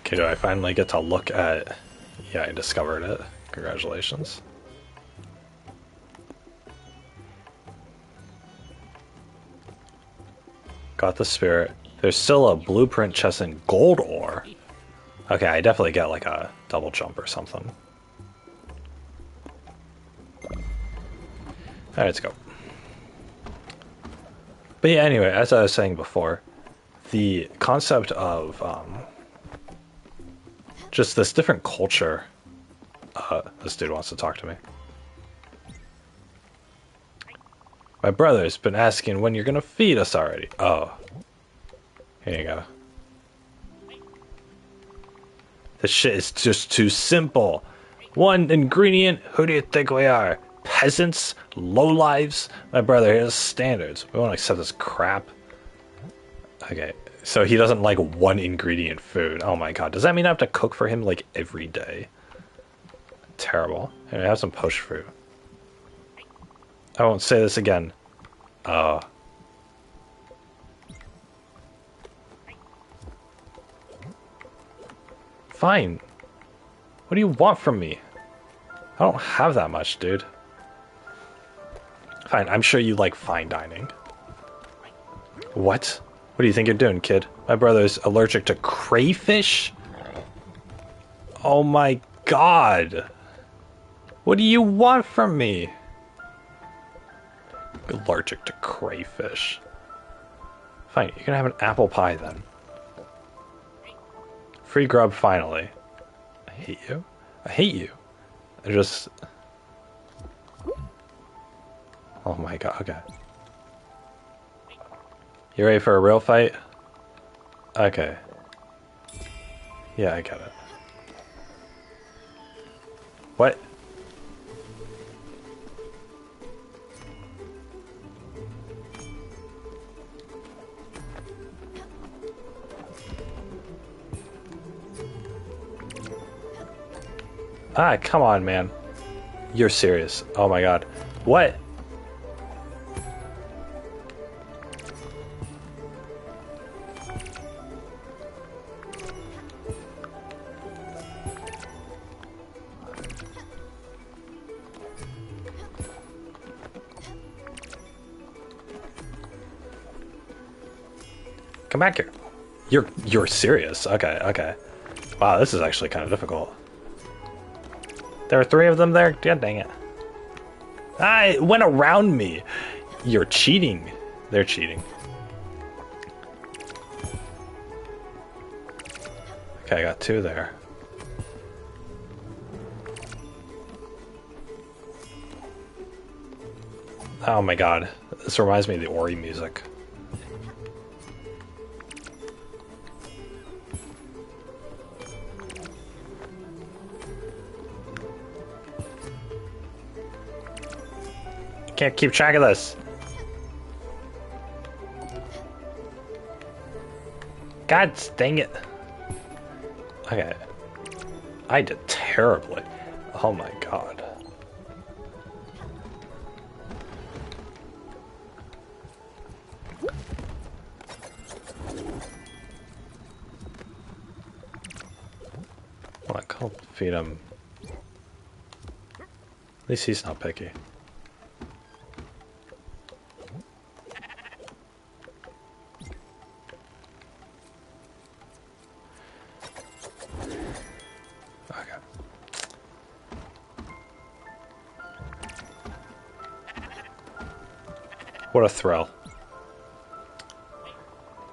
Okay, do I finally get to look at... Yeah, I discovered it. Congratulations. Got the spirit. There's still a blueprint chest in gold ore. Okay, I definitely get like a double jump or something. Alright, let's go. But yeah, anyway, as I was saying before, the concept of just this different culture. This dude wants to talk to me. My brother's been asking when you're gonna feed us already. Oh. Here you go. This shit is just too simple. One ingredient, who do you think we are? Peasants? Lowlives? My brother, he has standards. We won't accept this crap. Okay, so he doesn't like one ingredient food. Oh my god, does that mean I have to cook for him like every day? Terrible. Here, have some potion fruit. I won't say this again. Fine. What do you want from me? I don't have that much, dude. Fine, I'm sure you like fine dining. What? What do you think you're doing, kid? My brother's allergic to crayfish? Oh my god. What do you want from me? Allergic to crayfish. Fine, you're gonna have an apple pie then. Free grub finally. I hate you. I hate you. I just... Oh my god, okay. You ready for a real fight? Okay. Yeah, I get it. What? Ah, come on, man. You're serious. Oh my god. What? Come back here. You're serious. Okay, okay. Wow, this is actually kind of difficult. There are 3 of them there? God dang it. Ah, it went around me. You're cheating. They're cheating. Okay, I got 2 there. Oh my god. This reminds me of the Ori music. Can't keep track of this. God dang it. Okay. I did terribly. Oh my god. Well, I can't feed him. At least he's not picky. What a thrill.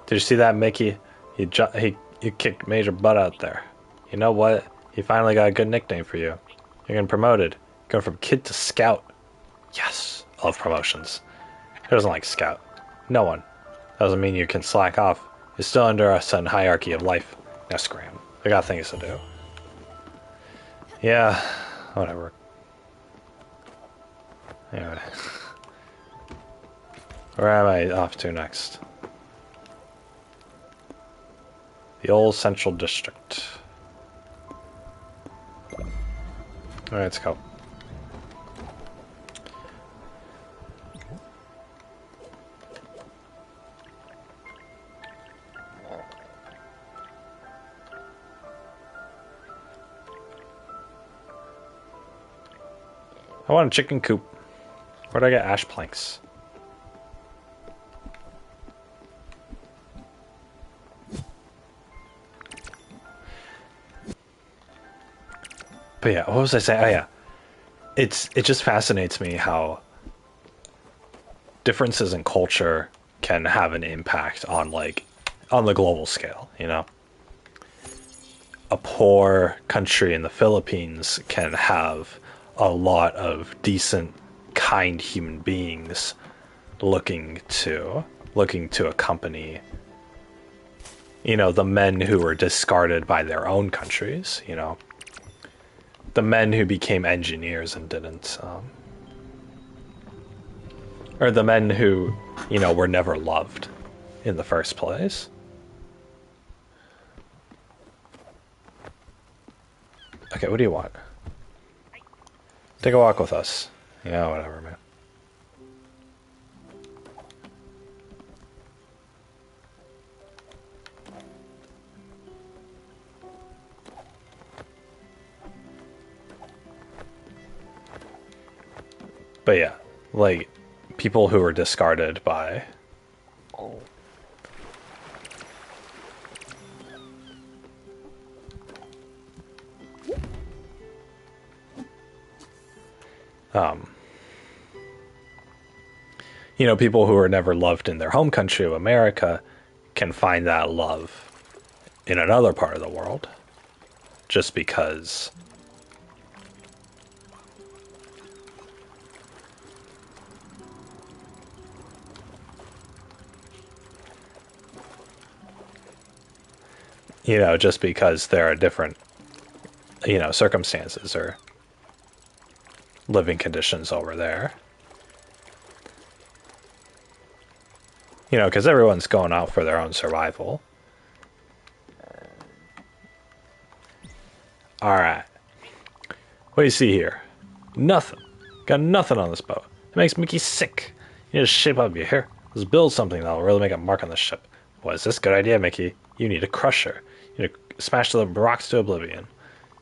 Did you see that, Mickey? He kicked major butt out there. You know what? He finally got a good nickname for you. You're getting promoted. Going from kid to scout. Yes. I love promotions. Who doesn't like scout? No one. Doesn't mean you can slack off. You're still under a sudden hierarchy of life. Now scram. I got things to do. Yeah, whatever. Anyway. Where am I off to next? The old Central District. Alright, let's go. I want a chicken coop. Where'd I get ash planks? But yeah, what was I saying? Oh yeah. It just fascinates me how differences in culture can have an impact on on the global scale, you know? A poor country in the Philippines can have a lot of decent, kind human beings looking to accompany, you know, the men who were discarded by their own countries, you know, the men who became engineers and didn't, or the men who, you know, were never loved in the first place. Okay, what do you want? Take a walk with us. Yeah, whatever, man. But yeah, like, people who were discarded by... you know, people who were never loved in their home country of America can find that love in another part of the world just because you know, just because there are different, you know, circumstances or living conditions over there. You know, because everyone's going out for their own survival. Alright. What do you see here? Nothing. Got nothing on this boat. It makes Mickey sick. You need to shape up, you hear? Let's build something that'll really make a mark on the ship. What is this? Good idea, Mickey. You need a crusher. You need to smash the rocks to oblivion.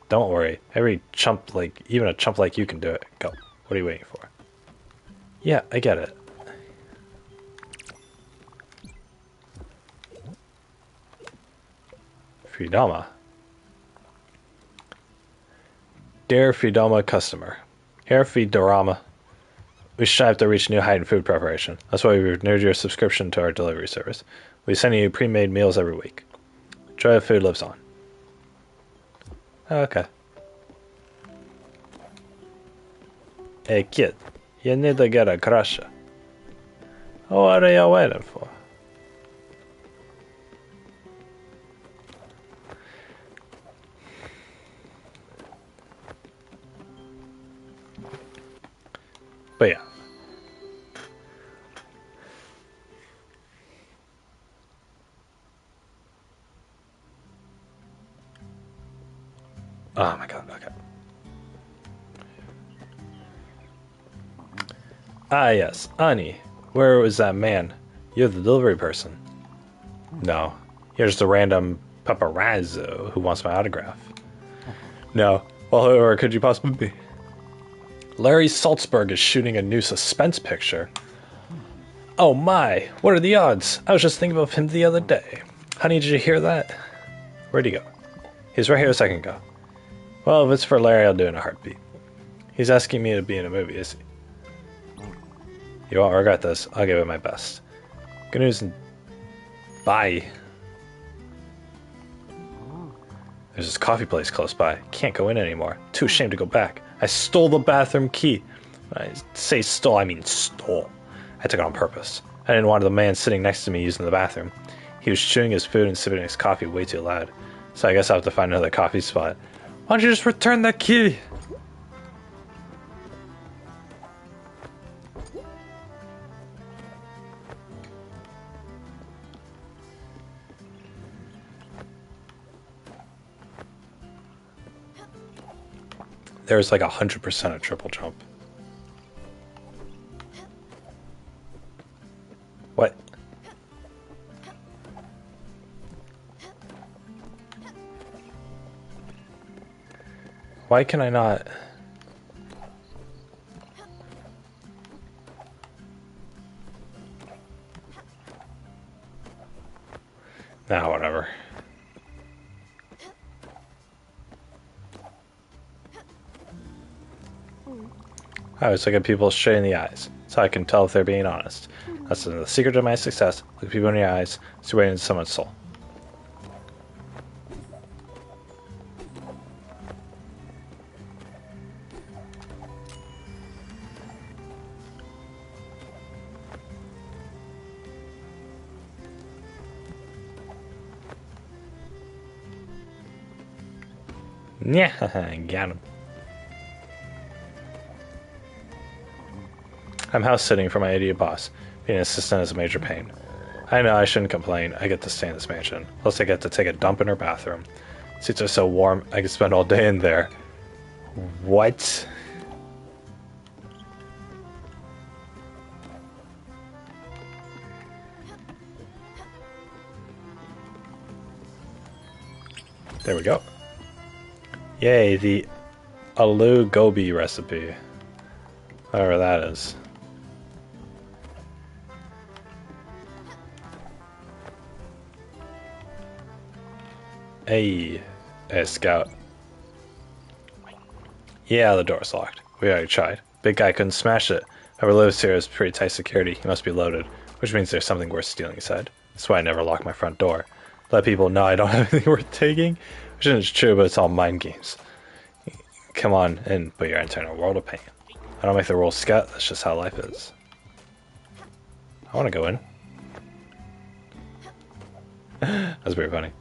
Don't worry. Every chump like, even a chump like you can do it. Go. What are you waiting for? Yeah, I get it. Freedoma. Dear Freedoma customer. Here, Feedorama. We strive to reach a new height in food preparation. That's why we renewed your subscription to our delivery service. We send you pre-made meals every week. Joy of food lives on. Okay. Hey kid, you need to get a crusher. What are you waiting for? But yeah. Oh my god, okay. Ah yes, Ani. Where was that man? You're the delivery person. No. You're just a random paparazzo who wants my autograph. No. Well, whoever could you possibly be? Larry Salzberg is shooting a new suspense picture. Oh my, what are the odds? I was just thinking of him the other day. Honey, did you hear that? Where'd he go? He's right here a second ago. Well, if it's for Larry, I'll do it in a heartbeat. He's asking me to be in a movie, is he? You won't regret this. I'll give it my best. Good news and bye. There's this coffee place close by. Can't go in anymore. Too ashamed to go back. I stole the bathroom key. When I say stole, I mean stole. I took it on purpose. I didn't want the man sitting next to me using the bathroom. He was chewing his food and sipping his coffee way too loud. So I guess I'll have to find another coffee spot. Why don't you just return that key? There's like 100% a triple jump. What? Why can I not? Nah, whatever. I always look at people straight in the eyes, so I can tell if they're being honest. That's the secret to my success. Look people in the eyes, see right into someone's soul. Yeah, got him. I'm house sitting for my idiot boss. Being an assistant is a major pain. I know I shouldn't complain. I get to stay in this mansion. Plus, I get to take a dump in her bathroom. Seats are so warm, I could spend all day in there. What? There we go. Yay, the aloo gobi recipe. Whatever that is. Hey, Scout. Yeah, the door's locked. We already tried. Big guy couldn't smash it. Whoever lives here is pretty tight security. He must be loaded, which means there's something worth stealing, he said. That's why I never lock my front door. Let people know I don't have anything worth taking. Which isn't true, but it's all mind games. Come on in, but you're entering a world of pain. I don't make the rules, Scout. That's just how life is. I want to go in. That's pretty funny.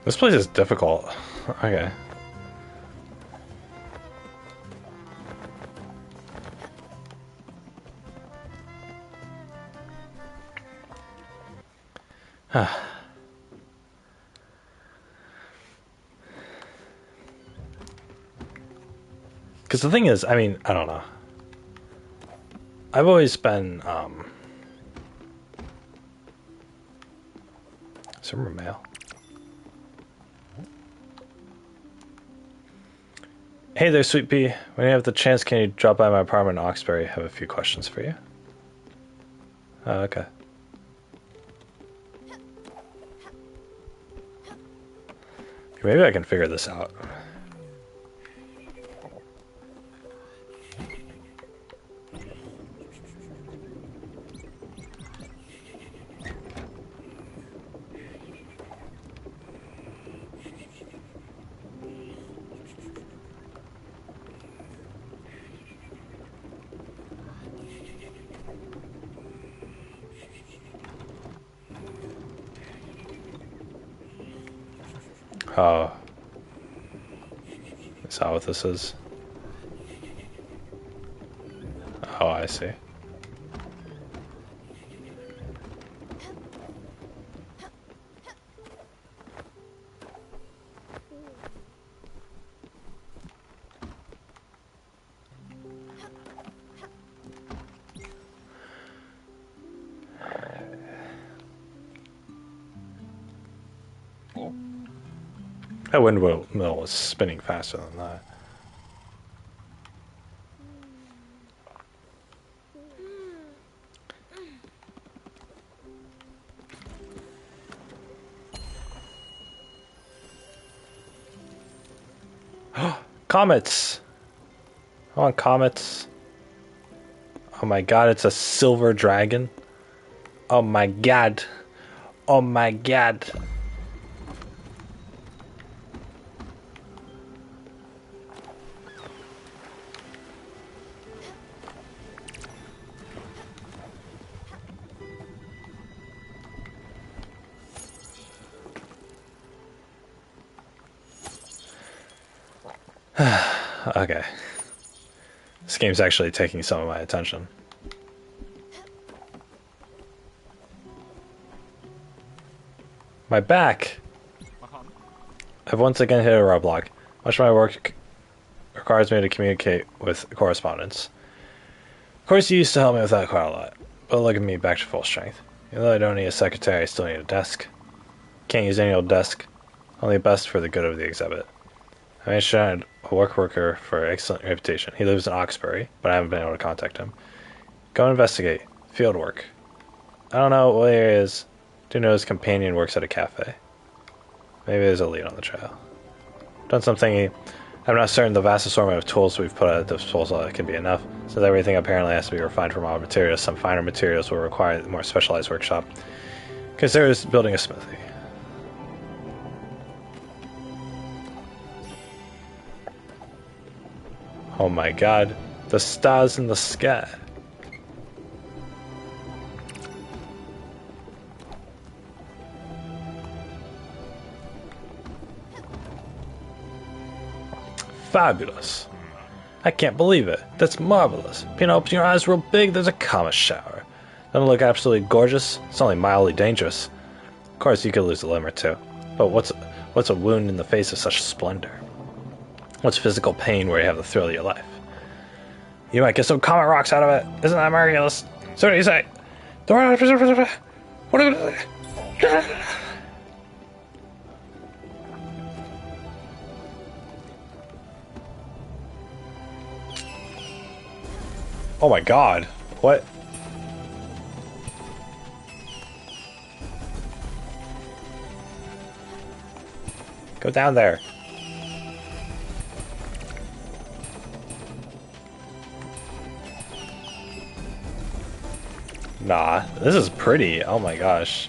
This place is difficult. Okay. Because the thing is, I mean, I don't know. I've always been, Summer mail. Hey there, Sweet Pea. When you have the chance, can you drop by my apartment in Oxbury? I have a few questions for you. Oh, okay. Maybe I can figure this out. Oh. Is that what this is? Oh, I see. That windmill was spinning faster than that. Comets! I want comets. Oh my god, it's a silver dragon. Oh my god. Oh my god. Okay. This game's actually taking some of my attention. My back! I've once again hit a roadblock. Much of my work requires me to communicate with correspondents. Of course, you used to help me with that quite a lot. But look at me, back to full strength. Even though I don't need a secretary, I still need a desk. Can't use any old desk. Only best for the good of the exhibit. I managed to find a worker for excellent reputation. He lives in Oxbury, but I haven't been able to contact him. Go investigate. Field work. I don't know what area it is. Do know his companion works at a cafe. Maybe there's a lead on the trail. Done some thinking. I'm not certain the vast assortment of tools we've put at disposal can be enough, since everything apparently has to be refined from raw materials. Some finer materials will require a more specialized workshop. Consider building a smithy. Oh my god, the stars in the sky. Fabulous. I can't believe it. That's marvelous. Pina, open your eyes real big, there's a comet shower. Doesn't it look absolutely gorgeous? It's only mildly dangerous. Of course, you could lose a limb or two. But what's a wound in the face of such splendor? What's physical pain where you have the thrill of your life? You might get some comet rocks out of it. Isn't that miraculous? So what do you say? Oh my god. What? Go down there. Nah, this is pretty. Oh my gosh.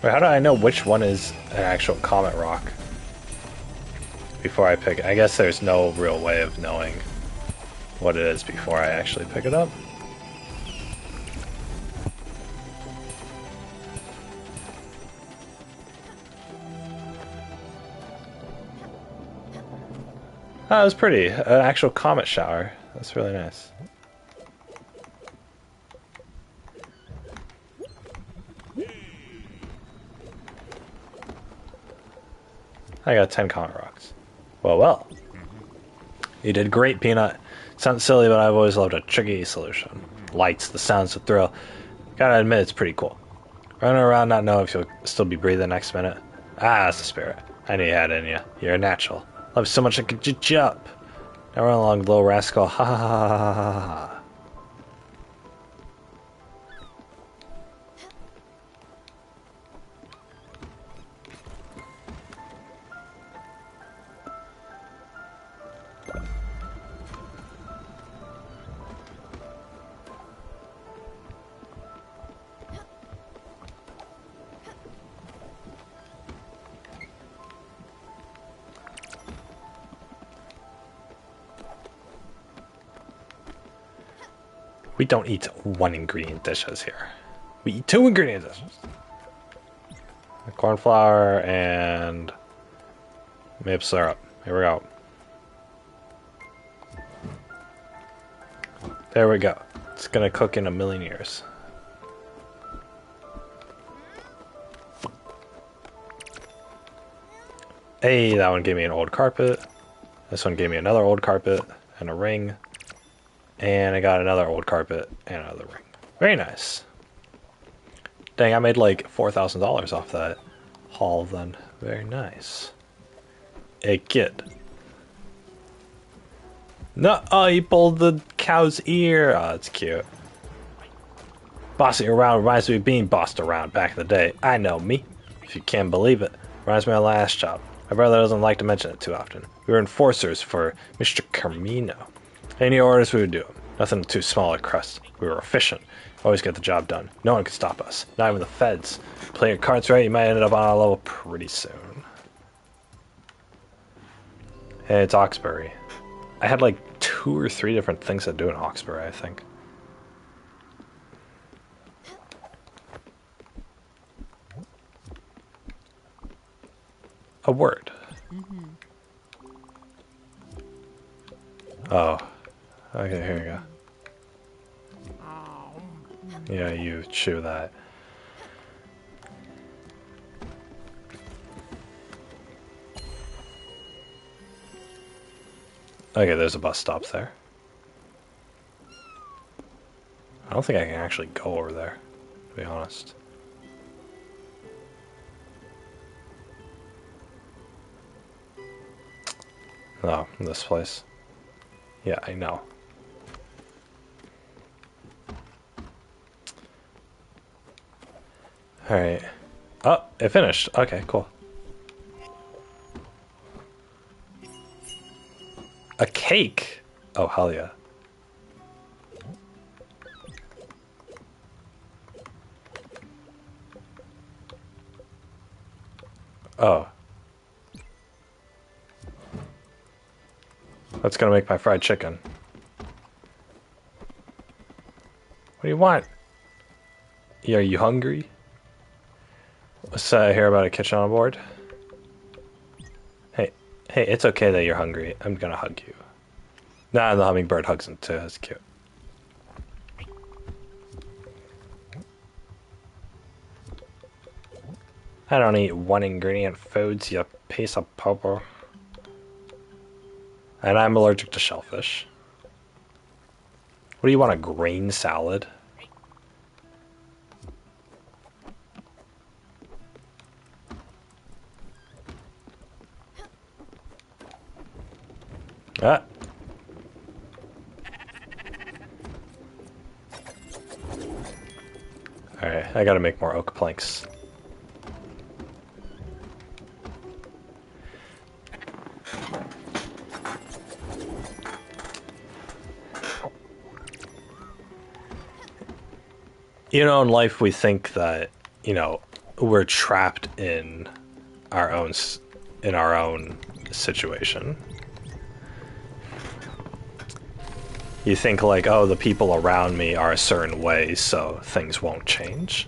Wait, how do I know which one is an actual comet rock before I pick it? I guess there's no real way of knowing what it is before I actually pick it up. Oh, it was pretty. An actual comet shower. That's really nice. I got 10 comet rocks. Well. You did great, Peanut. Sounds silly, but I've always loved a tricky solution. Lights, the sounds, the thrill. Gotta admit, it's pretty cool. Running around not knowing if you'll still be breathing next minute. Ah, that's the spirit. I knew you had it in you. You're a natural. Love so much I could jitch you up. Now run along, little rascal. Ha ha ha ha ha ha. We don't eat one ingredient dishes here. We eat 2 ingredient dishes. Corn flour and maple syrup. Here we go. There we go. It's gonna cook in a million years. Hey, that one gave me an old carpet. This one gave me another old carpet and a ring. And I got another old carpet and another ring. Very nice. Dang, I made like $4,000 off that haul then. Very nice. Hey, kid. No, oh, he pulled the cow's ear. Oh, that's cute. Bossing around reminds me of being bossed around back in the day. I know me. If you can't believe it. Reminds me of my last job. My brother doesn't like to mention it too often. We were enforcers for Mr. Carmino. Any orders, we would do them. Nothing too small at Crest. We were efficient. Always get the job done. No one could stop us. Not even the feds. Play your cards right, you might end up on a level pretty soon. Hey, it's Oxbury. I had like 2 or 3 different things to do in Oxbury, I think. A word. Oh. Okay, here you go. Yeah, you chew that. Okay, there's a bus stop there. I don't think I can actually go over there, to be honest. Oh, this place. Yeah, I know. Alright. Oh, it finished. Okay, cool. A cake? Oh, hell yeah. Oh. That's gonna make my fried chicken. What do you want? Yeah, are you hungry? Let's hear about a kitchen on board. Hey, hey, it's okay that you're hungry. I'm gonna hug you. Nah, the hummingbird hugs him too. That's cute. I don't eat one ingredient foods, you piece of popo. And I'm allergic to shellfish. What do you want, a grain salad? Ah. Alright, I gotta make more oak planks. You know, in life we think that, you know, we're trapped in our own situation. You think like, oh, the people around me are a certain way, so things won't change.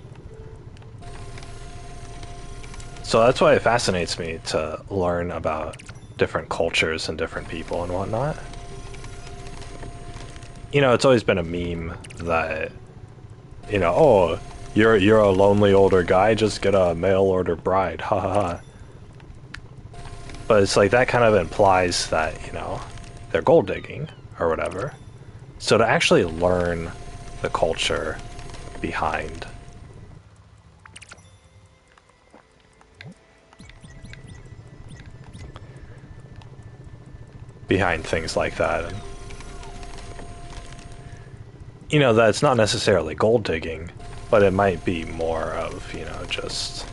So that's why it fascinates me to learn about different cultures and different people and whatnot. You know, it's always been a meme that, you know, oh, you're a lonely older guy, just get a mail order bride, ha ha ha. But it's like that kind of implies that, you know, they're gold digging or whatever. So to actually learn the culture behind things like that, and you know, that it's not necessarily gold digging, but it might be more of, you know, just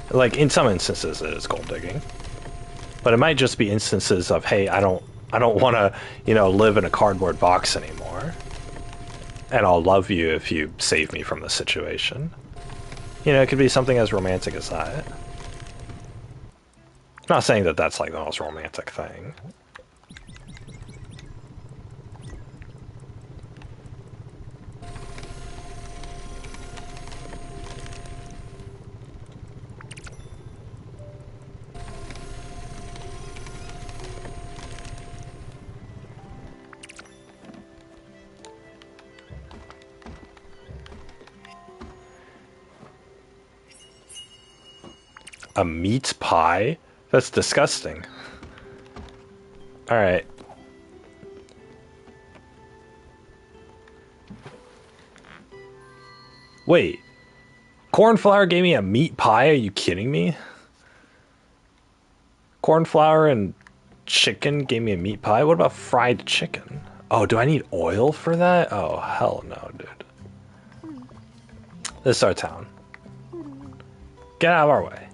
like in some instances it is gold digging, but it might just be instances of, hey, I don't want to, you know, live in a cardboard box anymore, and I'll love you if you save me from the situation. You know, it could be something as romantic as that. I'm not saying that that's like the most romantic thing. A meat pie? That's disgusting. Alright. Wait. Cornflower gave me a meat pie? Are you kidding me? Cornflower and chicken gave me a meat pie? What about fried chicken? Oh, do I need oil for that? Oh, hell no, dude. This is our town. Get out of our way.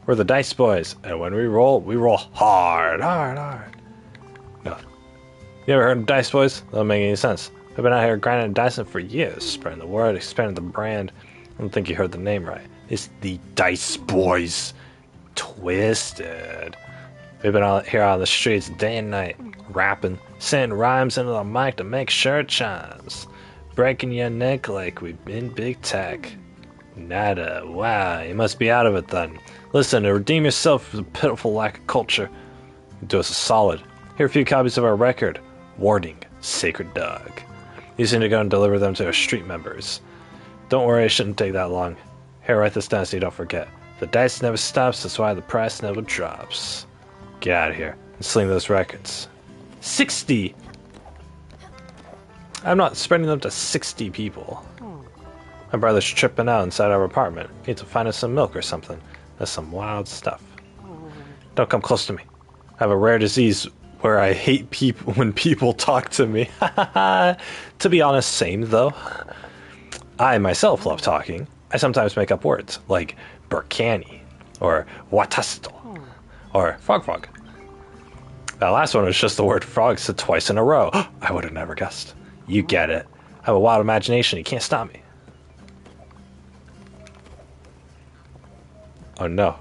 We're the Dice Boys, and when we roll hard, hard, hard. No. You ever heard of Dice Boys? That don't make any sense. I've been out here grinding and dicing for years, spreading the word, expanding the brand. I don't think you heard the name right. It's the Dice Boys. Twisted. We've been out here on the streets day and night, rapping, sending rhymes into the mic to make sure it chimes. Breaking your neck like we've been big tech. Nada. Wow, you must be out of it then. Listen, to redeem yourself for the pitiful lack of culture, do us a solid. Here are a few copies of our record. Warning, Sacred Dog. You seem to go and deliver them to our street members. Don't worry, it shouldn't take that long. Here, write this down so you don't forget. The dice never stops, that's why the price never drops. Get out of here and sling those records. 60! I'm not spreading them to 60 people. My brother's tripping out inside our apartment. Need to find us some milk or something. That's some wild stuff. Don't come close to me. I have a rare disease where I hate people when people talk to me. To be honest, same though. I myself love talking. I sometimes make up words like Burkani or Watasto or frog. That last one was just the word frog said twice in a row. I would have never guessed. You get it. I have a wild imagination. You can't stop me. Oh no.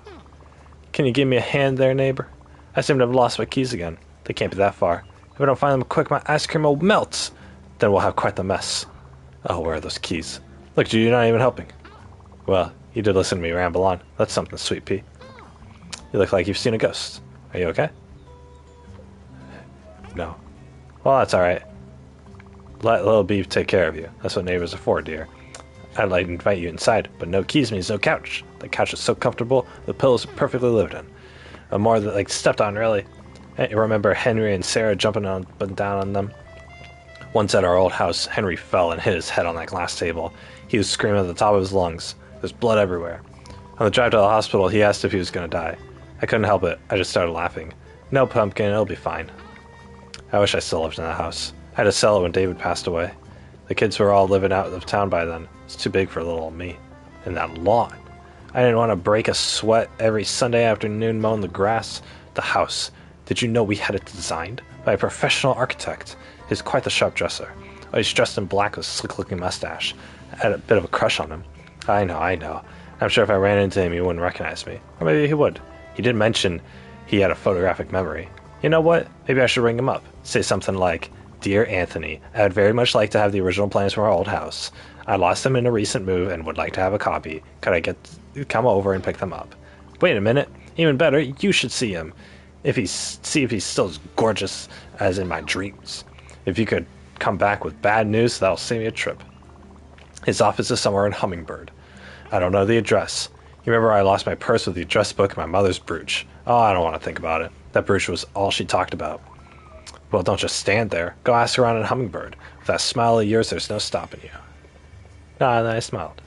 Can you give me a hand there, neighbor? I seem to have lost my keys again. They can't be that far. If I don't find them quick, my ice cream will melt. Then we'll have quite the mess. Oh, where are those keys? Look, you're not even helping. Well, you did listen to me ramble on. That's something, Sweet Pea. You look like you've seen a ghost. Are you okay? No. Well, that's alright. Let little Beef take care of you. That's what neighbors are for, dear. I'd like to invite you inside, but no keys means no couch. The couch is so comfortable, the pillows are perfectly lived in. I'm more than like stepped on, really. I remember Henry and Sarah jumping on but down on them. Once at our old house, Henry fell and hit his head on that glass table. He was screaming at the top of his lungs. There's blood everywhere. On the drive to the hospital, he asked if he was going to die. I couldn't help it. I just started laughing. No, Pumpkin, it'll be fine. I wish I still lived in that house. I had to sell it when David passed away. The kids were all living out of town by then. It's too big for little old me. And that lawn. I didn't want to break a sweat every Sunday afternoon mowing the grass. The house. Did you know we had it designed by a professional architect? He's quite the sharp dresser. Oh, he's dressed in black with a slick-looking mustache. I had a bit of a crush on him. I know. I'm sure if I ran into him, he wouldn't recognize me. Or maybe he would. He did mention he had a photographic memory. You know what? Maybe I should ring him up. Say something like, Dear Anthony, I would very much like to have the original plans from our old house. I lost them in a recent move and would like to have a copy. Could I come over and pick them up? Wait a minute. Even better, you should see him. See if he's still as gorgeous as in my dreams. If you could come back with bad news, that'll save me a trip. His office is somewhere in Hummingbird. I don't know the address. You remember I lost my purse with the address book and my mother's brooch. Oh, I don't want to think about it. That brooch was all she talked about. Well, don't just stand there. Go ask around in Hummingbird. With that smile of yours, there's no stopping you. Ah, and I smiled.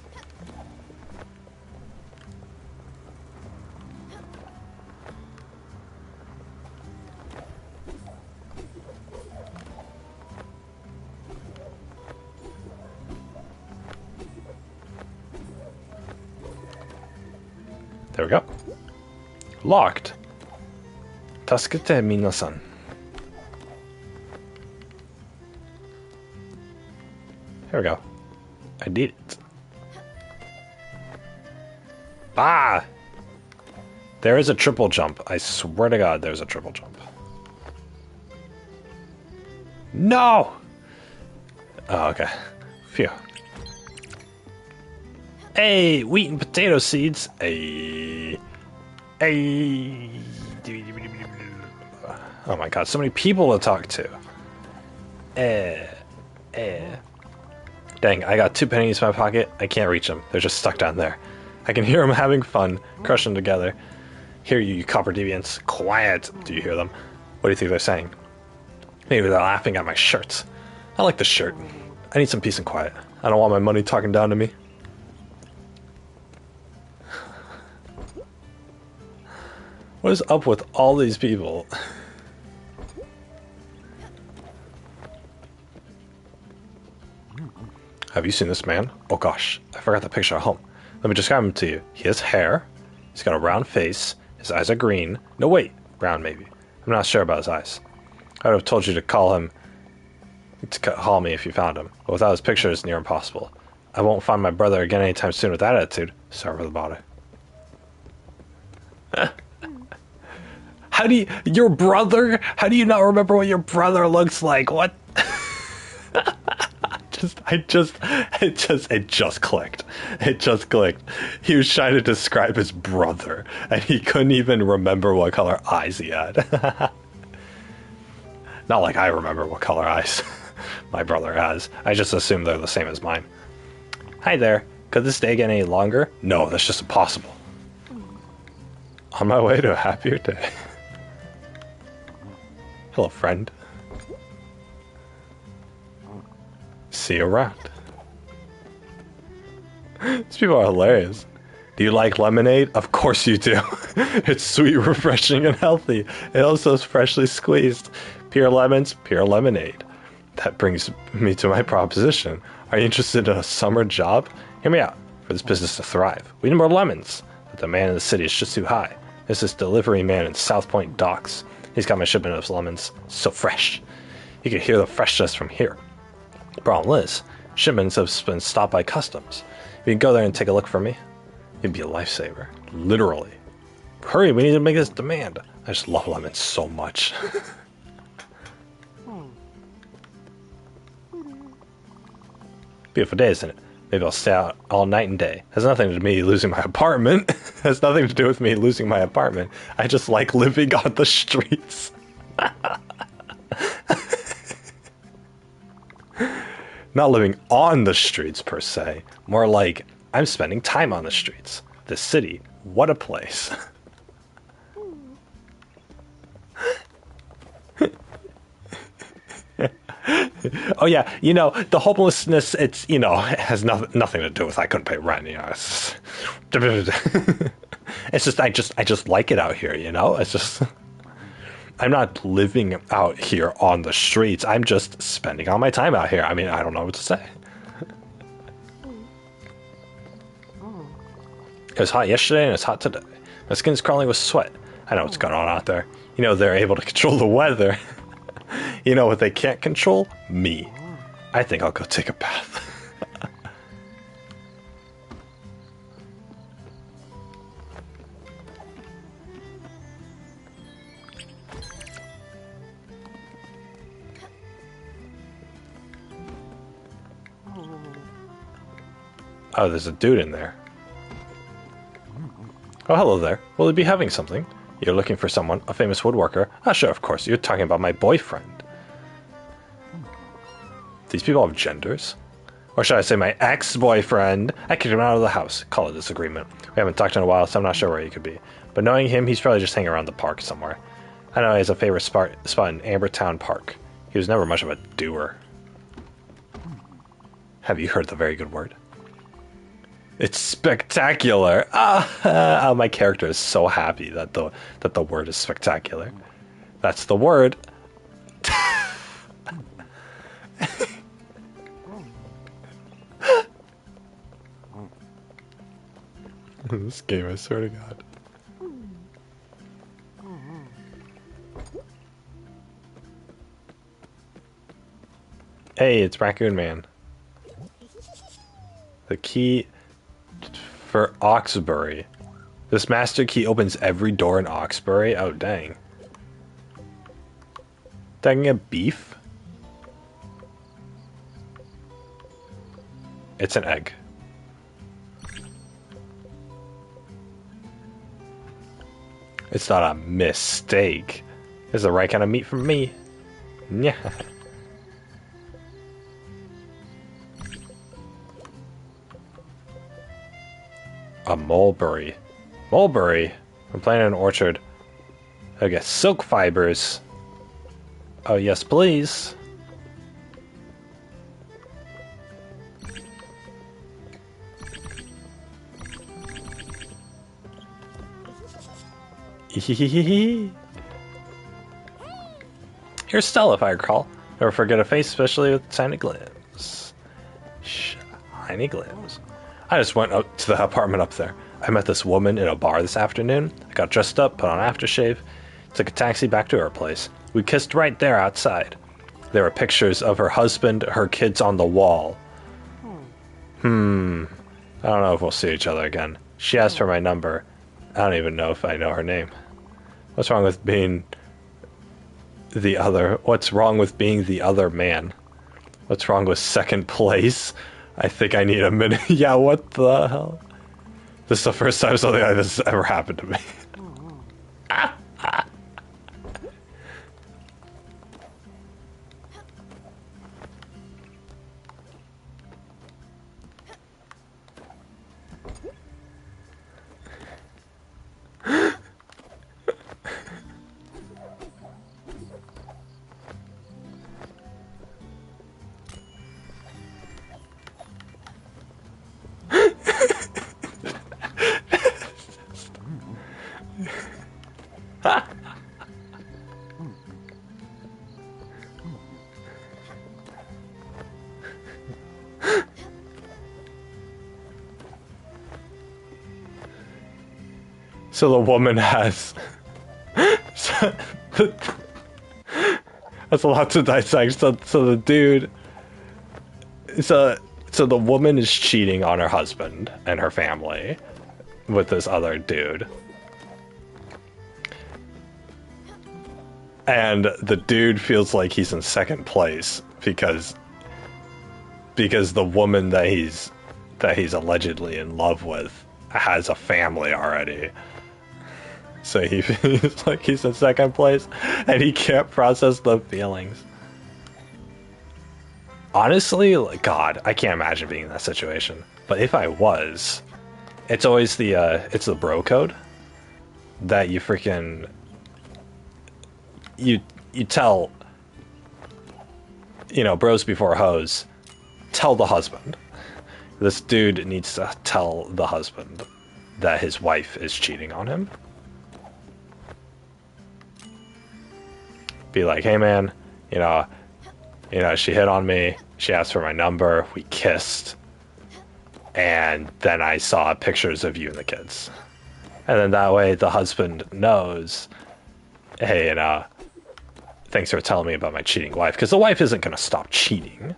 There we go. Locked. Tasukete minasan. There we go. I did it. Ah! There is a triple jump. I swear to God, there's a triple jump. No! Oh, okay. Phew. Hey, wheat and potato seeds. Hey. Hey. Oh my God, so many people to talk to. Dang, I got 2 pennies in my pocket. I can't reach them. They're just stuck down there. I can hear them having fun, crushing together. Hear you, you copper deviants. Quiet! Do you hear them? What do you think they're saying? Maybe they're laughing at my shirts. I like the shirt. I need some peace and quiet. I don't want my money talking down to me. What is up with all these people? Have you seen this man? Oh gosh, I forgot the picture at home. Let me describe him to you. He has hair. He's got a round face. His eyes are green. No, wait. Brown, maybe. I'm not sure about his eyes. I would have told you to call me if you found him. But without his picture, it's near impossible. I won't find my brother again anytime soon with that attitude. Sorry for the bother. Your brother? How do you not remember what your brother looks like? What? It just clicked. It just clicked. He was trying to describe his brother, and he couldn't even remember what color eyes he had. Not like I remember what color eyes my brother has. I just assume they're the same as mine. Hi there. Could this day get any longer? No, that's just impossible. On my way to a happier day. Hello, friend. See you around. These people are hilarious. Do you like lemonade? Of course you do. It's sweet, refreshing, and healthy. It also is freshly squeezed. Pure lemons, pure lemonade. That brings me to my proposition. Are you interested in a summer job? Hear me out. For this business to thrive, we need more lemons. But the demand in the city is just too high. There's this delivery man in South Point docks. He's got my shipment of lemons. So fresh. You can hear the freshness from here. Problem is, shipments have been stopped by customs. If you can go there and take a look for me, you'd be a lifesaver. Literally. Hurry, we need to make this demand. I just love lemons so much. Beautiful day, isn't it? Maybe I'll stay out all night and day. Has nothing to do with me losing my apartment. Has nothing to do with me losing my apartment. I just like living on the streets. Not living on the streets per se. More like I'm spending time on the streets. This city, what a place. Oh yeah, you know, the homelessness, it's, you know, it has nothing to do with I couldn't pay rent, you know. It's just I just like it out here, you know? It's just I'm not living out here on the streets. I'm just spending all my time out here. I mean, I don't know what to say. It was hot yesterday and it's hot today. My skin's crawling with sweat. I know what's going on out there. You know, they're able to control the weather. You know what they can't control? Me. I think I'll go take a bath. Oh, there's a dude in there. Oh, hello there. Will you be having something? You're looking for someone, a famous woodworker? Ah, sure, of course. You're talking about my boyfriend. These people have genders? Or should I say my ex-boyfriend? I kicked him out of the house. Call it a disagreement. We haven't talked in a while, so I'm not sure where he could be. But knowing him, he's probably just hanging around the park somewhere. I know he has a favorite spot in Ambertown Park. He was never much of a doer. Have you heard the very good word? It's spectacular. Oh, my character is so happy that the word is spectacular. That's the word. This game, I swear to God. Hey, it's Raccoon Man. The key for Oxbury. This master key opens every door in Oxbury? Oh, dang. Dang it, beef? It's an egg. It's not a mistake. It's the right kind of meat for me. Yeah. A mulberry. Mulberry? I'm planting an orchard. Okay, silk fibers. Oh, yes, please. Here's Stella, if I recall. Never forget a face, especially with tiny glimpse. Tiny glimpse. I just went up to the apartment up there. I met this woman in a bar this afternoon. I got dressed up, put on aftershave, took a taxi back to her place. We kissed right there outside. There were pictures of her husband, her kids on the wall. I don't know if we'll see each other again. She asked for my number. I don't even know if I know her name. What's wrong with being the other? What's wrong with being the other man? What's wrong with second place? I think I need a minute. Yeah, what the hell? This is the first time something like this has ever happened to me. So the woman has... That's a lot to dissect. So the dude... So the woman is cheating on her husband and her family with this other dude. And the dude feels like he's in second place because the woman that he's allegedly in love with has a family already. So he feels like he's in second place, and he can't process the feelings. Honestly, like, God, I can't imagine being in that situation. But if I was, it's always it's the bro code that you freaking you tell, bros before hoes. Tell the husband. This dude needs to tell the husband that his wife is cheating on him. Be like, hey man, she hit on me, she asked for my number, we kissed, and then I saw pictures of you and the kids. And then that way the husband knows, hey, thanks for telling me about my cheating wife, because the wife isn't going to stop cheating.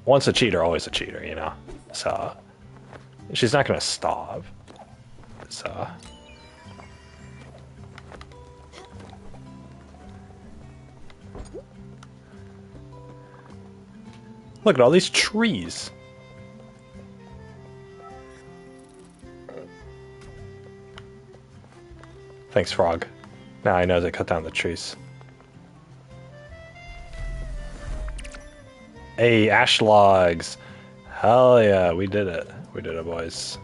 Once a cheater, always a cheater, So, she's not going to stop. So... Look at all these trees. Thanks, Frog. Now I know to cut down the trees. Hey, ash logs. Hell yeah, we did it. We did it, boys.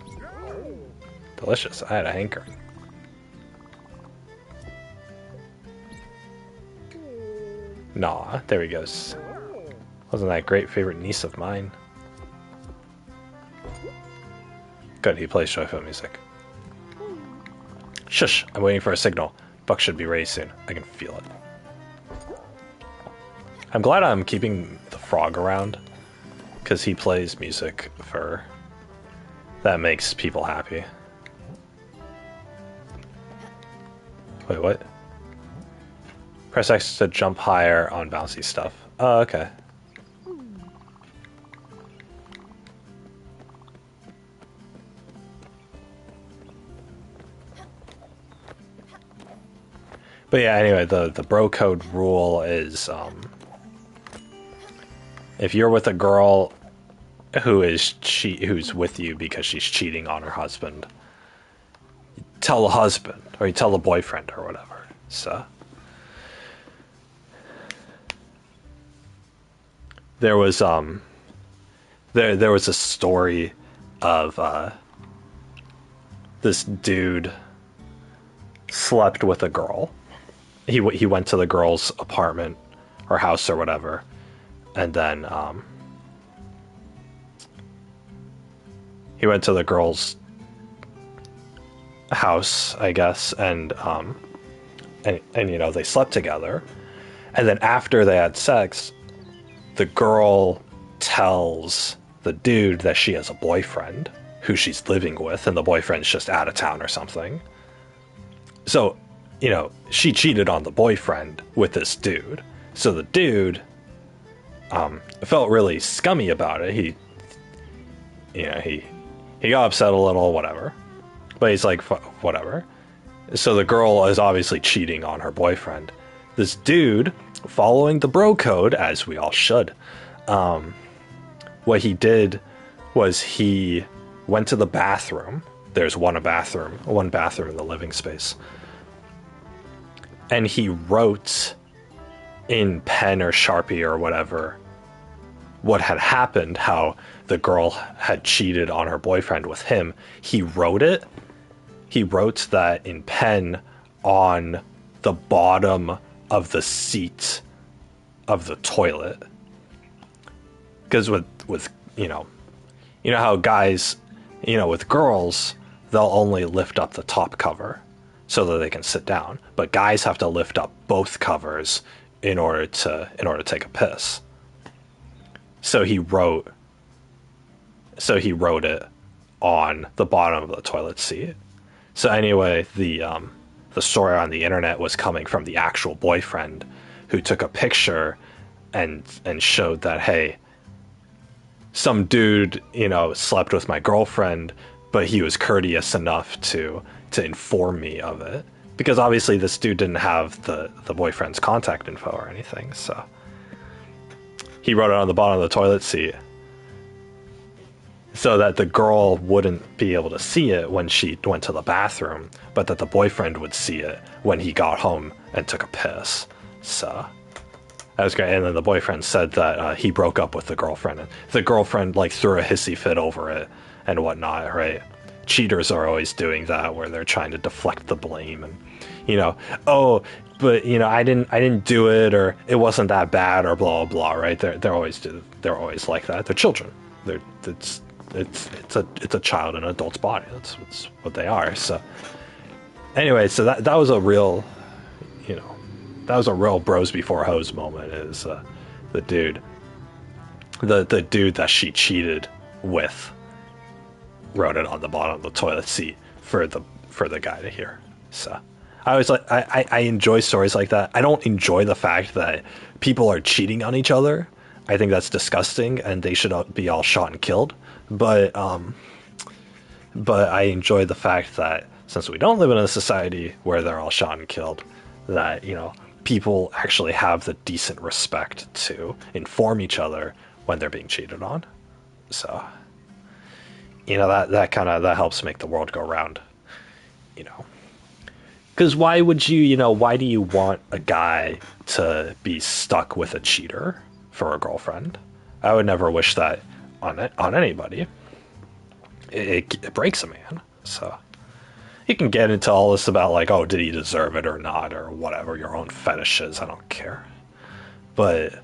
Delicious. I had a hankering. Nah, there he goes. Wasn't that a great favorite niece of mine? Good, he plays joyful music. Shush, I'm waiting for a signal. Buck should be ready soon. I can feel it. I'm glad I'm keeping the frog around, because he plays music for... that makes people happy. Wait, what? Press X to jump higher on bouncy stuff. Oh, okay. But yeah, anyway, the bro code rule is, if you're with a girl who's with you because she's cheating on her husband, you tell the husband, or you tell the boyfriend, or whatever. So there was there was a story of this dude slept with a girl. He went to the girl's apartment or house or whatever, and then he went to the girl's house, I guess, and you know, they slept together. And then after they had sex, the girl tells the dude that she has a boyfriend who she's living with, and the boyfriend's just out of town or something. So, you know, she cheated on the boyfriend with this dude. So the dude felt really scummy about it. He got upset a little, whatever. But he's like, whatever. So the girl is obviously cheating on her boyfriend. This dude, following the bro code, as we all should, what he did was he went to the bathroom. There's one bathroom in the living space. And he wrote in pen or Sharpie or whatever what had happened, how the girl had cheated on her boyfriend with him. He wrote it. He wrote that in pen on the bottom of the seat of the toilet. Because with you know how guys, you know, with girls, they'll only lift up the top cover so that they can sit down, but guys have to lift up both covers in order to take a piss. So he wrote it on the bottom of the toilet seat. So anyway, the story on the internet was coming from the actual boyfriend, who took a picture and showed that, hey, some dude, you know, slept with my girlfriend, but he was courteous enough to inform me of it, because obviously this dude didn't have the boyfriend's contact info or anything. So he wrote it on the bottom of the toilet seat so that the girl wouldn't be able to see it when she went to the bathroom, but that the boyfriend would see it when he got home and took a piss. So that was great. And then the boyfriend said that he broke up with the girlfriend, and the girlfriend like threw a hissy fit over it and whatnot, right? Cheaters are always doing that, where they're trying to deflect the blame, and, you know, oh, but, you know, I didn't do it, or it wasn't that bad, or blah blah blah, right? They're always like that. They're children. It's a child in an adult's body. That's what they are. So anyway, so that was a real, you know, that was a real bros before hoes moment. Is the dude that she cheated with wrote it on the bottom of the toilet seat for the guy to hear. So I always like, I enjoy stories like that. I don't enjoy the fact that people are cheating on each other. I think that's disgusting, and they should be all shot and killed. But I enjoy the fact that, since we don't live in a society where they're all shot and killed, that, you know, people actually have the decent respect to inform each other when they're being cheated on. So, you know, that helps make the world go round, you know. Because why do you want a guy to be stuck with a cheater for a girlfriend? I would never wish that on anybody. It breaks a man. So you can get into all this about, like, oh, did he deserve it or not, or whatever, your own fetishes. I don't care. But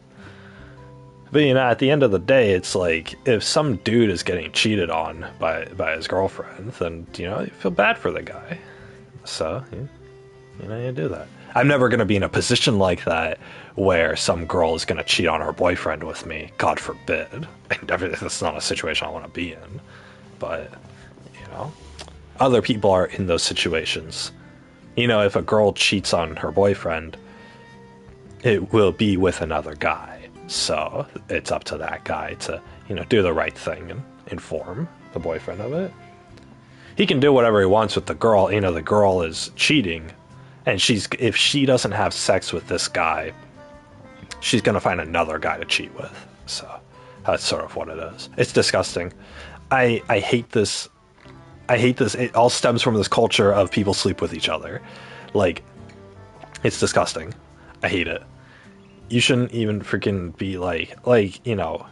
you know, at the end of the day, it's like, if some dude is getting cheated on by his girlfriend, then, you know, you feel bad for the guy. So you know, you do that. I'm never going to be in a position like that where some girl is going to cheat on her boyfriend with me. God forbid. And that's not a situation I want to be in. But, you know, other people are in those situations. You know, if a girl cheats on her boyfriend, it will be with another guy. So it's up to that guy to, you know, do the right thing and inform the boyfriend of it. He can do whatever he wants with the girl. You know, the girl is cheating, and if she doesn't have sex with this guy, she's going to find another guy to cheat with. So that's sort of what it is. It's disgusting. I hate this. It all stems from this culture of people sleep with each other. Like, it's disgusting. I hate it. You shouldn't even freaking be like, you know,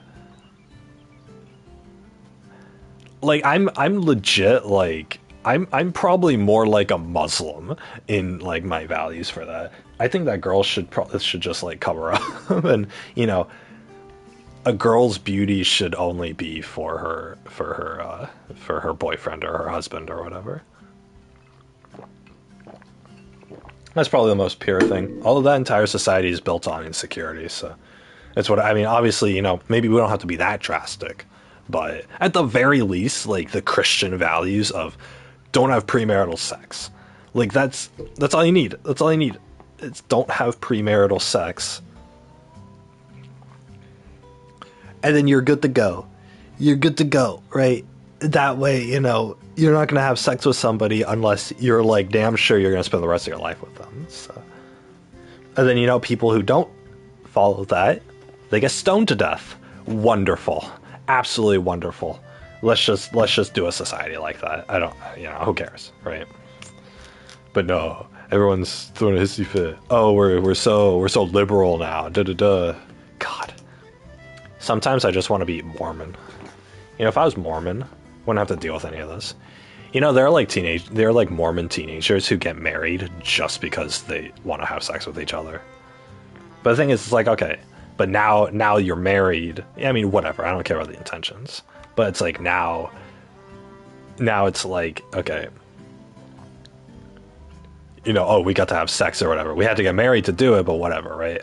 like I'm legit like I'm probably more like a Muslim in like my values for that. I think that girls should just like cover up and a girl's beauty should only be for her boyfriend or her husband or whatever. That's probably the most pure thing. All of that entire society is built on insecurity, so that's what I mean. Obviously, maybe we don't have to be that drastic, but at the very least, like the Christian values of don't have premarital sex. Like that's all you need. That's all you need. It's don't have premarital sex. And then you're good to go. You're good to go, right? That way, you're not going to have sex with somebody unless you're like damn sure you're going to spend the rest of your life with them. So. And then, people who don't follow that, they get stoned to death. Wonderful. Absolutely wonderful. Let's just do a society like that. I don't, who cares, right? But no, everyone's throwing a hissy fit. Oh, we're so liberal now. Da da da. God. Sometimes I just want to be Mormon. If I was Mormon, wouldn't have to deal with any of this. They're like Mormon teenagers who get married just because they want to have sex with each other. But the thing is, it's like, okay, but now you're married. I mean, whatever. I don't care about the intentions. But it's like now it's like, okay, oh, we got to have sex or whatever. We had to get married to do it, but whatever, right?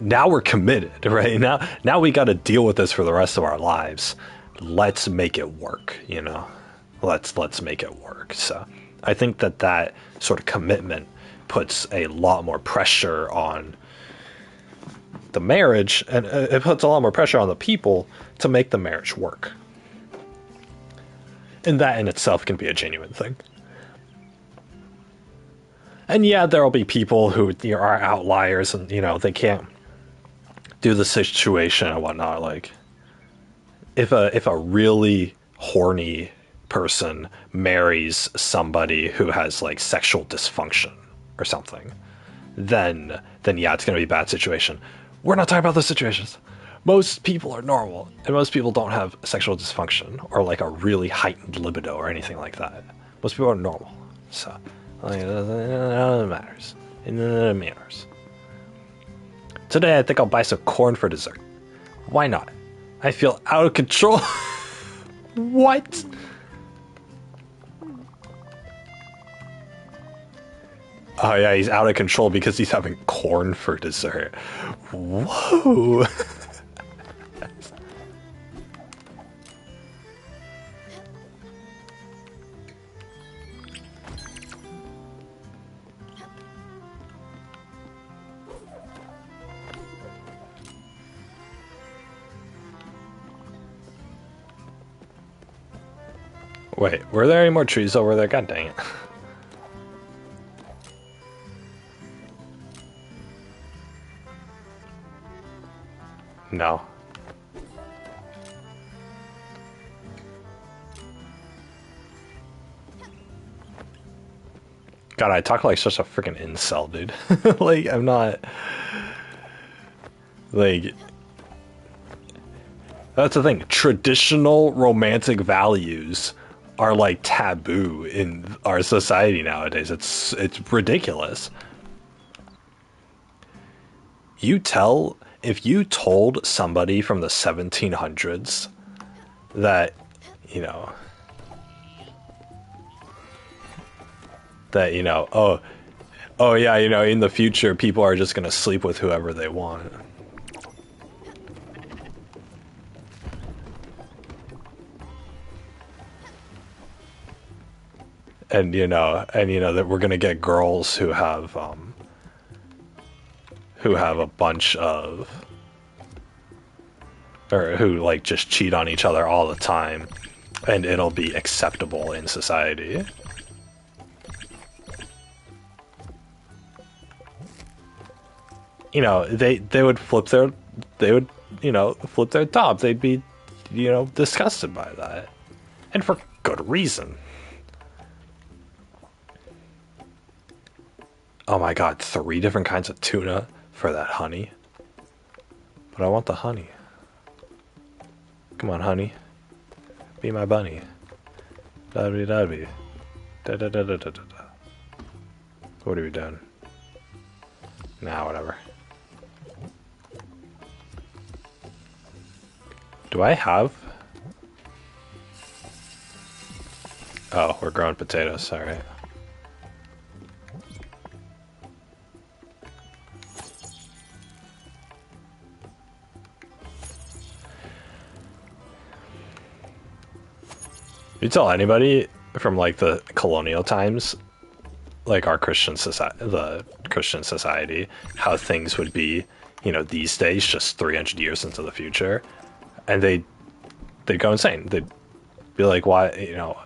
Now we're committed, right? Now we got to deal with this for the rest of our lives. Let's make it work, Let's make it work. So I think that sort of commitment puts a lot more pressure on the marriage, and it puts a lot more pressure on the people to make the marriage work. And that in itself can be a genuine thing. And yeah, there'll be people who are outliers and, they can't do the situation and whatnot. Like, if a really horny person marries somebody who has like sexual dysfunction or something, then yeah, it's gonna be a bad situation. We're not talking about those situations. Most people are normal, and most people don't have sexual dysfunction or like a really heightened libido or anything like that. Most people are normal, so like, it matters. It matters. Today, I think I'll buy some corn for dessert. Why not? I feel out of control. What? Oh yeah, he's out of control because he's having corn for dessert. Whoa. Wait, were there any more trees over there? God dang it. No. God, I talk like such a freaking incel, dude. Like, I'm not... Like... That's the thing. Traditional romantic values are like taboo in our society nowadays. It's ridiculous. If you told somebody from the 1700s that, oh yeah, in the future people are just gonna sleep with whoever they want. And that we're gonna get girls who have a bunch of, or who like just cheat on each other all the time, and it'll be acceptable in society. They would flip their top. They'd be disgusted by that, and for good reason. Oh my god, 3 different kinds of tuna for that honey. But I want the honey. Come on, honey. Be my bunny. Da-da-da-da. Da-da-da-da-da-da. What are we doing? Nah, whatever. Do I have... Oh, we're growing potatoes, alright. You tell anybody from like the colonial times, like our Christian society, the Christian society, how things would be, you know, these days, just 300 years into the future, and they'd go insane. They'd be like, "Why, you know,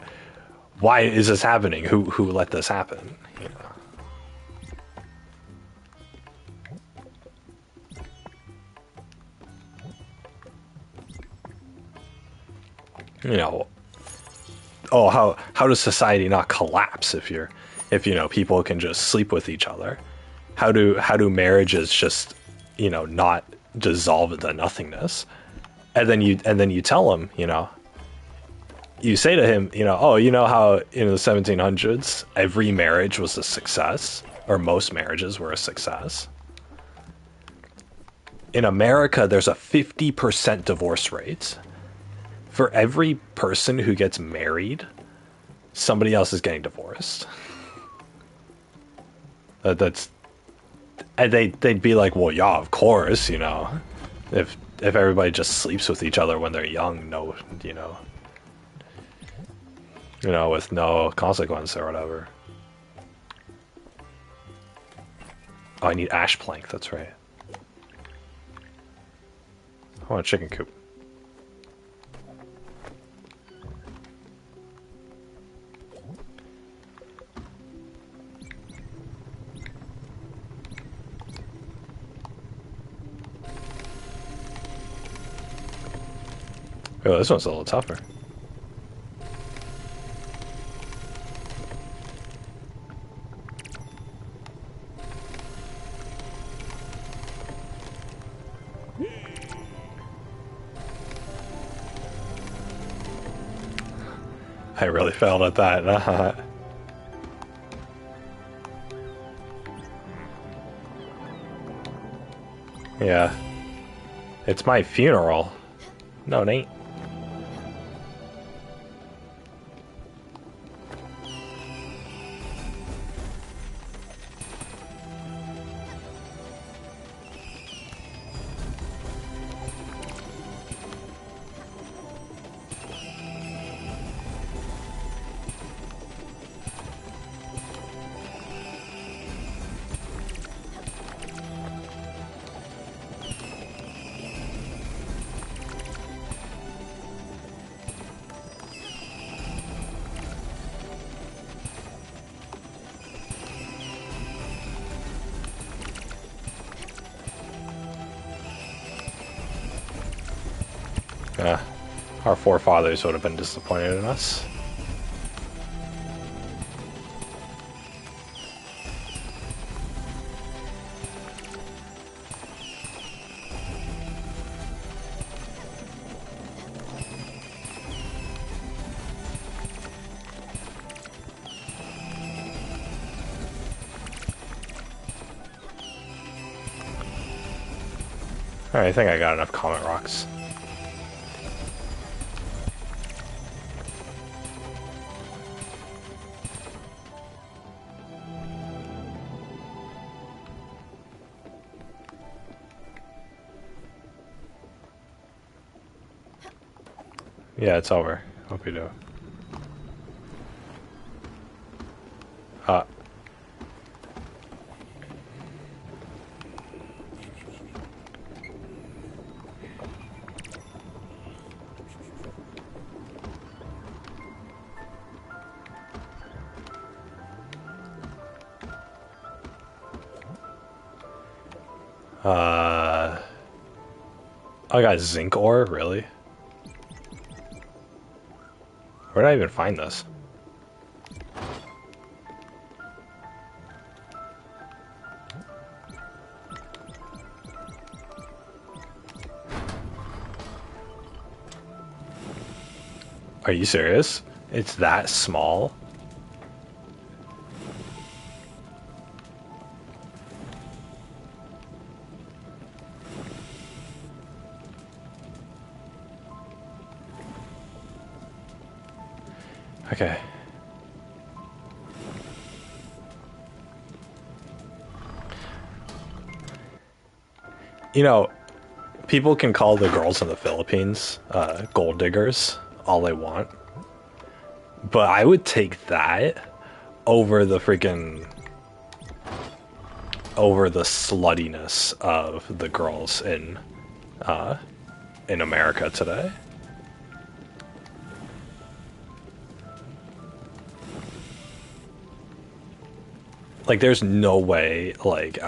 why is this happening? Who let this happen?" You know. You know, oh, how does society not collapse if you know people can just sleep with each other? How do marriages just, you know, not dissolve into nothingness? And then you tell him, you know, you say to him, you know, oh, you know how in the 1700s every marriage was a success, or most marriages were a success. In America, there's a 50% divorce rate. For every person who gets married, somebody else is getting divorced. That's, and they'd be like, well, yeah, of course, you know, if everybody just sleeps with each other when they're young, no, you know, with no consequence or whatever. Oh, I need ash plank. That's right. I want a chicken coop. Oh, this one's a little tougher. I really failed at that. Yeah. It's my funeral. No, it ain't. Our forefathers would have been disappointed in us. Alright, I think I got enough comet rocks. Yeah, it's over. Hope you do. I got zinc ore, really? Where did I even find this? Are you serious? It's that small? Okay. You know, people can call the girls in the Philippines gold diggers all they want, but I would take that over the freaking over the sluttiness of the girls in America today. Like there's no way like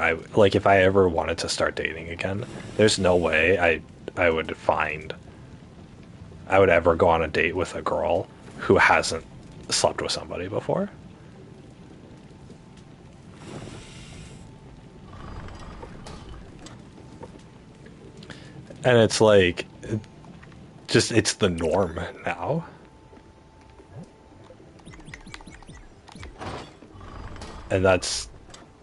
if I ever wanted to start dating again, there's no way I would find I would ever go on a date with a girl who hasn't slept with somebody before. And it's like just it's the norm now. And that's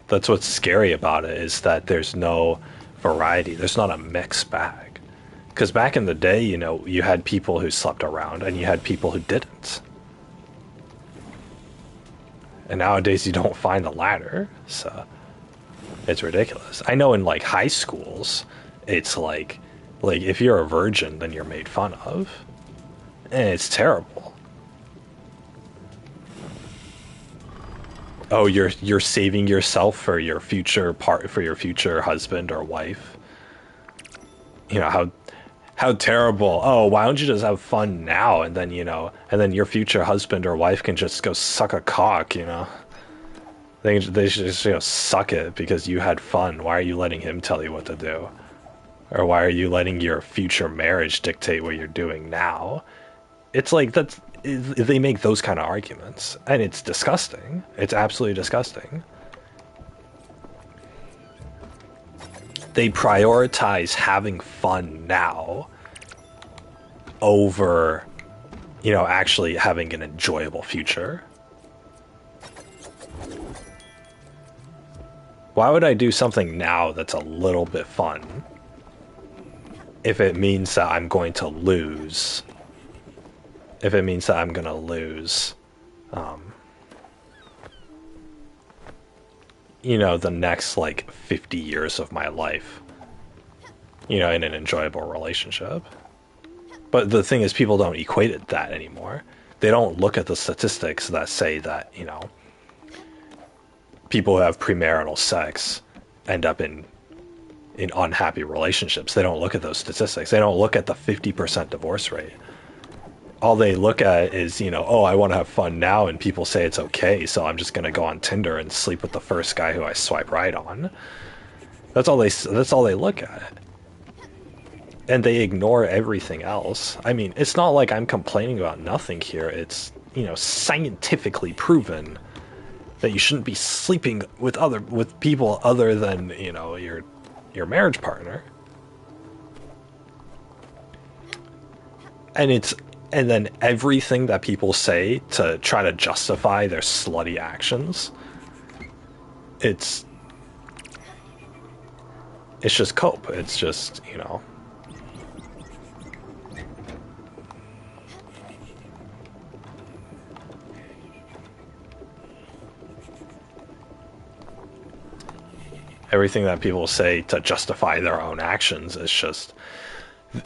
what's scary about it is that there's no variety. There's not a mixed bag. Because back in the day, you know, you had people who slept around and you had people who didn't. And nowadays you don't find the latter. So it's ridiculous. I know in like high schools, it's like if you're a virgin, then you're made fun of. And it's terrible. Oh, you're saving yourself for your future for your future husband or wife. You know how terrible. Oh, why don't you just have fun now and then, you know, and then your future husband or wife can just go suck a cock, you know. They should just, you know, suck it because you had fun. Why are you letting him tell you what to do? Or why are you letting your future marriage dictate what you're doing now? It's like they make those kind of arguments and it's disgusting. It's absolutely disgusting. They prioritize having fun now over, you know, actually having an enjoyable future. Why would I do something now that's a little bit fun if it means that I'm going to lose? If it means that I'm going to lose, you know, the next like 50 years of my life, you know, in an enjoyable relationship. But the thing is, people don't equate it that anymore. They don't look at the statistics that say that, you know, people who have premarital sex end up in unhappy relationships. They don't look at those statistics. They don't look at the 50% divorce rate. All they look at is, you know, oh, I want to have fun now, and people say it's okay, so I'm just going to go on Tinder and sleep with the first guy who I swipe right on. That's all they look at. And they ignore everything else. I mean, it's not like I'm complaining about nothing here. It's, you know, scientifically proven that you shouldn't be sleeping with people other than, you know, your marriage partner. And then everything that people say to try to justify their slutty actions, it's just cope. It's just, you know, everything that people say to justify their own actions is just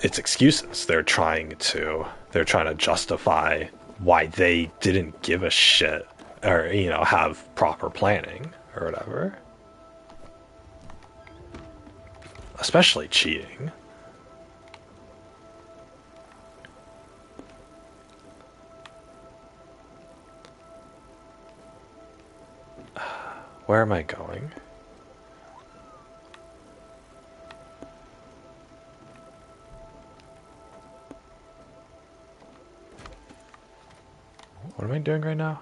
it's excuses. They're trying to justify why they didn't give a shit or, you know, have proper planning or whatever. Especially cheating. Where am I going? What am I doing right now?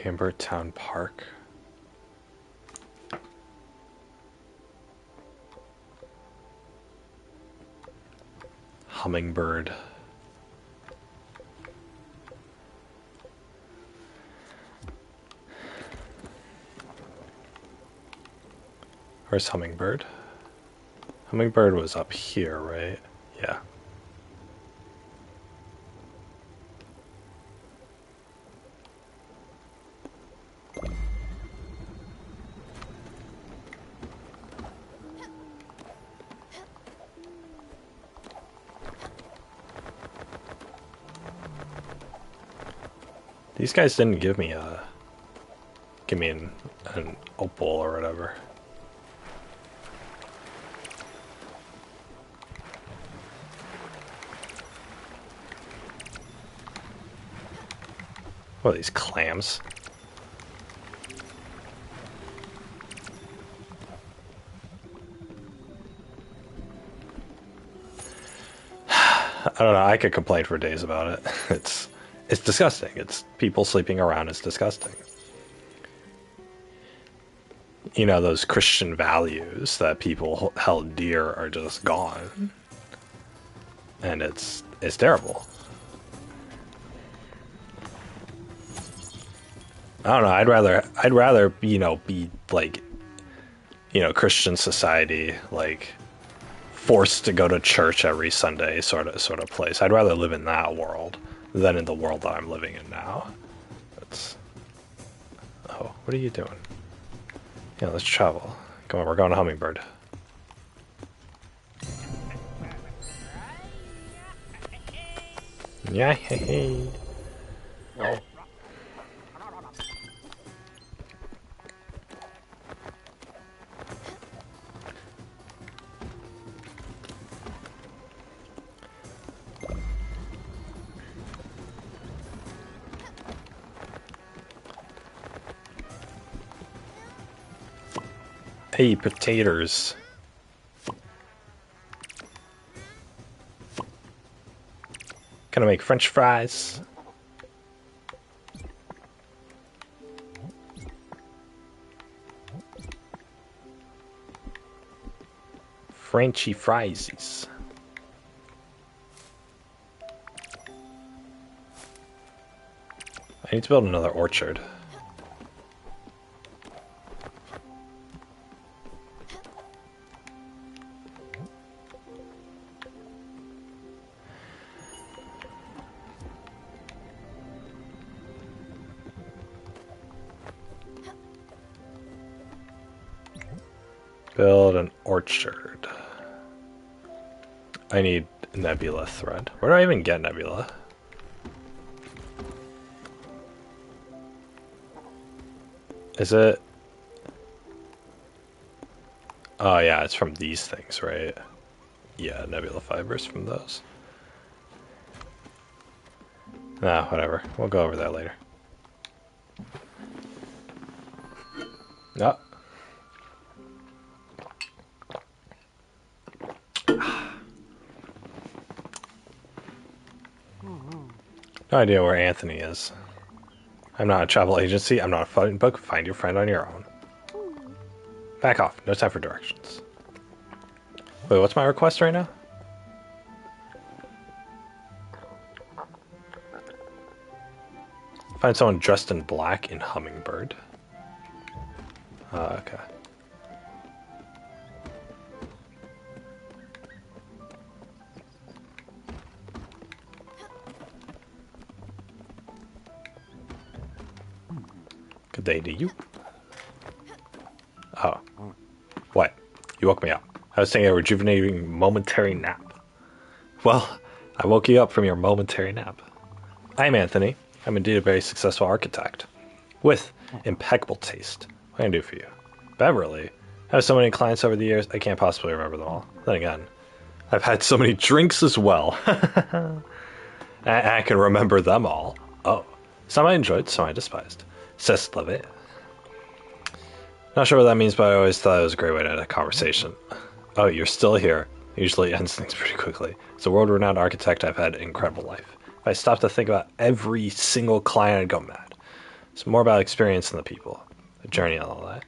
Amber Town Park. Hummingbird. Where's Hummingbird? Hummingbird was up here, right? Yeah. These guys didn't give me an opal or whatever. What are these, clams? I don't know, I could complain for days about it. It's disgusting. It's people sleeping around. It's disgusting. You know, those Christian values that people held dear are just gone. And it's terrible. I don't know, I'd rather, you know, be like, you know, Christian society, like forced to go to church every Sunday sort of place. I'd rather live in that world than in the world that I'm living in now. It's... Oh, what are you doing? Yeah, let's travel. Come on, we're going to Hummingbird. Yeah, hey, hey. Oh. Hey, potatoes. Gonna make French fries. Frenchy friesies. I need to build another orchard. Build an orchard. I need nebula thread. Where do I even get nebula? Is it? Oh yeah, it's from these things, right? Yeah, nebula fibers from those. Nah, whatever. We'll go over that later. No. No idea where Anthony is. I'm not a travel agency. I'm not a phone book. Find your friend on your own. Back off. No time for directions. Wait, what's my request right now? Find someone dressed in black in Hummingbird. Okay. Good day to you. Oh. What? You woke me up. I was taking a rejuvenating momentary nap. Well, I woke you up from your momentary nap. I'm Anthony. I'm indeed a very successful architect. With impeccable taste. What can I do for you? Beverly. I have so many clients over the years, I can't possibly remember them all. Then again, I've had so many drinks as well. I can remember them all. Oh. Some I enjoyed, some I despised. C'est la vie. Not sure what that means, but I always thought it was a great way to end a conversation. Oh, you're still here. Usually ends things pretty quickly. As a world-renowned architect, I've had an incredible life. If I stopped to think about every single client, I'd go mad. It's more about experience than the people. The journey and all that.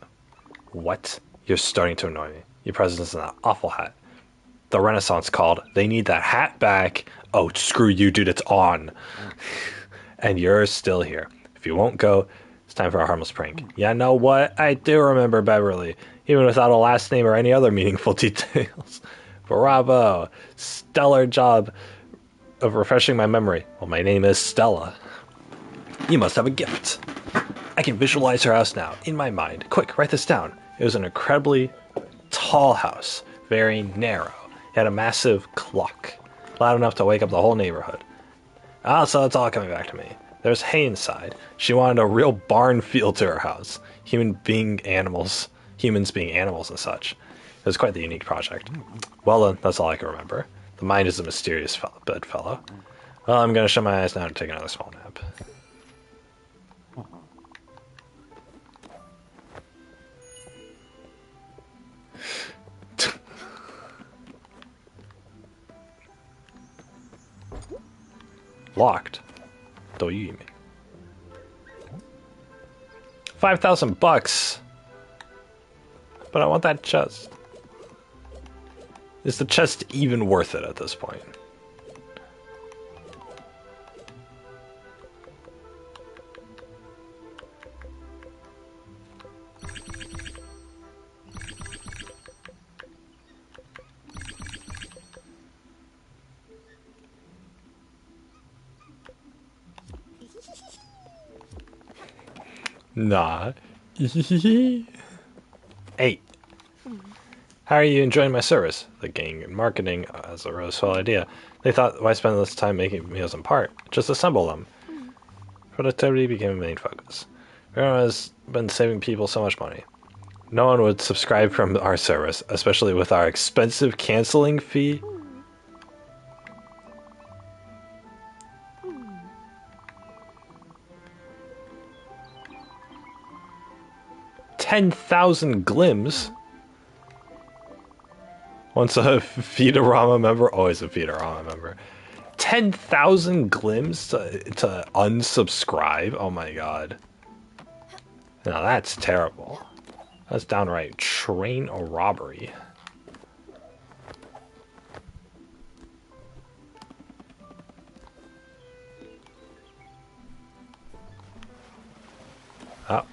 What? You're starting to annoy me. Your presence in that awful hat. The Renaissance called. They need that hat back. Oh, screw you, dude. It's on. And you're still here. If you won't go, it's time for a harmless prank. Yeah, know what? I do remember Beverly, even without a last name or any other meaningful details. Bravo. Stellar job of refreshing my memory. Well, my name is Stella. You must have a gift. I can visualize her house now, in my mind. Quick, write this down. It was an incredibly tall house, very narrow. It had a massive clock, loud enough to wake up the whole neighborhood. Ah, so it's all coming back to me. There's hay inside. She wanted a real barn feel to her house. Humans being animals and such. It was quite the unique project. Well then, that's all I can remember. The mind is a mysterious bedfellow. Well, I'm gonna shut my eyes now and take another small nap. Locked. Don't you eat me. $5,000. But I want that chest. Is the chest even worth it at this point? Nah. Hey. How are you enjoying my service? The gang and marketing as a roseful idea. They thought, why spend this time making meals apart? Just assemble them. Productivity became a main focus. Everyone has been saving people so much money. No one would subscribe from our service, especially with our expensive canceling fee. $10,000 glims. Once a Feedorama member, always a Feedorama member. 10,000 glims to unsubscribe? Oh my god. Now that's terrible. That's downright train robbery. Oh.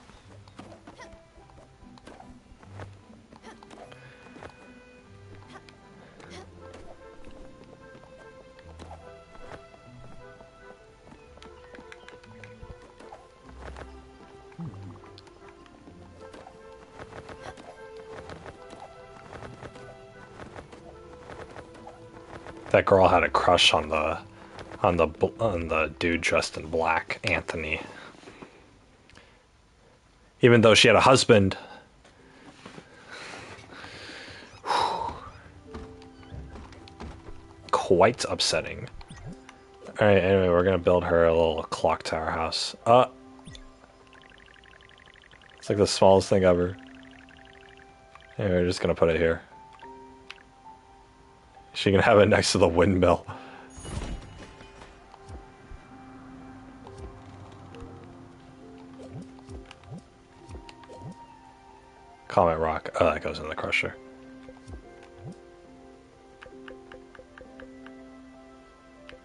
That girl had a crush on the dude dressed in black, Anthony. Even though she had a husband. Quite upsetting. Alright, anyway, we're gonna build her a little clock tower house. It's like the smallest thing ever. And we're just gonna put it here. She can have it next to the windmill. Comet rock. Oh, that goes in the crusher.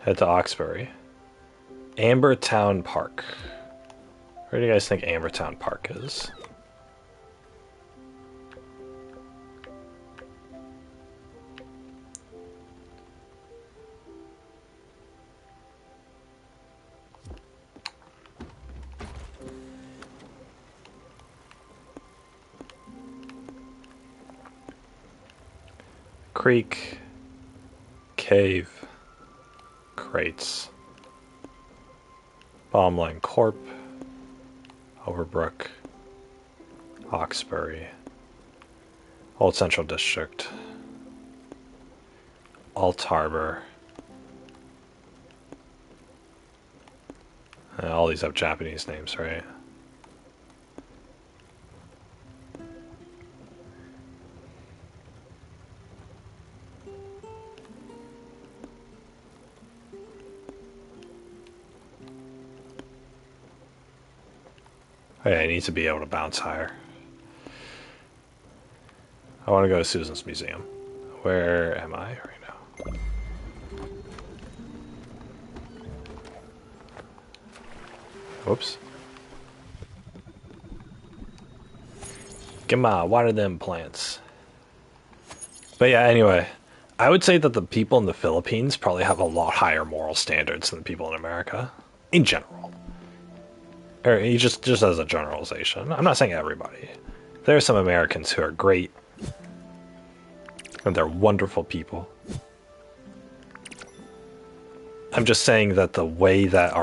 Head to Oxbury. Ambertown Park. Where do you guys think Ambertown Park is? Creek, cave, crates, Bombline Corp, Overbrook, Hawkesbury, Old Central District, Alt Harbor. All these have Japanese names, right? Oh yeah, I need to be able to bounce higher. I want to go to Susan's museum. Where am I right now? Whoops. Come on, water them plants. But yeah, anyway, I would say that the people in the Philippines probably have a lot higher moral standards than the people in America, in general. Or just as a generalization. I'm not saying everybody. There are some Americans who are great, and they're wonderful people. I'm just saying that the way that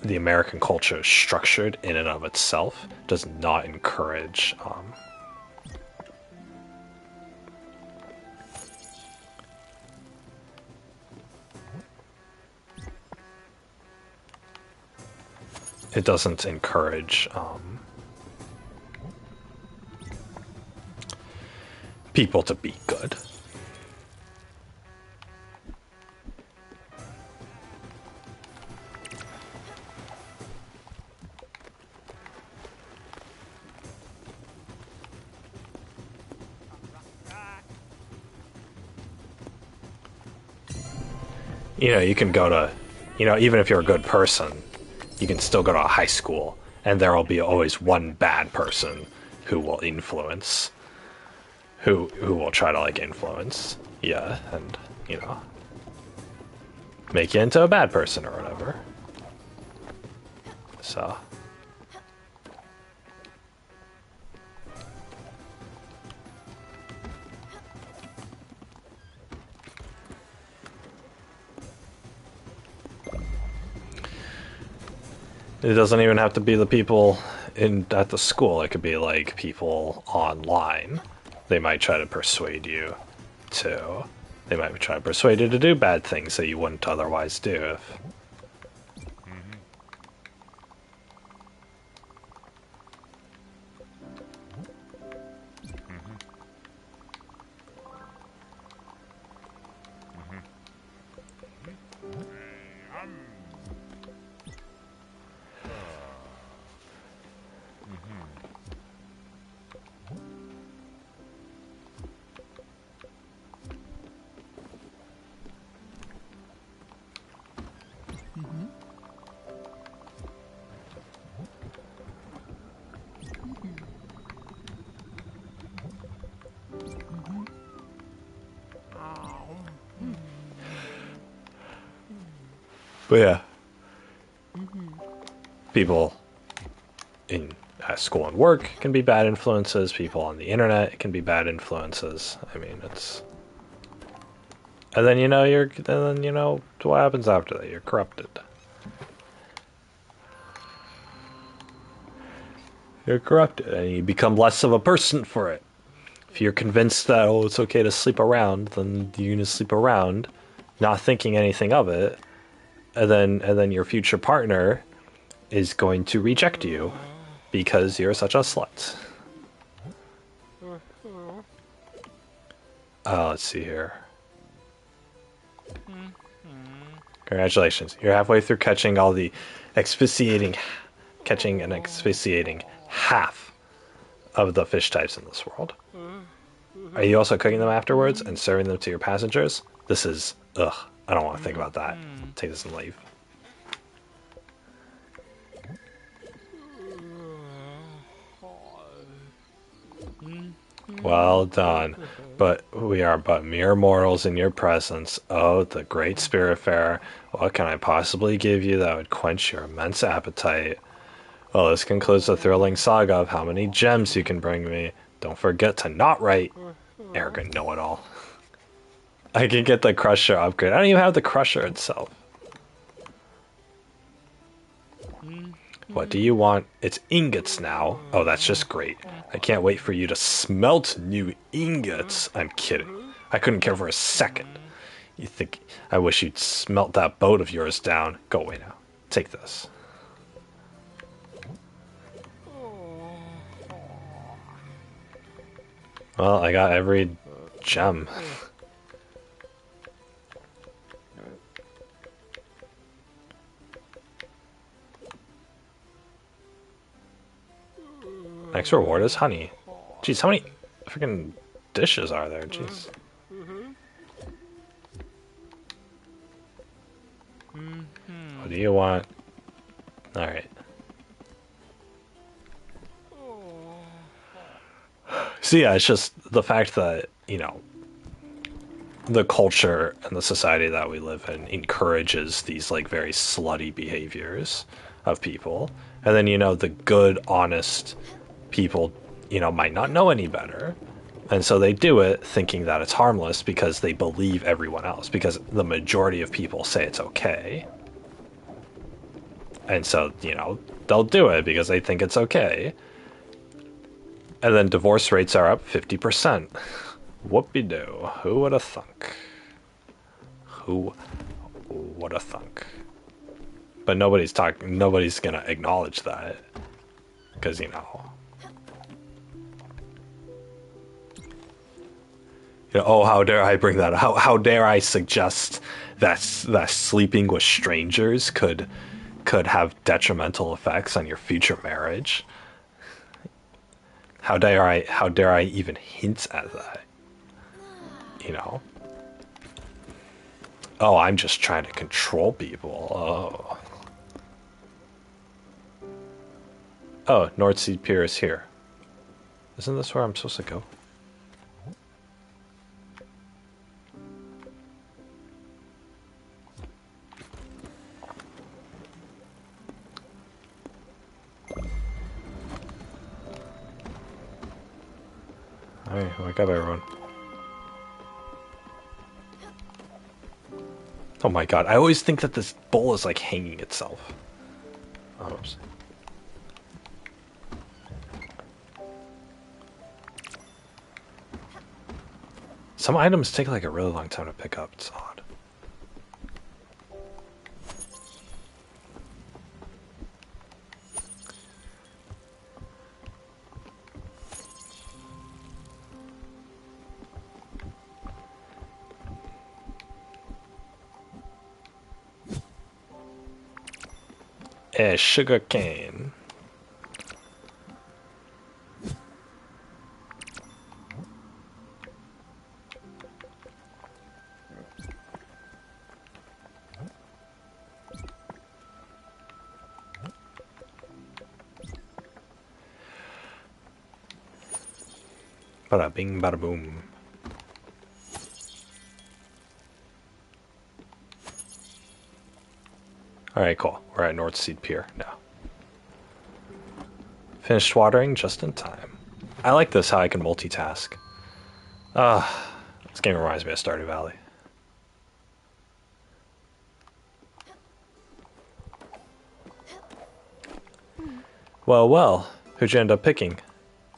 the American culture is structured in and of itself does not encourage it doesn't encourage people to be good. You know, you can go to, even if you're a good person, you can still go to a high school, and there will be always one bad person who will influence, who will try to like influence, yeah, and make you into a bad person or whatever. So. It doesn't even have to be the people at the school. It could be like people online. They might try to persuade you to. They might try to persuade you to do bad things that you wouldn't otherwise do if. But yeah, people in school and work can be bad influences. People on the internet can be bad influences. I mean, it's, and then what happens after that? You're corrupted. You're corrupted, and you become less of a person for it. If you're convinced that it's okay to sleep around, then you're gonna sleep around, not thinking anything of it. And then your future partner is going to reject you because you're such a slut. Let's see here. Congratulations. You're halfway through catching and asphyxiating half of the fish types in this world. Are you also cooking them afterwards and serving them to your passengers? This is, ugh, I don't want to think about that. Take this and leave. Well done. But we are but mere mortals in your presence. Oh, the great Spiritfarer. What can I possibly give you that would quench your immense appetite? Well, this concludes the thrilling saga of how many gems you can bring me. Don't forget to not write, arrogant know-it-all. I can get the Crusher upgrade. I don't even have the Crusher itself. What do you want? It's ingots now. Oh, that's just great. I can't wait for you to smelt new ingots. I'm kidding. I couldn't care for a second. You think I wish you'd smelt that boat of yours down. Go away now. Take this. Well, I got every gem. Next reward is honey. Jeez, how many freaking dishes are there? Jeez. do you want? Alright. So yeah, it's just the fact that, the culture and the society that we live in encourages these like very slutty behaviors of people. And then, the good, honest people, might not know any better. And so they do it thinking that it's harmless because they believe everyone else, because the majority of people say it's okay. And so, they'll do it because they think it's okay. And then divorce rates are up 50%. Whoopie-doo. Who would have thunk? Who would have thunk? But nobody's gonna acknowledge that. Because, oh, how dare I bring that up? How dare I suggest that sleeping with strangers could have detrimental effects on your future marriage? How dare I even hint at that? Oh, I'm just trying to control people. Oh, North Sea Pier is here. Isn't this where I'm supposed to go? Alright, wake up everyone. Oh my god, I always think that this bowl is like hanging itself. Oh, oops. Some items take like a really long time to pick up, it's odd. Sugar cane. Bada bing, bada boom. Alright, cool. We're at North Sea Pier now. Finished watering just in time. I like this, how I can multitask. This game reminds me of Stardew Valley. Well, who'd you end up picking?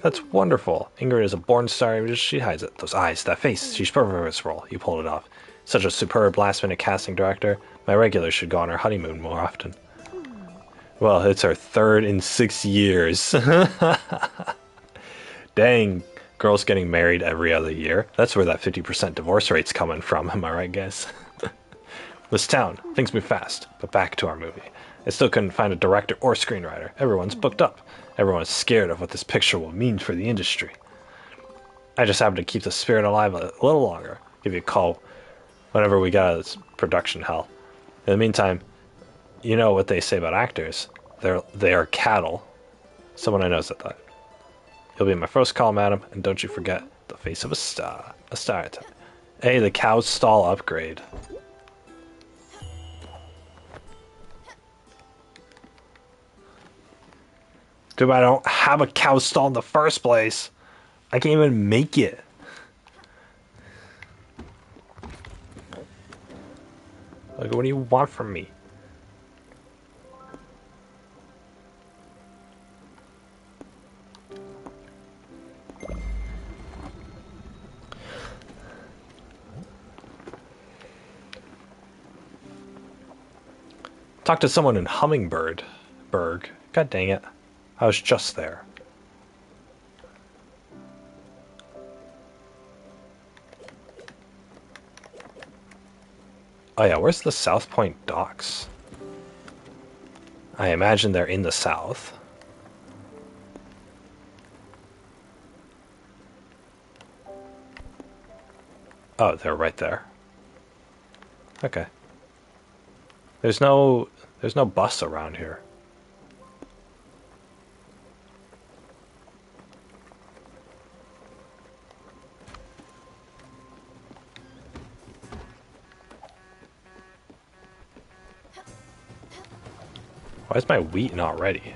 That's wonderful. Ingrid is a born star, just she hides it. Those eyes, that face, she's perfect for this role. You pulled it off. Such a superb last-minute casting director. My regulars should go on our honeymoon more often. Well, it's our third in 6 years. Dang, girls getting married every other year. That's where that 50% divorce rate's coming from, am I right, guys? This town, things move fast, but back to our movie. I still couldn't find a director or screenwriter. Everyone's booked up. Everyone's scared of what this picture will mean for the industry. I just happen to keep the spirit alive a little longer. Give you a call whenever we get out of this production hell. In the meantime, you know what they say about actors. They are cattle. Someone I know said that. You'll be my first call, madam, and don't you forget the face of a star. A star attack. Hey, the cow stall upgrade. Dude, I don't have a cow stall in the first place. I can't even make it. Like, what do you want from me? Talk to someone in Hummingbird. Berg. God dang it. I was just there. Oh yeah, where's the South Point docks? I imagine they're in the south. Oh, they're right there. Okay. There's no There's no bus around here. Why is my wheat not ready?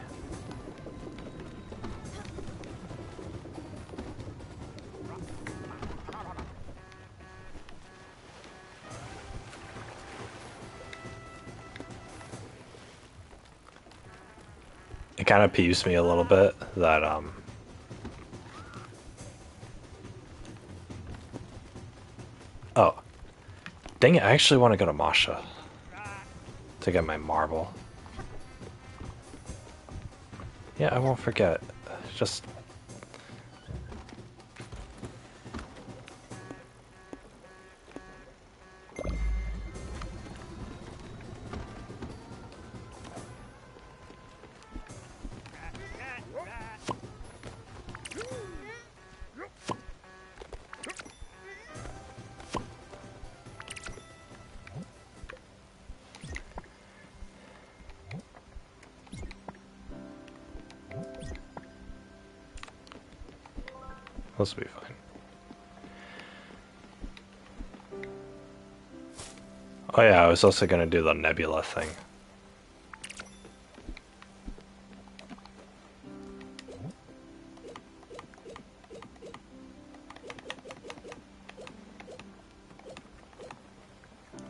It kind of peeves me a little bit that, oh. Dang it, I actually want to go to Masha to get my marble. Yeah, I won't forget. Just... This will be fine. Oh yeah, I was also gonna do the nebula thing.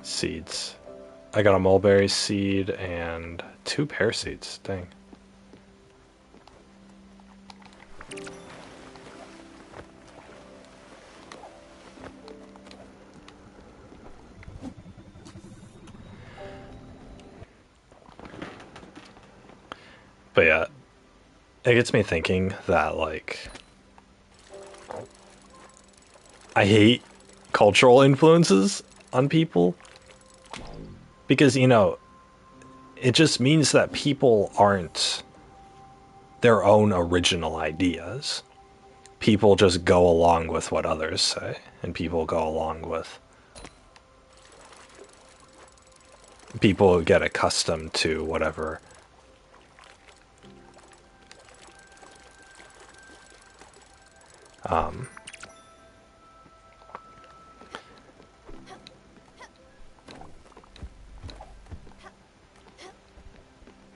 Seeds. I got a mulberry seed and 2 pear seeds. Dang. But yeah, it gets me thinking that, like, I hate cultural influences on people because, you know, it just means that people aren't their own original ideas. People just go along with what others say, and people go along with... People get accustomed to whatever...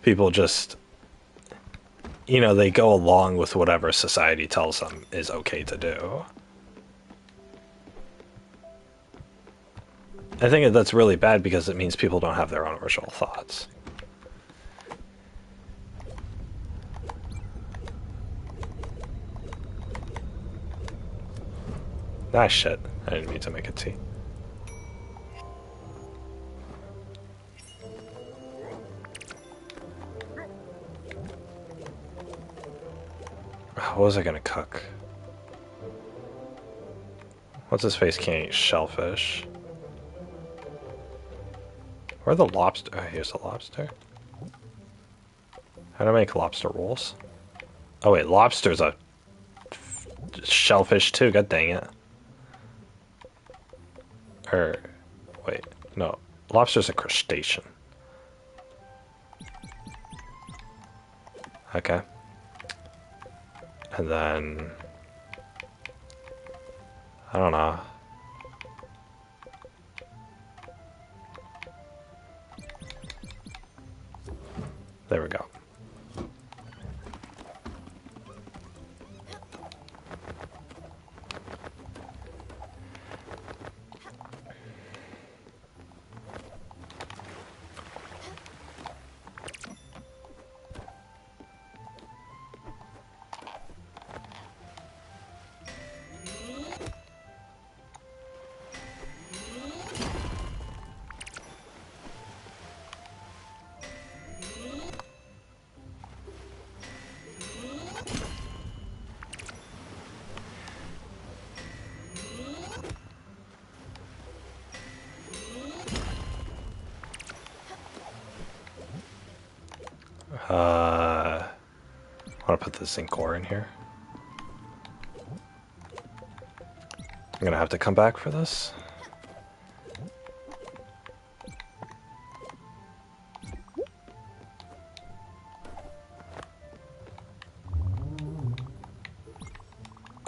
people just, you know, they go along with whatever society tells them is okay to do. I think that's really bad because it means people don't have their own original thoughts. Ah, shit. I didn't mean to make a tea. What was I gonna cook? What's his face can't eat shellfish. Where are the lobster? Oh, here's the lobster. How do I make lobster rolls? Oh wait, lobster's a shellfish too, god dang it. Or, wait, no. Lobster's a crustacean. Okay. And then... I don't know. There we go. I want to put the zinc ore in here. I'm gonna have to come back for this.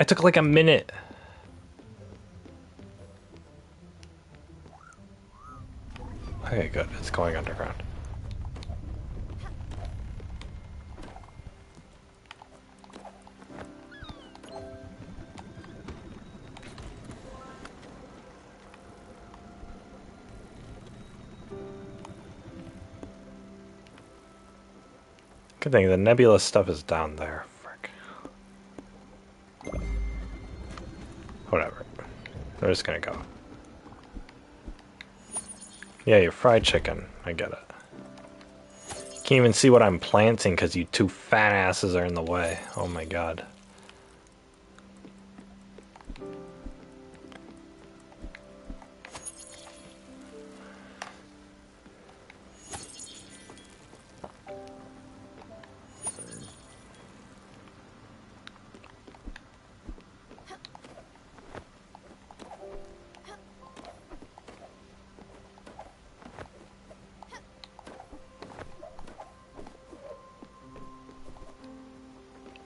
I took like a minute. Okay, good. It's going underground. Good thing the nebula stuff is down there. Frick. Whatever. We're just gonna go. Yeah, your fried chicken. I get it. Can't even see what I'm planting because you two fat asses are in the way. Oh my god.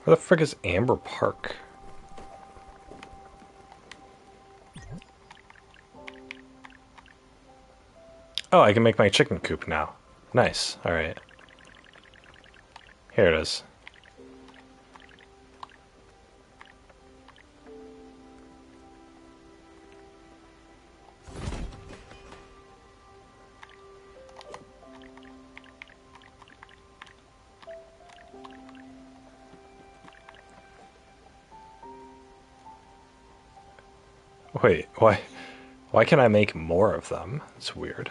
Where the frick is Amber Park? Oh, I can make my chicken coop now. Nice. Alright. Here it is. Wait, why? Why can I make more of them? It's weird.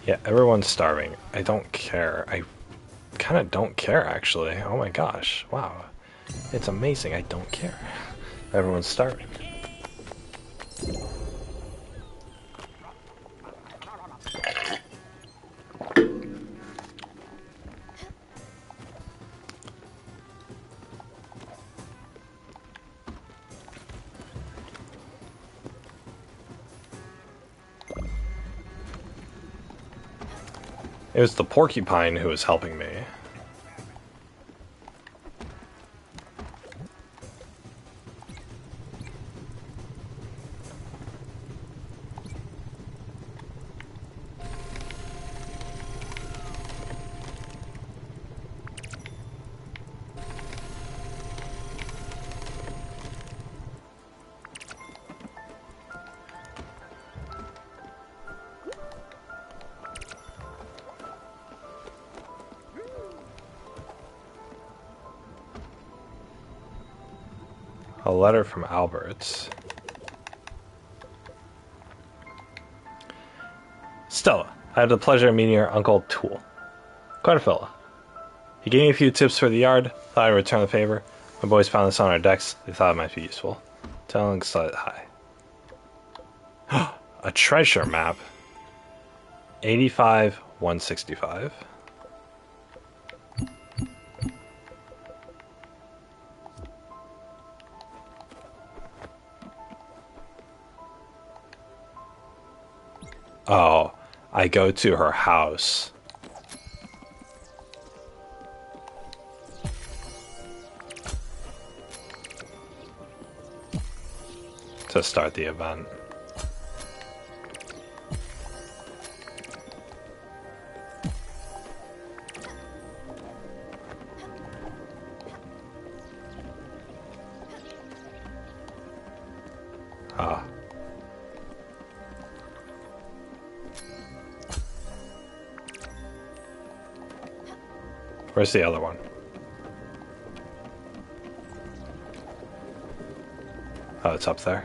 Yeah, everyone's starving. I don't care. I kind of don't care, actually. Oh my gosh. Wow. It's amazing. I don't care. Everyone's starving. It was the porcupine who was helping me. A letter from Albert. Stella, I had the pleasure of meeting your Uncle Tool. Quite a fella. He gave me a few tips for the yard, thought I'd return the favor. My boys found this on our decks, they thought it might be useful. Tell him hi. A treasure map. 85, 165. Oh, I go to her house. To start the event. Ah. Where's the other one? Oh, it's up there.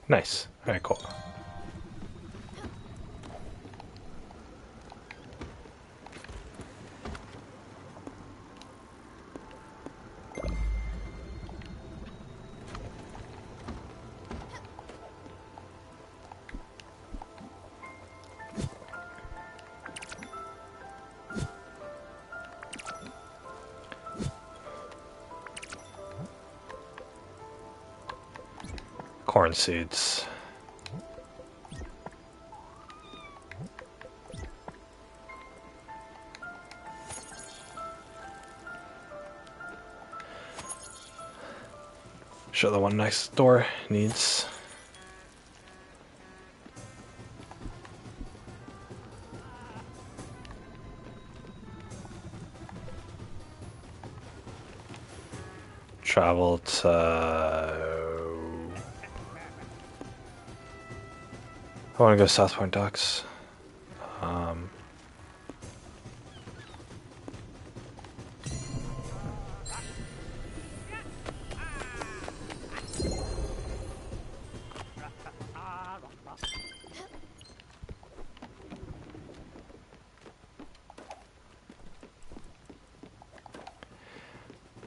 Nice. Alright, cool. Corn seeds. Sure, the one next door needs. Travel to. I want to go South Point Docks.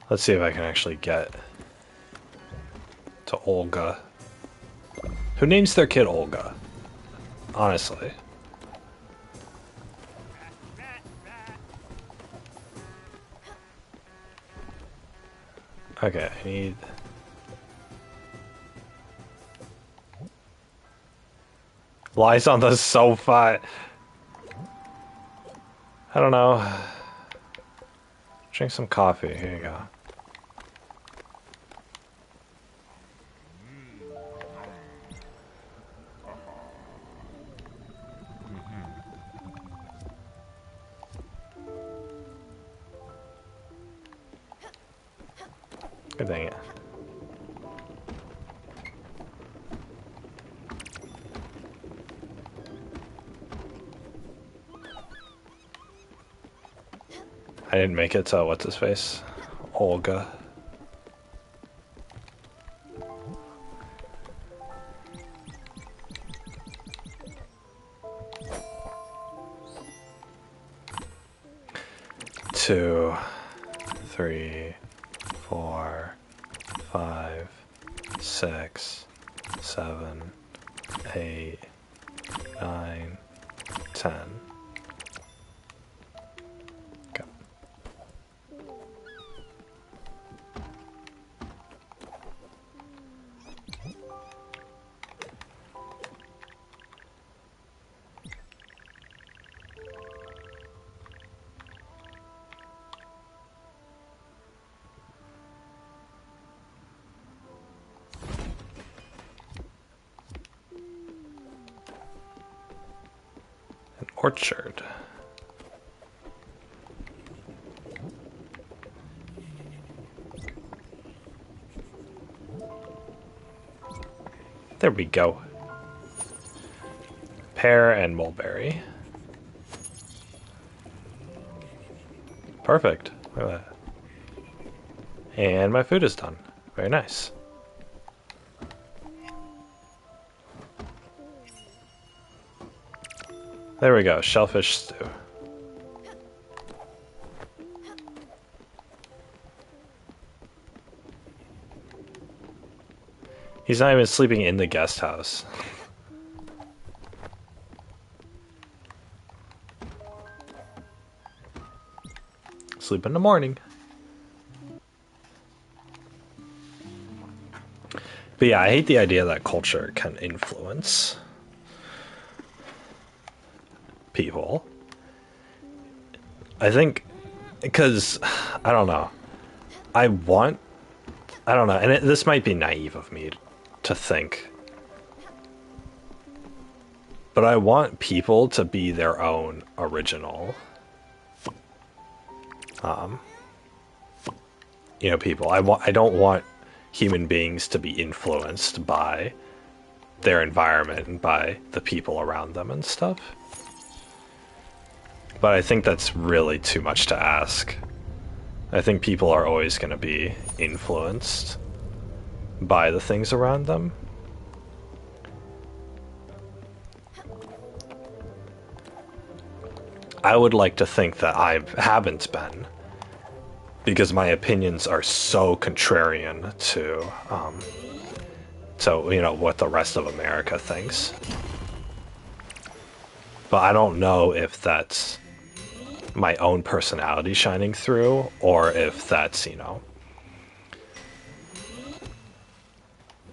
Let's see if I can actually get to Olga. Who names their kid Olga? Honestly. Okay, I need... Lies on the sofa. I don't know. Drink some coffee. Here you go. Good dang it. I didn't make it to what's his face? Olga. Two, three, 4, 5, 6, 7, 8, 9, 10. Go. Orchard. There we go. Pear and mulberry. Perfect. Look at that. And my food is done. Very nice. There we go, shellfish stew. He's not even sleeping in the guest house. Sleep in the morning. But yeah, I hate the idea that culture can influence people. I think because I don't know. I don't know, and this might be naive of me to think, but I want people to be their own original people. I don't want human beings to be influenced by their environment and by the people around them and stuff. But I think that's really too much to ask. I think people are always going to be influenced by the things around them. I would like to think that I haven't been, because my opinions are so contrarian to what the rest of America thinks. But I don't know if that's my own personality shining through, or if that's,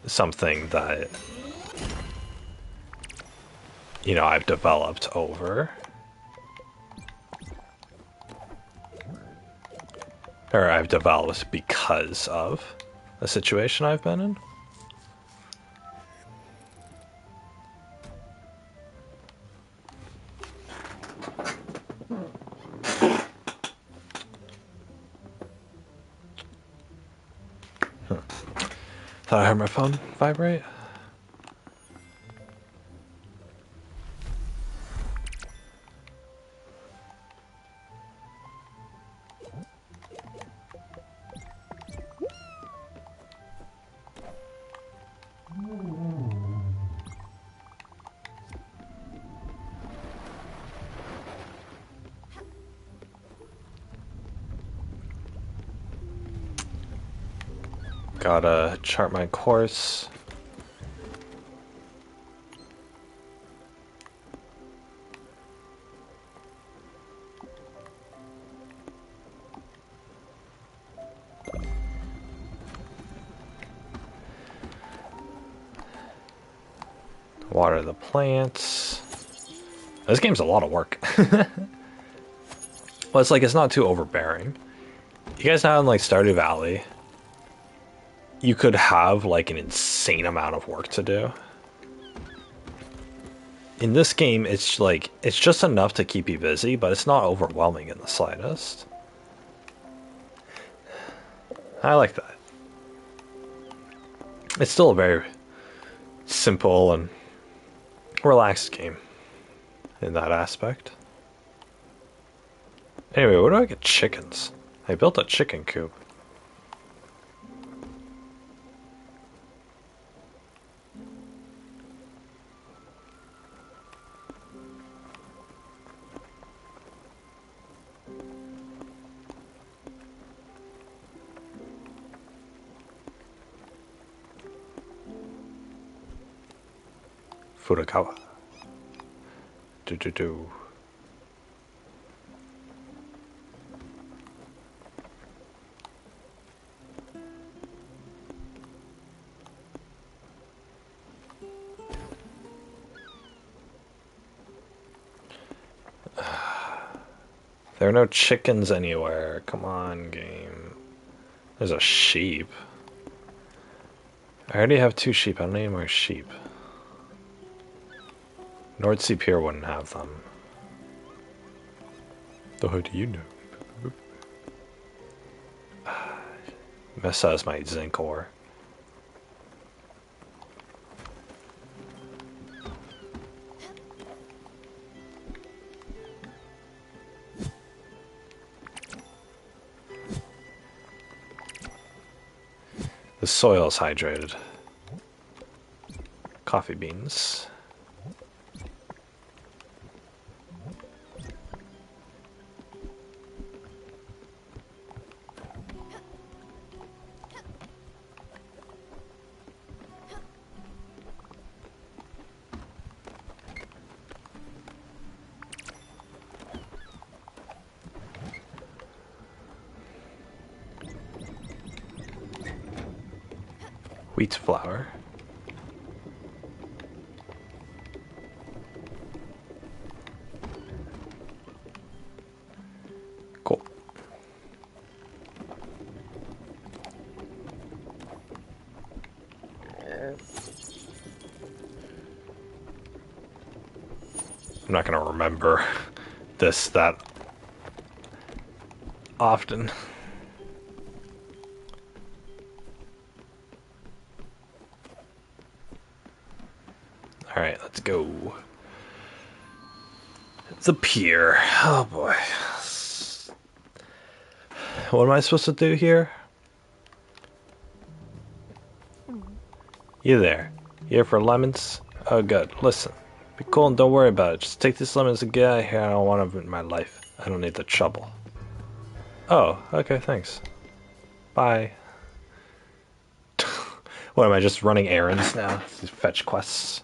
something that, you know, I've developed over. Or I've developed because of a situation I've been in. Thought I heard my phone vibrate. Gotta chart my course. Water the plants. This game's a lot of work. Well, it's like, it's not too overbearing. You guys know in like Stardew Valley, you could have like an insane amount of work to do. In this game, it's like, it's just enough to keep you busy, but it's not overwhelming in the slightest. I like that. It's still a very simple and relaxed game in that aspect. Anyway, where do I get chickens? I built a chicken coop. Furukawa. Do. There are no chickens anywhere. Come on, game. There's a sheep. I already have 2 sheep. I don't need more sheep. Nordsea Pier wouldn't have them. So how do you know? Mesa is my zinc ore. The soil is hydrated. Coffee beans. Wheat flour. Cool. I'm not gonna remember this that often. Alright, let's go. The pier. Oh boy. What am I supposed to do here? You there. You here for lemons? Oh good. Listen. Be cool and don't worry about it. Just take these lemons and get out of here. I don't want them in my life. I don't need the trouble. Oh, okay, thanks. Bye. What, am I just running errands now? These fetch quests.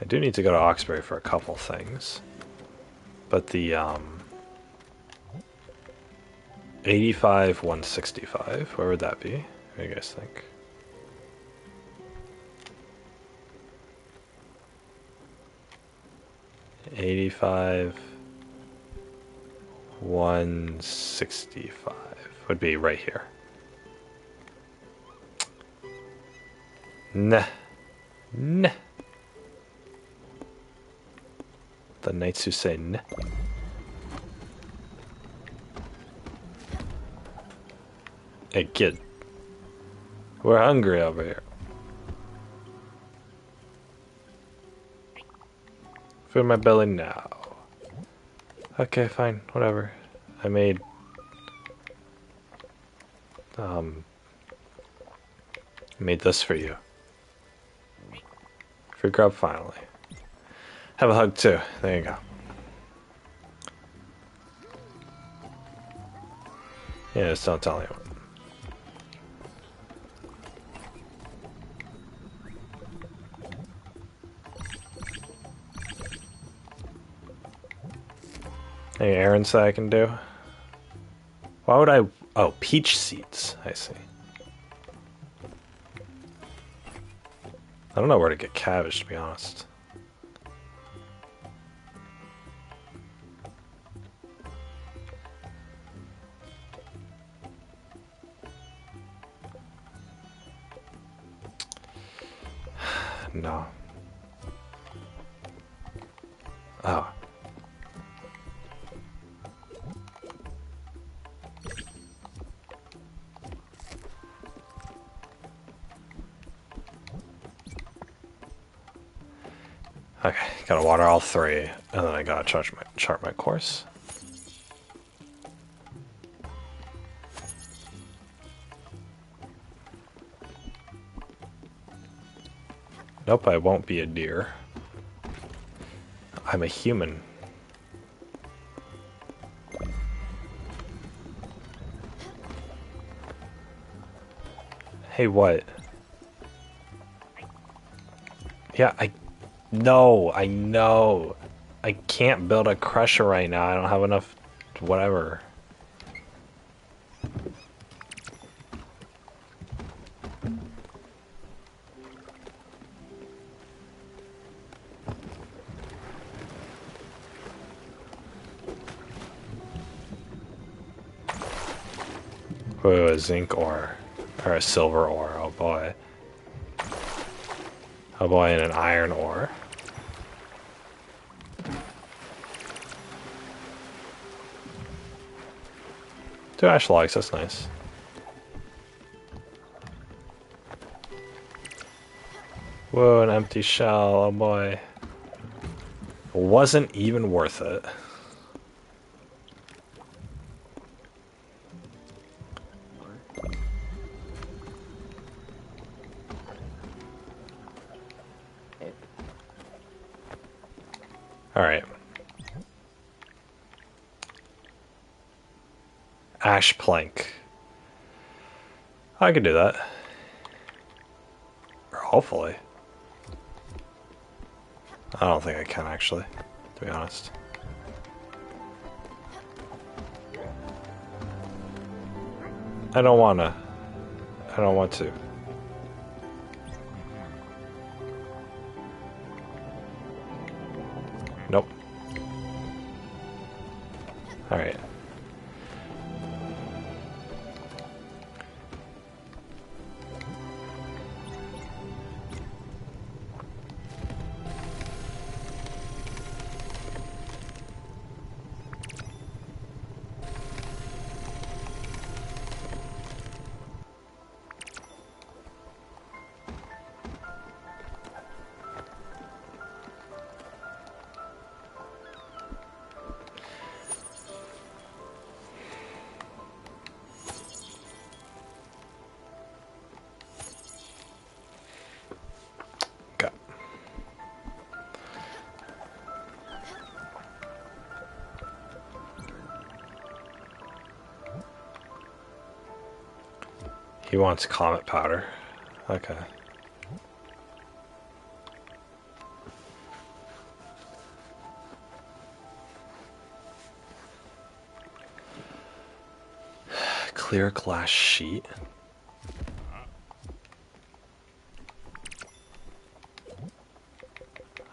I do need to go to Oxbury for a couple things. But the 85, 165. Where would that be? What do you guys think? $85, 165 would be right here. Nah. Nah. The knights who say nah. Hey kid. We're hungry over here. Food in my belly now. Okay, fine, whatever. I made this for you. Free grub finally. Have a hug too. There you go. Yeah, just don't tell anyone. Any errands that I can do? Why would I... Oh, peach seeds. I see. I don't know where to get cabbage, to be honest. No. Oh. Okay, gotta water all three, and then I gotta chart my course. Nope, I won't be a deer. I'm a human. Hey, what? Yeah, I know. I can't build a crusher right now. I don't have enough whatever. Ooh, a zinc ore. Or a silver ore, oh boy. Oh boy, and an iron ore. Two ash logs, that's nice. Whoa, an empty shell, oh boy. Wasn't even worth it. Alright. Ash plank. I could do that. Or hopefully. I don't think I can actually, to be honest. I don't wanna. I don't want to. Nope. Alright. Okay. He wants comet powder. Okay. clear glass sheet.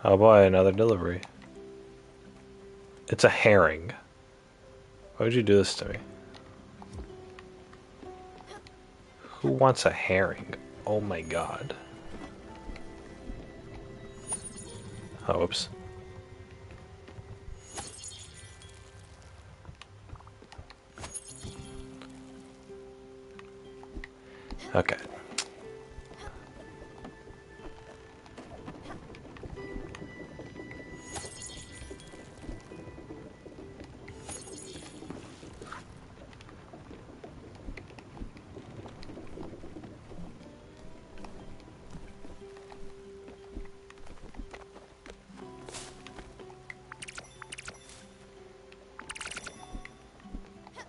Oh boy, another delivery. It's a herring. Why would you do this to me? Who wants a herring? Oh my god. Oh, oops. Okay.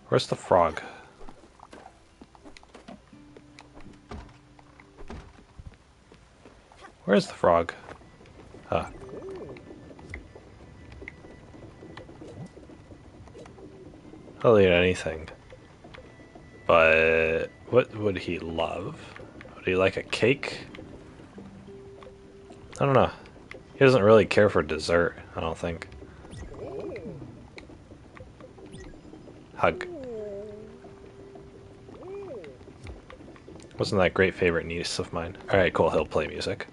Where's the frog? Where's the frog? Huh. I'll eat anything. But what would he love? Would he like a cake? I don't know. He doesn't really care for dessert, I don't think. Hug. Wasn't that great favorite niece of mine? Alright, cool, he'll play music.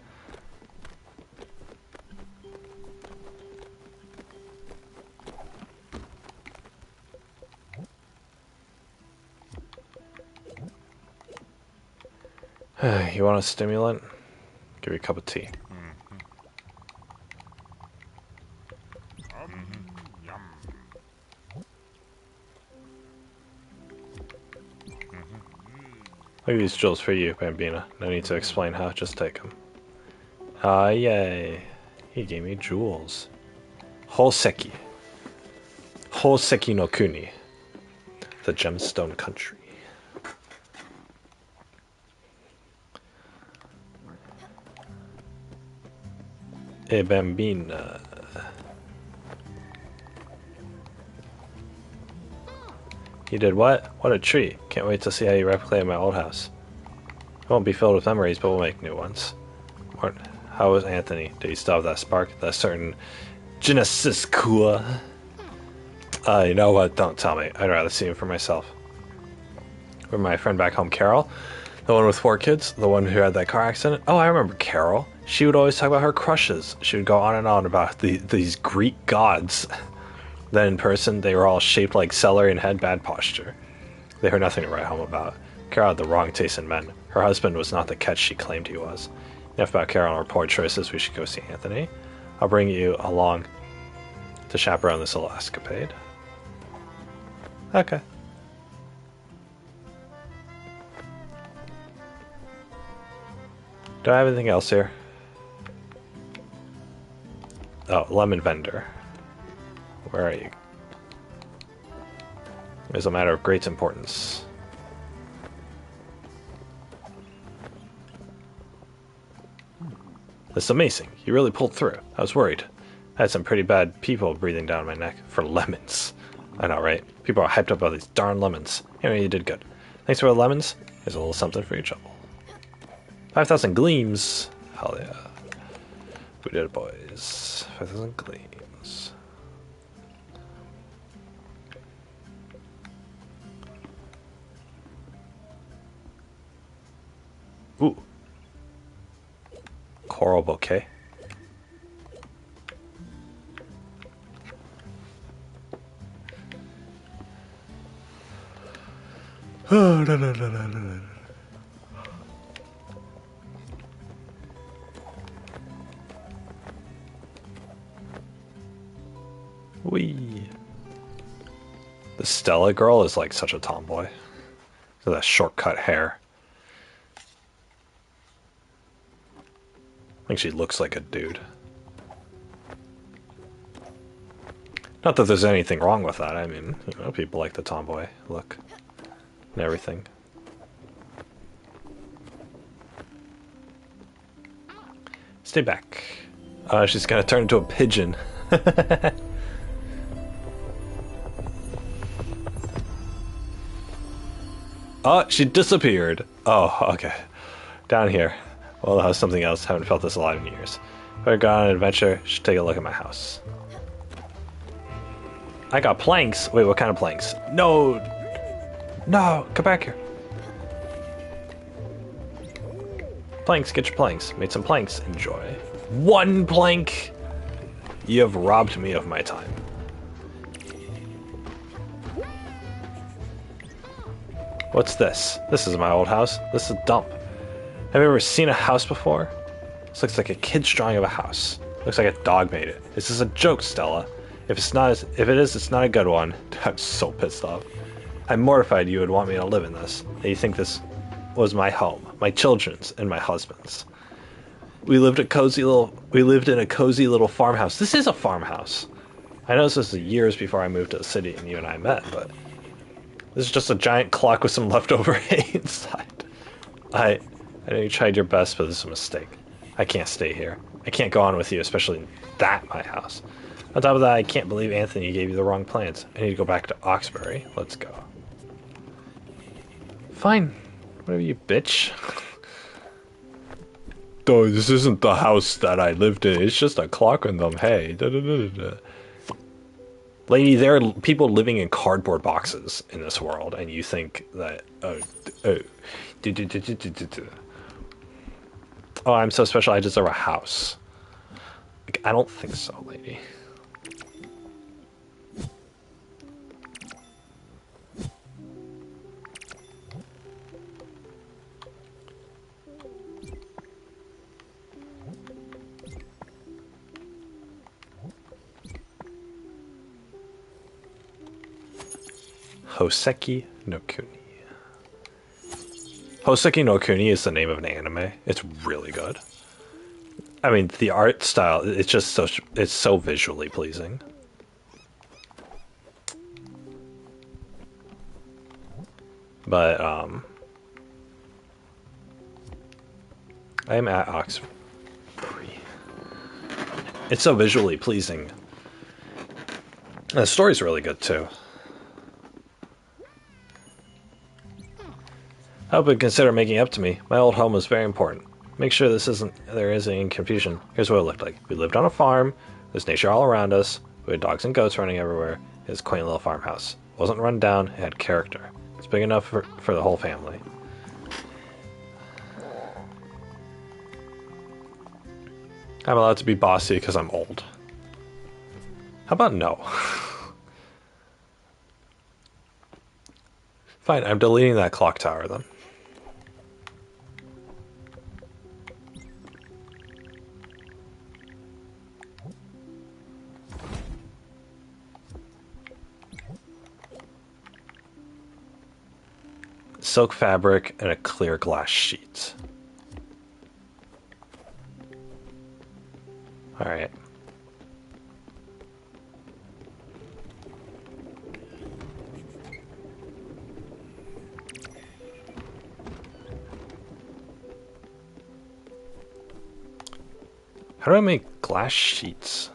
You want a stimulant? Give you a cup of tea. Look at these jewels for you, Bambina. No need to explain how, just take them. Ah, yay. He gave me jewels. Hoseki. Hoseki no Kuni. The Gemstone Country. E bambina. You did what? What a treat. Can't wait to see how you replicate my old house. It won't be filled with memories, but we'll make new ones. How was Anthony? Did he still have that spark? That certain je ne sais quoi? You know what? Don't tell me. I'd rather see him for myself. With my friend back home, Carol. The one with 4 kids? The one who had that car accident? Oh, I remember Carol. She would always talk about her crushes. She would go on and on about these Greek gods. Then in person, they were all shaped like celery and had bad posture. They heard nothing to write home about. Carol had the wrong taste in men. Her husband was not the catch she claimed he was. Enough about Carol and her poor choices. We should go see Anthony. I'll bring you along to chaperone this little escapade. Okay. Do I have anything else here? Oh, lemon vendor. Where are you? It is a matter of great importance. This is amazing. You really pulled through. I was worried. I had some pretty bad people breathing down my neck for lemons. I know, right? People are hyped up about these darn lemons. Anyway, you did good. Thanks for the lemons. Here's a little something for your trouble. 5,000 gleams. Hell yeah. We did it, boys. 5,000 gleams. Ooh. Coral bouquet. Oh, no, no, no, no, no, no. Wee. The Stella girl is like such a tomboy. So that shortcut hair. I think she looks like a dude. Not that there's anything wrong with that. I mean, you know, people like the tomboy look and everything. Stay back. She's gonna turn into a pigeon. Oh, she disappeared. Oh, okay. Down here. Well, that was something else. Haven't felt this alive in years. If I go on an adventure, should take a look at my house. I got planks. Wait, what kind of planks? No! No! Come back here. Planks, get your planks. Made some planks. Enjoy. One plank! You have robbed me of my time. What's this? This is my old house. This is a dump. Have you ever seen a house before? This looks like a kid's drawing of a house. Looks like a dog made it. Is this a joke, Stella? If it is, it's not a good one. I'm so pissed off. I'm mortified you would want me to live in this. That you think this was my home, my children's, and my husband's. We lived in a cozy little farmhouse. This is a farmhouse. I know this was years before I moved to the city and you and I met, but this is just a giant clock with some leftover hay inside. I know you tried your best, but this is a mistake. I can't stay here. I can't go on with you, especially in my house. On top of that, I can't believe Anthony gave you the wrong plans. I need to go back to Oxbury. Let's go. Fine. Whatever, you bitch. Oh, this isn't the house that I lived in. It's just a clock and them hay. Da, da, da, da, da. Lady, there are people living in cardboard boxes in this world, and you think that... Oh, I'm so special, I deserve a house. Like, I don't think so, lady. Hoseki no Kuni. Hoseki no Kuni is the name of an anime. It's really good. I mean, the art style, it's just it's so visually pleasing. But, I am at Oxbury. It's so visually pleasing. And the story's really good, too. I hope you'd consider making up to me. My old home was very important. Make sure there isn't any confusion. Here's what it looked like. We lived on a farm. There's nature all around us. We had dogs and goats running everywhere. It was a quaint little farmhouse. It wasn't run down. It had character. It's big enough for the whole family. I'm allowed to be bossy because I'm old. How about no? Fine, I'm deleting that clock tower then. Silk fabric and a clear glass sheet. All right. How do I make glass sheets?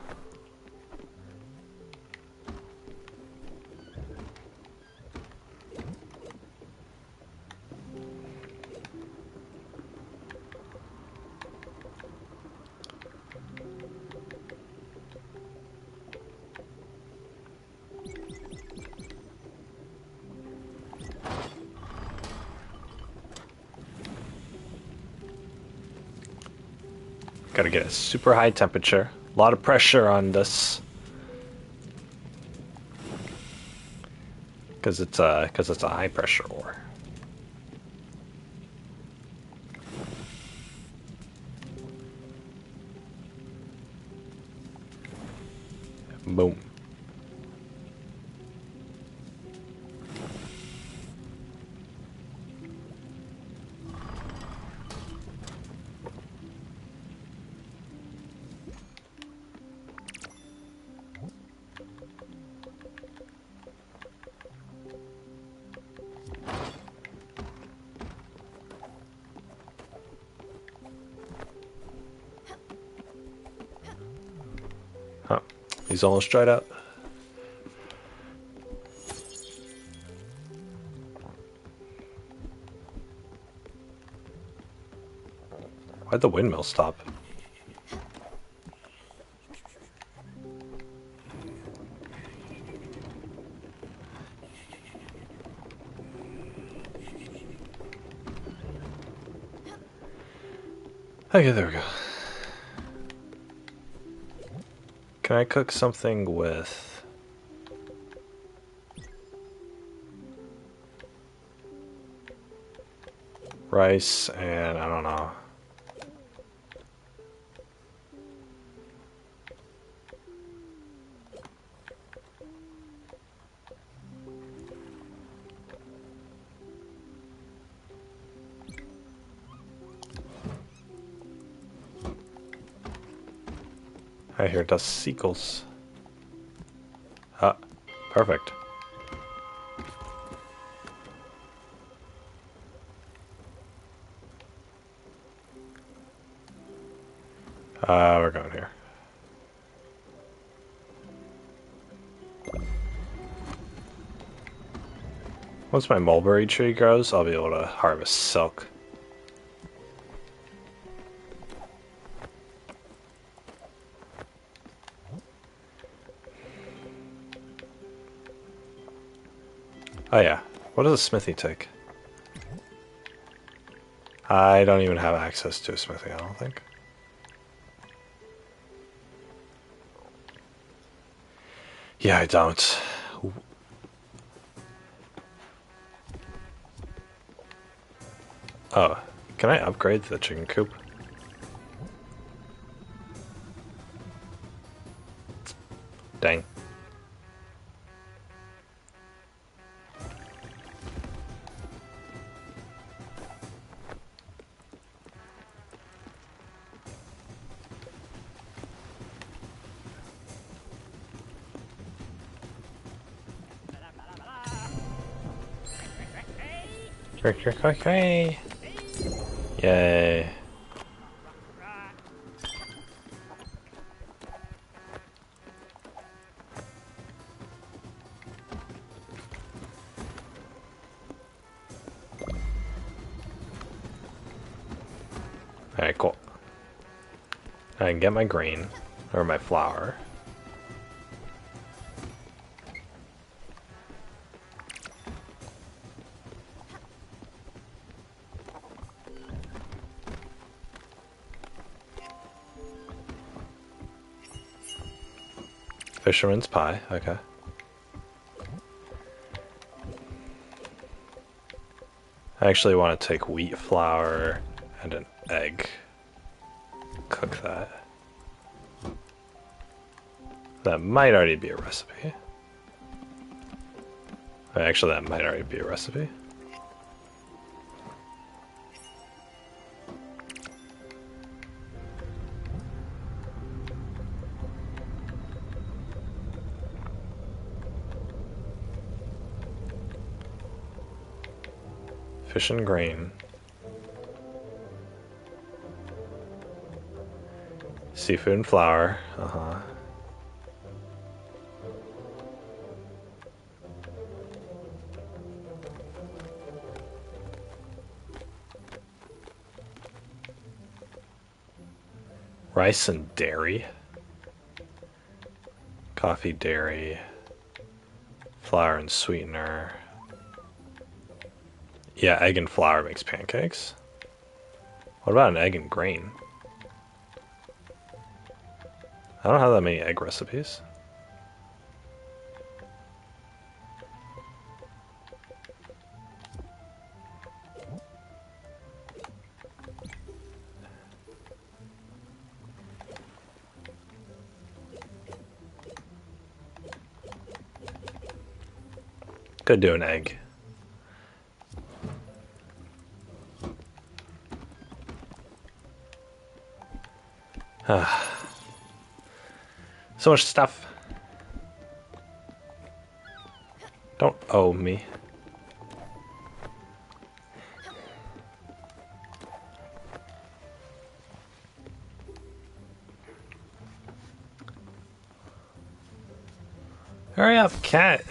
Gotta get a super high temperature. A lot of pressure on this. Because it's a high pressure ore. Boom. Huh. He's almost dried up. Why'd the windmill stop? Okay, there we go. Can I cook something with... rice and I don't know. I hear dust seagulls. Ah, perfect. We're going here. Once my mulberry tree grows, I'll be able to harvest silk. Oh yeah, what does a smithy take? I don't even have access to a smithy, I don't think. Yeah, I don't. Oh, can I upgrade the chicken coop? Dang. Yay. Alright, cool. I can get my grain, or my flour. Fisherman's pie, okay. I actually want to take wheat flour and an egg. Cook that. That might already be a recipe. Actually, that might already be a recipe. Fish and grain. Seafood and flour. Uh-huh. Rice and dairy. Coffee, dairy. Flour and sweetener. Yeah, egg and flour makes pancakes. What about an egg and grain? I don't have that many egg recipes. Could do an egg. So much stuff. Don't owe me. Hurry up, cat.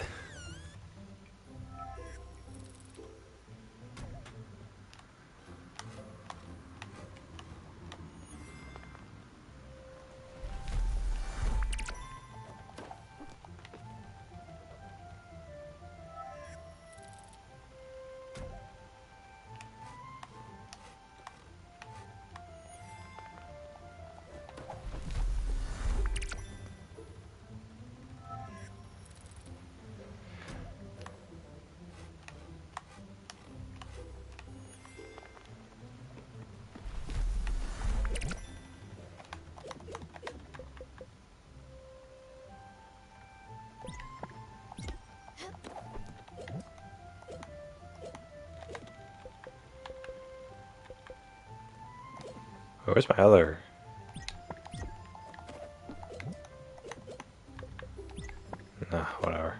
Where's my other? Nah, whatever.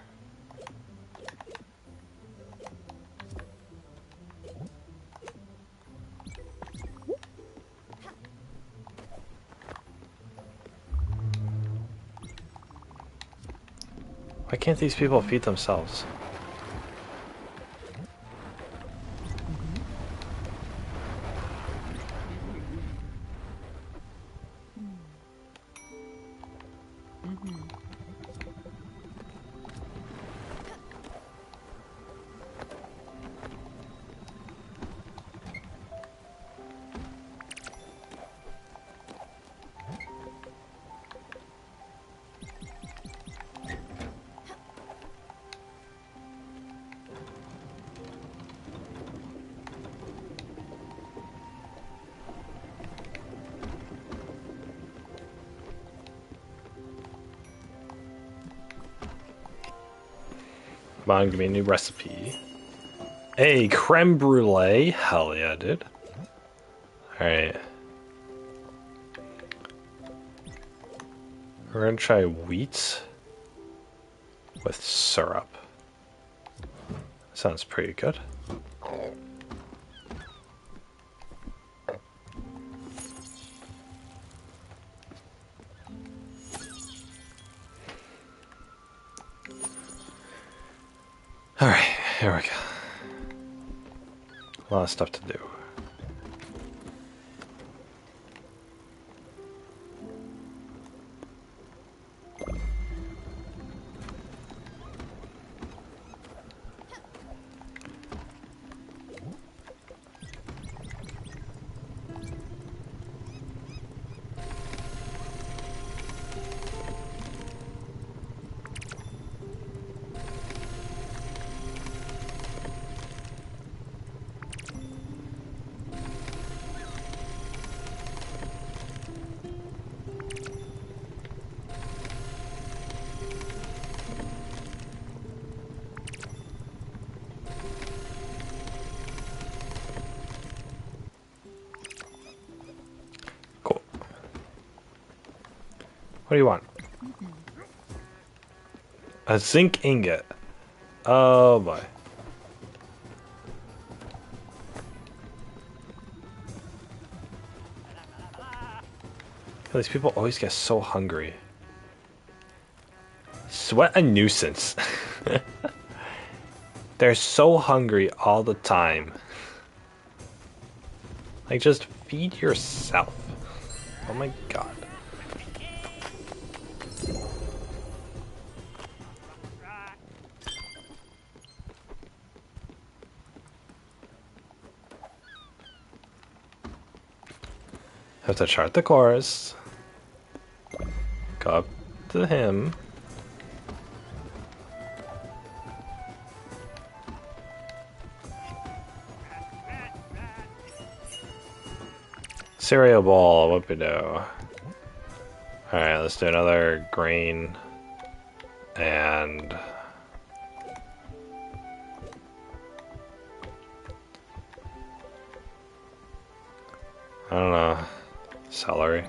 Why can't these people feed themselves? Come on, give me a new recipe. Hey, creme brulee. Hell yeah, dude. Alright. We're gonna try wheat with syrup. Sounds pretty good. Alright, here we go. A lot of stuff to do. Cool. What do you want? A zinc ingot. Oh boy. These people always get so hungry. What a nuisance. They're so hungry all the time. Like, just feed yourself. Oh my god. Have to chart the course. Go up to him. Cereal bowl, what we do? Alright, let's do another grain and I don't know, celery.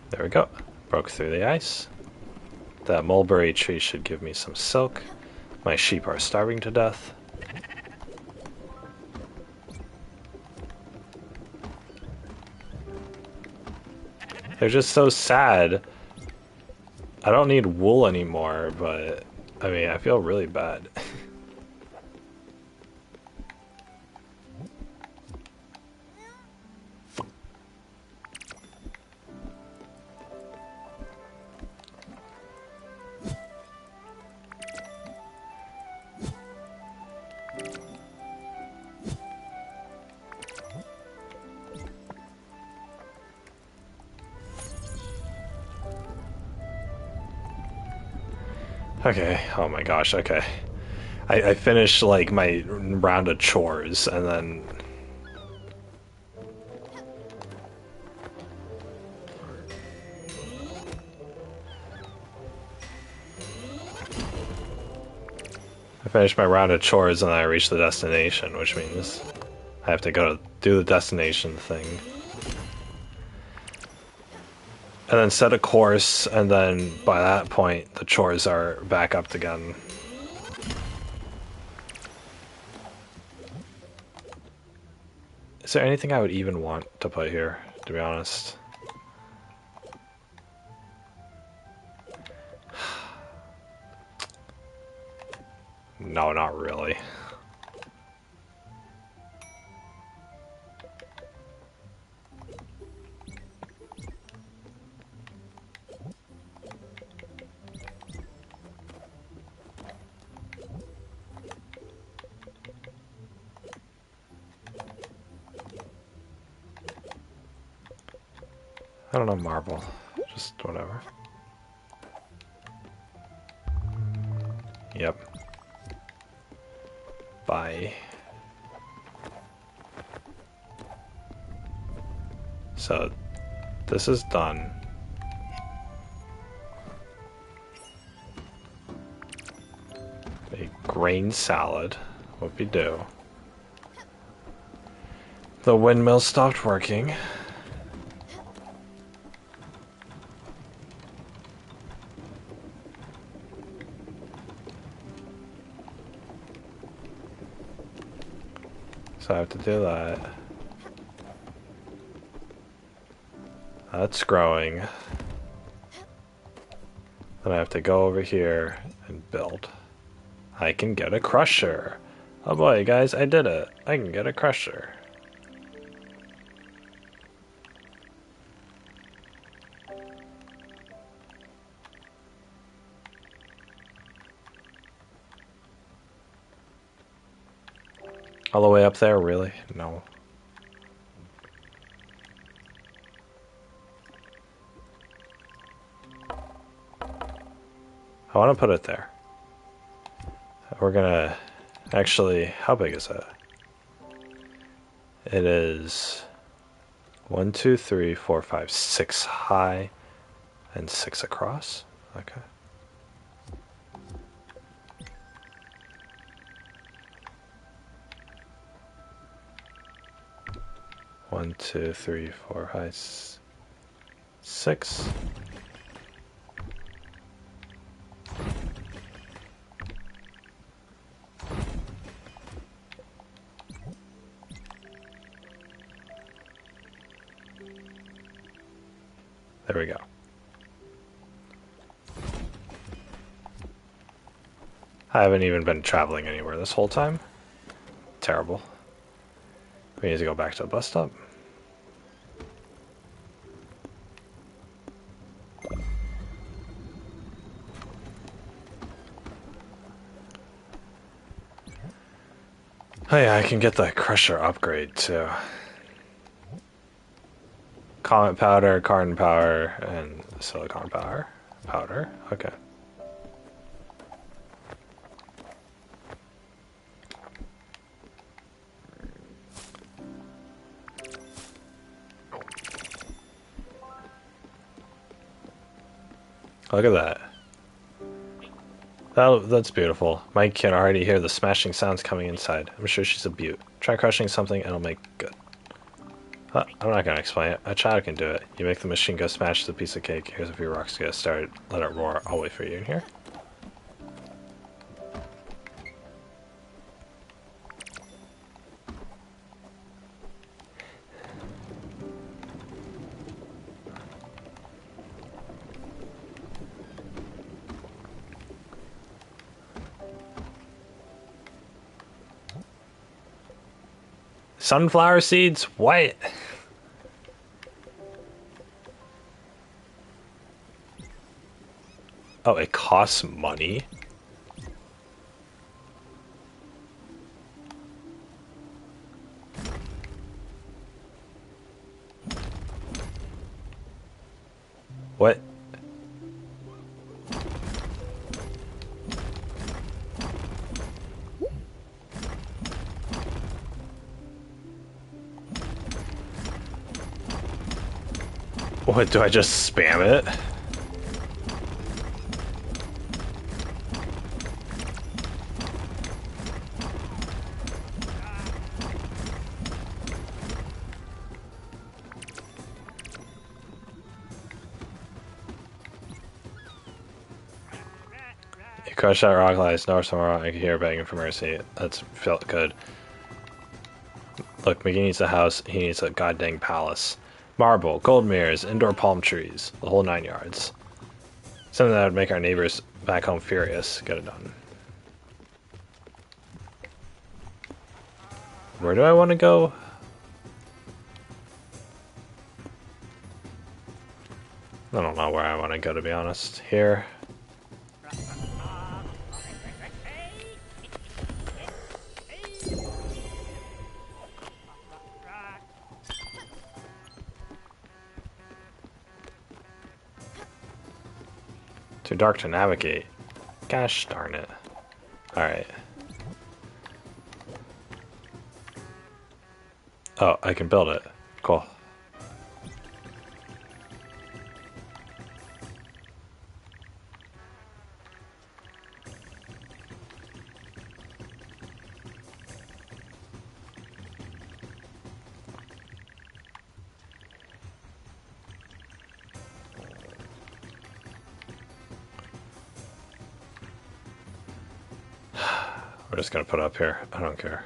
There we go. Broke through the ice. That mulberry tree should give me some silk. My sheep are starving to death. They're just so sad. I don't need wool anymore, but I mean, I feel really bad. Okay, oh my gosh, okay. I finished like my round of chores and then finish my round of chores and then I reach the destination, which means I have to go do the destination thing. And then set a course, and then by that point, the chores are back up again. Is there anything I would even want to put here, to be honest? No, not really. I don't know, marble. Just whatever. Yep. Bye. So, this is done. A grain salad. Whoopie-doo. The windmill stopped working. So I have to do that. That's growing. Then I have to go over here and build. I can get a crusher. Oh boy, guys, I did it. I can get a crusher. All the way up there, really? No. I want to put it there. We're gonna... Actually, how big is that? It is 1, 2, 3, 4, 5, 6 high and 6 across. Okay. One, two, three, four, high, 6. There we go. I haven't even been traveling anywhere this whole time. Terrible. We need to go back to the bus stop. Oh yeah, I can get the crusher upgrade too. Comet powder, carbon powder, and silicon powder. Powder, okay. Look at that. That's beautiful. Mike can already hear the smashing sounds coming inside. I'm sure she's a beaut. Try crushing something and it'll make good. I'm not gonna explain it. A child can do it. You make the machine go smash the piece of cake. Here's a few rocks to get started. Let it roar. I'll wait for you in here. Sunflower seeds? What? Oh, it costs money? What? What, do I just spam it? Crush that rock like snow somewhere. I could hear begging for mercy. That's felt good. Look, McGee needs a house. He needs a goddamn palace. Marble, gold mirrors, indoor palm trees. The whole 9 yards. Something that would make our neighbors back home furious. Get it done. Where do I want to go? I don't know where I want to go, to be honest. Here. Too dark to navigate. Gosh darn it. Alright. Oh, I can build it. Cool. We're just gonna put it up here. I don't care.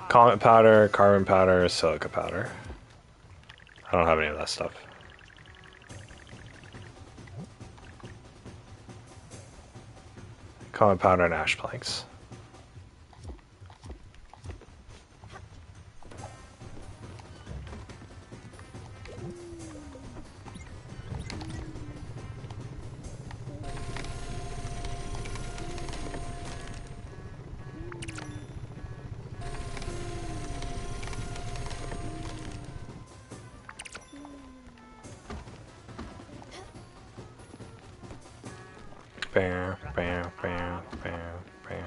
Comet powder, carbon powder, silica powder. I don't have any of that stuff. Comet powder and ash planks. Bam, bam, bam, bam, bam.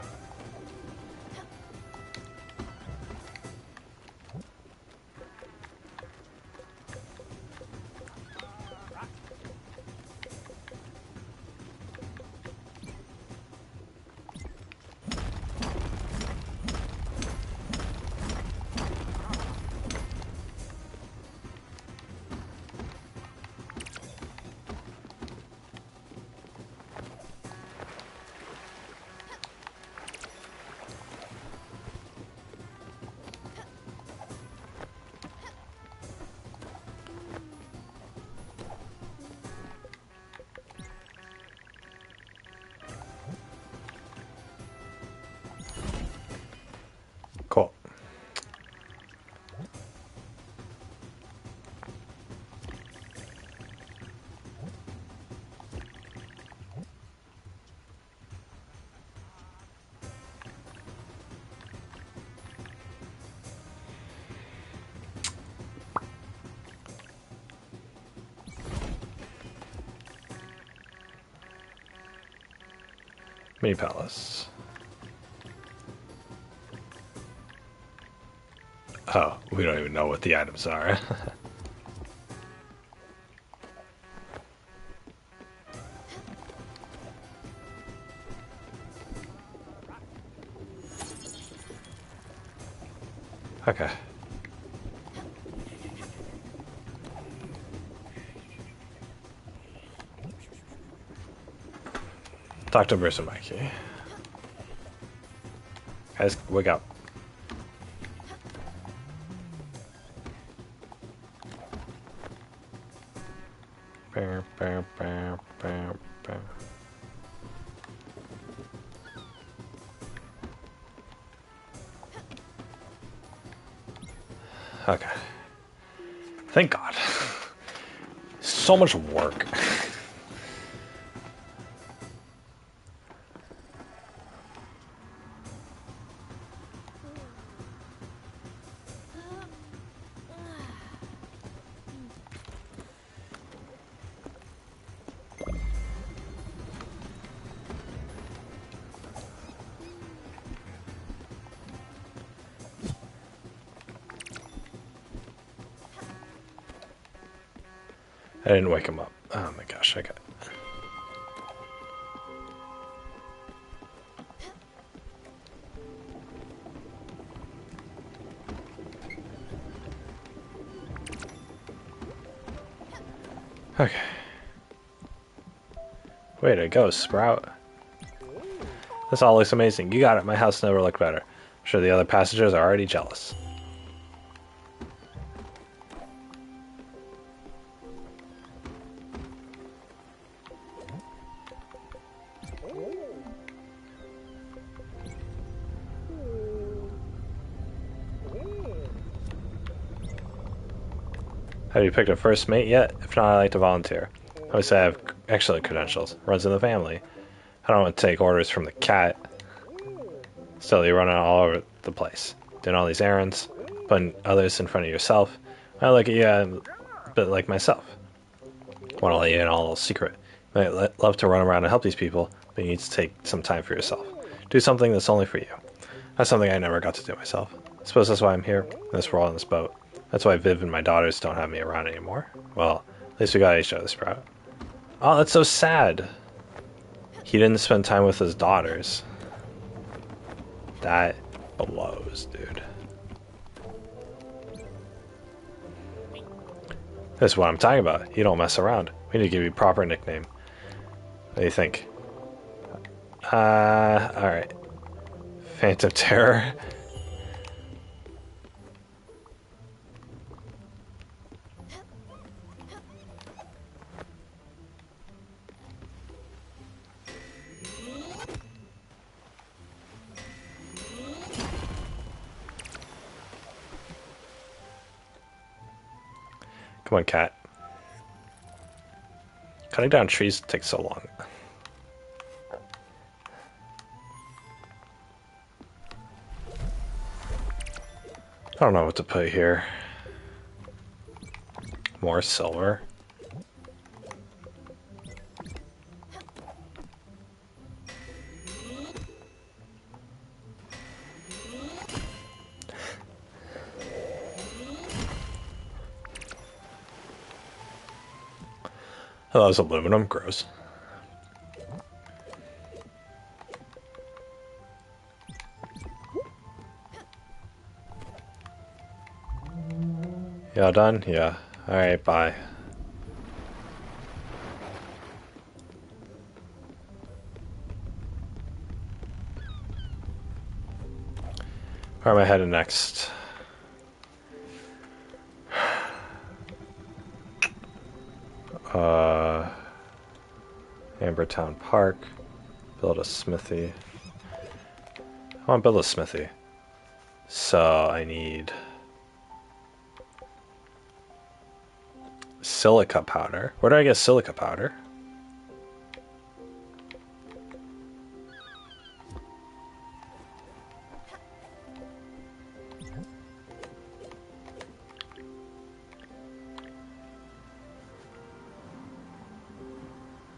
Cool. Mini palace. Oh, we don't even know what the items are. Okay. Talk to Bruce and Mikey. Guys, wake up. Bam, bam, bam, bam, bam. Okay. Thank God. So much work. I didn't wake him up. Oh my gosh, I got it. Okay. Way to go, Sprout. This all looks amazing. You got it. My house never looked better. I'm sure the other passengers are already jealous. Have you picked a first mate yet? If not, I'd like to volunteer. I would say I have excellent credentials. Runs in the family. I don't want to take orders from the cat. Still, you're running all over the place. Doing all these errands, putting others in front of yourself. I look at you a bit like myself. Want to let you in all a little secret. You might love to run around and help these people, but you need to take some time for yourself. Do something that's only for you. That's something I never got to do myself. I suppose that's why I'm here, in this world, on this boat. That's why Viv and my daughters don't have me around anymore. Well, at least we got each other, Sprout. Oh, that's so sad. He didn't spend time with his daughters. That blows, dude. That's what I'm talking about. You don't mess around. We need to give you a proper nickname. What do you think? Alright. Phantom Terror. Come on, cat. Cutting down trees takes so long. I don't know what to put here. More silver. Oh, that was aluminum. Gross. Y'all done? Yeah. Alright, bye. Where am I headed next? Ambertown Park. Build a smithy. I want to build a smithy. So I need silica powder. Where do I get silica powder?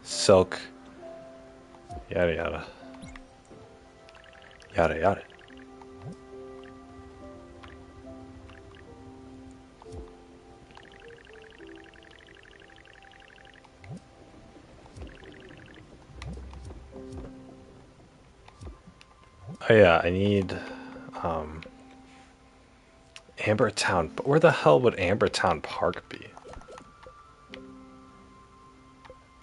Silk. Yada yada. Yada yada. Oh yeah, I need Ambertown. But where the hell would Ambertown Park be?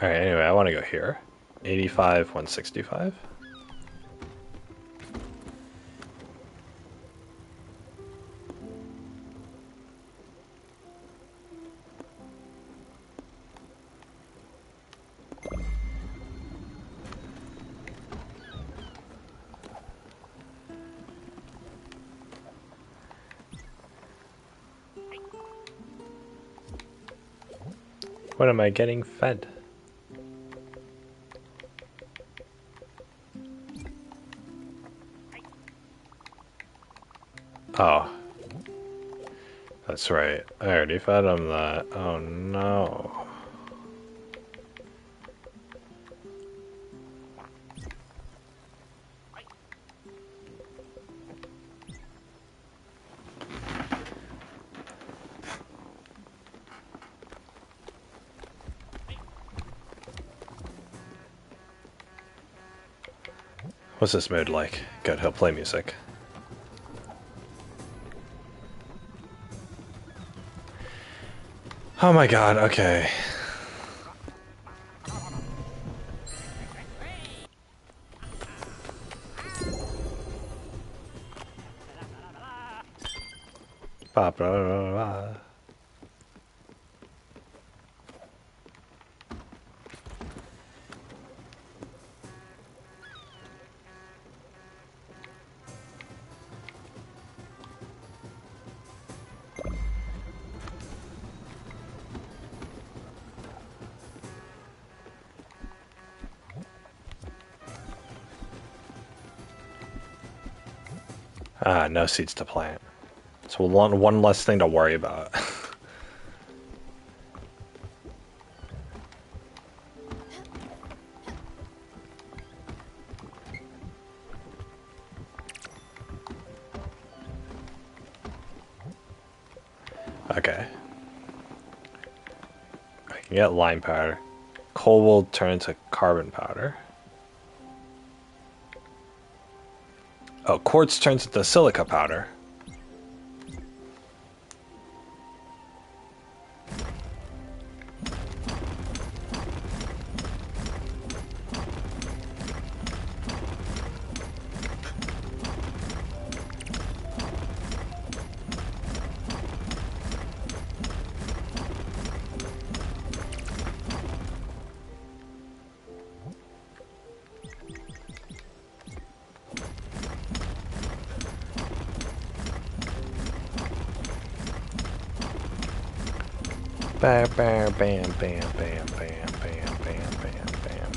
Alright, anyway, I want to go here. 85, 165. What am I getting fed? Oh. That's right. I already fed him that. Oh no. What's this mood like? Good, he'll play music. Oh my god, okay. Ba, ba, ba, ba. Ah, no seeds to plant. So one less thing to worry about. Okay. I can get lime powder. Coal will turn into carbon powder. Oh, quartz turns into silica powder. Bam, bam, bam, bam, bam, bam, bam, bam, bam, bam.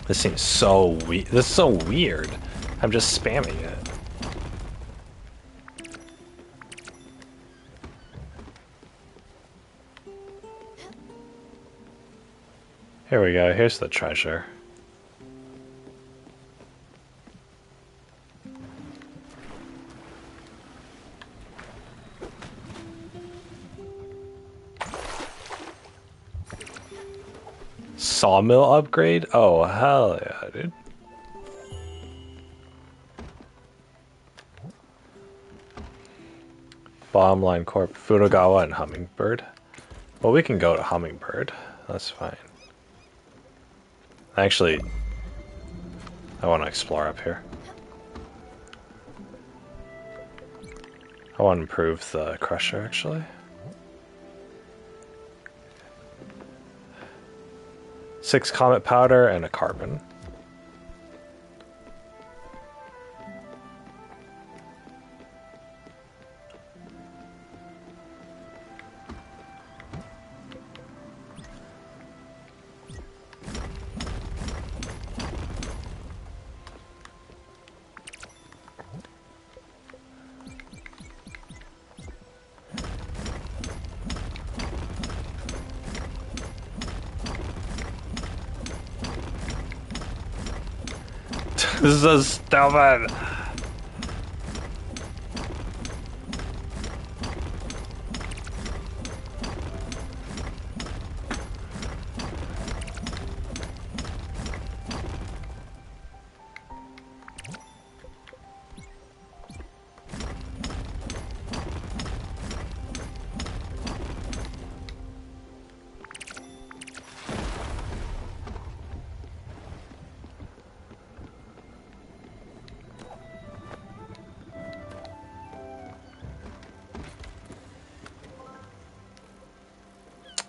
This seems so weird. This is so weird. I'm just spamming it. Here we go. Here's the treasure. Sawmill upgrade? Oh, hell yeah, dude. Bomb Line Corp, Fudogawa, and Hummingbird. Well, we can go to Hummingbird. That's fine. Actually, I want to explore up here. I want to improve the crusher, actually. 6 comet powder and a carbon. This is so stupid.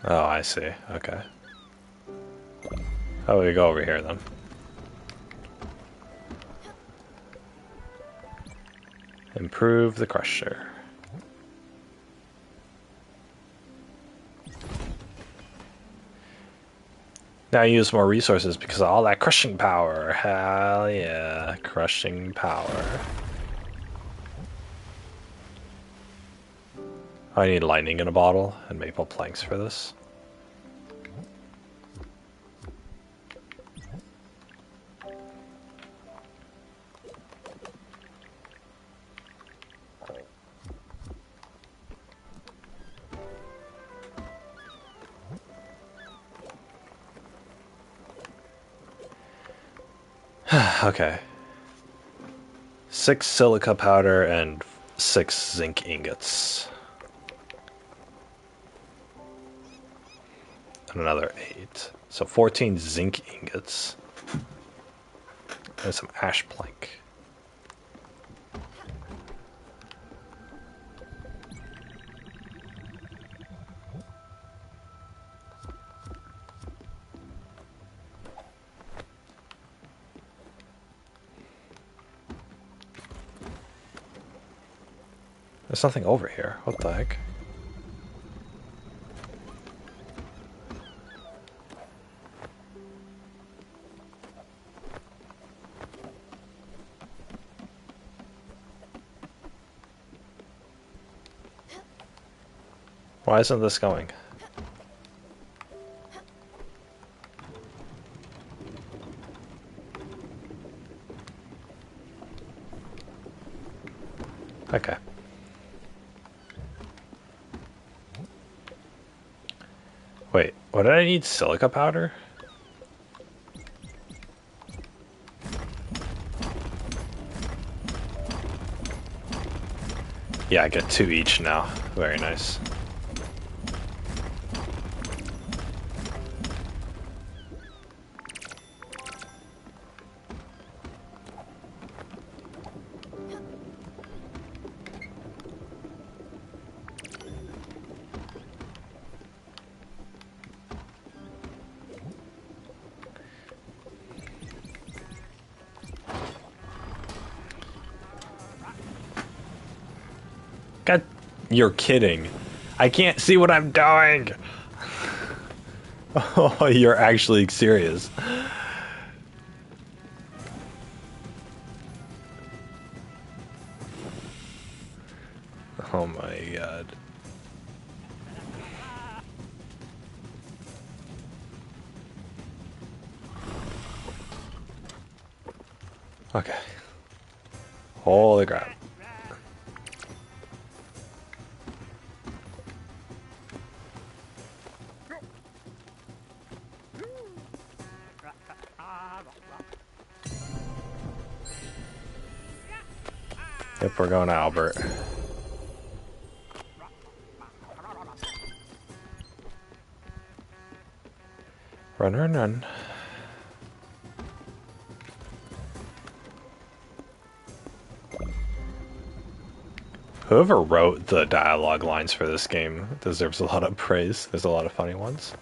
Oh, I see. Okay. How do we go over here then? Improve the crusher. Now use more resources because of all that crushing power. Hell yeah, crushing power. I need lightning in a bottle and maple planks for this. Okay. 6 silica powder and 6 zinc ingots. And another 8. So 14 zinc ingots. And some ash plank. There's nothing over here. What the heck? Why isn't this going? Okay. Wait, what did I need? Silica powder? Yeah, I get 2 each now. Very nice. God, you're kidding. I can't see what I'm doing. Oh, you're actually serious. Oh my god. Okay. Holy crap. Yep, we're going to Albert. Run, run, run. Whoever wrote the dialogue lines for this game deserves a lot of praise. There's a lot of funny ones.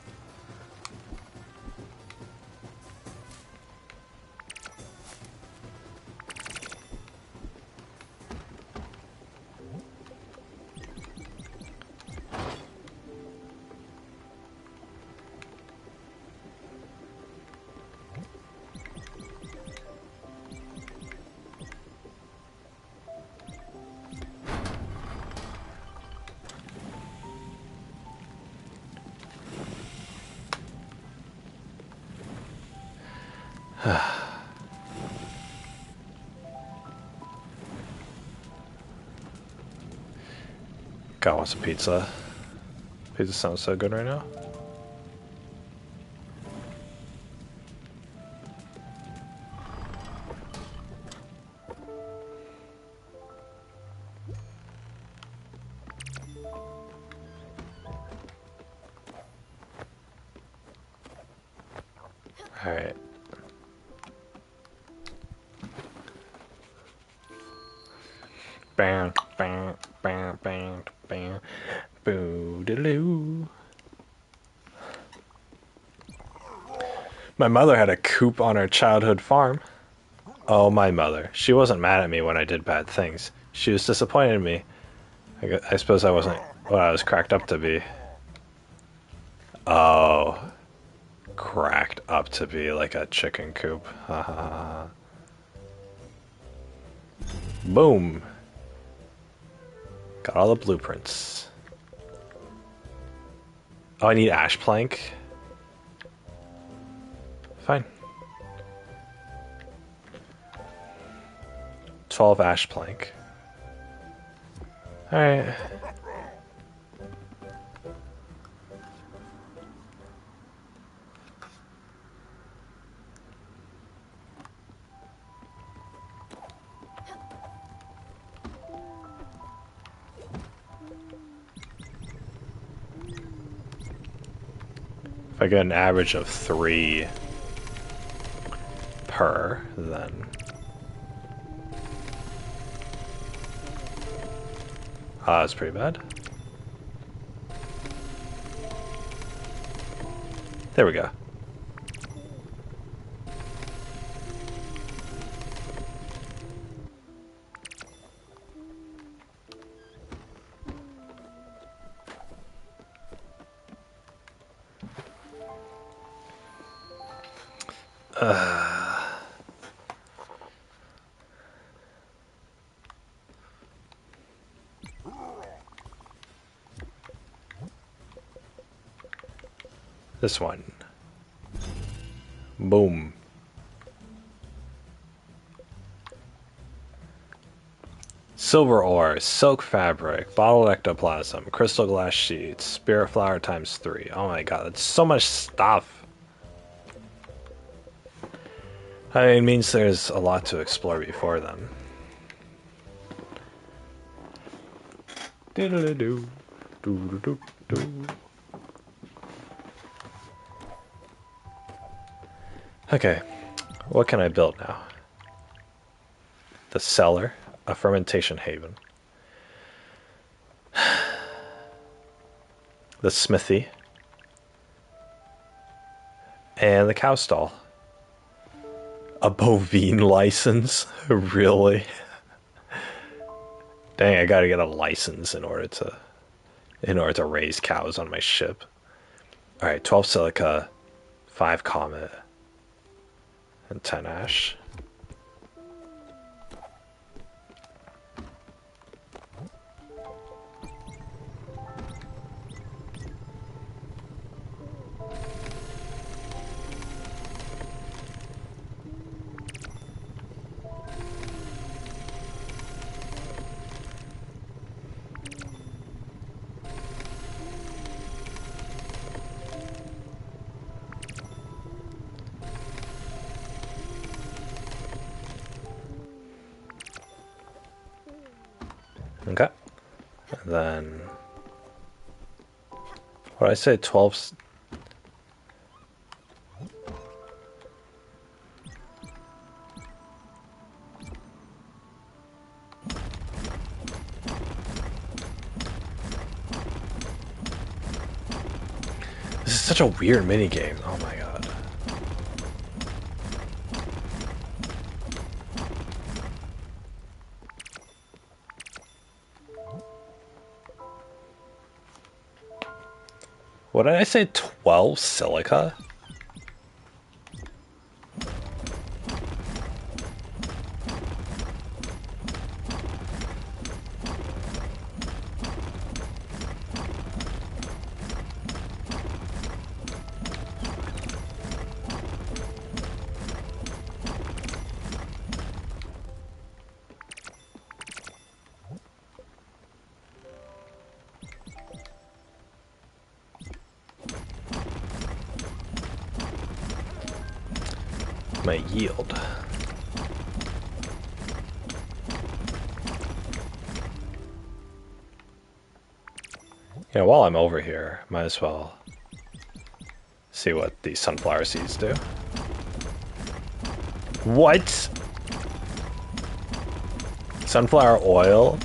God wants a pizza. Pizza sounds so good right now. Alright. Bam, bam, bam, bam, bam. Boo-de-loo. My mother had a coop on her childhood farm. Oh, my mother. She wasn't mad at me when I did bad things. She was disappointed in me. I suppose I wasn't what I was cracked up to be. Oh. Cracked up to be like a chicken coop. Ha ha ha. Boom. Got all the blueprints. Oh, I need ash plank. Fine. 12 ash plank. Alright. I get an average of 3 per, then... that's pretty bad. There we go. This one. Boom. Silver ore, silk fabric, bottled ectoplasm, crystal glass sheets, spirit flower times 3. Oh my god, that's so much stuff. I mean, it means there's a lot to explore before then. Do-do-do-do. Do-do-do-do. Okay, what can I build now? The cellar, a fermentation haven. The smithy. And the cow stall. A bovine license? Really? Dang, I gotta get a license in order to raise cows on my ship. Alright, 12 silica, 5 comet, and 10 ash. Okay. And then... what did I say? 12... This is such a weird minigame. Oh my god. What did I say? 12 silica? My yield. Yeah, while I'm over here, might as well see what these sunflower seeds do. What? Sunflower oil?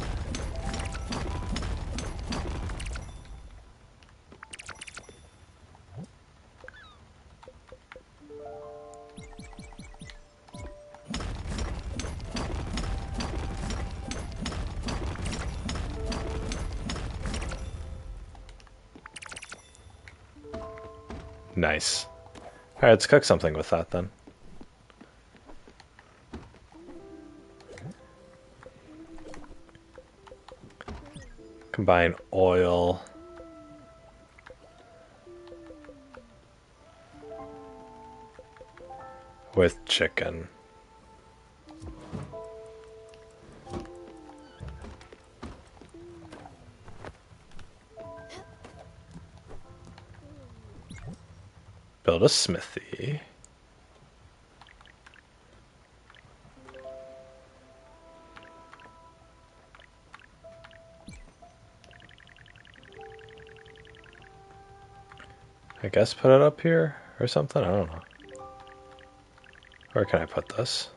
Nice. Alright, let's cook something with that then. Combine oil. With chicken. Build a smithy. I I guess put it up here or something? I don't know. Where can I put this?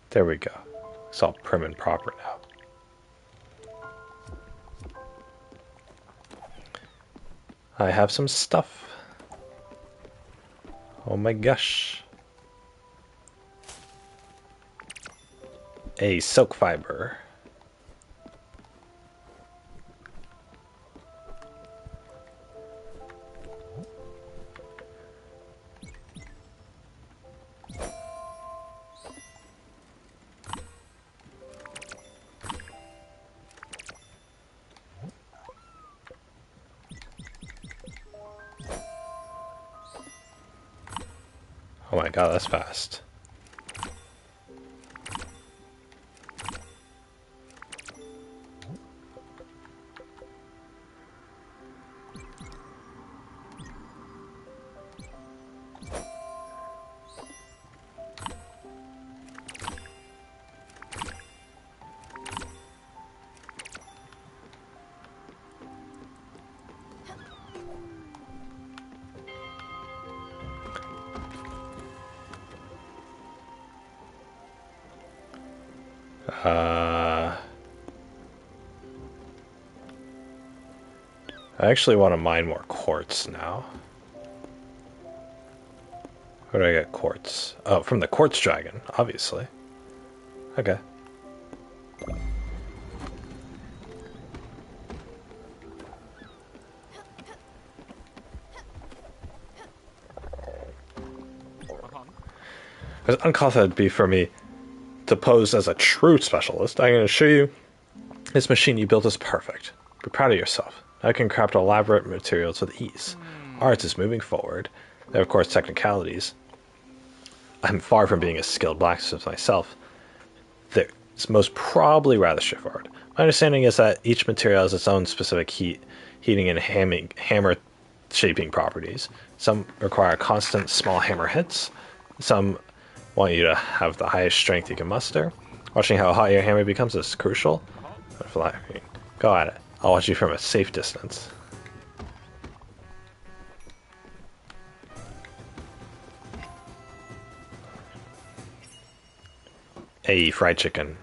There we go. It's all prim and proper now. I have some stuff. Oh my gosh. A silk fiber. Oh my god, that's fast. I actually want to mine more quartz now. Where do I get quartz? Oh, from the quartz dragon, obviously. Okay. As uncalled it'd be for me to pose as a true specialist, I'm going to show you this machine you built is perfect. Be proud of yourself. Now I can craft elaborate materials with ease. Art is moving forward. There are, of course, technicalities. I'm far from being a skilled blacksmith myself. It's most probably rather straightforward. My understanding is that each material has its own specific heating and hammer shaping properties. Some require constant small hammer hits. Some want you to have the highest strength you can muster. Watching how hot your hammer becomes is crucial. Go at it. I'll watch you from a safe distance. Hey, fried chicken.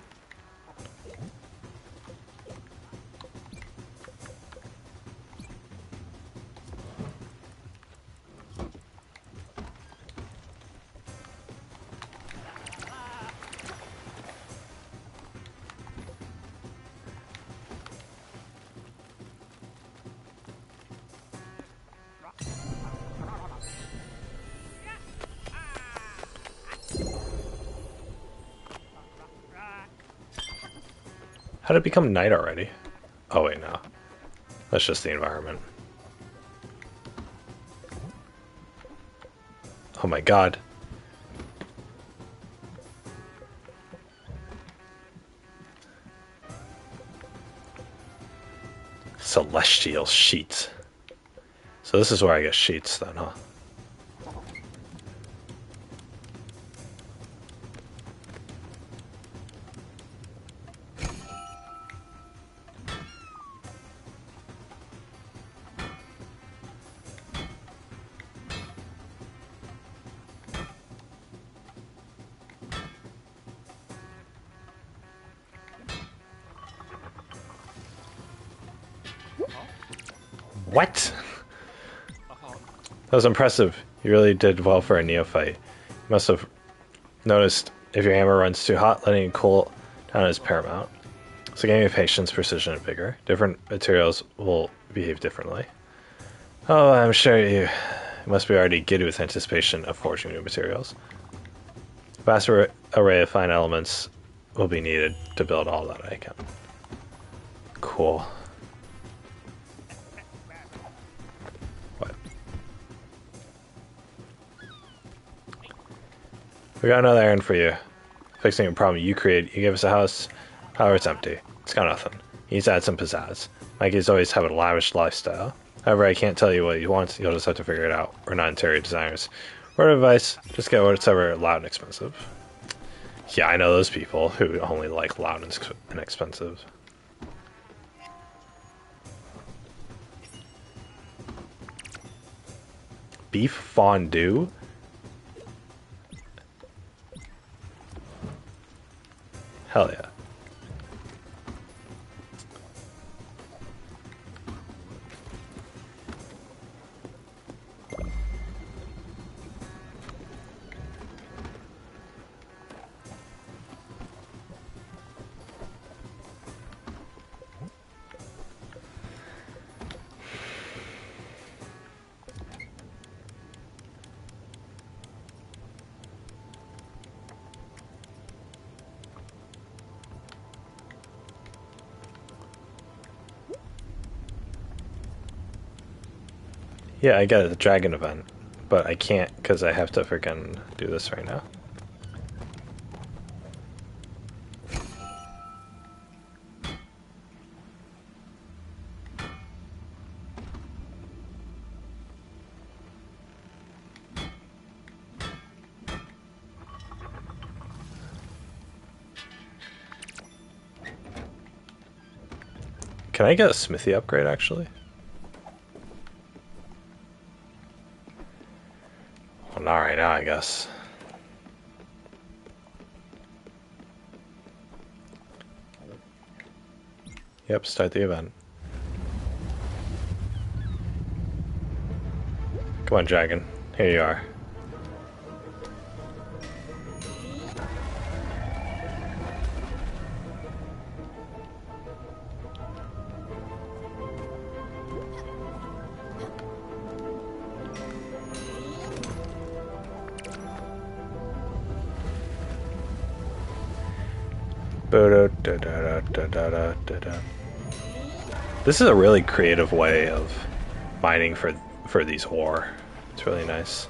How did it become night already? Oh wait, no. That's just the environment. Oh my god. Celestial sheets. So this is where I get sheets then, huh? What? That was impressive. You really did well for a neophyte. You must have noticed if your hammer runs too hot, letting it cool down is paramount. So game of patience, precision, and vigor. Different materials will behave differently. Oh, I'm sure you must be already giddy with anticipation of forging new materials. A vast array of fine elements will be needed to build all that I can. Cool. What? We got another errand for you. Fixing a problem you create. You give us a house, however it's empty. It's got nothing. He needs to add some pizzazz. Mikey's always have a lavish lifestyle. However, I can't tell you what he wants. You'll just have to figure it out. We're not interior designers. Word of advice, just get whatever loud and expensive. Yeah, I know those people who only like loud and expensive. Beef fondue? Hell yeah. Yeah, I get it, the dragon event, but I can't because I have to freaking do this right now. Can I get a smithy upgrade actually? Well, not right now, I guess. Yep, start the event. Come on, dragon. Here you are. This is a really creative way of mining for these ore. It's really nice.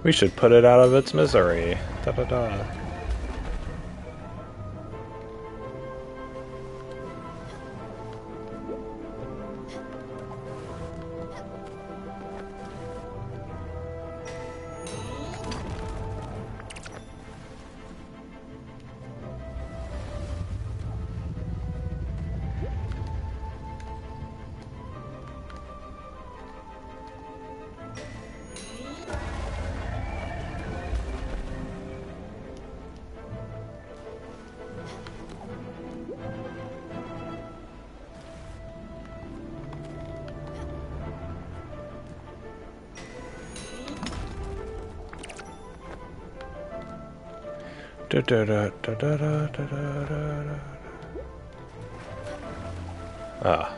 We should put it out of its misery. Da da da. Ah.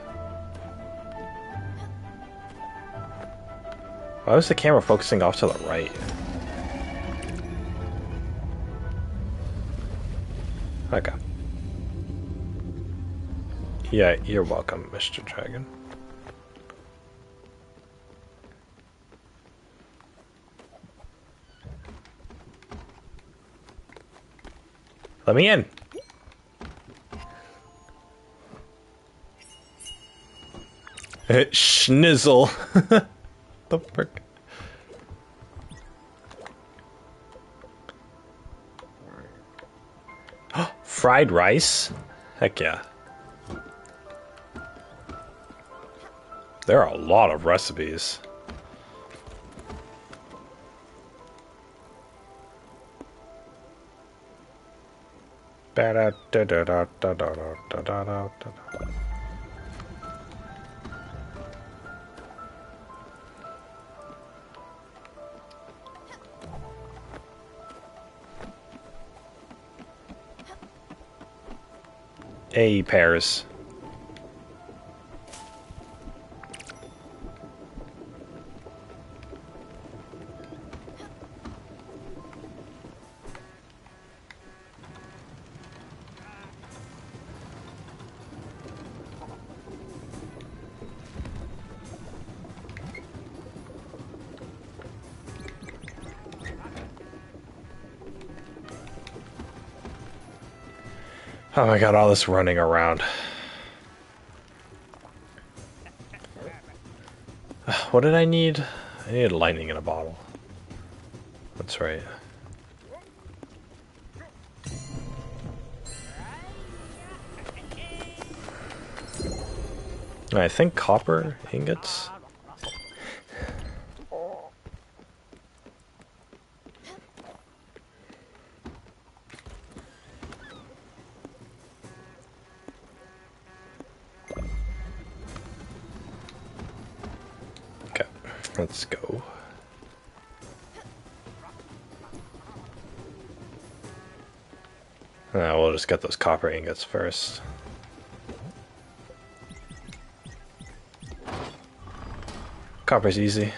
Why was the camera focusing off to the right? Okay. Yeah, you're welcome, Mr. Dragon. Let me in. Schnizzle. The frick? Fried rice? Heck yeah. There are a lot of recipes. Hey, pears. Oh my god, all this running around. What did I need? I needed lightning in a bottle. That's right. I think copper ingots. Okay, let's go. We'll just get those copper ingots first. Copper's easy.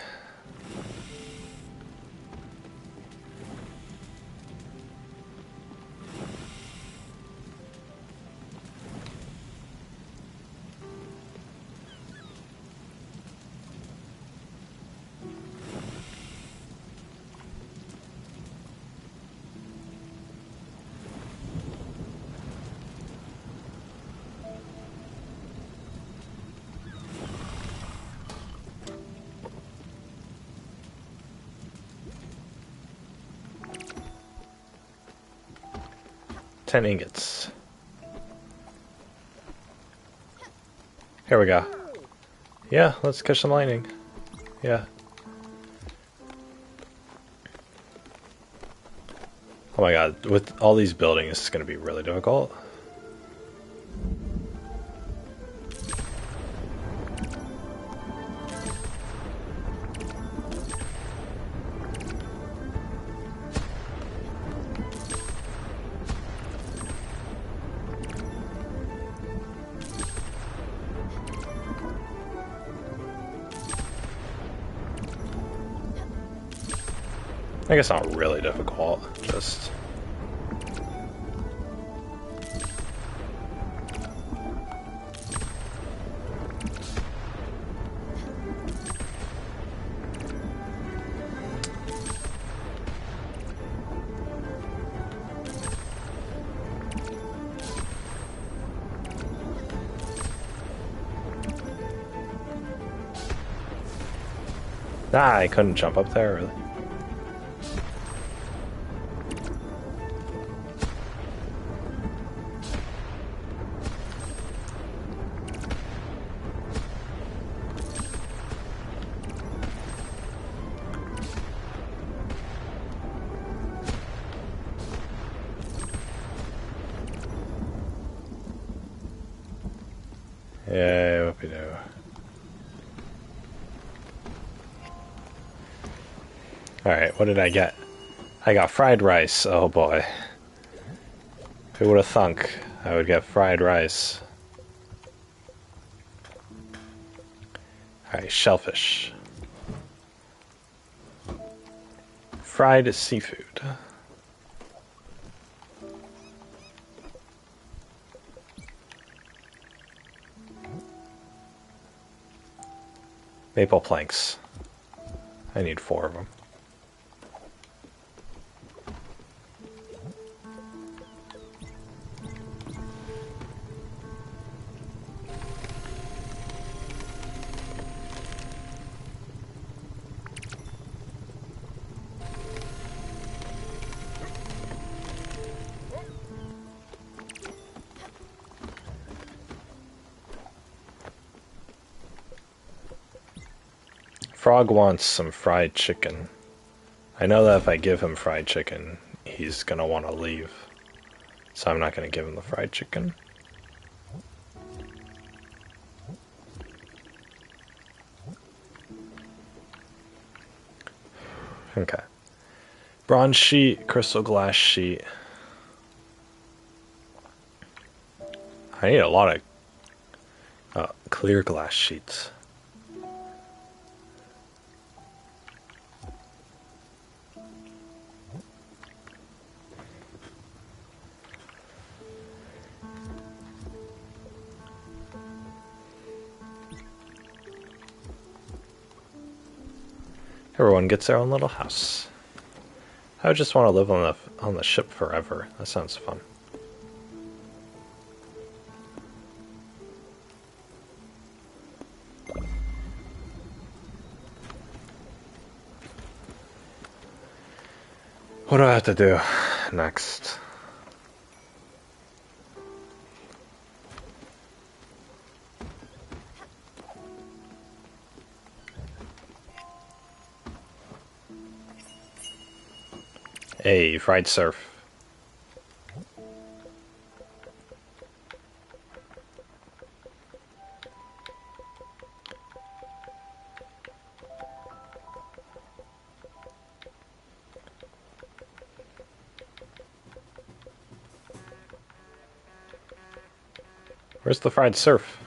Ten ingots. Here we go. Yeah, let's catch some lightning. Yeah. Oh my god, with all these buildings, it's gonna be really difficult. I guess not really difficult, just... Ah, I couldn't jump up there, really. Yeah, whoopie-doo. Alright, what did I get? I got fried rice. Oh boy. Who would have thunk I would get fried rice? Alright, shellfish. Fried seafood. Maple planks. I need 4 of them. Frog wants some fried chicken. I know that if I give him fried chicken, he's gonna want to leave. So I'm not gonna give him the fried chicken. Okay. Bronze sheet, crystal glass sheet. I need a lot of clear glass sheets. Everyone gets their own little house. I would just want to live on the ship forever. That sounds fun. What do I have to do next? Hey, fried surf. Where's the fried surf?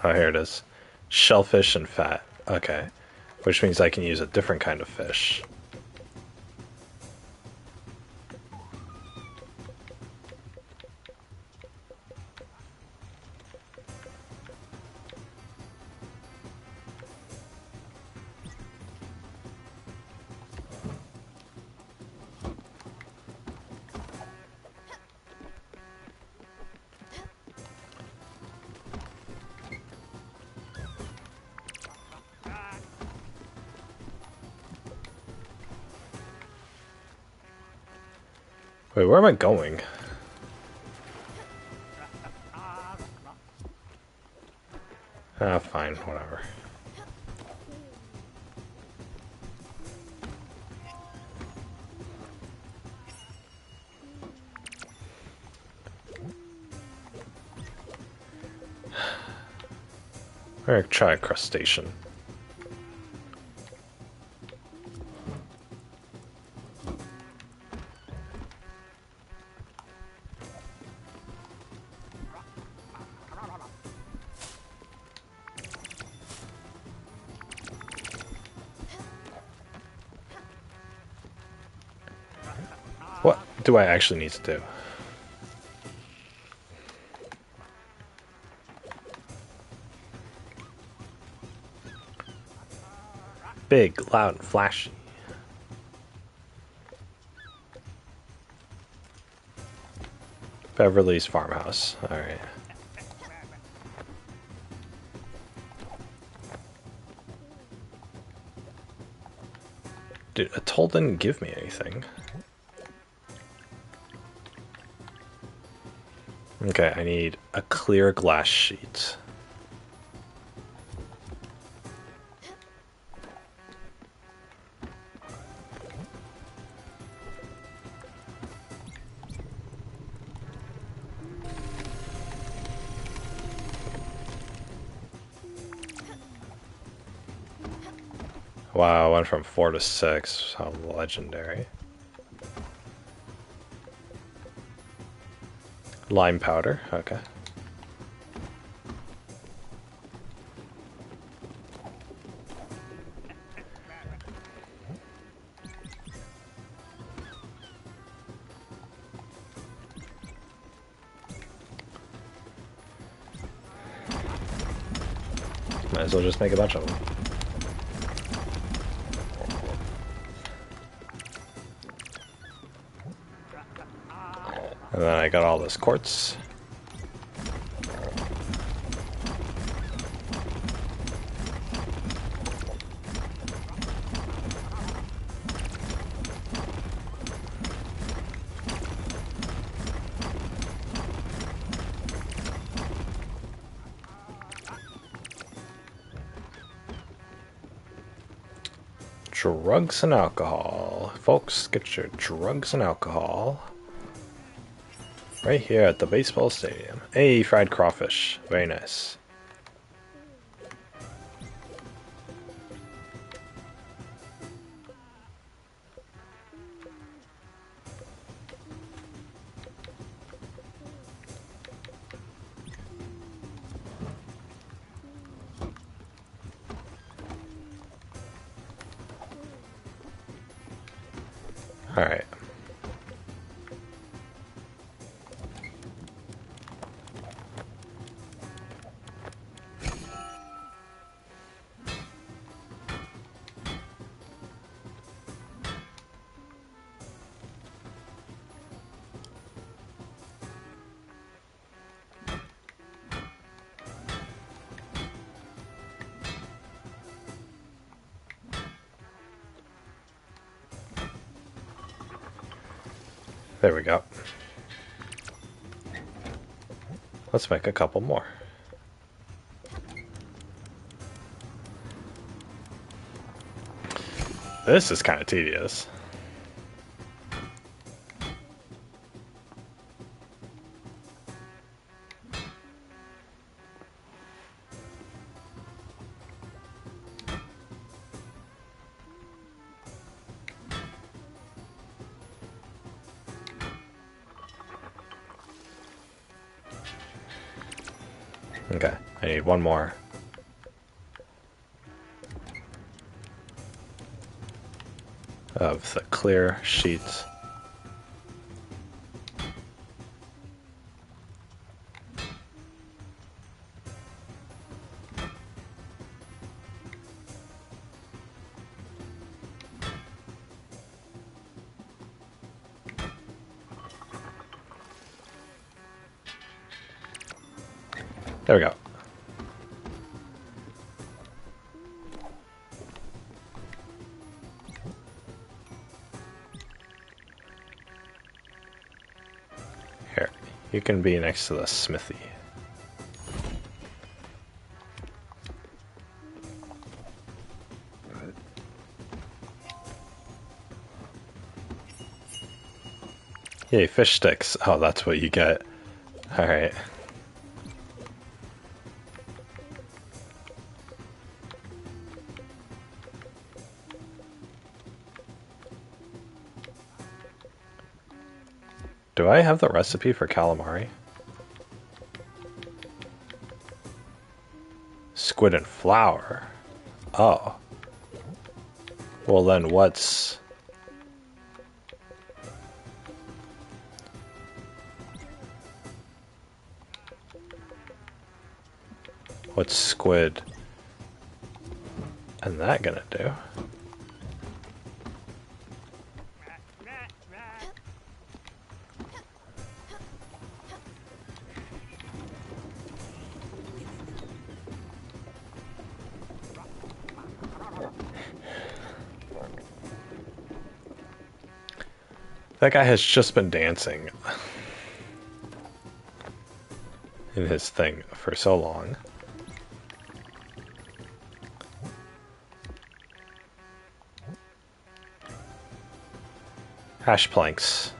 Oh, here it is. Shellfish and fat. Okay. Which means I can use a different kind of fish. Wait, where am I going? Ah, fine, whatever. I'm gonna try a crustacean. What do I actually need to do? Big, loud, and flashy. Beverly's farmhouse. Alright. Dude, Atoll didn't give me anything. Okay, I need a clear glass sheet. Wow, I went from 4 to 6. How legendary. Lime powder, okay. Might as well just make a bunch of them. And then I got all this quartz. Drugs and alcohol. Folks, get your drugs and alcohol. Right here at the baseball stadium. Hey, fried crawfish. Very nice. Alright. There we go. Let's make a couple more. This is kind of tedious. Okay, I need one more. Of the clear sheets. There we go. Here, you can be next to the smithy. Yay, fish sticks. Oh, that's what you get. Alright. Do I have the recipe for calamari? Squid and flour. Oh. Well then what's... What's squid and that gonna do? That guy has just been dancing in his thing for so long. Hash planks.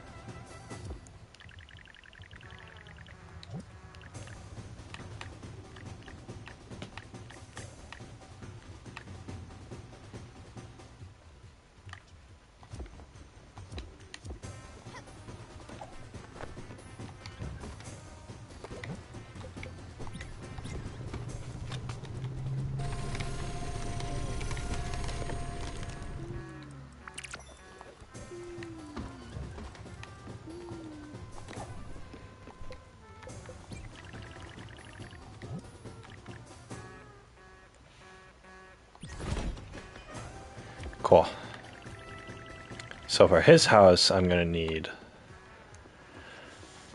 Cool. So for his house, I'm gonna need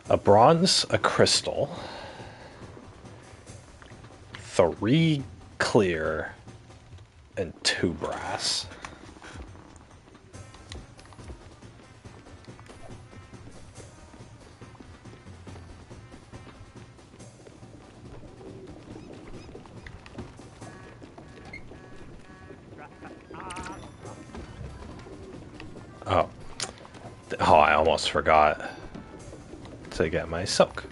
a bronze, a crystal, 3 clear, and 2 brass. Oh. Oh, I almost forgot to get my silk.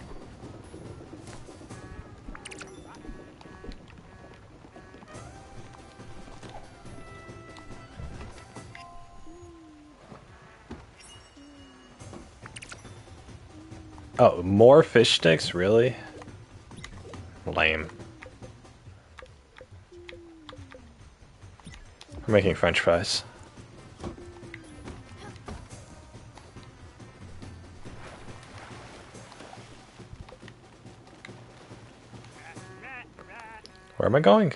Oh, more fish sticks? Really? Lame. We're making French fries. Where am I going?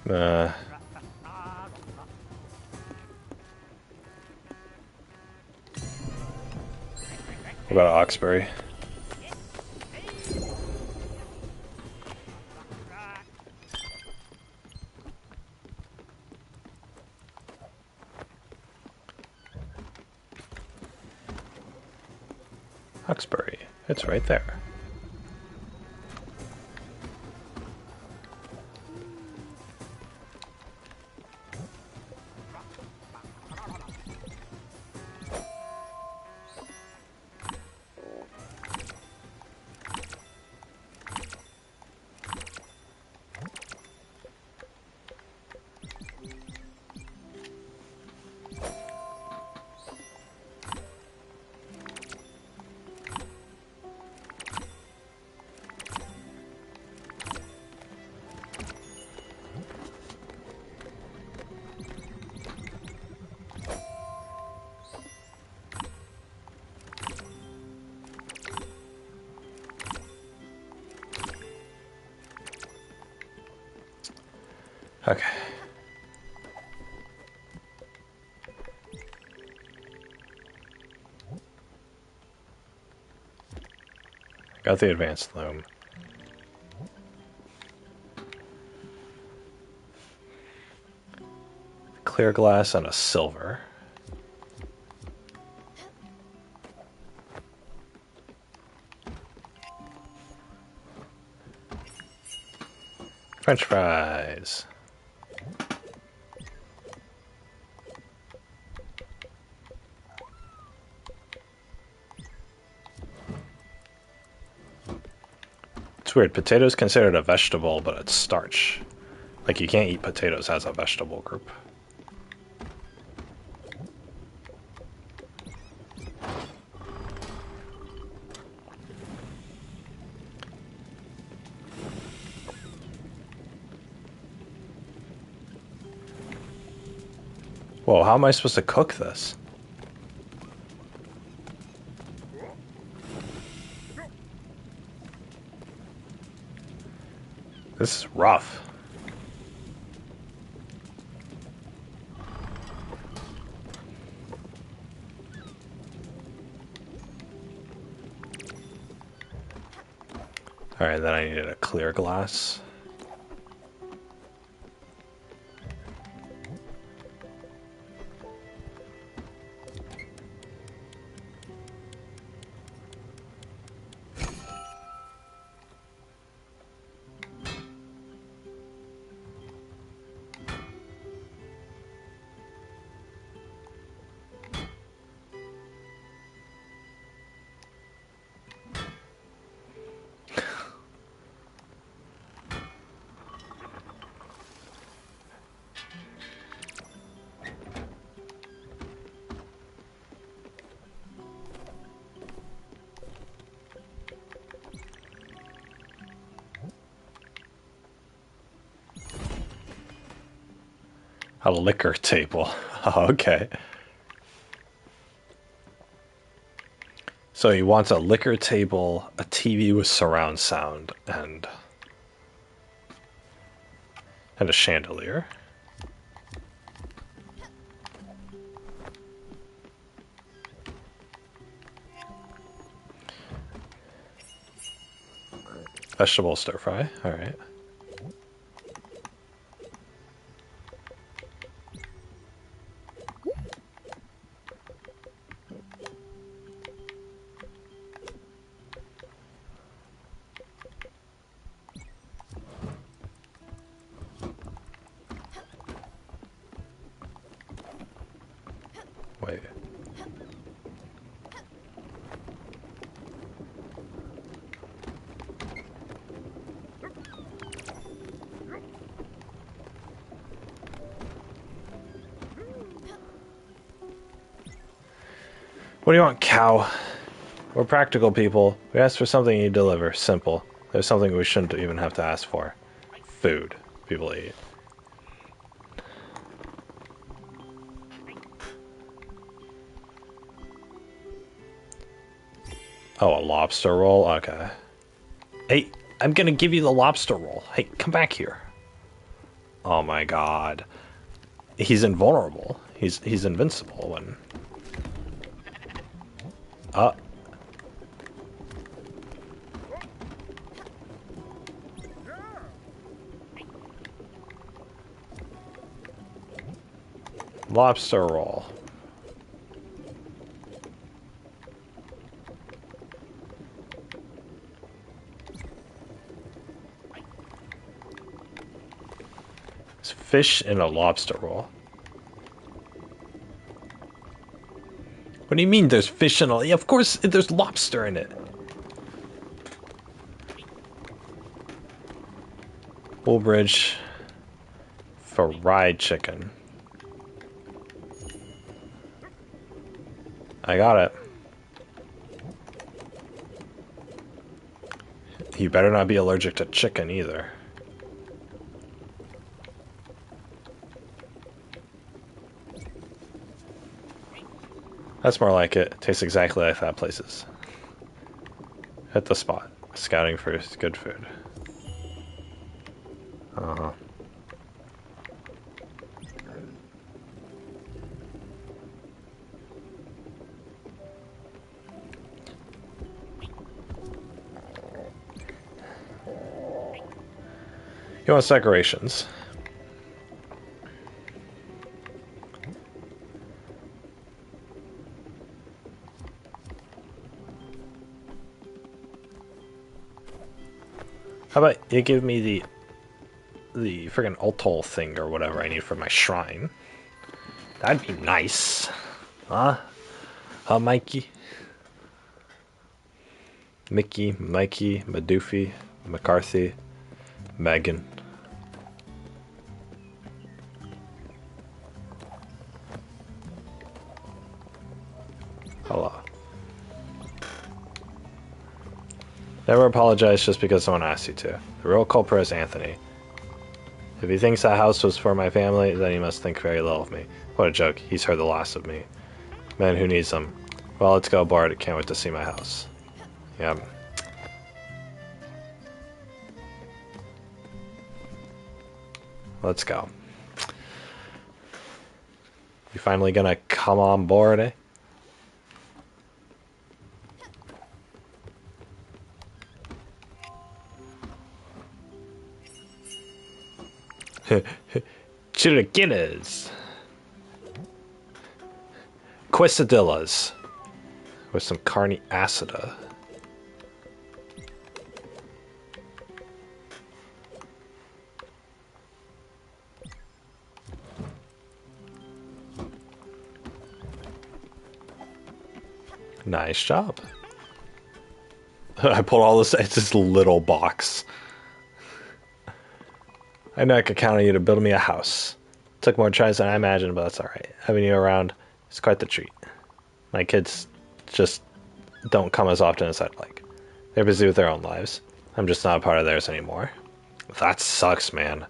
What about Oxbury? Hawkesbury. It's right there. Okay. Got the advanced loom. Clear glass and a silver. French fries. It's weird. Potatoes considered a vegetable, but it's starch. Like, you can't eat potatoes as a vegetable group. Whoa, how am I supposed to cook this? This is rough. Alright, then I needed a clear glass. A liquor table. Okay. So he wants a liquor table, a TV with surround sound, and a chandelier. Vegetable stir fry. All right. Wait. What do you want, cow? We're practical people. We ask for something you deliver. Simple. There's something we shouldn't even have to ask for. Food. People eat. Oh, a lobster roll? Okay. Hey, I'm gonna give you the lobster roll. Hey, come back here. Oh my god. He's invulnerable. He's invincible when... Lobster roll. fish in a lobster roll. What do you mean there's fish in a... Yeah, of course there's lobster in it. Woolbridge fried chicken. I got it. You better not be allergic to chicken either. That's more like it. Tastes exactly like that place's. Hit the spot. Scouting for good food. Uh-huh. You want decorations. How about you give me the friggin' Ultol thing or whatever I need for my shrine? That'd be nice. Huh? Huh, Mikey? Mickey, Mikey, Madoofy, McCarthy, Megan. Hello. Never apologize just because someone asked you to. The real culprit is Anthony. If he thinks that house was for my family, then he must think very little of me. What a joke. He's heard the last of me. Man, who needs them? Well, let's go, Bart. Can't wait to see my house. Yeah. Let's go. You finally gonna come on board, eh? Chilaquiles. Quesadillas. With some carne asada. Nice job. I pulled all this. It's this little box. I know I could count on you to build me a house. Took more tries than I imagined, but that's alright. Having you around is quite the treat. My kids just don't come as often as I'd like. They're busy with their own lives. I'm just not a part of theirs anymore. That sucks, man.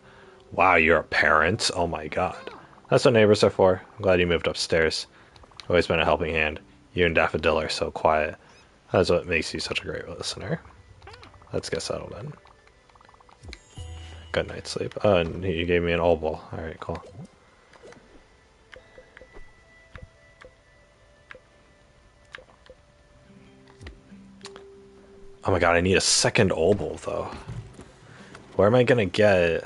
Wow, you're a parent? Oh my god. That's what neighbors are for. I'm glad you moved upstairs. Always been a helping hand. You and Daffodil are so quiet. That's what makes you such a great listener. Let's get settled in. Good night's sleep. Oh, and you gave me an oval. Alright, cool. Oh my god, I need a second oval, though. Where am I gonna get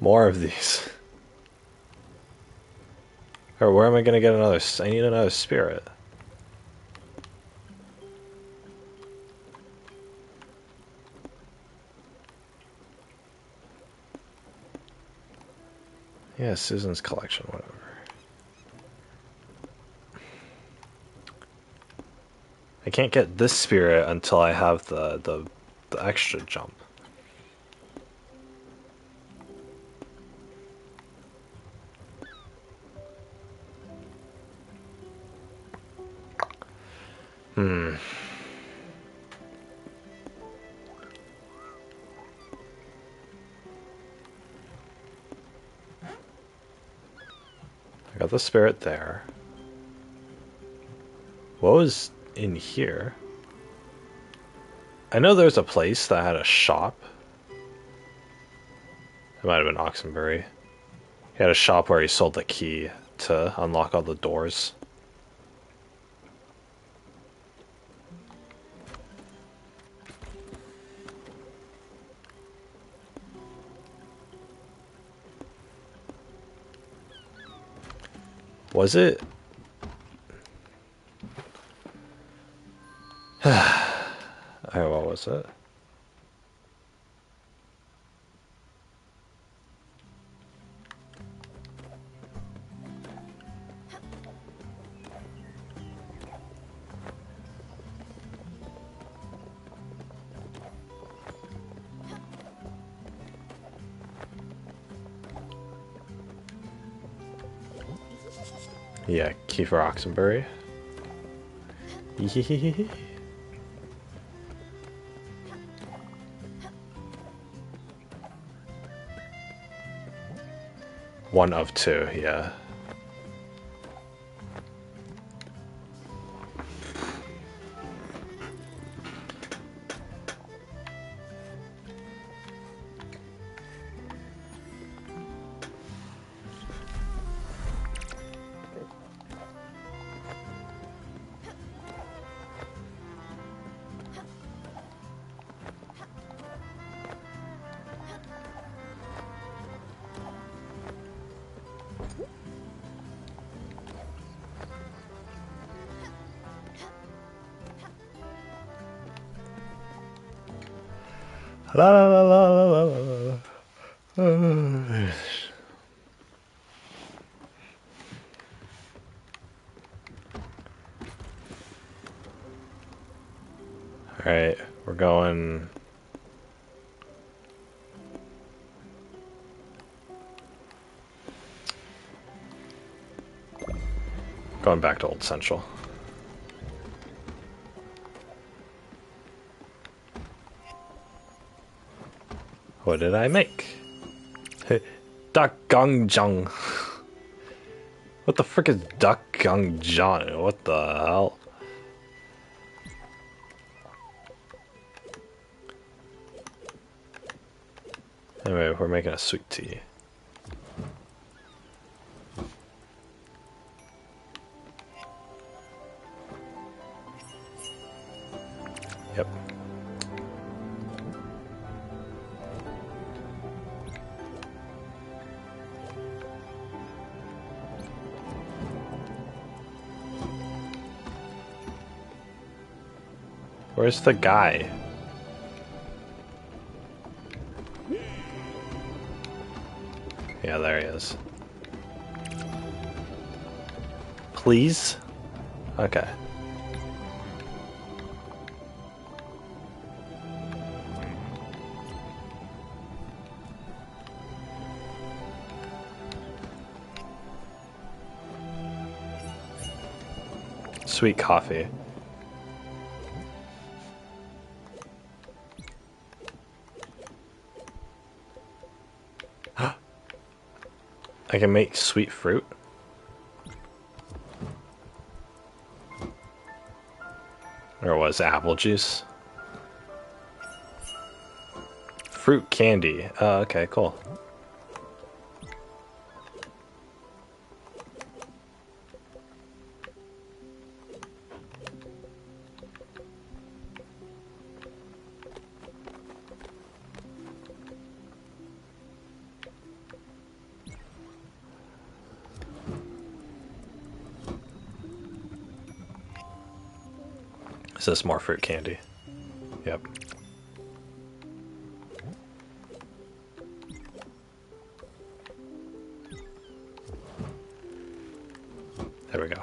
more of these? Or where am I gonna get another? I need another spirit. Yeah, Susan's collection, whatever. I can't get this spirit until I have the extra jump. Hmm. I got the spirit there. What was in here? I know there's a place that had a shop. It might have been Oxenbury. He had a shop where he sold the key to unlock all the doors. Was it? Oh, what was it? Yeah, Kiefer Oxenbury. One of two, yeah. La la la la la la la. Alright, we're going. Going back to Old Central. What did I make? Duck Gong Jung. What the frick is Duck Gong Jung? What the hell? Anyway, we're making a sweet tea. Yep. Where's the guy? Yeah, there he is. Please? Okay. Sweet coffee. I can make sweet fruit? Or was it apple juice? Fruit candy. Oh, okay, cool. Is this more fruit candy? Yep. There we go.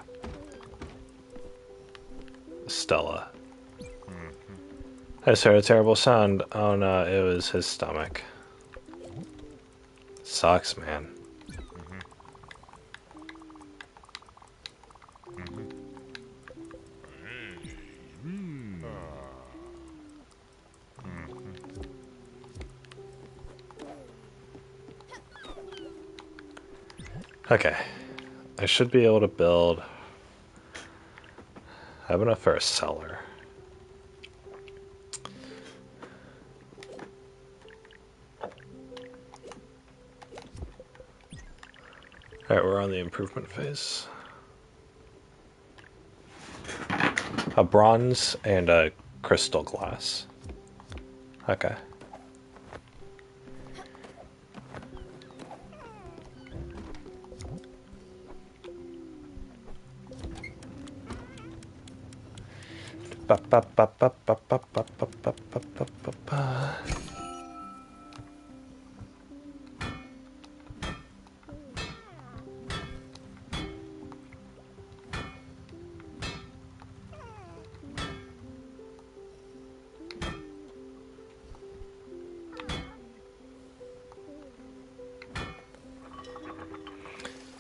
Stella. I just heard a terrible sound. Oh no, it was his stomach. Sucks, man. Okay. I should be able to build... I have enough for a cellar. Alright, we're on the improvement phase. A bronze and a crystal glass. Okay.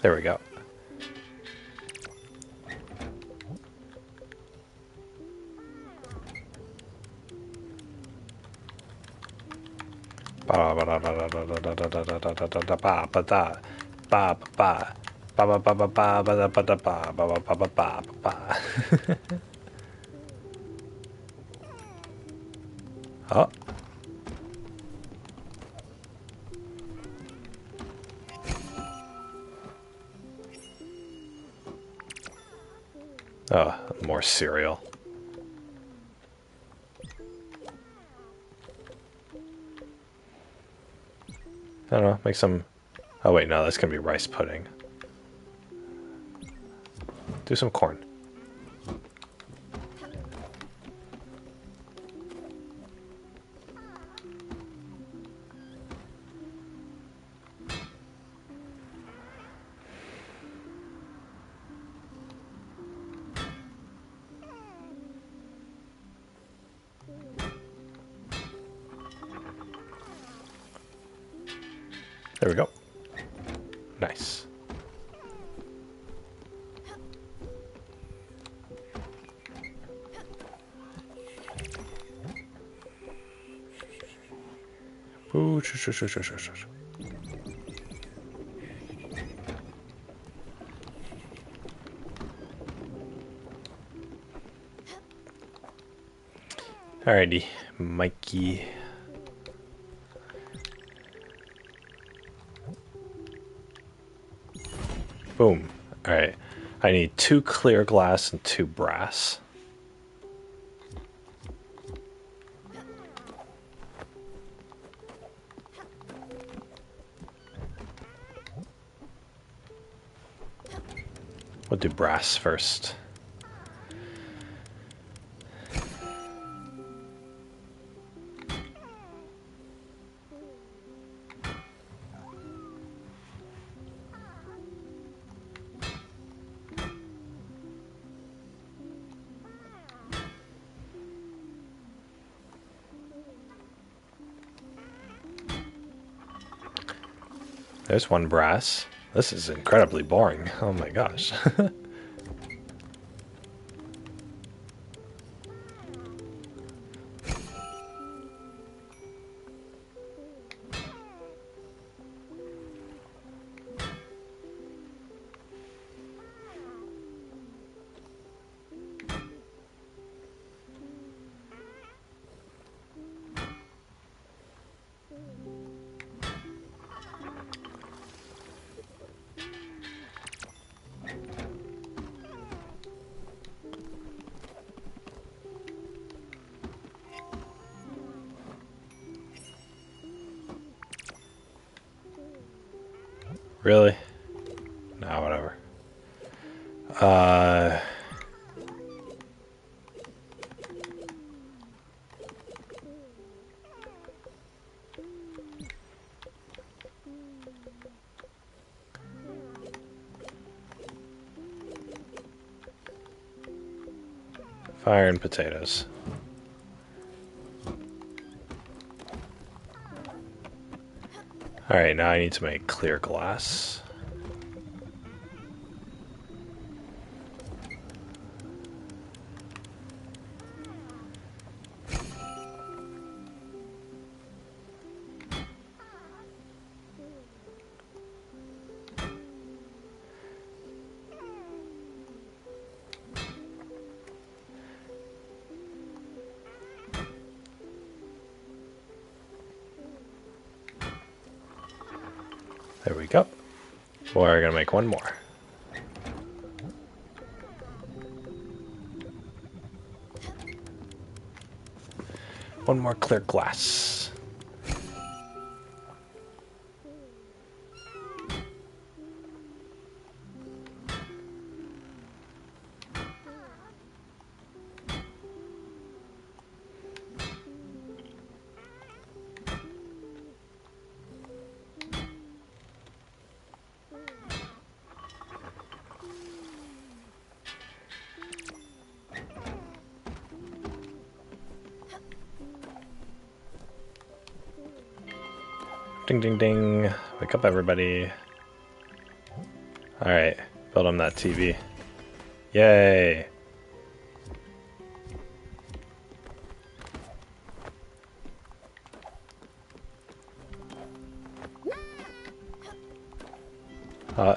There we go. Oh. Oh, more cereal. I don't know, make some... Oh wait, no, that's gonna be rice pudding. Do some corn. There we go. Nice. Ooh, Alrighty, Mikey. Boom. Alright. I need 2 clear glass and 2 brass. We'll do brass first. There's 1 brass. This is incredibly boring. Oh my gosh. Really? Nah, whatever. Fire and potatoes. Alright, now I need to make clear glass. There we go. We're gonna make 1 more. One more clear glass. Ding, ding, ding. Wake up, everybody. Alright, build on that TV. Yay!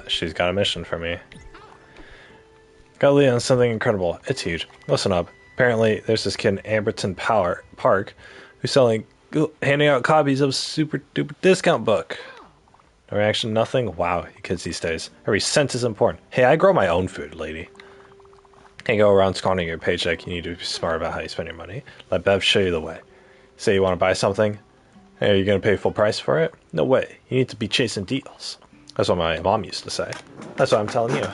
She's got a mission for me. Got Leah on something incredible. It's huge. Listen up. Apparently, there's this kid in Amberton Park who's handing out copies of super duper discount book. No reaction, nothing? Wow, you kids these days. Every cent is important. Hey, I grow my own food, lady. Can't go around squandering your paycheck. You need to be smart about how you spend your money. Let Bev show you the way. Say you want to buy something? Hey, are you going to pay full price for it? No way. You need to be chasing deals. That's what my mom used to say. That's what I'm telling you.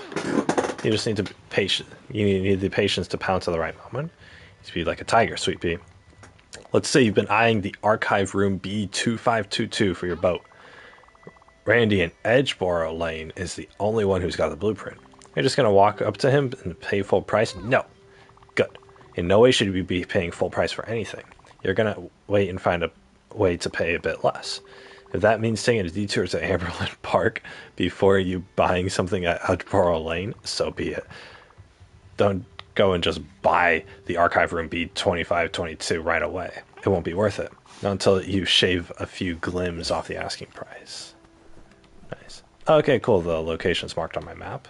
You just need to be patient. You need the patience to pounce at the right moment. You need to be like a tiger, sweet pea. Let's say you've been eyeing the archive room B2522 for your boat. Randy in Edgeboro Lane is the only one who's got the blueprint. You're just going to walk up to him and pay full price? No. Good. In no way should you be paying full price for anything. You're going to wait and find a way to pay a bit less. If that means taking a detour to Amberlin Park before you buying something at Edgeboro Lane, so be it. Don't go and just buy the archive room B2522 right away. It won't be worth it. Not until you shave a few glims off the asking price. Nice. Okay, cool. The location's marked on my map.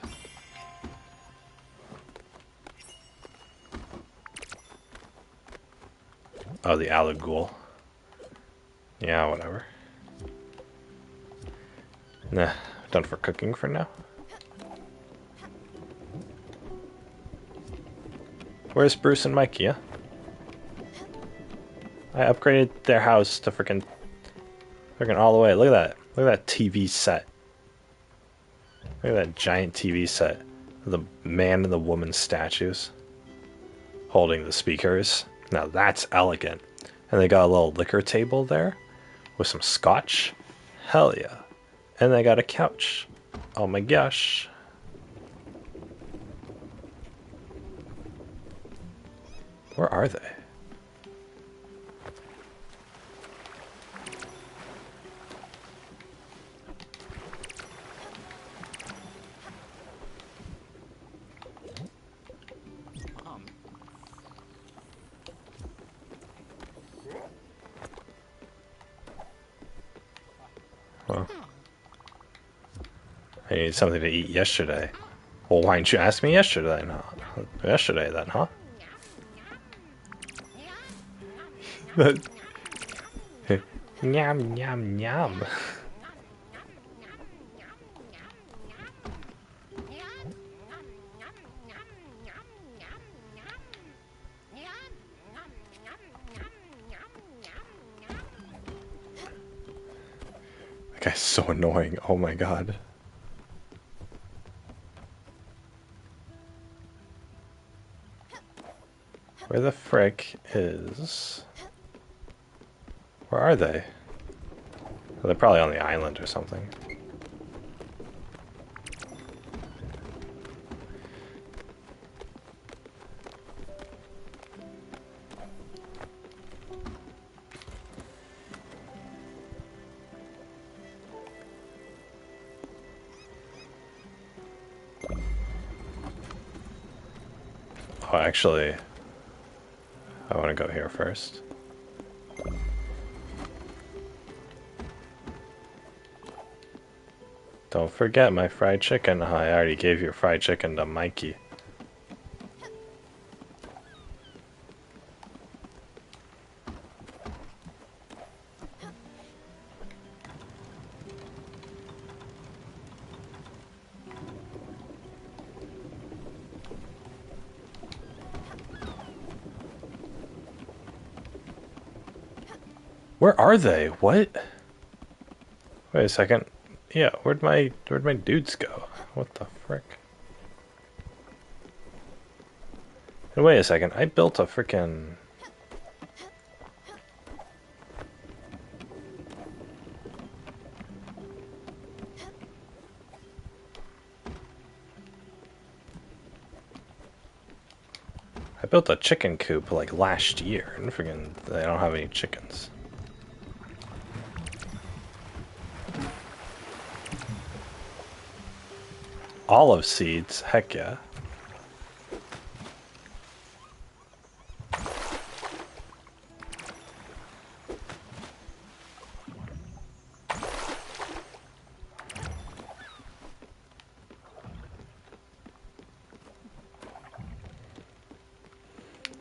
Oh, the Alagul. Yeah, whatever. Nah, done for cooking for now. Where's Bruce and Mikey, yeah? I upgraded their house to freaking all the way. Look at that. Look at that TV set. Look at that giant TV set. The man and the woman statues. Holding the speakers. Now that's elegant. And they got a little liquor table there. With some scotch. Hell yeah. And they got a couch. Oh my gosh. Where are they? Well, I needed something to eat yesterday. Well, why didn't you ask me yesterday? No, yesterday then, huh? Yum, yum, yum. That guy's so annoying. Oh my god. Where the frick is... Where are they? Well, they're probably on the island or something. Oh, actually, I want to go here first. Don't forget my fried chicken. I already gave your fried chicken to Mikey. Where are they? What? Wait a second. Yeah, where'd my dudes go? What the frick? And wait a second, I built a frickin'... I built a chicken coop like last year, and friggin' they don't have any chickens. Olive seeds, heck yeah.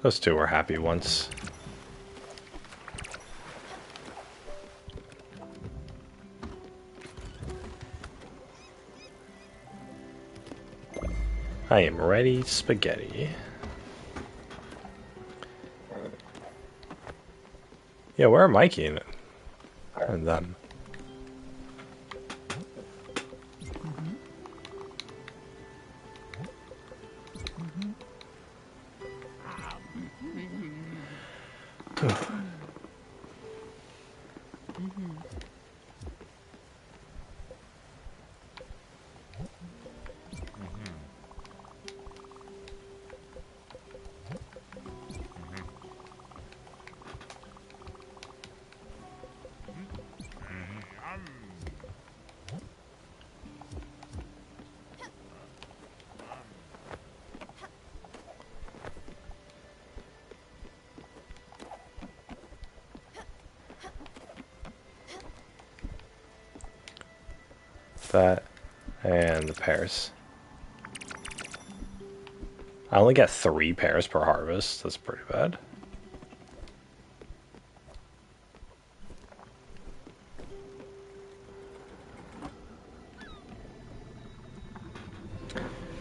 Those two were happy once. I am ready, spaghetti. Yeah, where are Mikey and them? That and the pears. I only get 3 pears per harvest. That's pretty bad.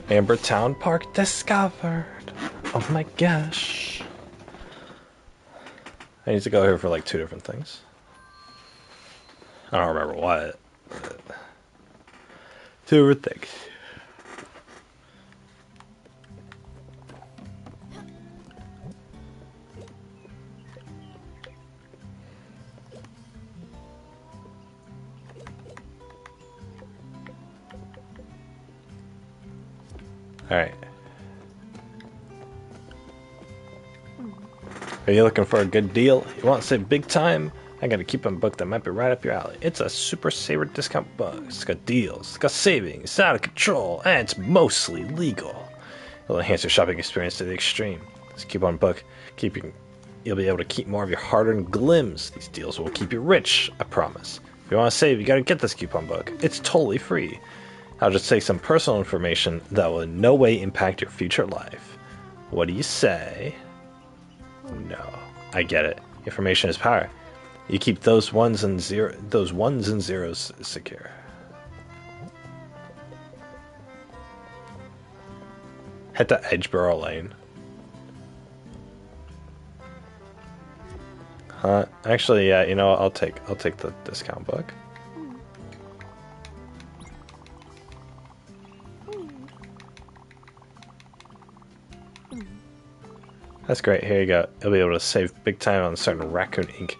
Ambertown Park discovered. Oh my gosh. I need to go here for like 2 different things. I don't remember what. 2 different things. Alright. Are you looking for a good deal? You want to save big time? I got a coupon book that might be right up your alley. It's a super saver discount book. It's got deals, it's got savings, it's out of control, and it's mostly legal. It'll enhance your shopping experience to the extreme. This coupon book, you'll be able to keep more of your hard-earned glims. These deals will keep you rich, I promise. If you want to save, you gotta get this coupon book. It's totally free. I'll just take some personal information that will in no way impact your future life. What do you say? No, I get it. Information is power. You keep those ones and zeros secure. Head to Edgeboro Lane. Actually, yeah, you know what? I'll take the discount book. That's great. Here you go. You'll be able to save big time on certain Raccoon Inc.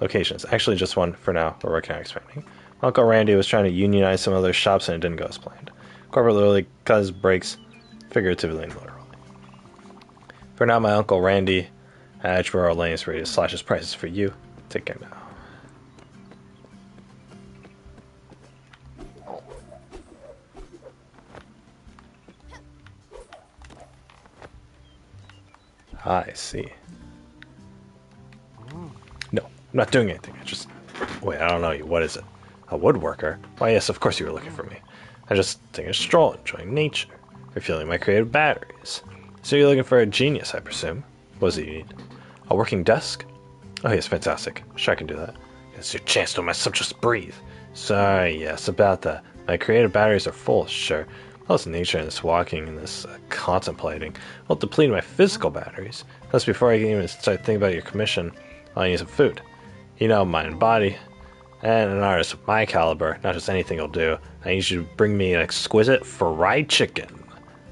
locations. Actually, just one for now. We're working on expanding. Uncle Randy was trying to unionize some other shops and it didn't go as planned. Corporate literally cut his breaks, figuratively and literally. For now, my Uncle Randy at Edgeboro Lane is ready to slash his prices for you. Take care now. I see. No, I'm not doing anything. Wait, I don't know you. What is it? A woodworker? Why, yes, of course you were looking for me. I just taking a stroll, enjoying nature, refueling my creative batteries. So you're looking for a genius, I presume. What does it you need? A working desk? Oh, yes, fantastic. Sure, I can do that. It's your chance to mess up, just breathe. Sorry, yes, about that. My creative batteries are full, sure. All this nature and this walking and this contemplating will deplete my physical batteries. That's before I can even start thinking about your commission. I need some food. You know, mind and body. And an artist of my caliber, not just anything will do. I need you to bring me an exquisite fried chicken.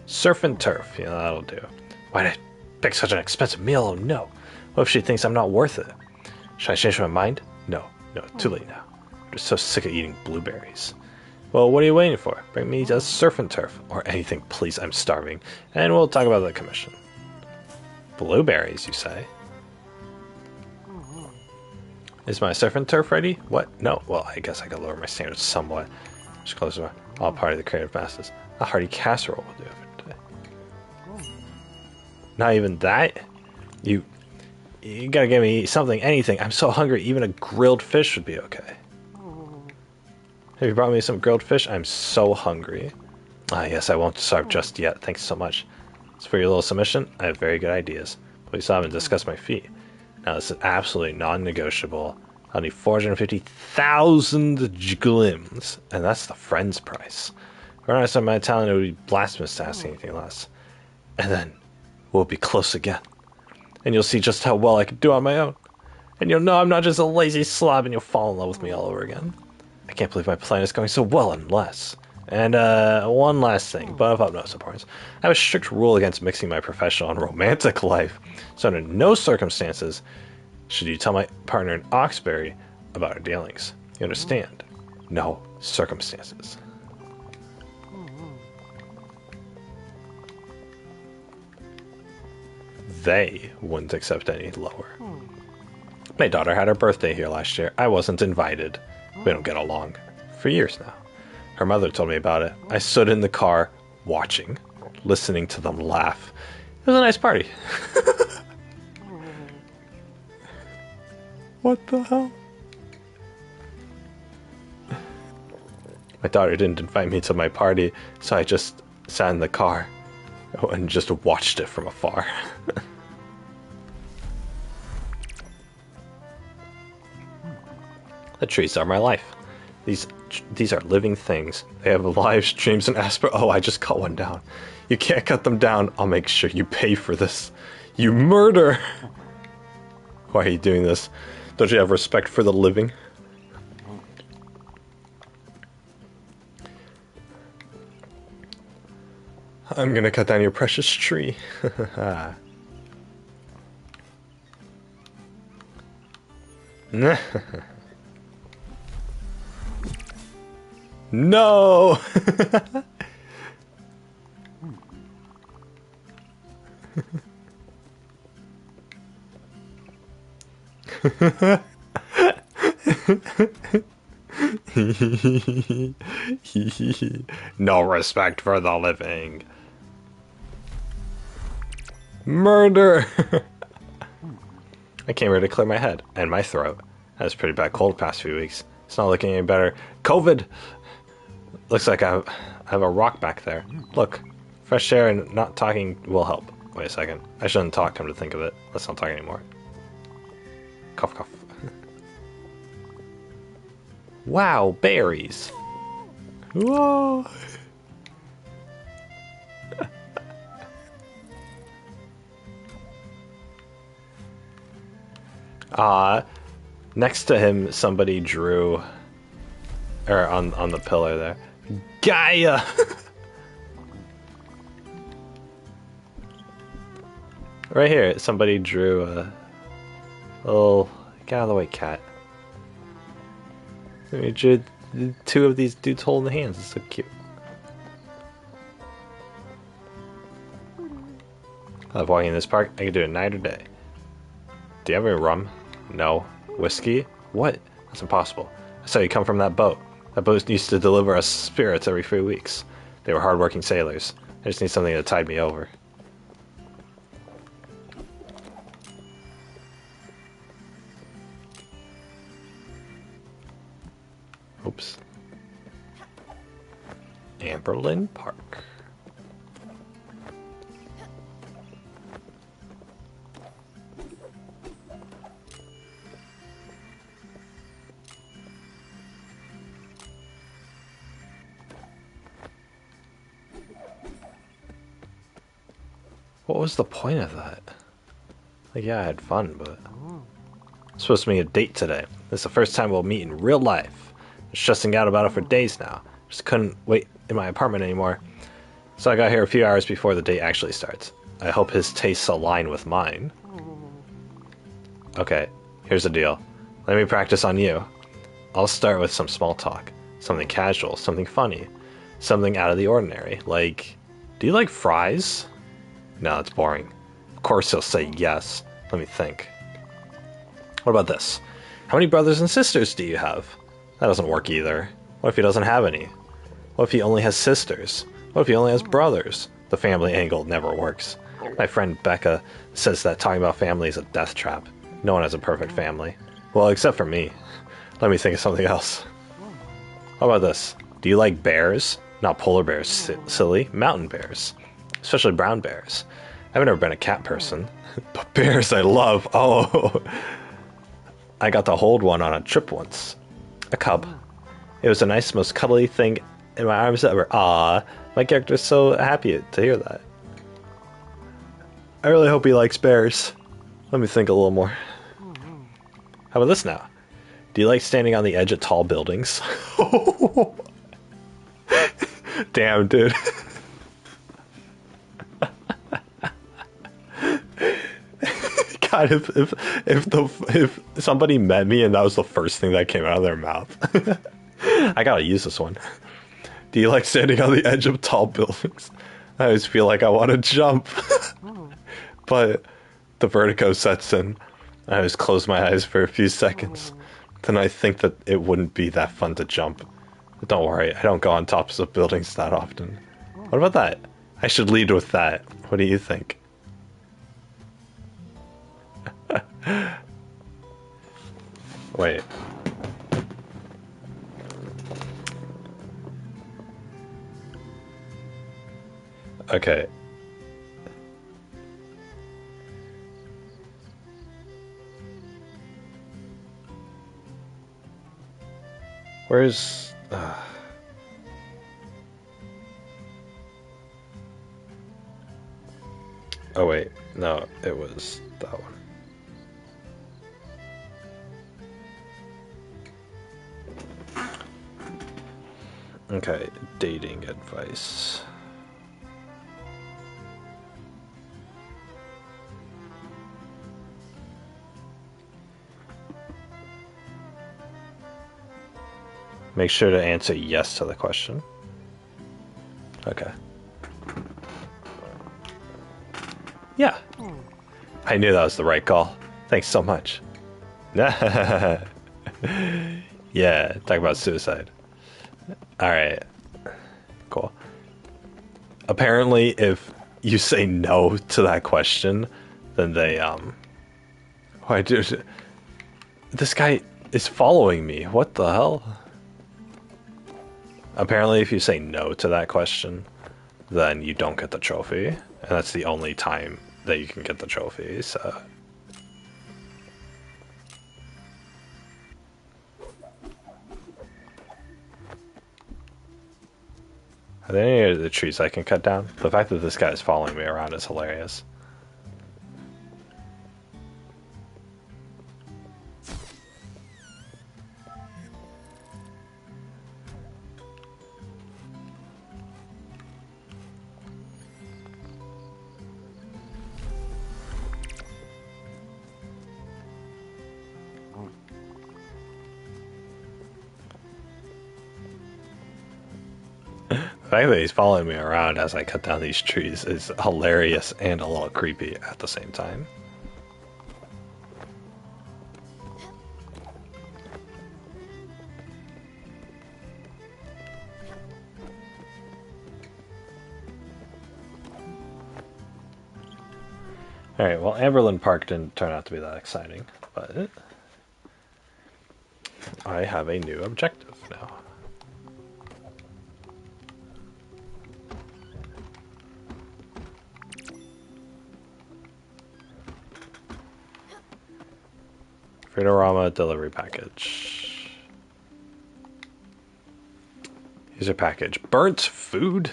Surf and turf, yeah, that'll do. Why did I pick such an expensive meal? Oh no. What if she thinks I'm not worth it? Should I change my mind? No, too late now. I'm just so sick of eating blueberries. Well, what are you waiting for? Bring me a surf and turf. Or anything, please, I'm starving. And we'll talk about the commission. Blueberries, you say? Is my surf and turf ready? What? No. Well, I guess I could lower my standards somewhat. Just close my all part of the creative masters. A hearty casserole will do it for today. Not even that? You gotta give me something, anything. I'm so hungry, even a grilled fish would be okay. Have you brought me some grilled fish? I'm so hungry. Ah, yes, I won't starve just yet. Thanks so much. As for your little submission, I have very good ideas. We still haven't discussed my fee. Now, this is absolutely non-negotiable. I'll need 450,000 glims, and that's the friend's price. When I said my talent, it would be blasphemous to ask anything less. And then we'll be close again. And you'll see just how well I can do on my own. And you'll know I'm not just a lazy slob, and you'll fall in love with me all over again. I can't believe my plan is going so well unless... And one last thing, but of utmost importance. I have a strict rule against mixing my professional and romantic life. So under no circumstances should you tell my partner in Oxbury about our dealings. You understand? No circumstances. They wouldn't accept any lower. My daughter had her birthday here last year. I wasn't invited. We don't get along for years now. Her mother told me about it. I stood in the car, watching, listening to them laugh. It was a nice party. What the hell? My daughter didn't invite me to my party, so I just sat in the car and just watched it from afar. The trees are my life. These are living things. They have lives, dreams, and aspirations. Oh, I just cut one down. You can't cut them down. I'll make sure you pay for this. You murder! Why are you doing this? Don't you have respect for the living? I'm gonna cut down your precious tree. No! No respect for the living. Murder! I came here to clear my head and my throat. I was pretty bad cold the past few weeks. It's not looking any better. COVID! Looks like I have a rock back there. Look, fresh air and not talking will help. Wait a second. I shouldn't talk, come to think of it. Let's not talk anymore. Cough, cough. Wow, berries. Whoa. Next to him, somebody drew, or on the pillar there, Gaia. Right here, somebody drew a little get out of the way, cat. They drew two of these dudes holding hands. It's so cute. I love walking in this park. I could do it night or day. Do you have any rum? No. Whiskey? What? That's impossible. I saw you come from that boat. That boat used to deliver us spirits every 3 weeks. They were hard-working sailors. I just need something to tide me over. Oops. Amberlin Park. What was the point of that? Like, yeah, I had fun, but... It's supposed to be a date today. This is the first time we'll meet in real life. I'm stressing out about it for days now. Just couldn't wait in my apartment anymore. So I got here a few hours before the date actually starts. I hope his tastes align with mine. Okay, here's the deal. Let me practice on you. I'll start with some small talk. Something casual, something funny. Something out of the ordinary. Like, do you like fries? No, it's boring. Of course he'll say yes. Let me think. What about this? How many brothers and sisters do you have? That doesn't work either. What if he doesn't have any? What if he only has sisters? What if he only has brothers? The family angle never works. My friend Becca says that talking about family is a death trap. No one has a perfect family. Well, except for me. Let me think of something else. How about this? Do you like bears? Not polar bears, silly. Mountain bears. Especially brown bears. I've never been a cat person, but bears I love. Oh, I got to hold one on a trip once. A cub. It was the nicest, most cuddly thing in my arms ever. Ah, my character's so happy to hear that. I really hope he likes bears. Let me think a little more. How about this now? Do you like standing on the edge of tall buildings? Damn, dude. God, if somebody met me and that was the first thing that came out of their mouth, I gotta use this one. Do you like standing on the edge of tall buildings? I always feel like I want to jump, but the vertigo sets in. I always close my eyes for a few seconds. Then I think that it wouldn't be that fun to jump. But don't worry, I don't go on tops of buildings that often. What about that? I should lead with that. What do you think? Wait. Okay. Where's... Oh wait, no, it was that one. Okay, dating advice. Make sure to answer yes to the question. Okay. Yeah. I knew that was the right call. Thanks so much. Yeah, talk about suicide. Alright. Cool. Apparently, if you say no to that question, then they, why do... This guy is following me. What the hell? Apparently, if you say no to that question, then you don't get the trophy. And that's the only time that you can get the trophy, so... Are there any of the trees I can cut down? The fact that this guy is following me around is hilarious. The fact that he's following me around as I cut down these trees is hilarious and a little creepy at the same time. Alright, well, Amberlin Park didn't turn out to be that exciting, but I have a new objective now. Frito-Rama delivery package. Here's a package. Burnt food?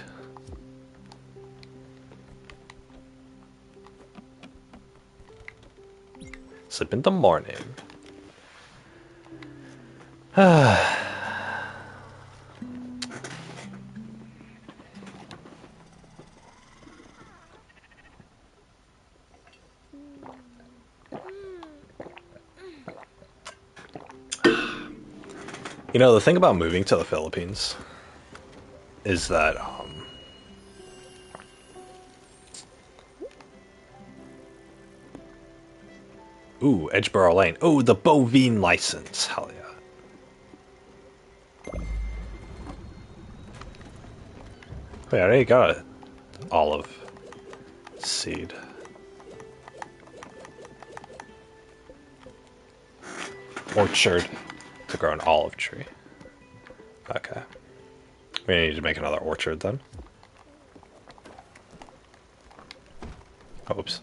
Sleep in the morning. You know, the thing about moving to the Philippines is that, ooh, Edgeboro Lane. Ooh, the bovine license. Hell yeah. Wait, I already got an olive seed. Orchard to grow an olive tree. Okay. We need to make another orchard then. Oops.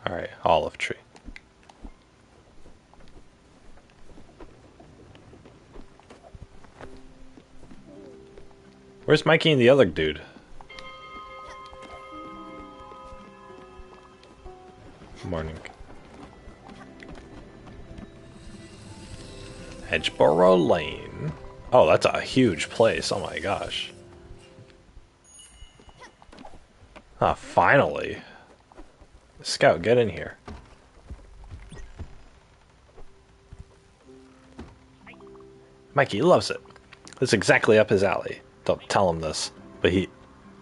Alright, olive tree. Where's Mikey and the other dude? Morning. Edgeboro Lane. Oh, that's a huge place. Oh my gosh. Ah, finally. Scout, get in here. Mikey loves it. It's exactly up his alley. Don't tell him this, but he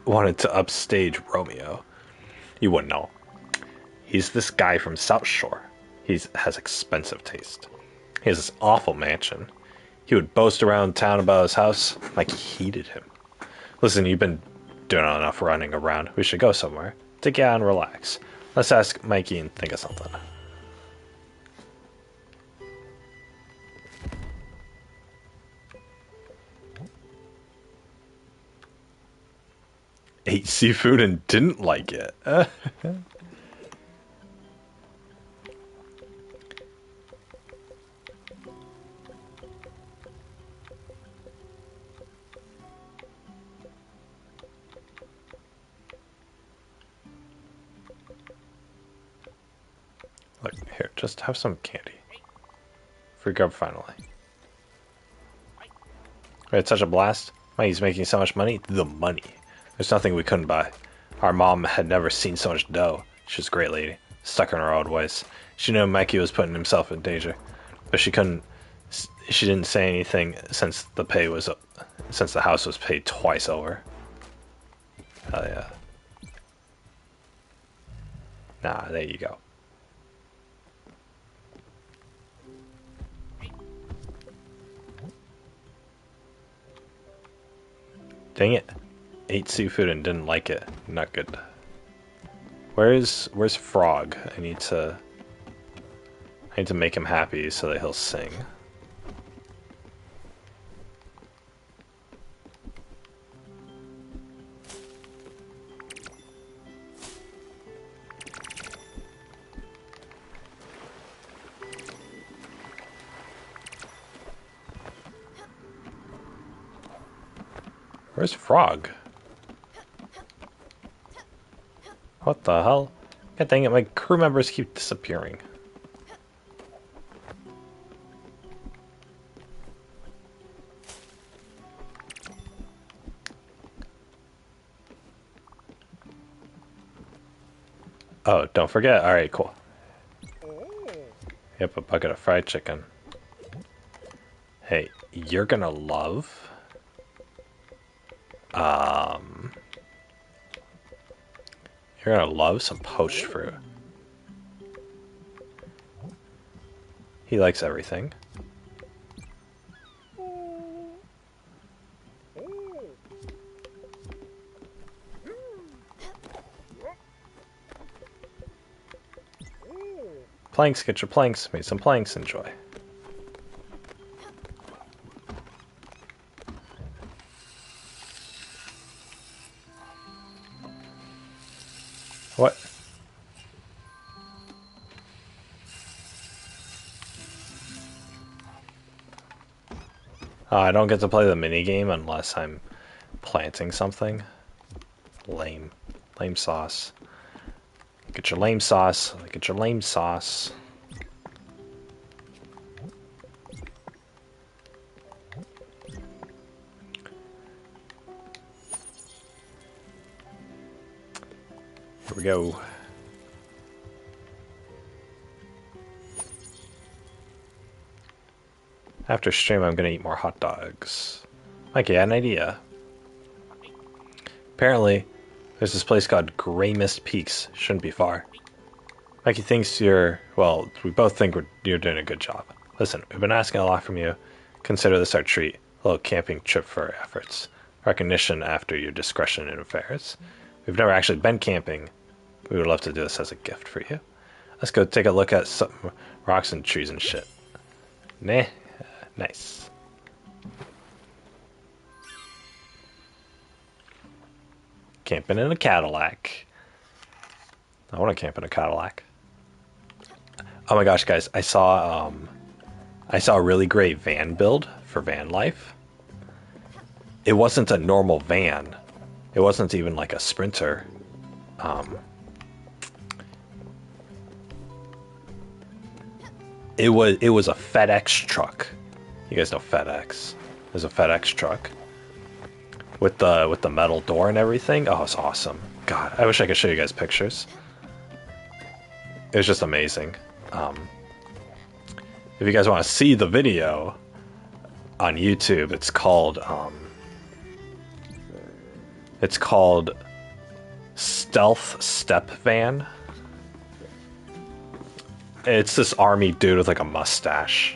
wanted to upstage Romeo. You wouldn't know. He's this guy from South Shore. He has expensive taste. He has this awful mansion. He would boast around town about his house like he hated him. Listen, you've been doing enough running around. We should go somewhere. Take it out and relax. Let's ask Mikey and think of something. Ate seafood and didn't like it. Look, here, just have some candy. Free grub finally. We had such a blast. Mikey's making so much money. The money. There's nothing we couldn't buy. Our mom had never seen so much dough. She was a great lady, stuck in her old ways. She knew Mikey was putting himself in danger, but she didn't say anything since since the house was paid twice over. Hell yeah. Nah, there you go. Dang it. Ate seafood and didn't like it. Not good. Where's Frog? I need to make him happy so that he'll sing. Where's Frog? What the hell? God dang it, my crew members keep disappearing. Oh, don't forget. Alright, cool. Yep, a bucket of fried chicken. Hey, you're gonna love... You're gonna love some poached fruit. He likes everything. Planks, get your planks. Made some planks, enjoy. What? I don't get to play the minigame unless I'm planting something. Lame. Lame sauce. Get your lame sauce. Get your lame sauce. Here we go. After stream, I'm gonna eat more hot dogs. Mikey, I had an idea. Apparently, there's this place called Grey Mist Peaks. Shouldn't be far. Mikey thinks you're... Well, we both think you're doing a good job. Listen, we've been asking a lot from you. Consider this our treat. A little camping trip for our efforts. Recognition after your discretion in affairs. We've never actually been camping. We would love to do this as a gift for you. Let's go take a look at some rocks and trees and shit. Nah. Nice. Camping in a Cadillac. I want to camp in a Cadillac. Oh my gosh, guys! I saw a really great van build for van life. It wasn't a normal van. It wasn't even like a Sprinter. It was a FedEx truck. You guys know FedEx. There's a FedEx truck with the metal door and everything. Oh, it's awesome. God, I wish I could show you guys pictures. It was just amazing. If you guys want to see the video on YouTube, it's called Stealth Step Van. It's this army dude with like a mustache.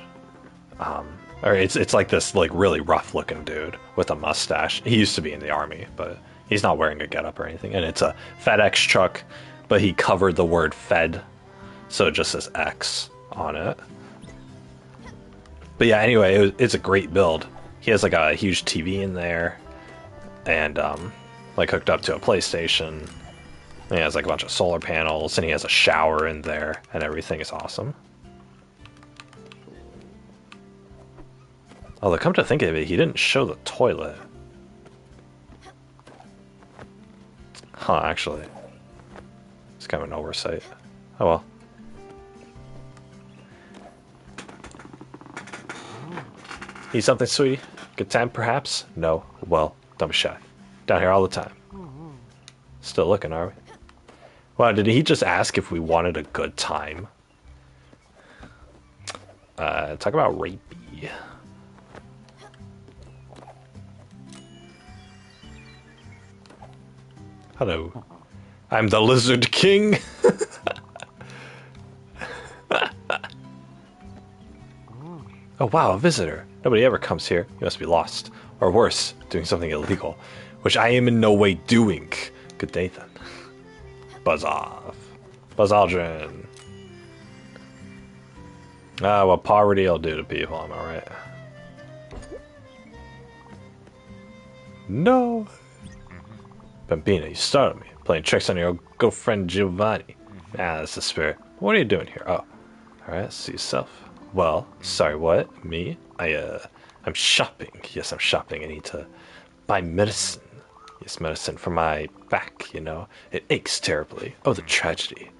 Or it's like this like really rough looking dude with a mustache. He used to be in the army, but he's not wearing a getup or anything. And it's a FedEx truck, but he covered the word Fed, so it just says X on it. But yeah, anyway, it's a great build. He has like a huge TV in there, and like hooked up to a PlayStation. And he has like a bunch of solar panels, and he has a shower in there, and everything is awesome. Although, come to think of it, he didn't show the toilet. Huh, actually. It's kind of an oversight. Oh well. Need something, sweetie? Good time, perhaps? No. Well, don't be shy. Down here all the time. Still looking, are we? Wow, did he just ask if we wanted a good time? Talk about rapey. Hello. I'm the Lizard King. Oh wow, a visitor. Nobody ever comes here. You must be lost. Or worse, doing something illegal. Which I am in no way doing. Good day then. Buzz off. Buzz Aldrin. Ah, what poverty will do to people, am I right? No. Bambina, you startled me. Playing tricks on your good friend Giovanni. Ah, that's the spirit. What are you doing here? Oh. Alright, see yourself. Well, sorry, what? Me? I'm shopping. Yes, I'm shopping. I need to buy medicine. Yes, medicine for my back, you know. It aches terribly. Oh, the tragedy.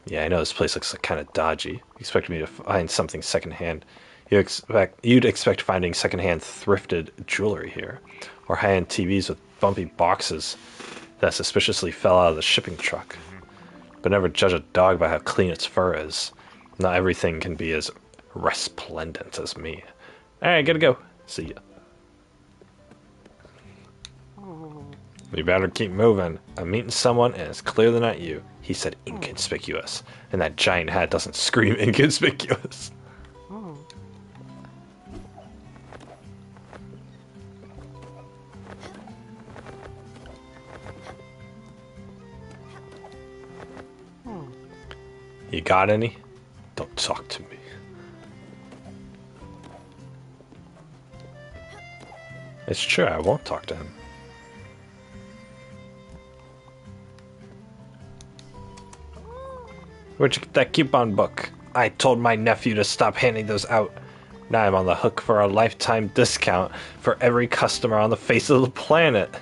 Yeah, I know this place looks like kind of dodgy. You expect me to find something secondhand. You'd expect finding secondhand thrifted jewelry here. Or high-end TVs with bumpy boxes that suspiciously fell out of the shipping truck. But never judge a dog by how clean its fur is. Not everything can be as resplendent as me. Alright, gotta go. See ya. We better keep moving. I'm meeting someone and it's clear they're not you. He said inconspicuous. And that giant hat doesn't scream inconspicuous. You got any? Don't talk to me. It's true, I won't talk to him. Where'd you get that coupon book? I told my nephew to stop handing those out. Now I'm on the hook for a lifetime discount for every customer on the face of the planet.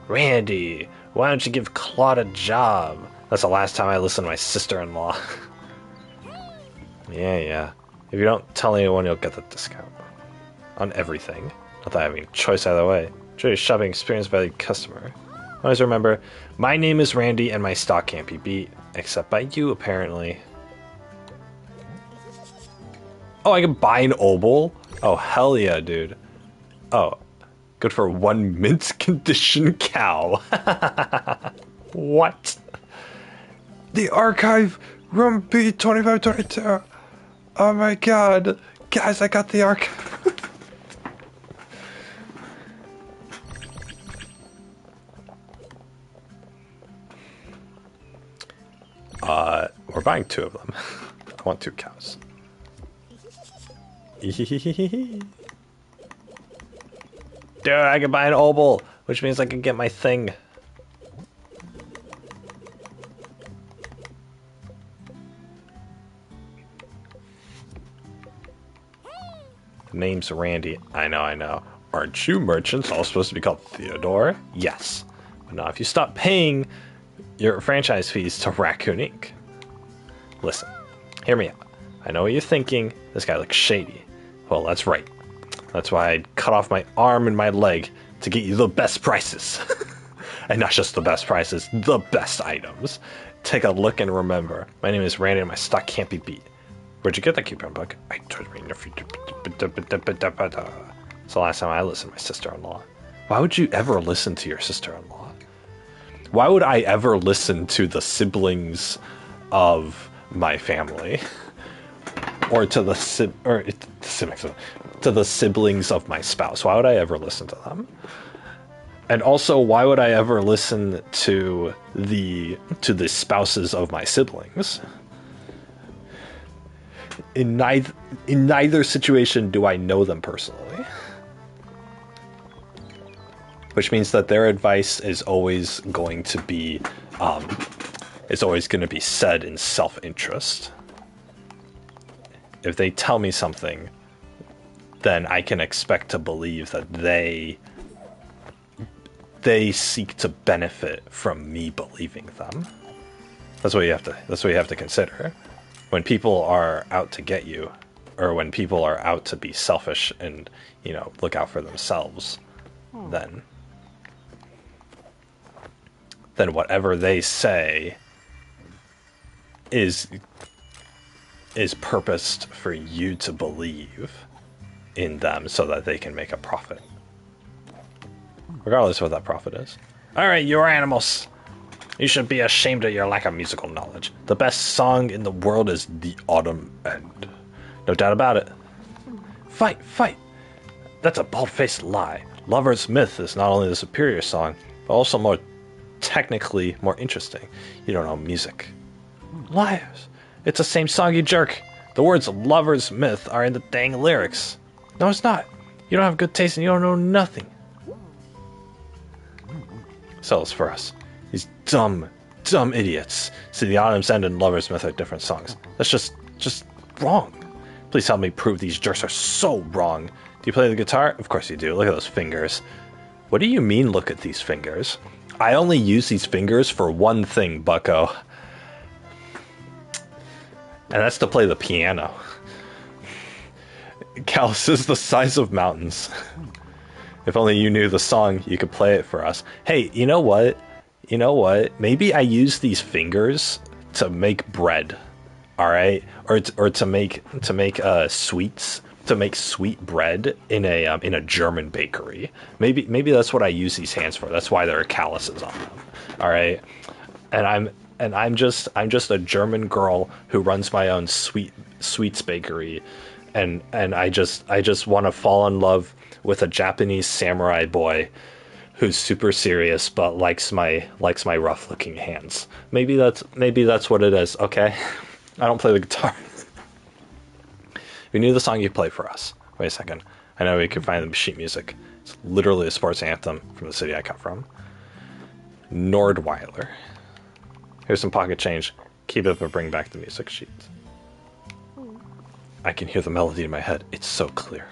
Randy, why don't you give Claude a job? That's the last time I listened to my sister-in-law. Yeah. If you don't tell anyone, you'll get the discount. On everything. Not that I have any choice either way. Enjoy your shopping experience by the customer. Always remember, my name is Randy and my stock can't be beat. Except by you, apparently. Oh, I can buy an obol? Oh, hell yeah, dude. Oh, Good for one mint condition cow. What? The archive room B2522. Oh my god. Guys, I got the archive. We're buying 2 of them. I want 2 cows. Dude, I can buy an obol, which means I can get my thing. The name's Randy. I know. Aren't you merchants all supposed to be called Theodore? Yes. But now if you stop paying your franchise fees to Raccoon Inc. Listen, hear me out. I know what you're thinking. This guy looks shady. Well, that's right. That's why I'd cut off my arm and my leg to get you the best prices. And not just the best prices, the best items. Take a look and remember. My name is Randy and my stock can't be beat. Where'd you get that coupon book? I told you. It's the last time I listened to my sister-in-law. Why would you ever listen to your sister-in-law? Why would I ever listen to the siblings of my family? Or to the siblings of my spouse? Why would I ever listen to them? And also, why would I ever listen to the spouses of my siblings? In neither situation do I know them personally. Which means that their advice is always going to be said in self-interest. If they tell me something, then I can expect to believe that they seek to benefit from me believing them. That's what you have to consider. When people are out to get you, or when people are out to be selfish and, look out for themselves, then whatever they say is purposed for you to believe in them so that they can make a profit. Regardless of what that profit is. Alright, you're animals. You should be ashamed of your lack of musical knowledge. The best song in the world is The Autumn End. No doubt about it. Fight, fight! That's a bald-faced lie. Lover's Myth is not only the superior song, but also technically more interesting. You don't know music. Liars! It's the same song, you jerk! The words Lover's Myth are in the dang lyrics. No, it's not. You don't have good taste and you don't know nothing. Sell this for us. These dumb idiots. See, The Autumn's End and Lover's Myth are different songs. That's just wrong. Please help me prove these jerks are so wrong. Do you play the guitar? Of course you do. Look at those fingers. What do you mean, look at these fingers? I only use these fingers for one thing, bucko. And that's to play the piano. Calluses the size of mountains. If only you knew the song, you could play it for us. Hey, you know what? Maybe I use these fingers to make bread. All right, or to make sweets, to make sweet bread in a German bakery. Maybe that's what I use these hands for. That's why there are calluses on them. All right, and I'm just a German girl who runs my own sweets bakery, and I just want to fall in love with a Japanese samurai boy who's super serious but likes my rough looking hands. Maybe that's what it is. Okay, I don't play the guitar. If you knew the song, you play for us. Wait a second. I know we can find the sheet music. It's literally a sports anthem from the city I come from. Nordweiler. Here's some pocket change. Keep it, but bring back the music sheet. I can hear the melody in my head. It's so clear.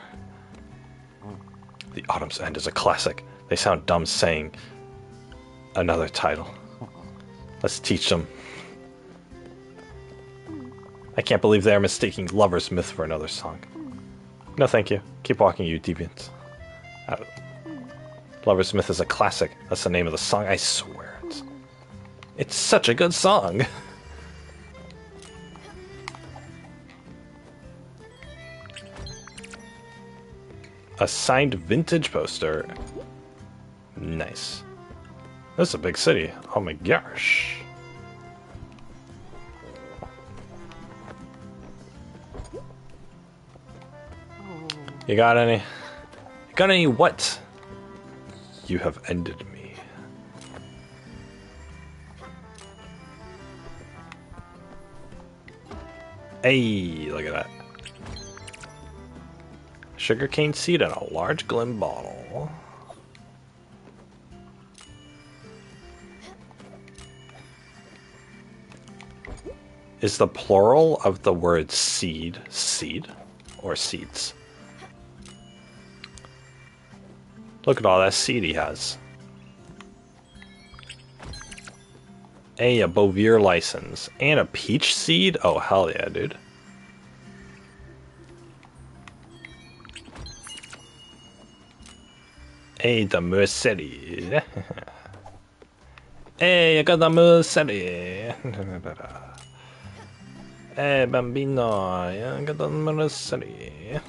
The Autumn's End is a classic. They sound dumb saying another title. Let's teach them. I can't believe they're mistaking Lover's Myth for another song. No thank you. Keep walking, you deviant. Lover's Myth is a classic. That's the name of the song. I swear it. It's such a good song. A signed vintage poster. Nice. This is a big city. Oh my gosh. You got any? You got any what? You have ended me. Hey, look at that. Sugarcane seed in a large Glen bottle. Is the plural of the word seed seed or seeds? Look at all that seed he has. A Bovier license and a peach seed? Oh, hell yeah, dude. Hey, the Mercedes. Hey, I got the Mercedes. Hey, bambino, I got the Mercedes.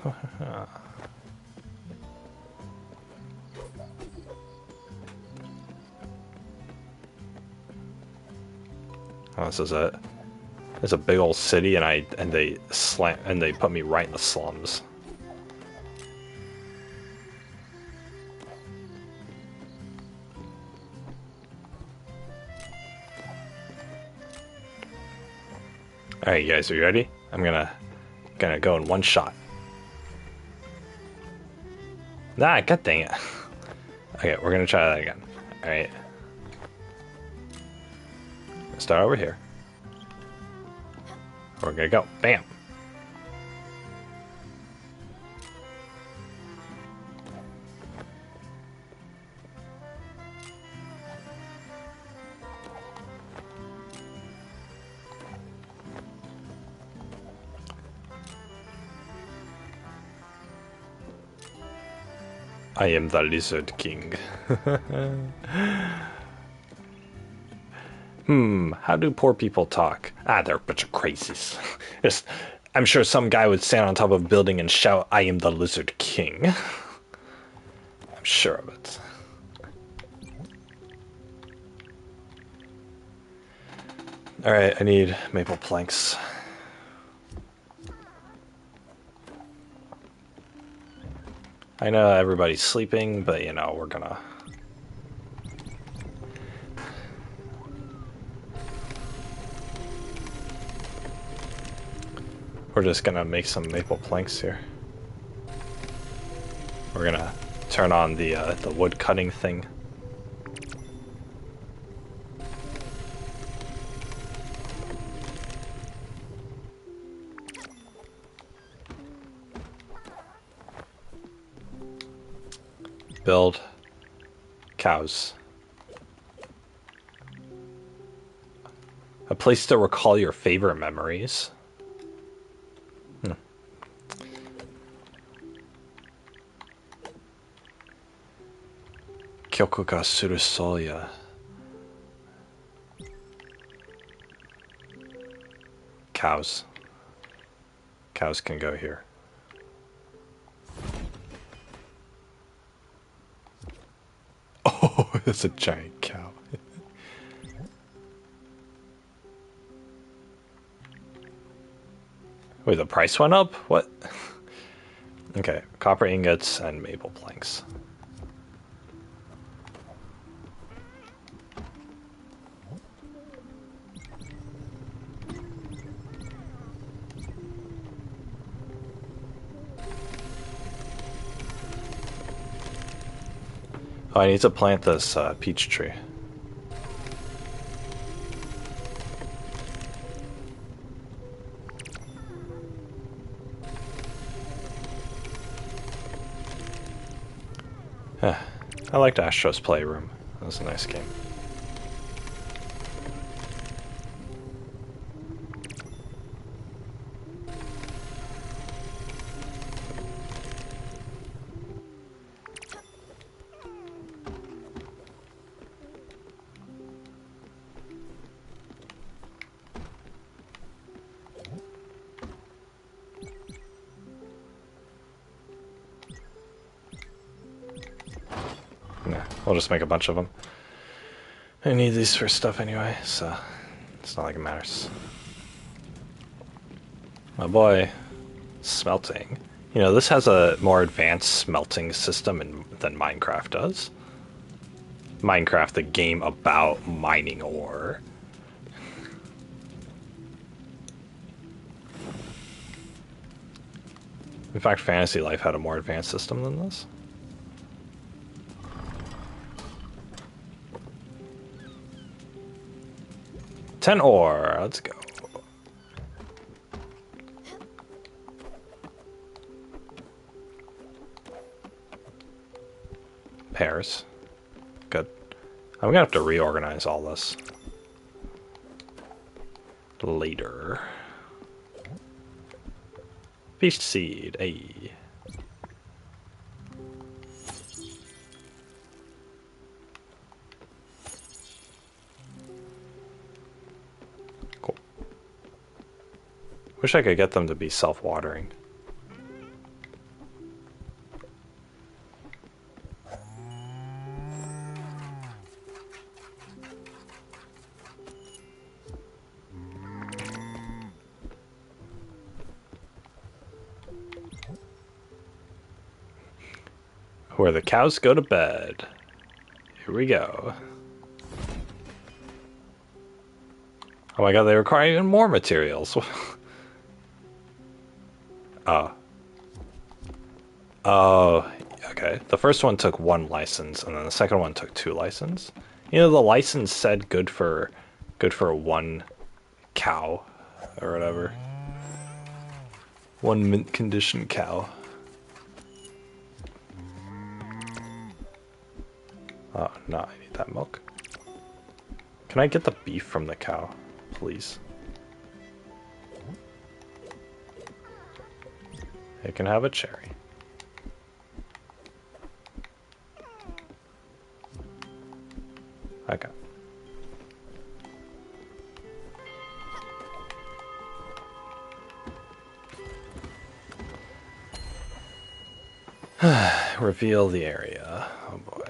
Oh, this is it. It's a big old city, and they put me right in the slums. All right, you guys, are you ready? I'm gonna go in one shot. Nah, god dang it. Okay, we're gonna try that again. All right. Start over here. We're gonna go. Bam. I am the Lizard King. How do poor people talk? Ah, they're a bunch of crazies. I'm sure some guy would stand on top of a building and shout, I am the Lizard King. I'm sure of it. Alright, I need maple planks. I know everybody's sleeping, but you know, we're gonna... We're just gonna make some maple planks here. We're gonna turn on the wood cutting thing. Build cows. A place to recall your favorite memories. Kyoko ga suru soya. Cows. Cows can go here. Oh, that's a giant cow. Wait, the price went up? What? Okay, copper ingots and maple planks. Oh, I need to plant this peach tree. I liked Astro's Playroom. That was a nice game. Nah. We'll just make a bunch of them. I need these for stuff anyway, so it's not like it matters. My boy, smelting. You know, this has a more advanced smelting system than Minecraft does. Minecraft, the game about mining ore. In fact, Fantasy Life had a more advanced system than this. Ten ore, let's go. Pears. Good. I'm gonna have to reorganize all this later. Beast seed, ayy. Cool. Wish I could get them to be self-watering. Where the cows go to bed. Here we go. Oh my god, they require even more materials. Oh, okay. The first one took 1 license, and then the second one took 2 license. You know, the license said good for 1 cow, or whatever. 1 mint condition cow. Oh, no, I need that milk. Can I get the beef from the cow, please? It can have a cherry. Okay. Reveal the area. Oh boy.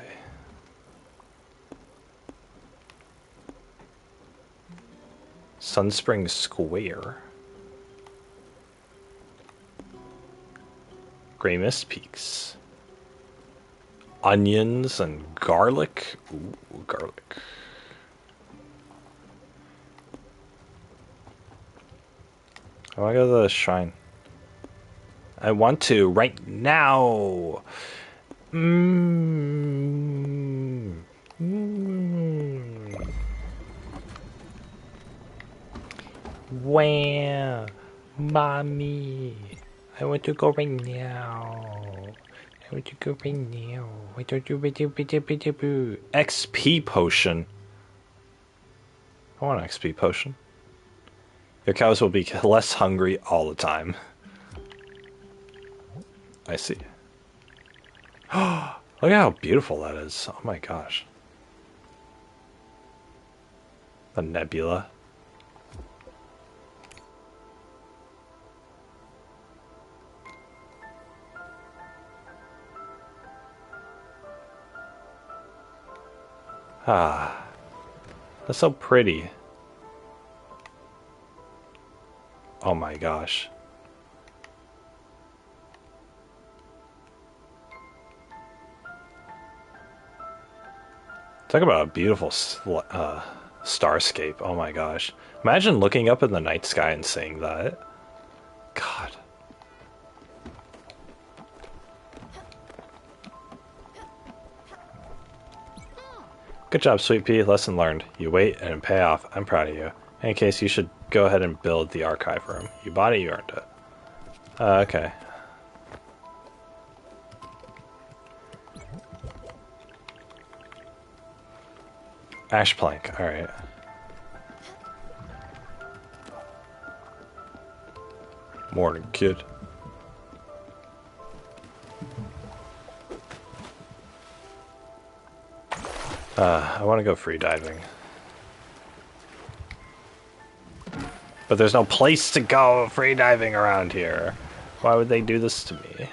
Sunspring Square. Grey Mist Peaks. Onions and garlic. Ooh, garlic. I want to go to the shrine. I want to right now. Wow, mommy. I want to go right now. I want to go right now. XP potion. I want an XP potion. Your cows will be less hungry all the time. I see. Look at how beautiful that is. Oh my gosh. The nebula. Ah, that's so pretty. Oh my gosh. Talk about a beautiful starscape. Oh my gosh. Imagine looking up in the night sky and seeing that. God. Good job, Sweet Pea. Lesson learned. You wait and pay off. I'm proud of you. In any case, you should go ahead and build the archive room. You bought it, you earned it. Okay. Ash plank, alright. Morning, kid. I want to go free diving. But there's no place to go free diving around here. Why would they do this to me?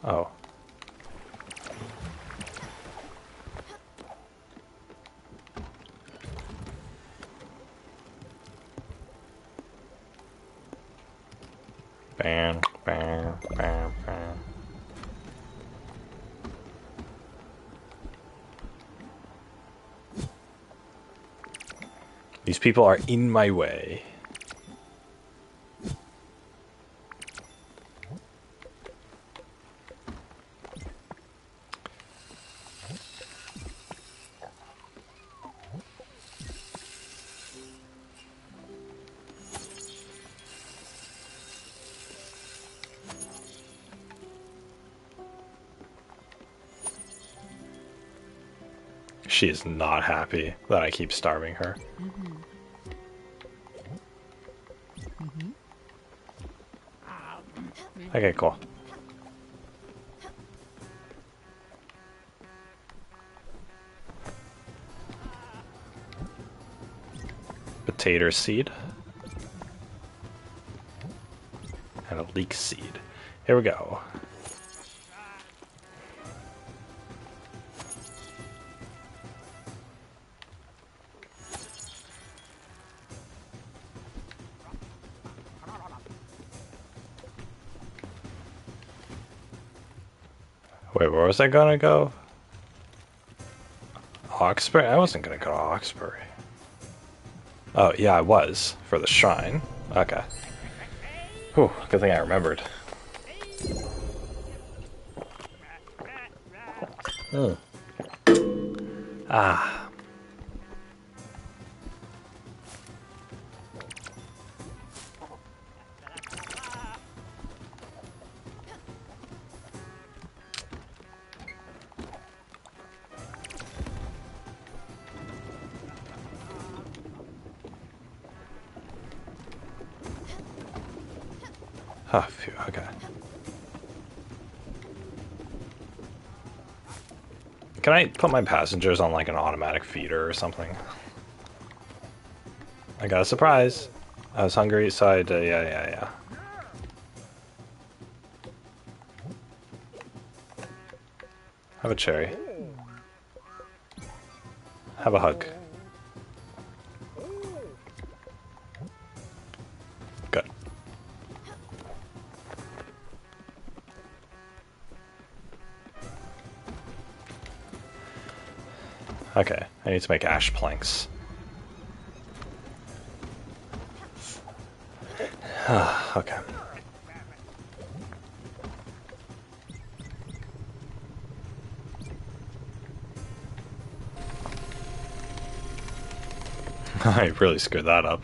Oh. Bam, bam, bam, bam. These people are in my way. She is not happy that I keep starving her. Okay, cool. Potato seed. And a leek seed. Here we go. Wait, where was I gonna go? Hawkesbury? I wasn't gonna go to Hawkesbury. Oh, yeah, I was. For the shrine. Okay. Whew, good thing I remembered. Ah. Oh, phew, okay. Can I put my passengers on like an automatic feeder or something? I got a surprise. I was hungry, so I had to, yeah. Have a cherry. Have a hug. Good. Okay, I need to make ash planks. Okay. I really screwed that up.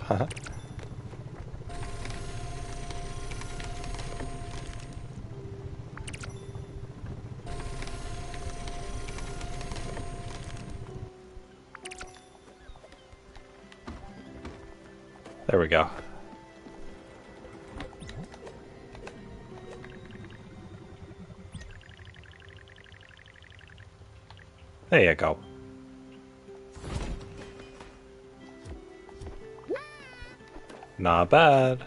There we go. There you go. Not bad.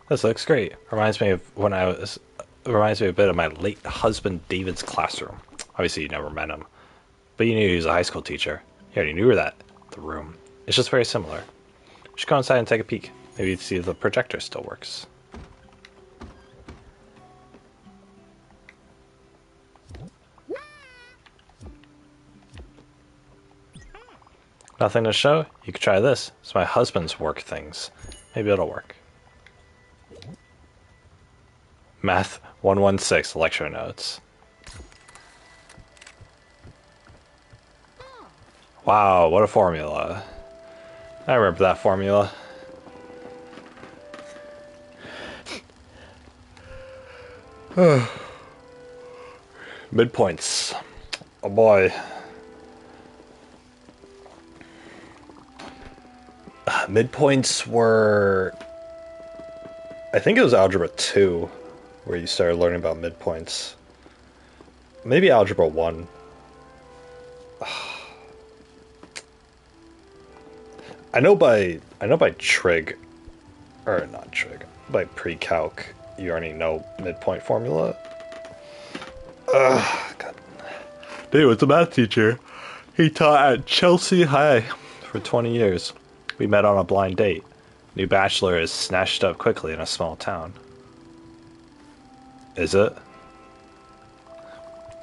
This looks great. Reminds me of when I was. Reminds me a bit of my late husband David's classroom. Obviously, you never met him, but you knew he was a high school teacher. You already knew that. The room. It's just very similar. We should go inside and take a peek. Maybe see if the projector still works. Nothing to show? You could try this. It's my husband's work things. Maybe it'll work. Math 116 lecture notes. Wow, what a formula. I remember that formula. Midpoints. Oh boy. Midpoints were... I think it was Algebra 2 where you started learning about midpoints. Maybe Algebra 1. I know by trig Or not trig. By pre-calc, you already know midpoint formula. Ugh, God. Dude was a math teacher. He taught at Chelsea High for 20 years. We met on a blind date. New bachelor is snatched up quickly in a small town. Is it?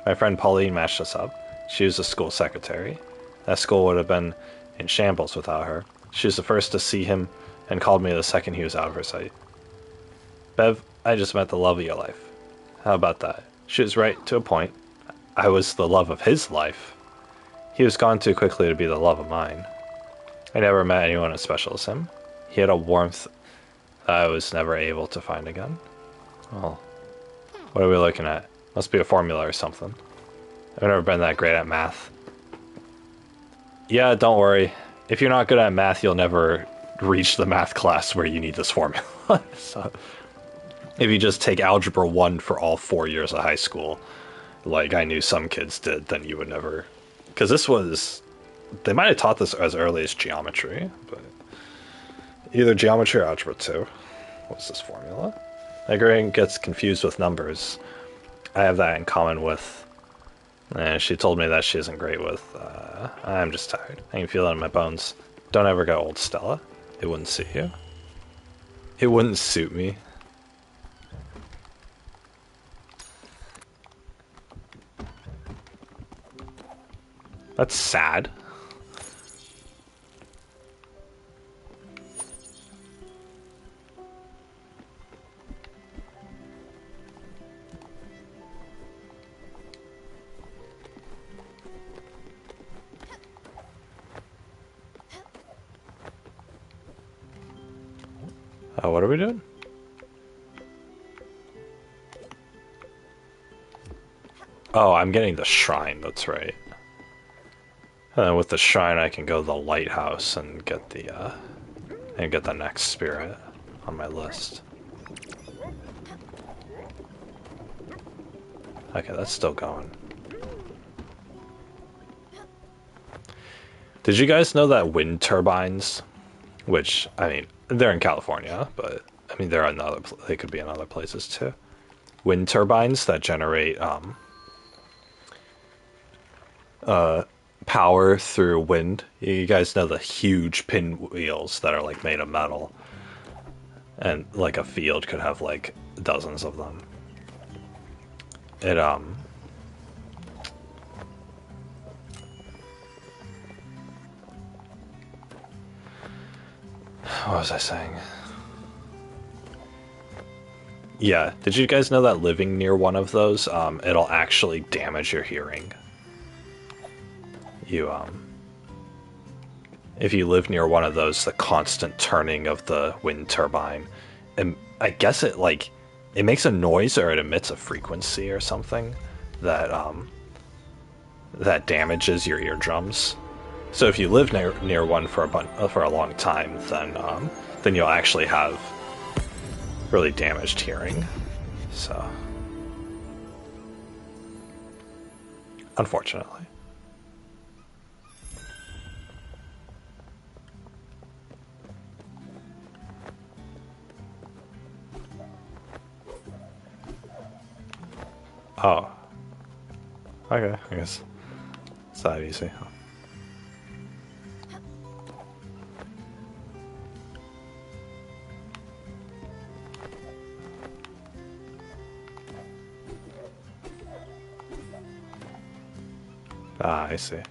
My friend Pauline matched us up. She was the school secretary. That school would have been in shambles without her. She was the first to see him and called me the second he was out of her sight. Bev, I just met the love of your life. How about that? She was right to a point. I was the love of his life. He was gone too quickly to be the love of mine. I never met anyone as special as him. He had a warmth that I was never able to find again. Well, what are we looking at? Must be a formula or something. I've never been that great at math. Yeah, don't worry. If you're not good at math, you'll never reach the math class where you need this formula. So, if you just take Algebra 1 for all 4 years of high school, like I knew some kids did, then you would never... Because this was... They might have taught this as early as geometry, but... Either geometry or Algebra 2. What's this formula? My grade gets confused with numbers. I have that in common with... And she told me that she isn't great with... I'm just tired. I can feel it in my bones. Don't ever get old, Stella. It wouldn't suit you. It wouldn't suit me. That's sad. What are we doing? Oh, I'm getting the shrine, that's right. And then with the shrine I can go to the lighthouse and get the next spirit on my list. Okay, that's still going. Did you guys know that wind turbines, which, I mean, they're in California, but, I mean, they're in they could be in other places too. Wind turbines that generate, power through wind. You guys know the huge pinwheels that are, like, made of metal. And, like, a field could have, like, dozens of them. It, what was I saying? Yeah, did you guys know that living near one of those, it'll actually damage your hearing? If you live near one of those, the constant turning of the wind turbine, and I guess it, like, it makes a noise or it emits a frequency or something that, that damages your eardrums. So if you live near one for a long time, then you'll actually have really damaged hearing. So, unfortunately. Oh. Okay, I guess it's that easy. Ah, I see.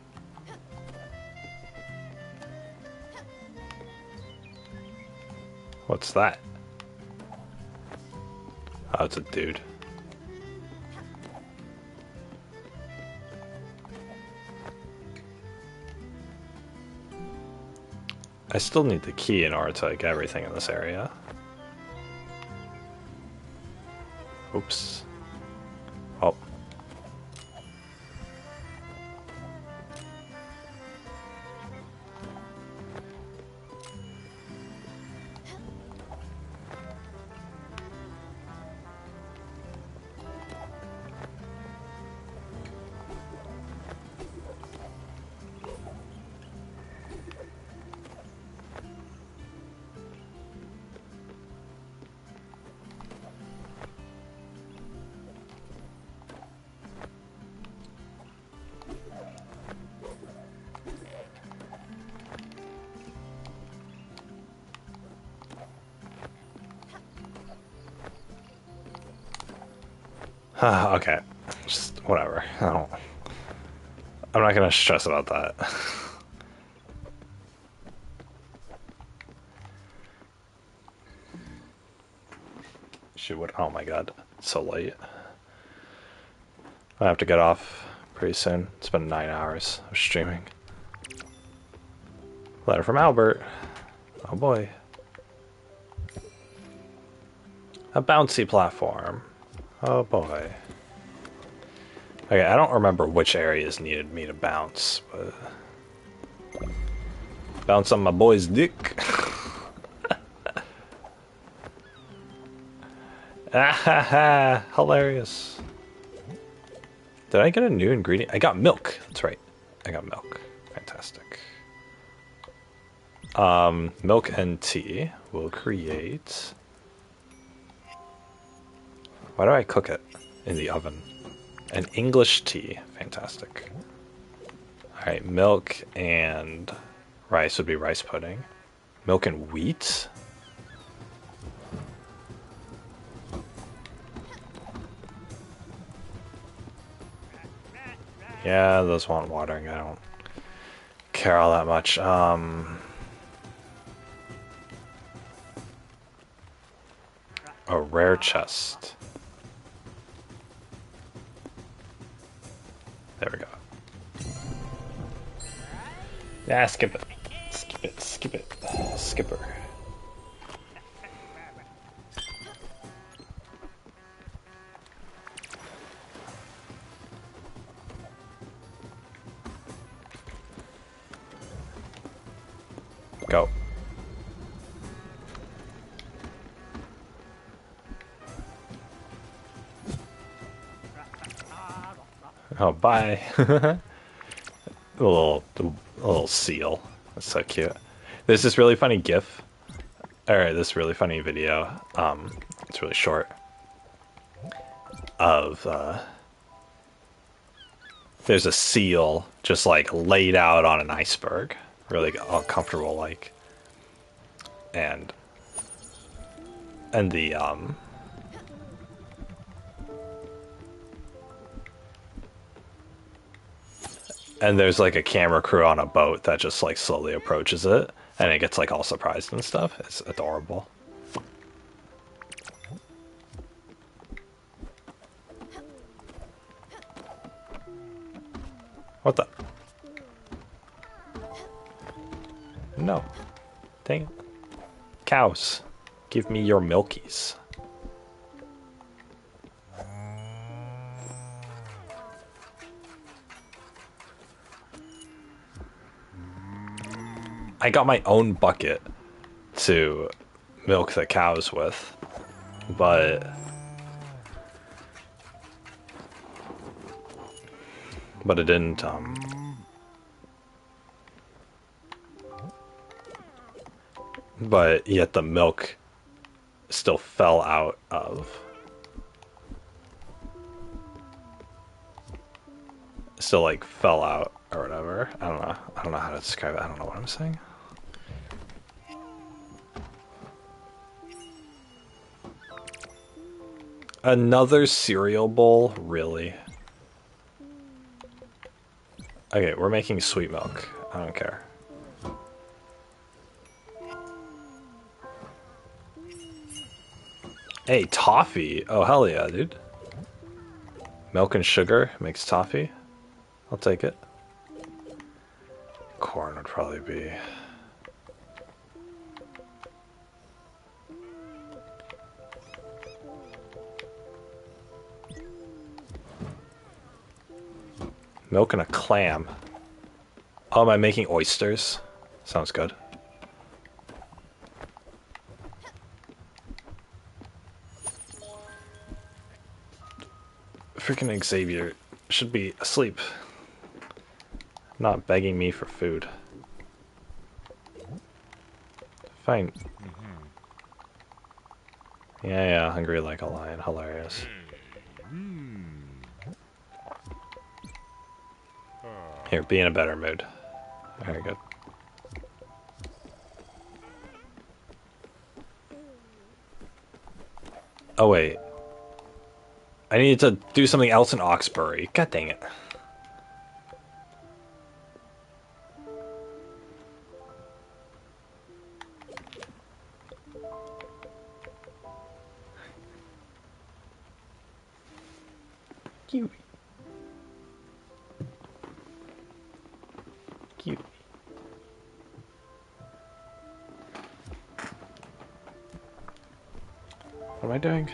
What's that? Oh, it's a dude. I still need the key in order to get everything in this area. Oops. Oh. Okay, just whatever. I'm not gonna stress about that. Shoot, what? Oh my god, it's so late. I have to get off pretty soon. It's been 9 hours of streaming. Letter from Albert. Oh boy. A bouncy platform. Oh boy. Okay, I don't remember which areas needed me to bounce, but... Bounce on my boy's dick. Ah ha ha! Hilarious. Did I get a new ingredient? I got milk. That's right. I got milk. Fantastic. Milk and tea will create... Why do I cook it in the oven? An English tea. Fantastic. Alright, milk and rice would be rice pudding. Milk and wheat? Yeah, those want watering. I don't care all that much. A rare chest. There we go. Yeah, skip it. Skip it, skip it. Skipper. Go. Oh, bye. A little seal. That's so cute. There's this really funny GIF. Alright, this really funny video. It's really short. Of, there's a seal just like laid out on an iceberg. Really uncomfortable, like. And the, and there's like a camera crew on a boat that just like slowly approaches it, and it gets like all surprised and stuff. It's adorable. What the? No. Dang it. Cows, give me your milkies. I got my own bucket to milk the cows with, but it didn't, but yet the milk still fell out of, still like fell out or whatever. I don't know how to describe it. I don't know what I'm saying. Another cereal bowl? Really? Okay, we're making sweet milk. I don't care. Hey, toffee! Oh, hell yeah, dude. Milk and sugar makes toffee. I'll take it. Corn would probably be... Milk and a clam. Oh, am I making oysters? Sounds good. Freaking Xavier should be asleep. Not begging me for food. Fine. Yeah, hungry like a lion. Hilarious. Here, be in a better mood. Very good. Oh wait. I need to do something else in Oxbury. God dang it. Cute. Cute. What am I doing?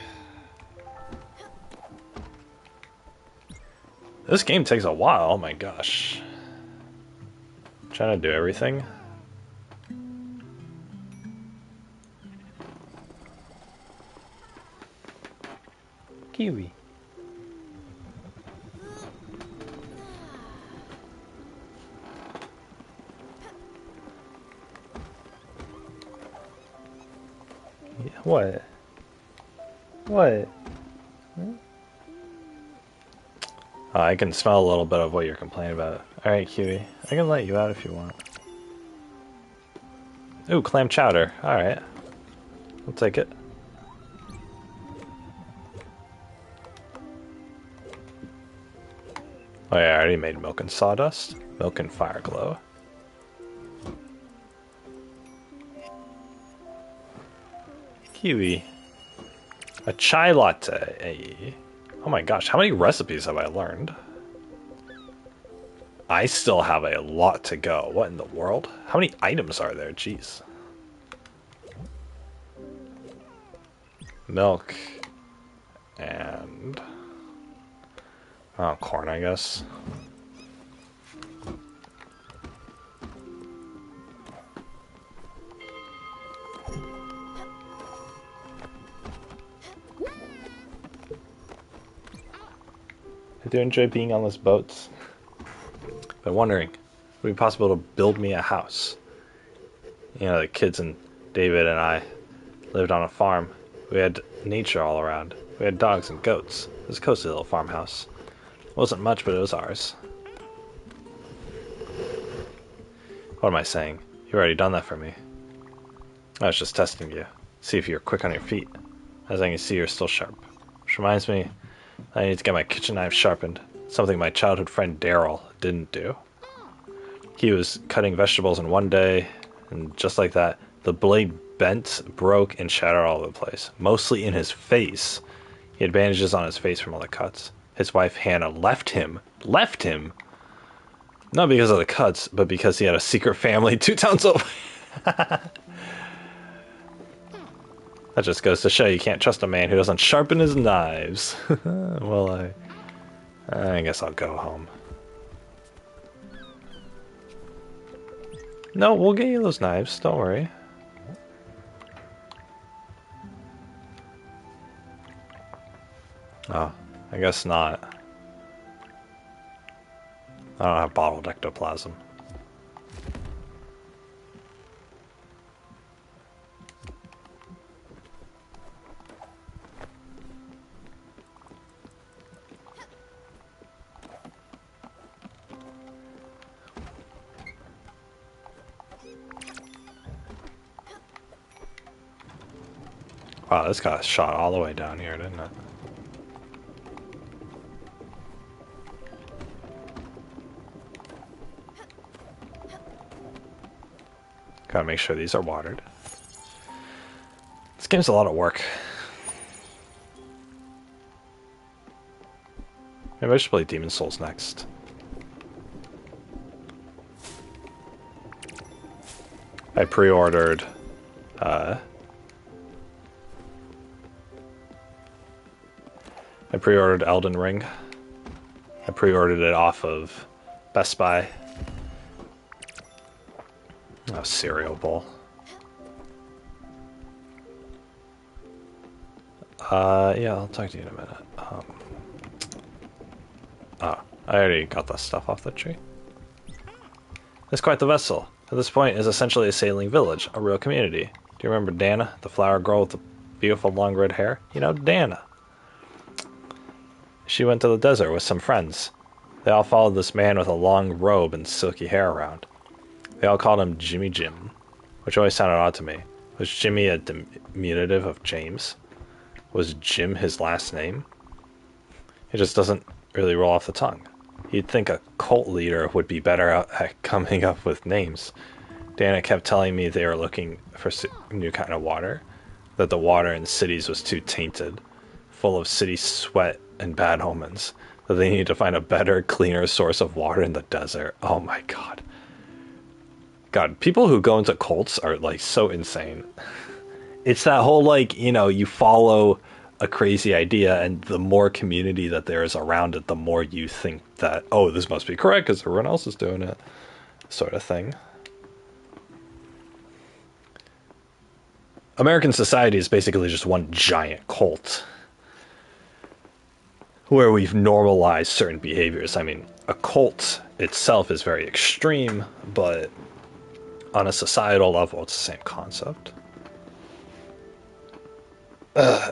This game takes a while, oh my gosh. I'm trying to do everything. Kiwi. Yeah, what? What? Hmm? Oh, I can smell a little bit of what you're complaining about. Alright, Kiwi. I can let you out if you want. Ooh, clam chowder. Alright. I'll take it. Oh yeah, I already made milk and sawdust. Milk and fire glow. Kiwi. A chai latte. Oh my gosh, how many recipes have I learned? I still have a lot to go. What in the world? How many items are there? Jeez. Milk. And... oh, corn, I guess. I do enjoy being on those boats. Been wondering, would it be possible to build me a house? You know, the kids and David and I lived on a farm. We had nature all around. We had dogs and goats. It was a cozy little farmhouse. It wasn't much, but it was ours. What am I saying? You've already done that for me. I was just testing you. See if you're quick on your feet. As I can see, you're still sharp. Which reminds me, I need to get my kitchen knife sharpened. Something my childhood friend Daryl didn't do. He was cutting vegetables in one day, and just like that, the blade bent, broke, and shattered all over the place. Mostly in his face. He had bandages on his face from all the cuts. His wife Hannah left him. Left him? Not because of the cuts, but because he had a secret family 2 towns over. That just goes to show you can't trust a man who doesn't sharpen his knives. Well, I guess I'll go home. No, we'll get you those knives, don't worry. Oh, I guess not. I don't have bottled ectoplasm. Wow, this got shot all the way down here, didn't it? Gotta make sure these are watered. This game's a lot of work. Maybe I should play Demon's Souls next. I pre-ordered Elden Ring. I pre-ordered it off of Best Buy. Oh, cereal bowl. Yeah, I'll talk to you in a minute. I already got the stuff off the tree. It's quite the vessel. At this point, is essentially a sailing village, a real community. Do you remember Dana, the flower girl with the beautiful long red hair? You know, Dana. She went to the desert with some friends. They all followed this man with a long robe and silky hair around. They all called him Jimmy Jim, which always sounded odd to me. Was Jimmy a diminutive of James? Was Jim his last name? It just doesn't really roll off the tongue. You'd think a cult leader would be better at coming up with names. Dana kept telling me they were looking for new kind of water, that the water in cities was too tainted, full of city sweat and bad omens, that they need to find a better, cleaner source of water in the desert. Oh my god. God, people who go into cults are like so insane. It's that whole like, you follow a crazy idea, and the more community that there is around it, the more you think that, oh, this must be correct because everyone else is doing it, sort of thing. American society is basically just one giant cult where we've normalized certain behaviors. I mean, a cult itself is very extreme, but on a societal level, it's the same concept.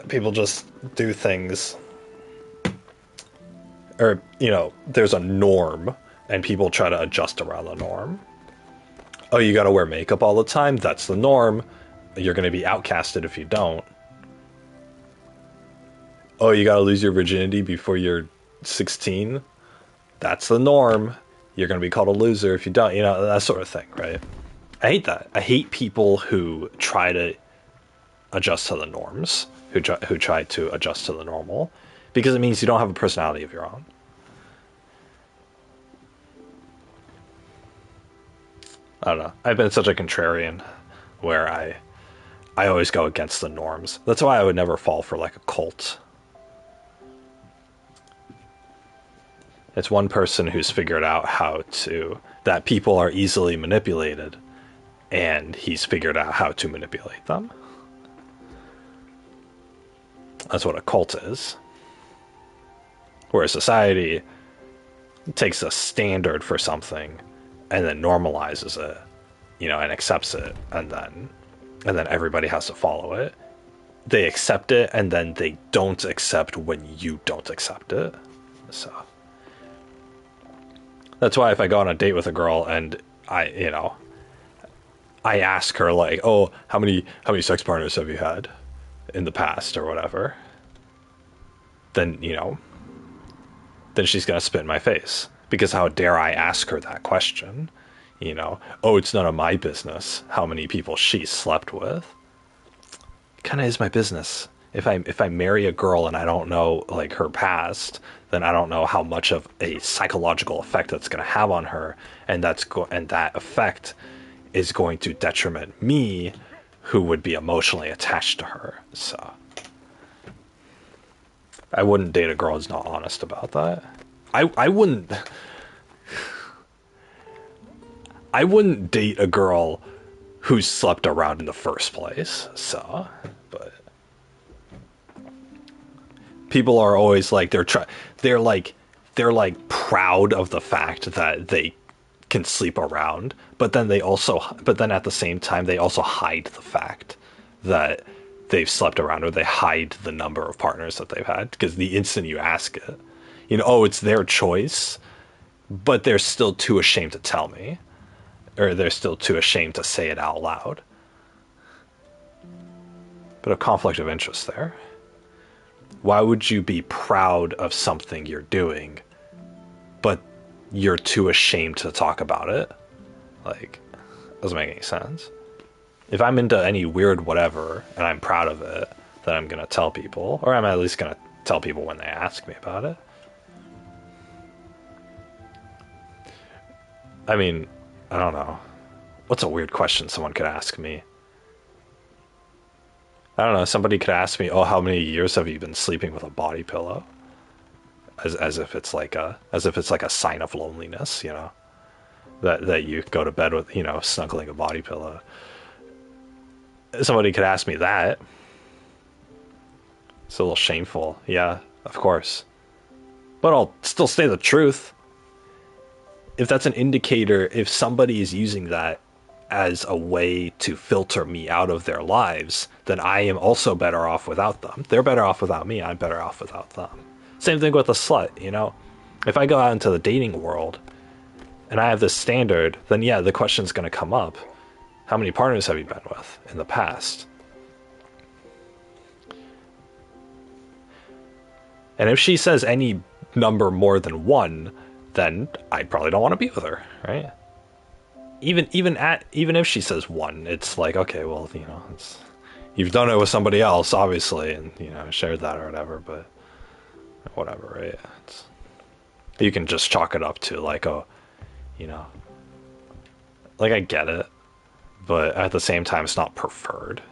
People just do things, or, there's a norm, and people try to adjust around the norm. Oh, you gotta wear makeup all the time? That's the norm. You're gonna be outcasted if you don't. Oh, you gotta lose your virginity before you're 16? That's the norm. You're gonna be called a loser if you don't. That sort of thing, right? I hate that. I hate people who try to adjust to the norms, who try to adjust to the normal, because it means you don't have a personality of your own. I don't know. I've been such a contrarian where I always go against the norms. That's why I would never fall for like a cult. It's one person who's figured out that people are easily manipulated, and he's figured out how to manipulate them. That's what a cult is. Where society takes a standard for something and then normalizes it, and accepts it, and then everybody has to follow it. They accept it, and then they don't accept when you don't accept it. So that's why if I go on a date with a girl and I ask her like, oh, how many sex partners have you had in the past or whatever, then she's gonna spit in my face, because how dare I ask her that question? Oh, it's none of my business how many people she slept with. It kind of is my business. If I marry a girl and I don't know like her past, then I don't know how much of a psychological effect that's going to have on her, and that effect is going to detriment me, who would be emotionally attached to her. So I wouldn't date a girl who's not honest about that. I wouldn't date a girl who's slept around in the first place. So, but people are always like they're like proud of the fact that they can sleep around, but then at the same time they also hide the fact that they've slept around, or they hide the number of partners that they've had, because the instant you ask it, oh, it's their choice, but they're still too ashamed to tell me, or they're still too ashamed to say it out loud. But a conflict of interest there. Why would you be proud of something you're doing, but you're too ashamed to talk about it? Like, doesn't make any sense. If I'm into any weird whatever and I'm proud of it, then I'm gonna tell people, or I'm at least gonna tell people when they ask me about it. I mean, I don't know. What's a weird question someone could ask me? I don't know. Somebody could ask me, "Oh, how many years have you been sleeping with a body pillow?" As if it's like a sign of loneliness, that you go to bed with, snuggling a body pillow. Somebody could ask me that. It's a little shameful. Yeah, of course. But I'll still say the truth. If that's an indicator, if somebody is using that as a way to filter me out of their lives, then I am also better off without them. They're better off without me. I'm better off without them. Same thing with a slut, If I go out into the dating world and I have this standard, then yeah, the question's going to come up. How many partners have you been with in the past? And if she says any number more than one, then I probably don't want to be with her, right? Even if she says one, it's like, okay, well, it's you've done it with somebody else, obviously, and shared that or whatever, but whatever, right? You can just chalk it up to like, oh, you know, like I get it, but at the same time, it's not preferred,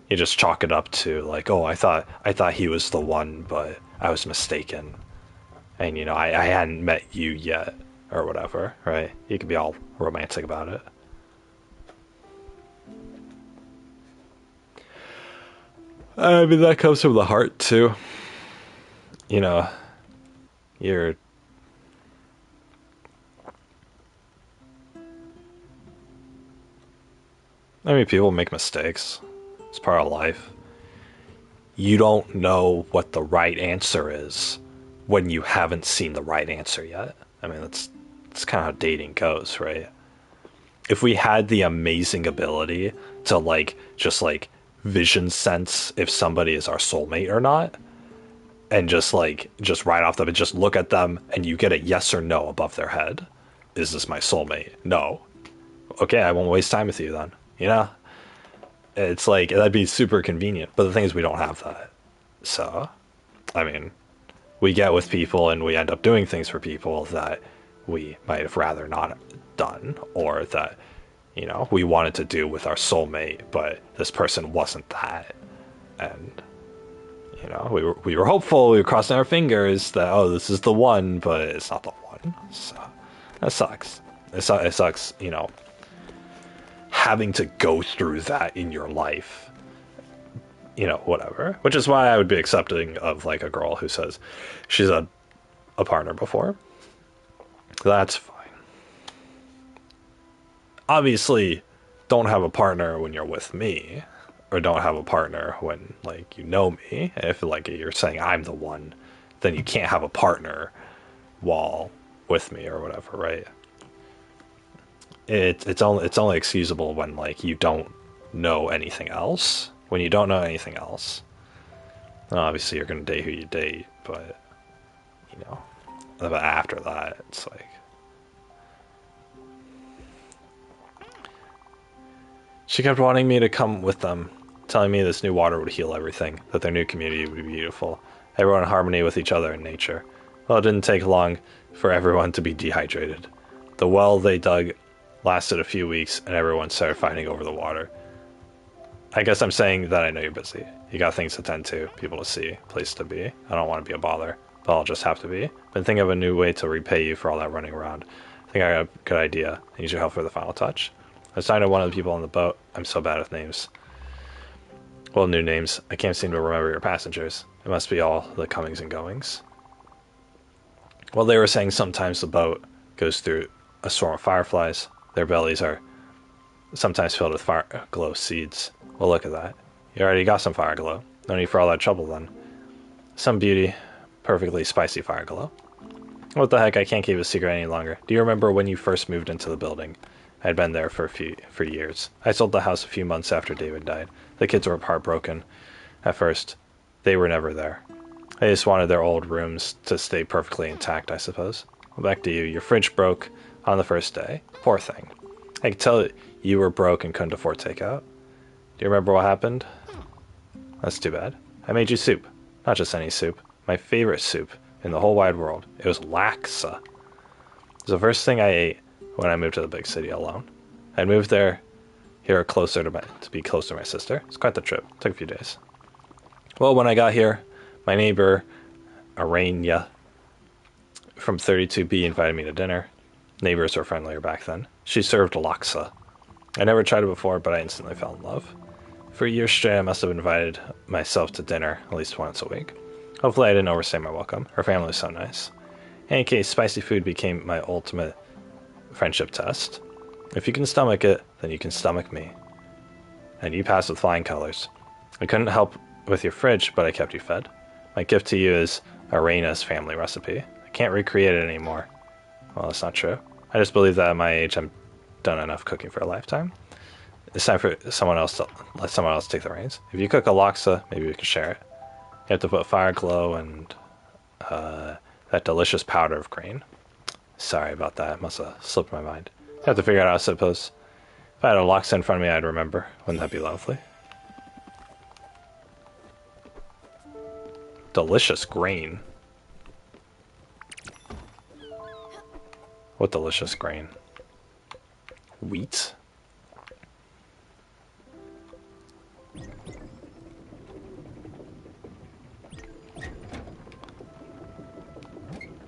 You just chalk it up to like, oh, I thought he was the one, but I was mistaken, and I hadn't met you yet, or whatever, right? You can be all romantic about it. I mean, that comes from the heart too. You're. I mean, people make mistakes. It's part of life. You don't know what the right answer is when you haven't seen the right answer yet. I mean, that's kind of how dating goes, right? If we had the amazing ability to just vision sense if somebody is our soulmate or not, and just right off the bat, just look at them and you get a yes or no above their head. Is this my soulmate? No. Okay, I won't waste time with you then. It's like, that'd be super convenient. But the thing is, we don't have that. So, I mean, we get with people and we end up doing things for people that we might have rather not done, or that, we wanted to do with our soulmate, but this person wasn't that. And, we were hopeful, we were crossing our fingers that, oh, this is the one, but it's not the one. So, that sucks. It sucks, having to go through that in your life, whatever. Which is why I would be accepting of like a girl who says she's a partner before. That's fine. Obviously, don't have a partner when you're with me, or don't have a partner when you know me. If you're saying I'm the one, then you can't have a partner while with me or whatever, right? It's only excusable when you don't know anything else. When you don't know anything else, obviously you're gonna date who you date, but but after that, it's like she kept wanting me to come with them, telling me this new water would heal everything, that their new community would be beautiful, everyone in harmony with each other and nature. Well, it didn't take long for everyone to be dehydrated. The well they dug lasted a few weeks, and everyone started fighting over the water. I guess I'm saying that I know you're busy. You got things to tend to, people to see, place to be. I don't want to be a bother, but I'll just have to be. Been thinking of a new way to repay you for all that running around. I think I got a good idea. I need your help for the final touch. I signed to one of the people on the boat. I'm so bad with names. Well, new names. I can't seem to remember your passengers. It must be all the comings and goings. Well, they were saying sometimes the boat goes through a swarm of fireflies. Their bellies are sometimes filled with fire glow seeds. Well, look at that. You already got some fire glow. No need for all that trouble then. Some beauty. Perfectly spicy fire glow. What the heck, I can't keep a secret any longer. Do you remember when you first moved into the building? I'd been there for years. I sold the house a few months after David died. The kids were heartbroken. At first, they were never there. They just wanted their old rooms to stay perfectly intact, I suppose. Well, back to you. Your fridge broke on the first day. Poor thing. I could tell you were broke and couldn't afford takeout. Do you remember what happened? That's too bad. I made you soup. Not just any soup. My favorite soup in the whole wide world. It was laksa. It was the first thing I ate when I moved to the big city alone. I moved there here closer to be close to my sister. It's quite the trip. It took a few days. Well, when I got here, my neighbor, Aranya, from 32B invited me to dinner. Neighbors were friendlier back then. She served laksa. I never tried it before, but I instantly fell in love. For a year straight, I must have invited myself to dinner at least once a week. Hopefully I didn't overstay my welcome. Her family was so nice. In any case, spicy food became my ultimate friendship test. If you can stomach it, then you can stomach me. And you passed with flying colors. I couldn't help with your fridge, but I kept you fed. My gift to you is Arena's family recipe. I can't recreate it anymore. Well, that's not true. I just believe that at my age, I'm done enough cooking for a lifetime. It's time for someone else to let someone else take the reins. If you cook a laksa, maybe we can share it. have to put fire glow and that delicious powder of grain. Sorry about that. Must have slipped my mind. Have to figure it out, I suppose. If I had a Loxa in front of me, I'd remember. Wouldn't that be lovely? Delicious grain. What delicious grain? Wheat?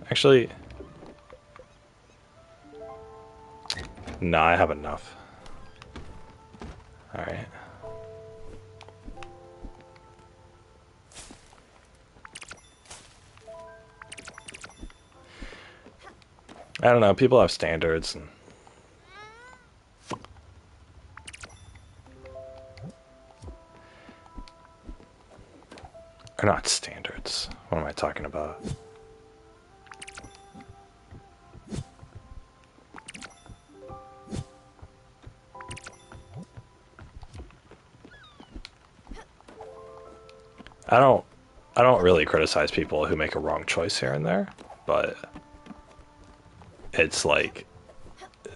Actually, no, I have enough. All right. I don't know. People have standards, and or not standards. What am I talking about? I don't really criticize people who make a wrong choice here and there, but it's like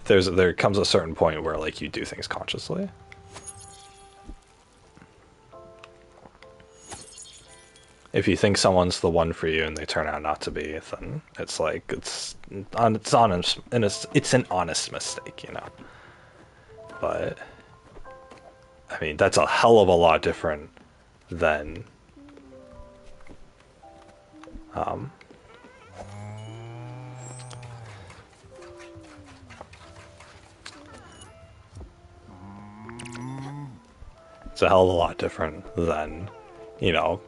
there comes a certain point where like you do things consciously. If you think someone's the one for you and they turn out not to be, then it's like it's honest and it's an honest mistake, you know. But I mean, that's a hell of a lot different than it's a hell of a lot different than, you know,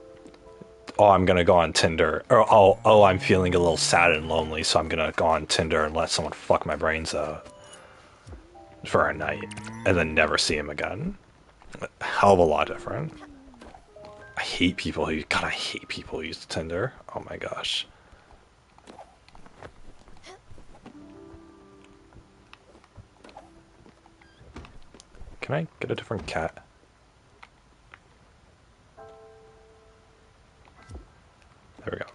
oh, I'm gonna go on Tinder, or oh, I'm feeling a little sad and lonely, so I'm gonna go on Tinder and let someone fuck my brains out for a night, and then never see him again. A hell of a lot different. I hate people who, God, I hate people who use Tinder. Oh my gosh. Can I get a different cat? There we go.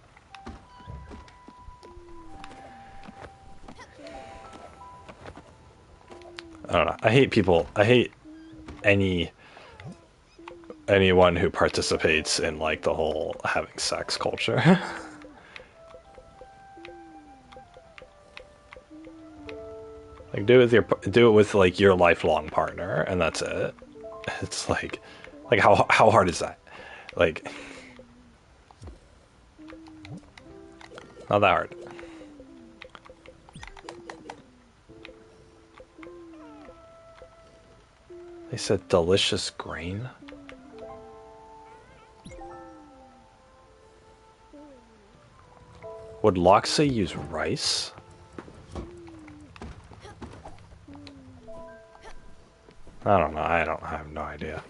I don't know. I hate people. I hate anyone who participates in like the whole having sex culture. Like do it with like your lifelong partner, and that's it. It's like how hard is that? Like not that hard. They said delicious grain. Would Loxa use rice? I don't know. I have no idea.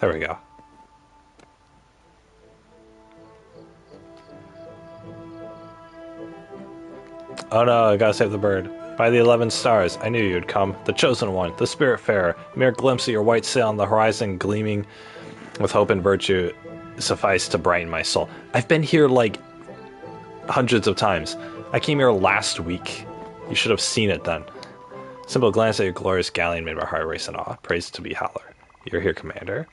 There we go. Oh no, I gotta save the bird. By the 11 stars, I knew you'd come. The chosen one, the Spiritfarer. Mere glimpse of your white sail on the horizon gleaming with hope and virtue sufficed to brighten my soul. I've been here like hundreds of times. I came here last week. You should have seen it then. Simple glance at your glorious galleon made my heart race in awe. Praise to be Howler. You're here, Commander.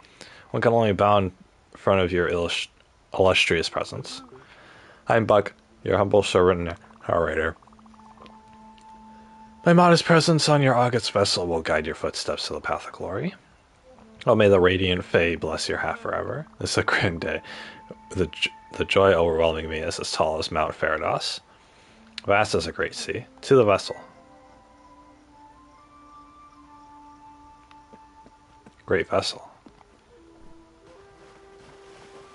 One can only bow in front of your illustrious presence. I'm Buck, your humble servant and narrator. My modest presence on your august vessel will guide your footsteps to the path of glory. Oh, may the radiant Fae bless your half forever. This is a grand day. The joy overwhelming me is as tall as Mount Farados, vast as a great sea. To the vessel. Great vessel.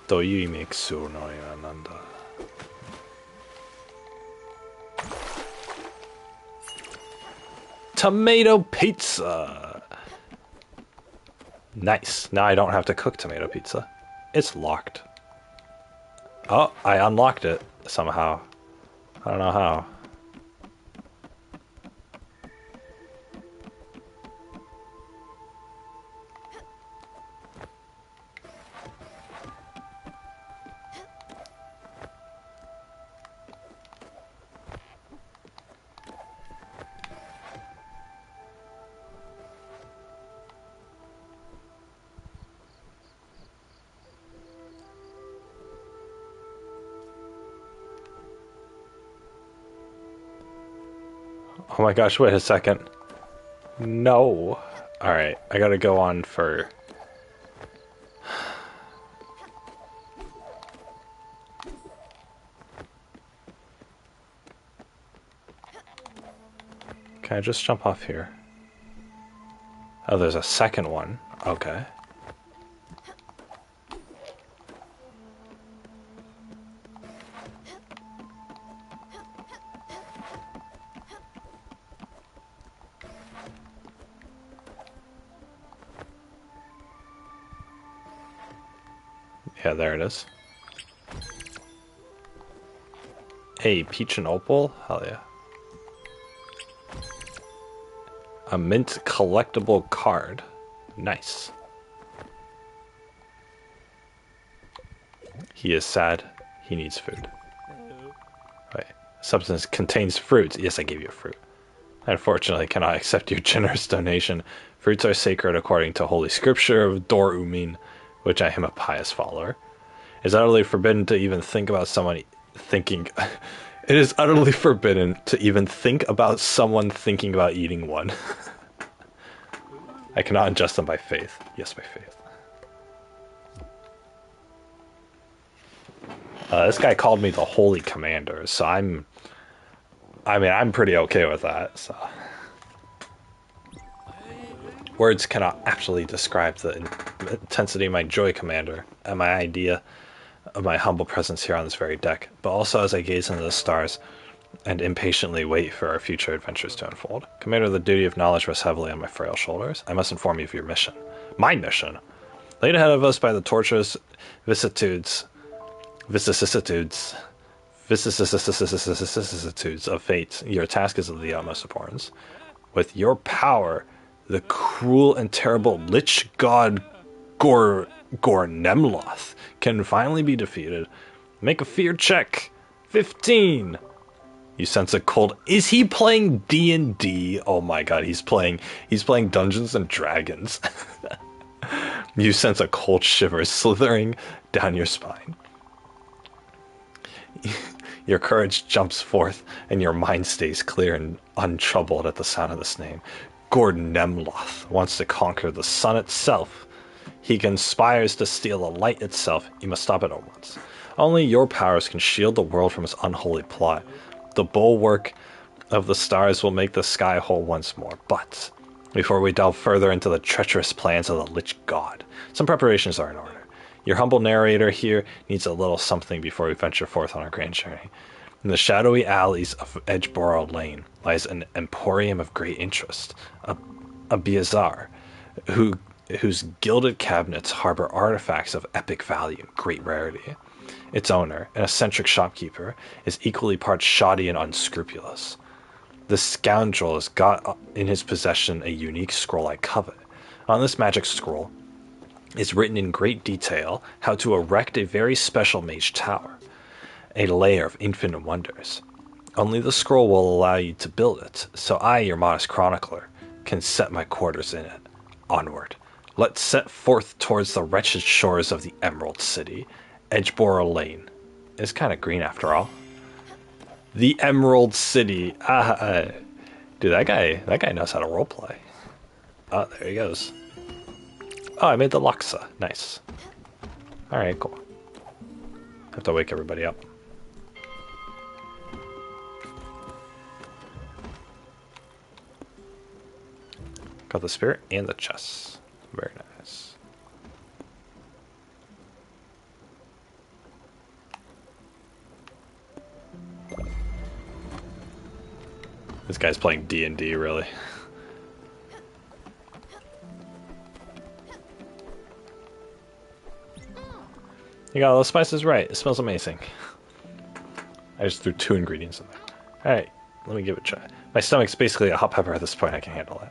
Toyimiksu no Yananda. Tomato pizza! Nice. Now I don't have to cook tomato pizza. It's locked. Oh, I unlocked it somehow. I don't know how. Oh my gosh, wait a second. No. Alright, I gotta go on for... Can I just jump off here? Oh, there's a second one. Okay. Yeah, there it is. Hey, peach and opal? Hell yeah. A mint collectible card. Nice. He is sad. He needs food. Wait. Substance contains fruits. Yes, I gave you a fruit. Unfortunately, cannot accept your generous donation. Fruits are sacred according to Holy Scripture of Dor Umin, which I am a pious follower. It is utterly forbidden to even think about someone thinking... It is utterly forbidden to even think about someone thinking about eating one. I cannot ingest them by faith. Yes, by faith. This guy called me the Holy Commander, so I'm pretty okay with that, so... Words cannot actually describe the intensity of my joy, Commander, and my idea of my humble presence here on this very deck, but also as I gaze into the stars and impatiently wait for our future adventures to unfold. Commander, the duty of knowledge rests heavily on my frail shoulders. I must inform you of your mission. My mission? Laid ahead of us by the torturous vicissitudes of fate, your task is of the utmost importance. With your power, the cruel and terrible Lich God Gornemloth can finally be defeated. Make a fear check. 15. You sense a cold. Is he playing D&D? Oh my god, he's playing Dungeons and Dragons. You sense a cold shiver slithering down your spine. Your courage jumps forth, and your mind stays clear and untroubled at the sound of this name. Gornemloth wants to conquer the sun itself. He conspires to steal the light itself. You must stop it at once. Only your powers can shield the world from his unholy plot. The bulwark of the stars will make the sky whole once more. But before we delve further into the treacherous plans of the Lich God, some preparations are in order. Your humble narrator here needs a little something before we venture forth on our grand journey. In the shadowy alleys of Edgeboro Lane lies an emporium of great interest, a bazaar, whose gilded cabinets harbor artifacts of epic value and great rarity. Its owner, an eccentric shopkeeper, is equally parts shoddy and unscrupulous. This scoundrel has got in his possession a unique scroll I covet. On this magic scroll is written in great detail how to erect a very special mage tower, a lair of infinite wonders. Only the scroll will allow you to build it, so I, your modest chronicler, can set my quarters in it. Onward. Let's set forth towards the wretched shores of the Emerald City. Edgeboro Lane. It's kind of green after all. The Emerald City. Dude, that guy knows how to roleplay. Oh, there he goes. Oh, I made the Laksa. Nice. Alright, cool. Have to wake everybody up. Got the spirit and the chest. Very nice. This guy's playing D&D, really. You got all the spices right. It smells amazing. I just threw 2 ingredients in there. Alright, let me give it a try. My stomach's basically a hot pepper at this point. I can handle it.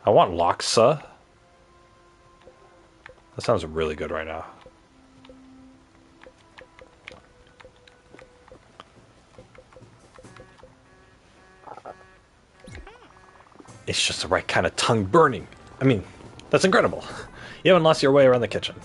I want laksa. That sounds really good right now. It's just the right kind of tongue burning. I mean, that's incredible. You haven't lost your way around the kitchen.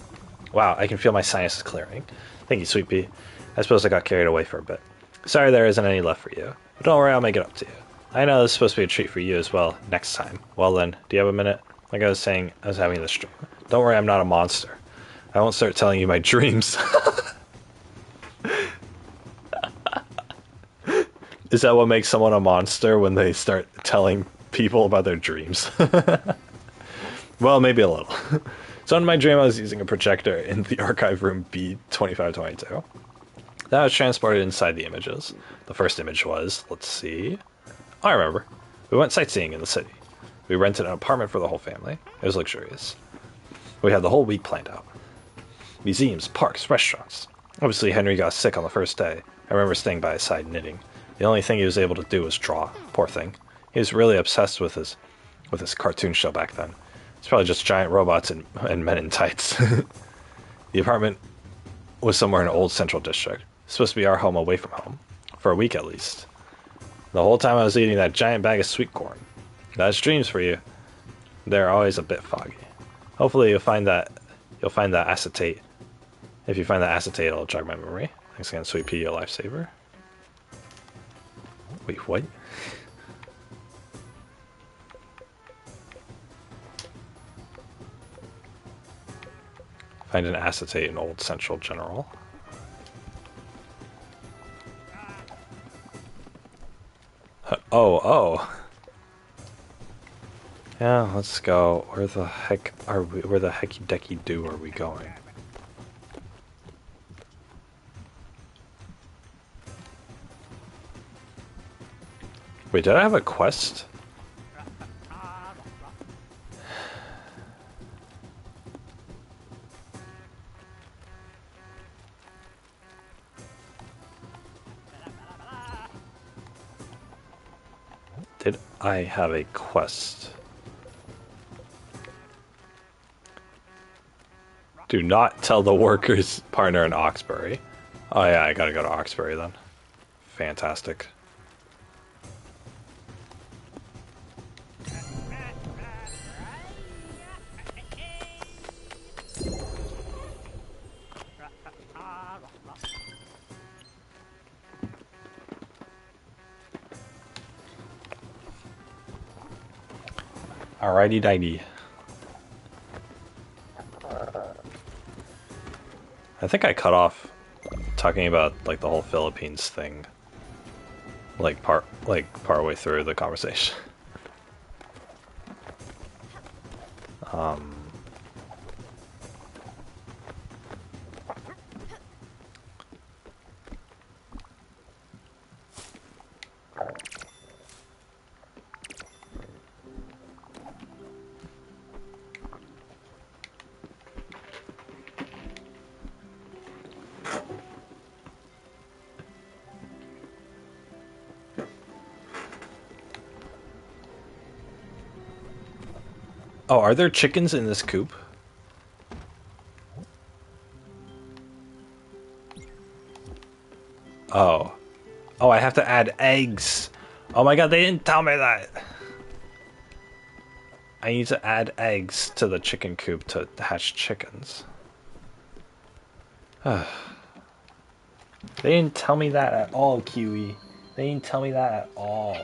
Wow, I can feel my sinuses clearing. Thank you, Sweet Pea. I suppose I got carried away for a bit. Sorry there isn't any left for you. But don't worry, I'll make it up to you. I know this is supposed to be a treat for you as well next time. Well then, do you have a minute? Like I was saying, I was having this dream. Don't worry, I'm not a monster. I won't start telling you my dreams. Is that what makes someone a monster, when they start telling people about their dreams? Well, maybe a little. So in my dream, I was using a projector in the archive room B2522. That was transported inside the images. The first image was, let's see. Oh, I remember. We went sightseeing in the city. We rented an apartment for the whole family. It was luxurious. We had the whole week planned out. Museums, parks, restaurants. Obviously, Henry got sick on the first day. I remember staying by his side knitting. The only thing he was able to do was draw. Poor thing. He was really obsessed with his cartoon show back then. It's probably just giant robots and men in tights. The apartment was somewhere in Old Central District. It's supposed to be our home away from home. For a week at least. The whole time I was eating that giant bag of sweet corn. That's dreams for you. They're always a bit foggy. Hopefully you'll find that acetate. If you find that acetate, it'll jog my memory. Thanks again, Sweet Pea, your lifesaver. Wait, what? Find an acetate in Old Central General. Oh. Yeah, let's go. Where the heck are we? Where the hecky decky do are we going? Wait, did I have a quest? Did I have a quest? Do not tell the workers partner in Oxbury. Oh yeah, I gotta go to Oxbury then. Fantastic. Alrighty dighty. I think I cut off talking about like the whole Philippines thing like part way through the conversation. Oh, are there chickens in this coop? Oh. Oh, I have to add eggs. Oh my god, they didn't tell me that. I need to add eggs to the chicken coop to hatch chickens. They didn't tell me that at all, Kiwi. They didn't tell me that at all.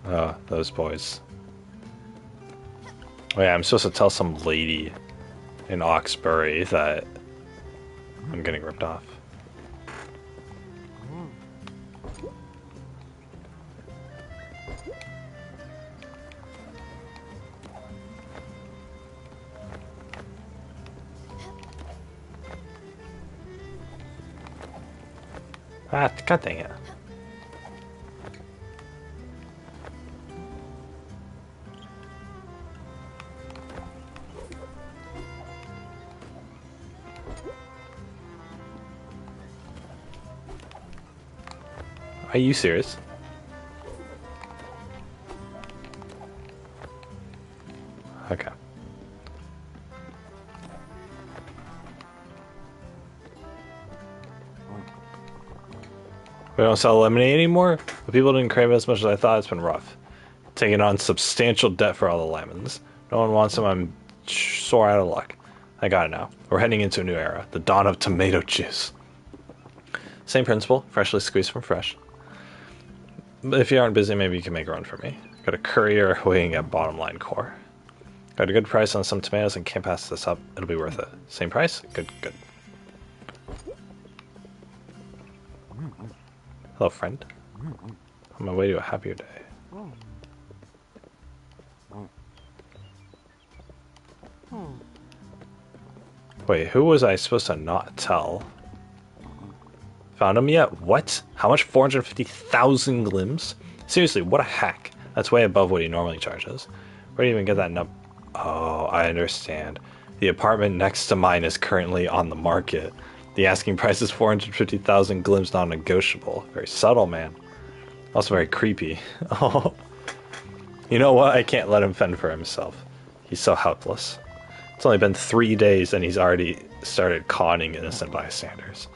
Oh, those boys. Oh yeah, I'm supposed to tell some lady in Oxbury that I'm getting ripped off. Ah, god dang it. Are you serious? Okay. We don't sell lemonade anymore? The people didn't crave it as much as I thought. It's been rough. Taking on substantial debt for all the lemons. No one wants them. I'm sore out of luck. I got it now. We're heading into a new era. The dawn of tomato juice. Same principle. Freshly squeezed from fresh. But if you aren't busy, maybe you can make a run for me. Got a courier waiting at Bottom Line Core. Got a good price on some tomatoes and can't pass this up. It'll be worth it. Same price? Good, good. Hello, friend. On my way to a happier day. Wait, who was I supposed to not tell? Found him yet? What? How much? 450,000 glims? Seriously, what a hack. That's way above what he normally charges. Where do you even get that number? Oh, I understand. The apartment next to mine is currently on the market. The asking price is 450,000 glims, non-negotiable. Very subtle, man. Also very creepy. Oh. You know what? I can't let him fend for himself. He's so helpless. It's only been 3 days and he's already started conning innocent bystanders.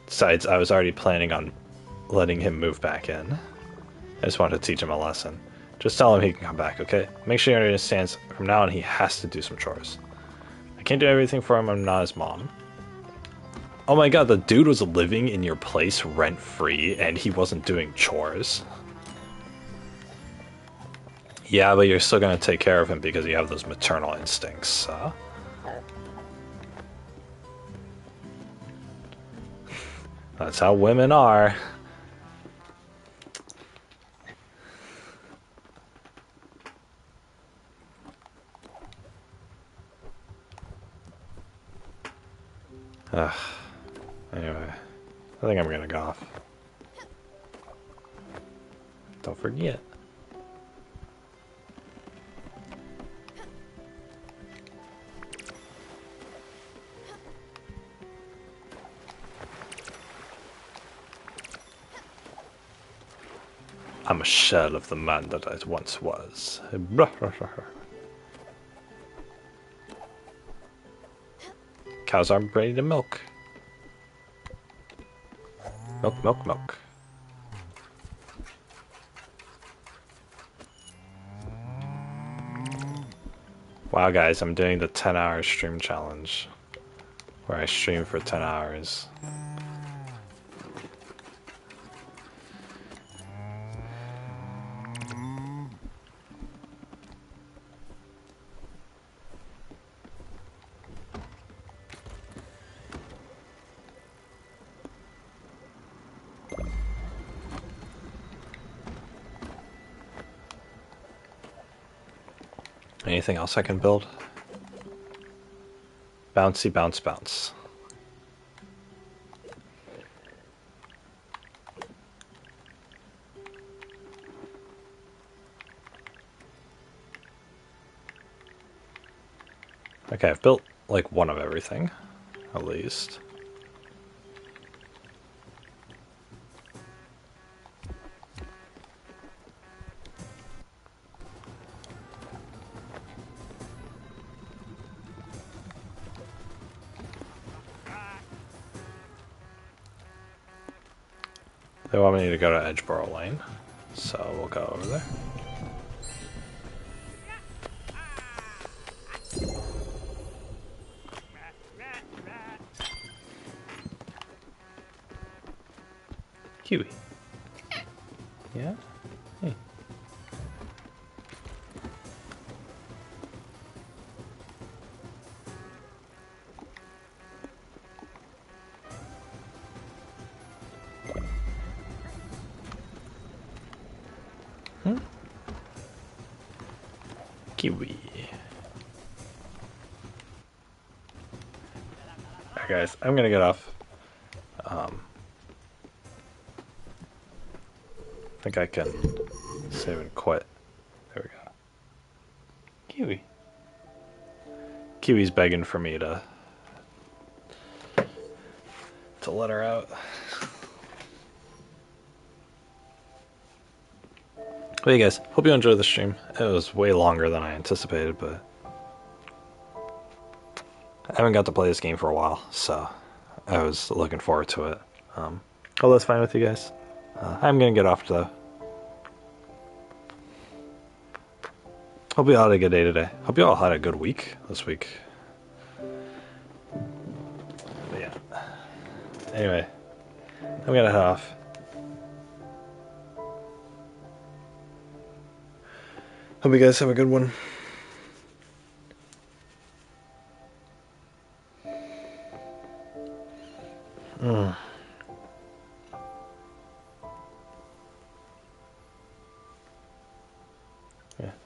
Besides, I was already planning on letting him move back in. I just wanted to teach him a lesson. Just tell him he can come back, okay? Make sure he understands from now on he has to do some chores. I can't do everything for him, I'm not his mom. Oh my god, the dude was living in your place rent-free and he wasn't doing chores. Yeah, but you're still gonna take care of him because you have those maternal instincts, That's how women are. Ugh. Anyway, I think I'm gonna go off. Don't forget. I'm a shell of the man that I once was. Cows aren't ready to milk. Milk, milk, milk. Wow, guys, I'm doing the 10-hour stream challenge. Where I stream for 10 hours. Anything else I can build? Bouncy, bounce, bounce. Okay, I've built like one of everything, at least. They want me to go to Edgeboro Lane, so we'll go over there. Huey. Yeah? Hey. Kiwi. Alright guys, I'm gonna get off. I think I can save and quit. There we go. Kiwi. Kiwi's begging for me to let her out. Well, you guys, hope you enjoyed the stream. It was way longer than I anticipated, but I haven't got to play this game for a while, so I was looking forward to it. Oh, that's fine with you guys. I'm gonna get off though. Hope you all had a good day today. Hope you all had a good week this week. But yeah. Anyway, I'm gonna head off. Hope you guys have a good one. Yeah.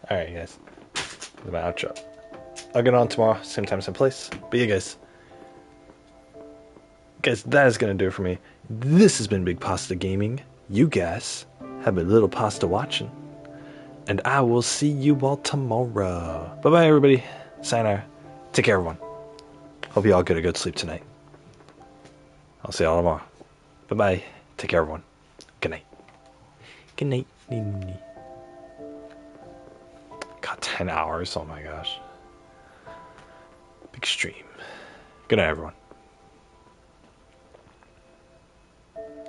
Alright, guys. This is my outro. I'll get on tomorrow, same time, same place. But yeah, guys, that is going to do it for me. This has been Big Pasta Gaming. You guys have been Little Pasta watching. And I will see you all tomorrow. Bye-bye, everybody. Sayonara. Take care, everyone. Hope you all get a good sleep tonight. I'll see you all tomorrow. Bye-bye. Take care, everyone. Good night. Good night. God, 10 hours. Oh, my gosh. Big stream. Good night, everyone.